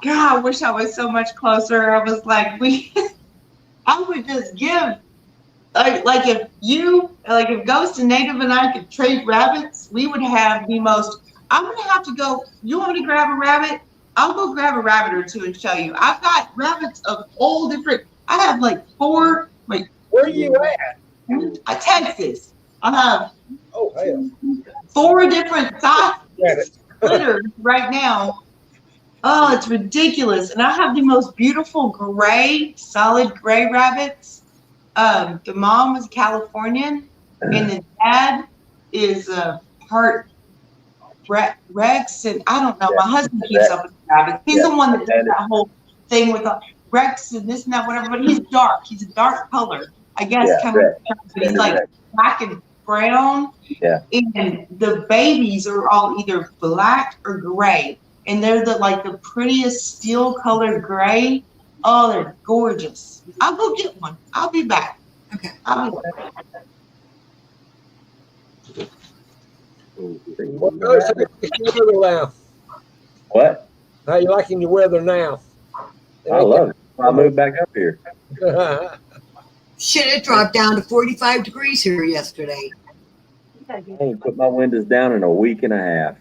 God, I wish I was so much closer. I was like, I would just give, like if Ghost and Native and I could trade rabbits, we would have the most. I'm gonna have to go. You want me to grab a rabbit? I'll go grab a rabbit or two and show you. I've got rabbits of all different. I have like 4. Wait, where are you at? Texas. I have Oh hell. 4 different size litters right now. Oh, it's ridiculous. And I have the most beautiful gray, solid gray rabbits. The mom is Californian, and the dad is part Rex, and I don't know. My husband keeps up with the rabbits. He's the one that does that whole thing with the Rex and this and that, whatever. But he's dark. He's a dark color, I guess. Kind of, but he's like black and brown. Yeah. And the babies are all either black or gray, and they're the prettiest steel colored gray. Oh, they're gorgeous. I'll go get one. I'll be back. Okay. I'll be back. What goes to the weather now? What? How you liking your weather now? I love it. I'll move back up here. Shit, it dropped down to 45 degrees here yesterday. I ain't put my windows down in a week and a half.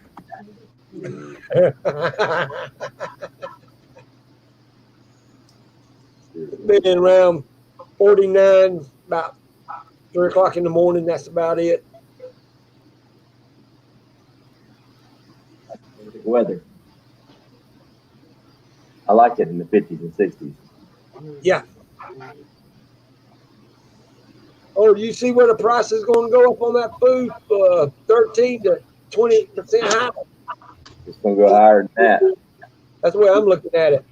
Been around 49, about 3 o'clock in the morning. That's about it. Weather. I like it in the 50s and 60s. Yeah. Oh, do you see where the price is going to go up on that food? 13 to 20% higher. It's going to go higher than that. That's the way I'm looking at it.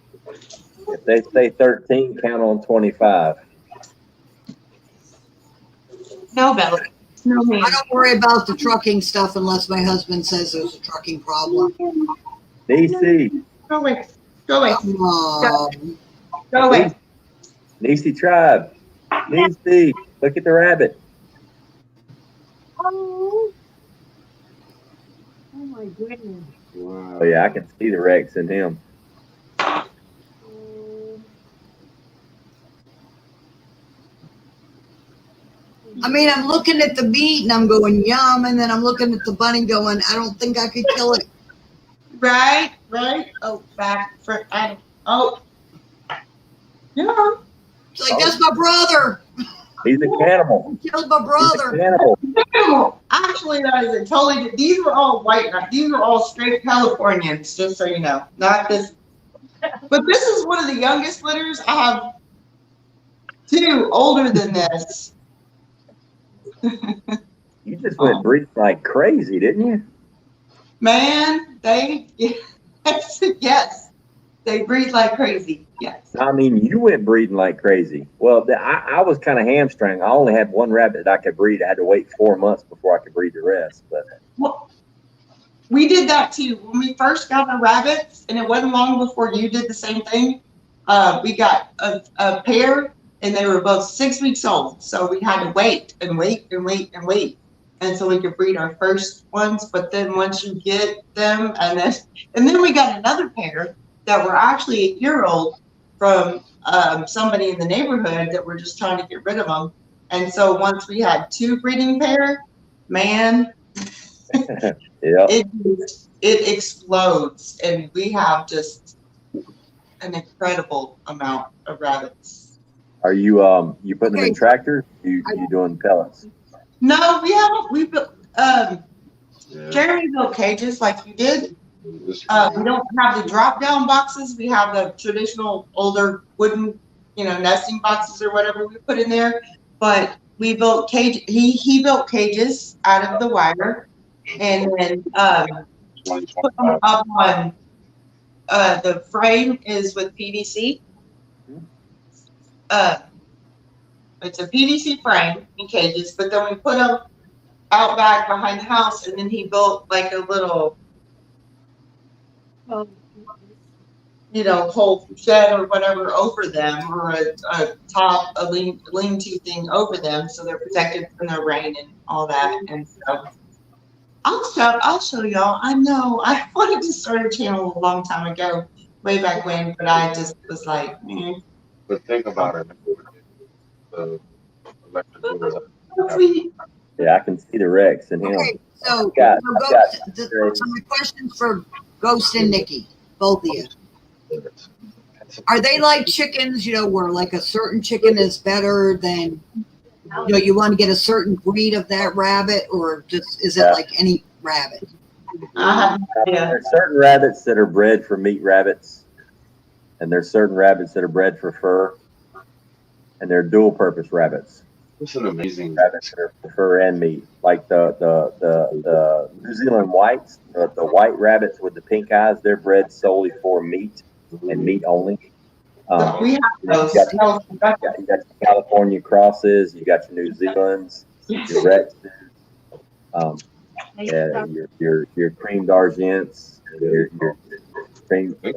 If they say 13, count on 25. No, Belly. No, man. I don't worry about the trucking stuff unless my husband says there's a trucking problem. DC. Go away. Go away. Go away. DC tribe. DC. Look at the rabbit. Oh my goodness. Wow. Oh, yeah, I can see the Rex in him. I mean, I'm looking at the meat and I'm going, yum. And then I'm looking at the bunny going, I don't think I could kill it. Right. Oh, back for, oh. Yeah. It's like, that's my brother. He's a cannibal. He killed my brother. He's a cannibal. Actually, that is a totally, these were all white. These were all straight Californians, just so you know. Not this. But this is one of the youngest litters. I have 2 older than this. You just went breeding like crazy, didn't you? Man, yes, they breed like crazy. Yes. I mean, you went breeding like crazy. Well, I was kind of hamstrung. I only had 1 rabbit that I could breed. I had to wait 4 months before I could breed the rest. But well, we did that too. When we first got our rabbits, and it wasn't long before you did the same thing, we got a pair, and they were both 6 weeks old. So we had to wait and wait and wait and wait until we could breed our first ones. But then once you get them, and then we got another pair that were actually 1 year old from somebody in the neighborhood that were just trying to get rid of them. And so once we had 2 breeding pair, man, it explodes, and we have just an incredible amount of rabbits. are you putting them in tractors? You doing pellets? No, we haven't. We built Jeremy built cages like you did. We don't have the drop down boxes. We have the traditional older wooden, nesting boxes or whatever we put in there. But we built cage. He built cages out of the wire, and then put them up on. The frame is with PVC. It's a PVC frame in cages, but then we put them out back behind the house, and then he built like a little, whole shed or whatever over them, or a lean-to thing over them, so they're protected from the rain and all that. And so I'll show y'all. I know I wanted to start a channel a long time ago, way back when, but I just was like, But think about it. Yeah, I can see the Rex in him. Okay, so my questions for Ghost and Nikki. Both of you. Are they like chickens, where like a certain chicken is better than, you want to get a certain breed of that rabbit, or just is it like any rabbit? There's certain rabbits that are bred for meat rabbits, and there's certain rabbits that are bred for fur, and they're dual purpose rabbits. It's an amazing rabbits that are for fur and meat, like the New Zealand whites, the white rabbits with the pink eyes. They're bred solely for meat and meat only. We have those. You got your California crosses, you got your New Zealands, your Rexes, your cream d'argents, your cream, and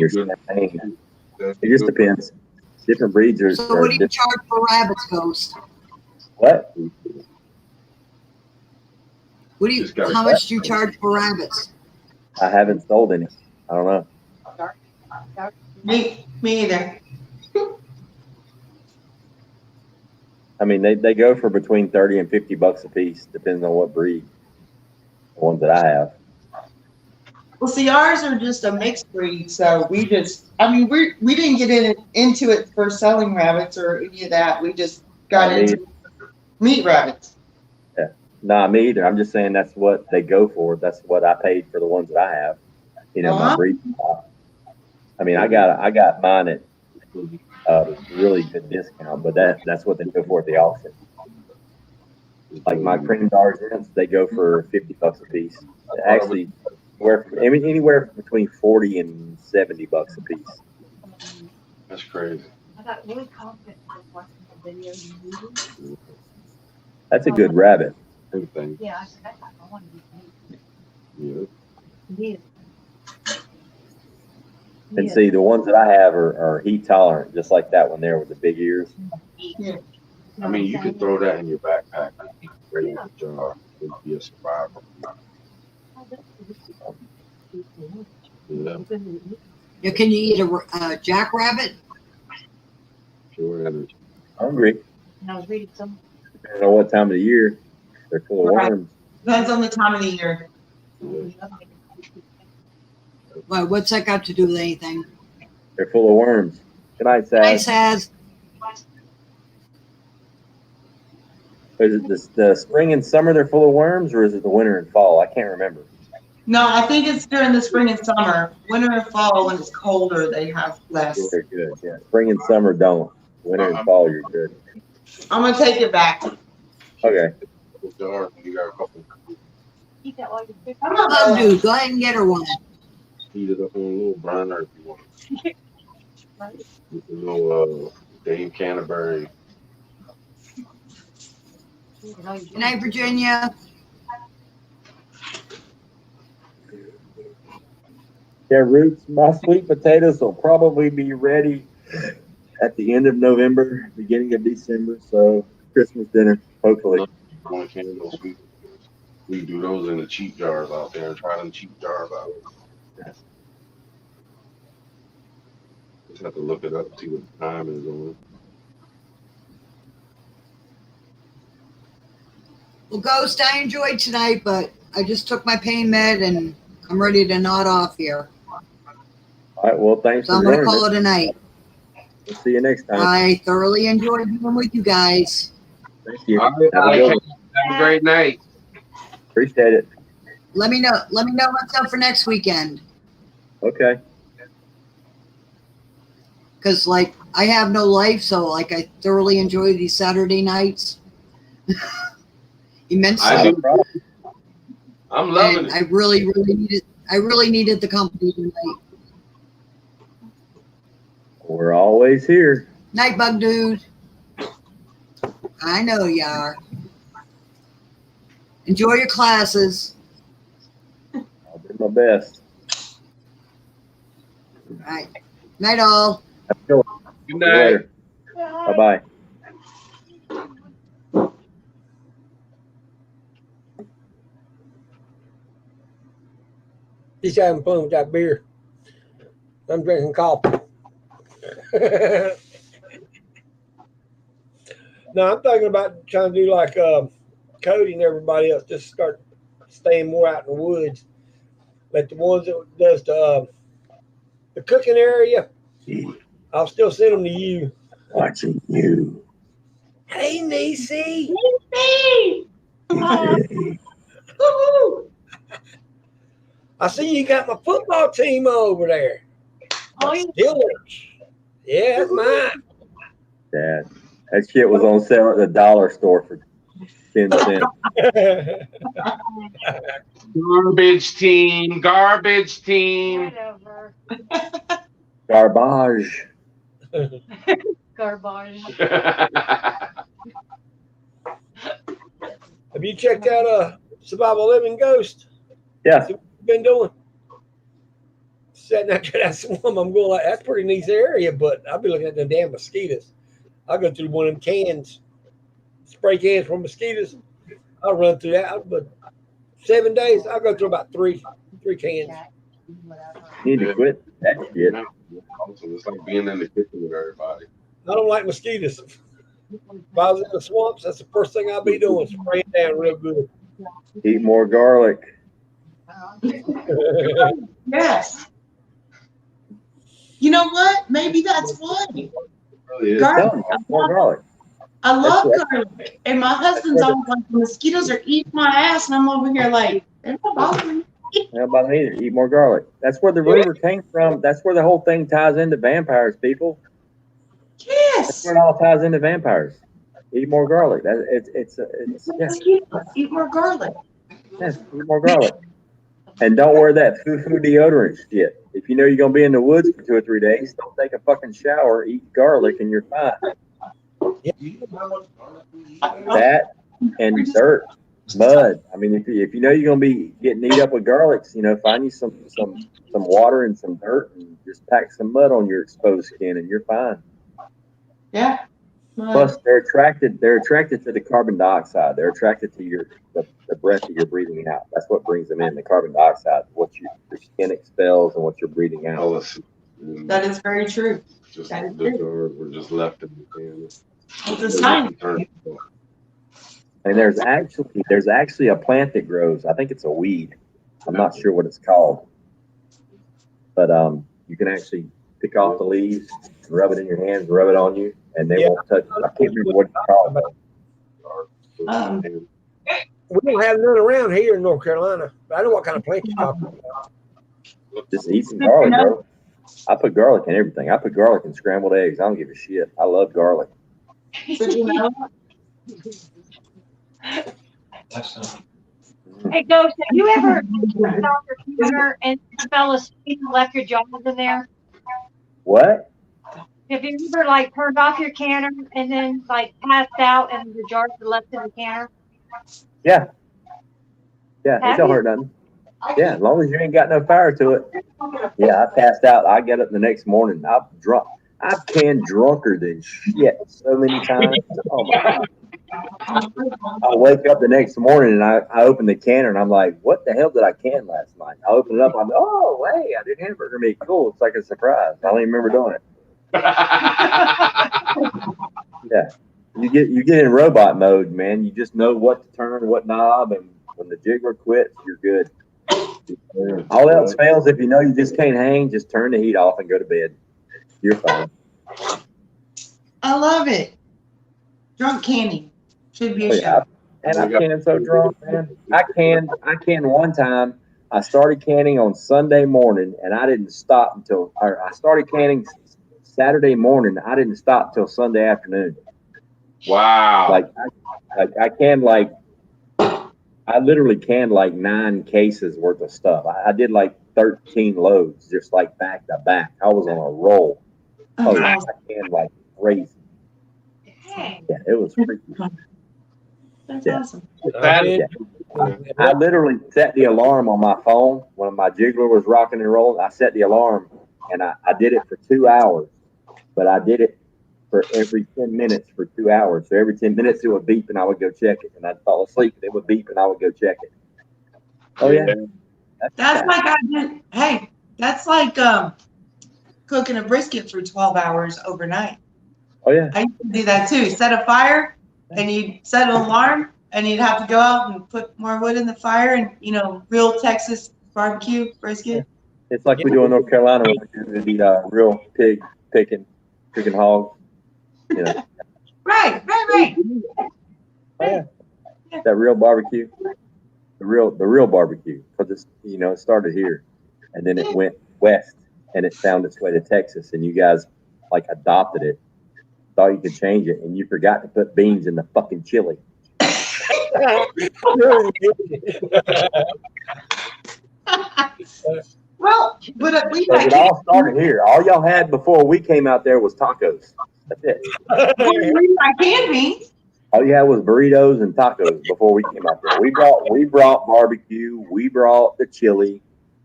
your champagne. It just depends. Different breeds are. So what do you charge for rabbits, Ghost? What? How much do you charge for rabbits? I haven't sold any. I don't know. Me either. I mean, they go for between $30 and $50 a piece, depending on what breed. The ones that I have. Well, see, ours are just a mixed breed, so we didn't get into it for selling rabbits or any of that. We just got into meat rabbits. Yeah, nah, me either. I'm just saying that's what they go for. That's what I paid for the ones that I have. My breed. I mean, I got mine at really good discount, but that's what they go for at the auction. Like my cream d'argents, they go for $50 a piece. Actually, anywhere between $40 and $70 a piece. That's crazy. I got really confident watching the video you needed. That's a good rabbit. Everything. Yeah, I said, I want to Yeah. be And see, the ones that I have are heat tolerant, just like that one there with the big ears. Yeah. I mean, you could throw that in your backpack. Ready in the jar. It'd be a survivor. Yeah. Can you eat a jackrabbit? Sure. Hungry. I was reading some. Depending on what time of the year, they're full of worms. Depends on the time of the year. Well, what's that got to do with anything? They're full of worms. Good night, Saz. Hi, Saz. Is it the spring and summer they're full of worms, or is it the winter and fall? I can't remember. No, I think it's during the spring and summer. Winter and fall, when it's colder, they have less. They're good. Yeah, spring and summer don't. Winter and fall, you're good. I'm gonna take it back. Okay. You got a couple. Keep that while you're Oh, dude, go ahead and get her one. Heat it up on a little burner if you want. With a little Dame Canterbury. Good night, Virginia. Yeah, Roots, my sweet potatoes will probably be ready at the end of November, beginning of December. So Christmas dinner, hopefully. Candles. We do those in the cheap jars out there and try them cheap jars out. Just have to look it up, see what the time is on it. Well, Ghost, I enjoyed tonight, but I just took my pain med and I'm ready to nod off here. All right, well, thanks So for I'm going to joining call us. it a night. We'll see you next time. I thoroughly enjoyed being with you guys. Thank you. All right, Have a good one. have a great night. Appreciate it. Let me know what's up for next weekend. Okay. Because, like, I have no life, so, like, I thoroughly enjoy these Saturday nights. Immensely. I do. I'm loving And it. I really needed the company tonight. We're always here. Night, Bug Dude. I know you are. Enjoy your classes. I'll do my best. All right. Night, all. Good night. Bye-bye. He's having fun with that beer. I'm drinking coffee. No, I'm thinking about trying to do like Cody and everybody else, just start staying more out in the woods. But the ones that does the cooking area, I'll still send them to you. Watching you. Hey, Niecy. Niecy. I see you got my football team over there. Oh, yeah. Steelers. Yeah, that's mine. Dad, that shit was on sale at the dollar store for 10 cents. Garbage team, garbage team. Whatever. Garbage. Garbage. Have you checked out Survival Living Ghost? Yeah. See what you've been doing? Sitting after that swim, I'm going like, that's a pretty nice area, but I'll be looking at the damn mosquitoes. I'll go through one of them cans, spray cans for mosquitoes. I'll run through that, but 7 days, I'll go through about three cans. Need to quit that shit. It's like being in the kitchen with everybody. I don't like mosquitoes. If I was in the swamps, that's the first thing I'll be doing, spraying down real good. Eat more garlic. Yes. You know what? Maybe that's why. Garlic. More garlic. I love garlic. And my husband's always like, the mosquitoes are eating my ass. And I'm over here like, they're not bothering me. How about me either? Eat more garlic. That's where the river came from. That's where the whole thing ties into vampires, people. Yes. That's where it all ties into vampires. Eat more garlic. It's Eat more garlic. Yes, eat more garlic. And don't wear that foo-foo deodorant shit. If you know you're going to be in the woods for 2 or 3 days, don't take a fucking shower, eat garlic, and you're fine. That and dirt, mud. I mean, if you know you're going to be getting eat up with garlics, find you some water and some dirt and just pack some mud on your exposed skin and you're fine. Yeah. Plus, they're attracted to the carbon dioxide. They're attracted to the breath that you're breathing out. That's what brings them in, the carbon dioxide, what your skin expels and what you're breathing out. That is very true. We're just left in the It's a sign. And there's actually a plant that grows. I think it's a weed. I'm not sure what it's called. But you can actually pick off the leaves, rub it in your hands, rub it on you, and they won't touch it. I can't remember what it's called. We don't have none around here in North Carolina. But I know what kind of plant you're talking about. Just eat some garlic, bro. I put garlic in everything. I put garlic in scrambled eggs. I don't give a shit. I love garlic. Hey, Ghost, have you ever turned off your computer and fell asleep and left your jars in there? What? Have you ever turned off your canner and then passed out and the jars are left in the canner? Yeah. Yeah, it don't hurt nothing. Yeah, as long as you ain't got no fire to it. Yeah, I passed out. I get up the next morning. I've canned drunker than shit so many times. Oh my God. I wake up the next morning and I open the canner and I'm like, what the hell did I can last night? I open it up. I'm oh, hey, I did hamburger meat. Cool. It's like a surprise. I don't even remember doing it. Yeah. You get in robot mode, man. You just know what to turn, what knob, and when the jiggler quits, you're good. All else fails, if you know you just can't hang, just turn the heat off and go to bed. You're fine. I love it. Drunk canning should be a show. And I canned so drunk, man. I canned one time. I started canning on Sunday morning, and I didn't stop until I started canning Saturday morning. I didn't stop till Sunday afternoon. Wow. I canned I literally canned 9 cases worth of stuff. I did 13 loads just back to back. I was on a roll. Oh, yeah, I canned crazy. Yeah, it was freaky. That's awesome. I literally set the alarm on my phone when my jiggler was rocking and rolling. I set the alarm and I did it for 2 hours, but I did it for every 10 minutes for 2 hours. So every 10 minutes it would beep and I would go check it, and I'd fall asleep and it would beep and I would go check it. Oh yeah. That's like I did. Hey, that's like cooking a brisket for 12 hours overnight. Oh yeah. I used to do that too. Set a fire and you'd set an alarm and you'd have to go out and put more wood in the fire, and real Texas barbecue brisket. It's like we do in North Carolina when we do the real pig picking hog. You know. Right. Oh, yeah. That real barbecue. The real barbecue. Because it started here and then it went west and it found its way to Texas and you guys like adopted it. Thought you could change it and you forgot to put beans in the fucking chili. Well, but at least it all started here. All y'all had before we came out there was tacos. That's it. I can be. All you had was burritos and tacos before we came out there. We brought barbecue. We brought the chili.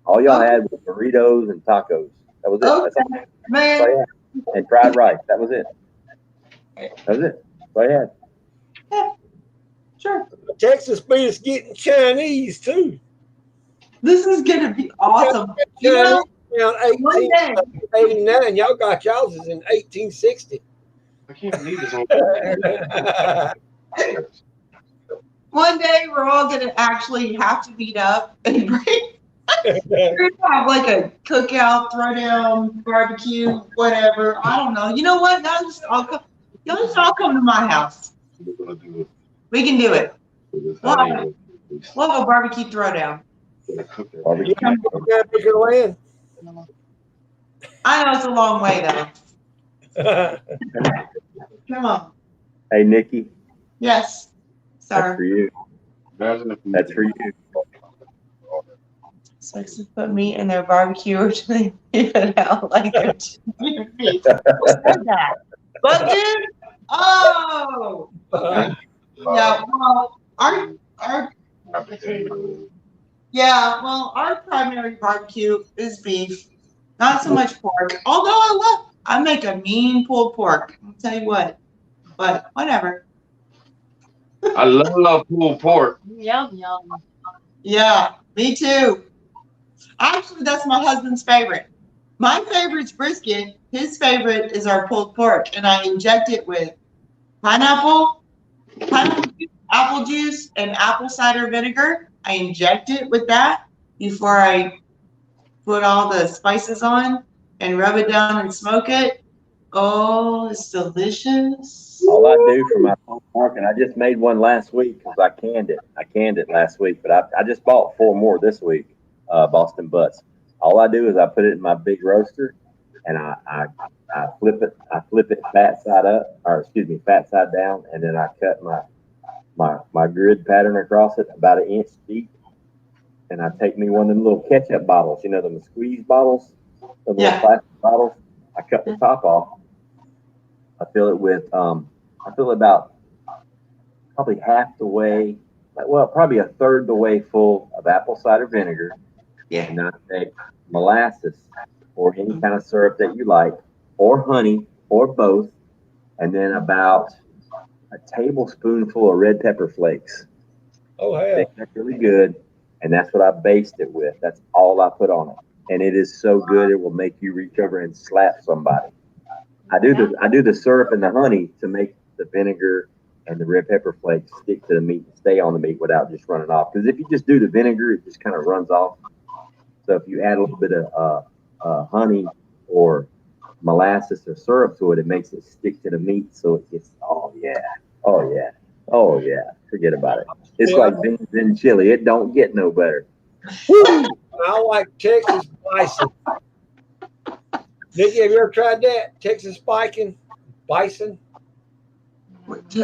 All y'all had was burritos and tacos. That was it. Okay, That's all. man. That's all you had. And fried rice. That was it. That was it. That's all you had. Yeah, sure. Texas beat us getting Chinese too. This is gonna be awesome. You know, around 1889, y'all got y'all's in 1860. I can't believe this. One day we're all gonna actually have to meet up and we're gonna have like a cookout, throw down, barbecue, whatever. I don't know. You know what? Y'all just all come to my house. We can do it. We'll have a barbecue throwdown. Barbecue. Bigger land. I know it's a long way though. Come on. Hey, Nikki. Yes, sir. That's for you. That's for you. So just put meat in their barbecue or they leave it out like they're meat. Who said that? But dude, oh. Yeah, well, our primary barbecue is beef, not so much pork. Although I make a mean pulled pork. I'll tell you what, but whatever. I love pulled pork. Yum yum. Yeah, me too. Actually, that's my husband's favorite. My favorite's brisket. His favorite is our pulled pork, and I inject it with pineapple juice, apple juice, and apple cider vinegar. I inject it with that before I put all the spices on and rub it down and smoke it. Oh, it's delicious. All I do for my pulled pork, and I just made one last week because I canned it. I canned it last week, but I just bought 4 more this week, Boston Butts. All I do is I put it in my big roaster, and I flip it fat side down, and then I cut my grid pattern across it about 1 inch deep, and I take me one of them little ketchup bottles, them squeeze bottles, the little plastic bottles. I cut the top off. I fill it with I fill it about probably half the way, probably 1/3 the way full of apple cider vinegar. Yeah. And I take molasses or any kind of syrup that you like, or honey, or both, and then about a tablespoonful of red pepper flakes. Oh, yeah. That's really good, and that's what I based it with. That's all I put on it, and it is so good it will make you reach over and slap somebody. I do the syrup and the honey to make the vinegar and the red pepper flakes stick to the meat and stay on the meat without just running off. Because if you just do the vinegar, it just kind of runs off. So if you add a little bit of honey or molasses or syrup to it, it makes it stick to the meat. So it gets, oh yeah, forget about it. It's like beans and chili. It don't get no better. Woo! I like Texas bison. Nikki, have you ever tried that? Texas bison? You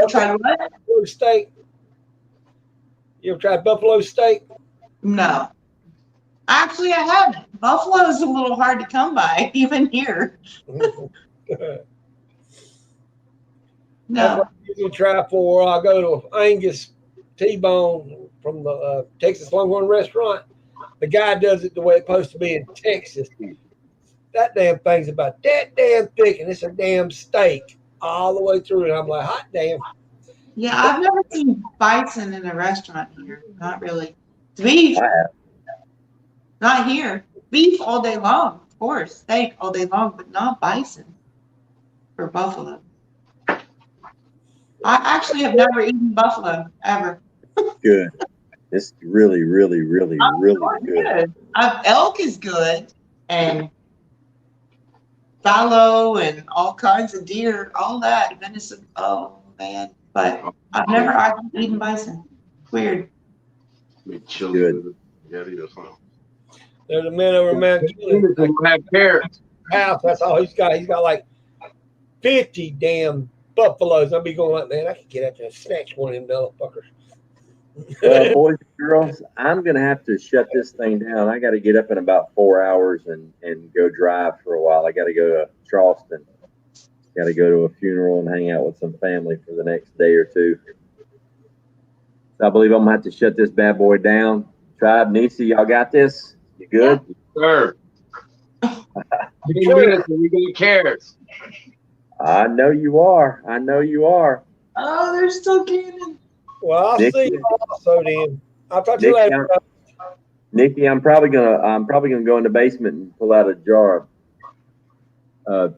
tried what? Buffalo steak. You ever tried buffalo steak? No. Actually, I haven't. Buffalo is a little hard to come by, even here. No. That's what you can try for. I go to Angus T-Bone from the Texas Longhorn Restaurant. The guy does it the way it's supposed to be in Texas. That damn thing's about that damn thick, and it's a damn steak all the way through. And I'm like, hot damn. Yeah, I've never seen bison in a restaurant here. Not really. Beef. Not here. Beef all day long, of course. Steak all day long, but not bison or buffalo. I actually have never eaten buffalo ever. Good. It's really, really, really, really good. Elk is good, and fallow, and all kinds of deer, all that venison. Oh man! But I've never eaten bison. Weird. Good. There's a man over in Mount Have carrots. House. That's all he's got. He's got like 50 damn buffaloes. I'll be going like, man, I could get out there and snatch one of them motherfuckers. Well, boys and girls, I'm going to have to shut this thing down. I got to get up in about 4 hours and go drive for a while. I got to go to Charleston. Got to go to a funeral and hang out with some family for the next day or two. So I believe I'm going to have to shut this bad boy down. Tribe, Nisi, y'all got this? You good? Yeah. Sir. 10 minutes and we got carrots. I know you are. I know you are. Oh, they're still canning. Well, I'll see you also then. I'll talk to you later. Nikki, I'm probably gonna go in the basement and pull out a jar of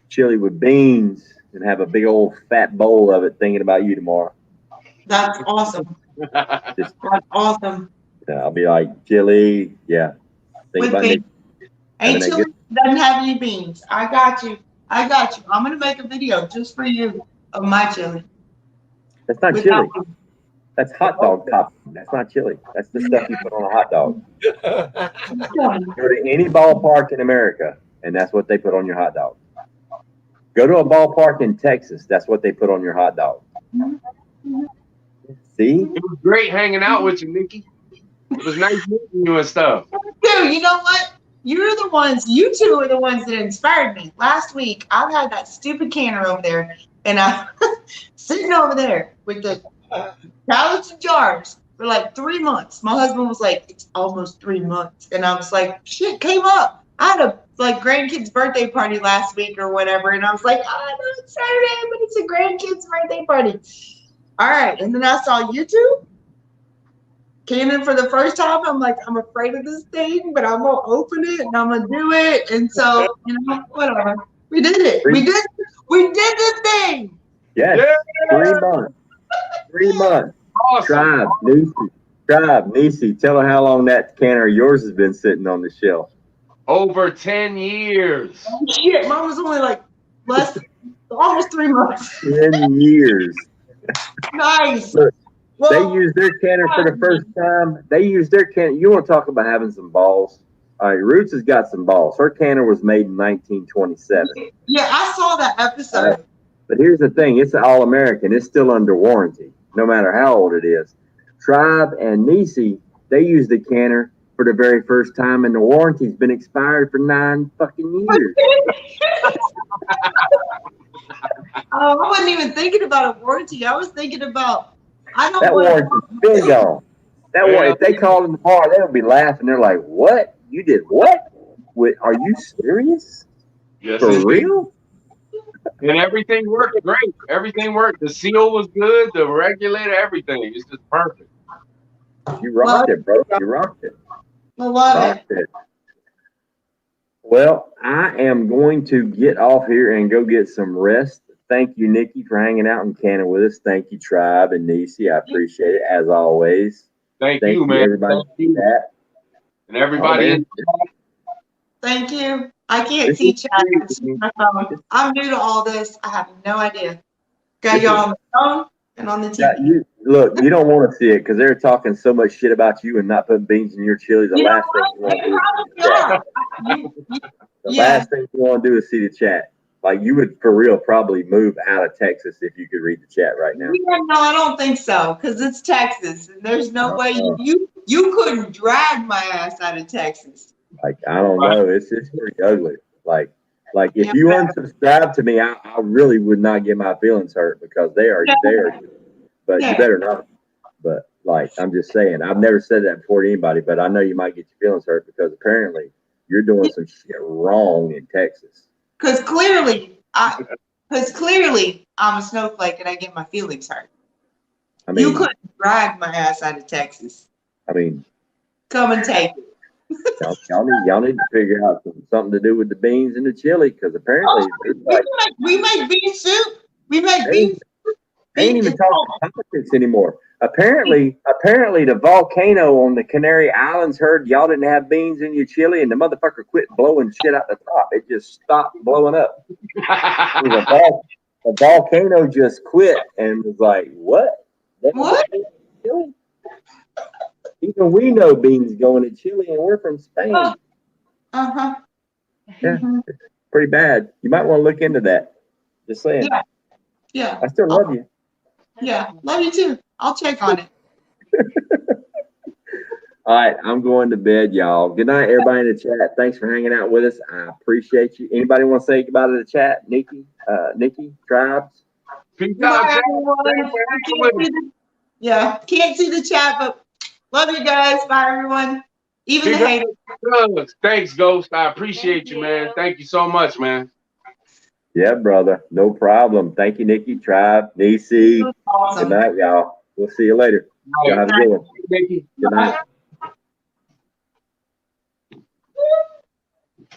chili with beans and have a big old fat bowl of it, thinking about you tomorrow. That's awesome. That's awesome. Yeah, I'll be like, chili, yeah. Think about Nikki. Ain't chili doesn't have any beans. I got you. I got you. I'm gonna make a video just for you of my chili. That's not chili. That's hot dog topping. That's not chili. That's the stuff you put on a hot dog. Go to any ballpark in America, and that's what they put on your hot dog. Go to a ballpark in Texas. That's what they put on your hot dog. See? It was great hanging out with you, Nikki. It was nice meeting you and stuff. Dude, you know what? You two are the ones that inspired me. Last week, I've had that stupid canner over there, and I'm sitting over there with the pallets and jars for like 3 months. My husband was like, it's almost 3 months. And I was like, shit came up. I had a grandkid's birthday party last week or whatever. And I was like, oh, no, it's Saturday, but it's a grandkid's birthday party. All right. And then I saw you two canning for the first time. I'm like, I'm afraid of this thing, but I'm going to open it and I'm going to do it. And so, whatever. We did it. We did the thing. Yes. Yeah. 3 months. 3 months. Awesome. Tribe, Nisi, tell her how long that canner of yours has been sitting on the shelf. Over 10 years. Oh, shit, mine was only like almost 3 months. 10 years. Nice. Look, they used their canner for the first time. They used their canner. You want to talk about having some balls? All right, Roots has got some balls. Her canner was made in 1927. Yeah, I saw that episode. But here's the thing. It's an All-American. It's still under warranty, no matter how old it is. Tribe and Nisi, they used the canner for the very first time, and the warranty's been expired for 9 fucking years. I wasn't even thinking about a warranty. I was thinking about, that warranty's been gone. If they called in the bar, they would be laughing. They're like, what? You did what? Are you serious? Yes, for real? And everything worked great. Everything worked. The seal was good. The regulator, everything. It's just perfect. You rocked it, bro. You rocked it. I love it. Well, I am going to get off here and go get some rest. Thank you, Nikki, for hanging out in Canada with us. Thank you, Tribe and Nisi. I appreciate it, as always. Thank you, man. Everybody. Thank you. And everybody. Thank you. I can't see chat. I'm new to all this. I have no idea. Got y'all on the phone and on the TV. Look, you don't want to see it because they're talking so much shit about you and not putting beans in your chili. The last thing you want to do is see the chat. Like, you would, for real, probably move out of Texas if you could read the chat right now. Yeah, no, I don't think so, because it's Texas, and there's no way you couldn't drag my ass out of Texas. Like, I don't know. It's pretty ugly. Like if you unsubscribe to me, I really would not get my feelings hurt because they are there. But you better not. But, like, I'm just saying, I've never said that before to anybody, but I know you might get your feelings hurt because apparently you're doing some shit wrong in Texas. Because clearly I'm a snowflake and I get my feelings hurt. I mean, you couldn't drag my ass out of Texas. I mean, come and take it. y'all need to figure out something to do with the beans and the chili because apparently we make bean soup. We make bean soup. They ain't even talking politics anymore. Apparently, the volcano on the Canary Islands heard y'all didn't have beans in your chili, and the motherfucker quit blowing shit out the top. It just stopped blowing up. The volcano just quit and was like, "What? What? Chili? Even we know beans going in Chile, and we're from Spain." Uh-huh. Yeah, it's pretty bad. You might want to look into that. Just saying. Yeah. Yeah. I still love you. Yeah. Love you too. I'll check on it. All right, I'm going to bed, y'all. Good night, everybody in the chat. Thanks for hanging out with us. I appreciate you. Anybody want to say goodbye to the chat? Nikki, Tribes. Peace Bye, out, everyone. Yeah, can't see the chat, but love you guys. Bye, everyone. Even the haters. Thanks, Ghost. I appreciate you, man. Thank you so much, man. Yeah, brother. No problem. Thank you, Nikki, Tribe, DC. Awesome. Good night, y'all. We'll see you later. Y'all have a good one. Nikki. Good night.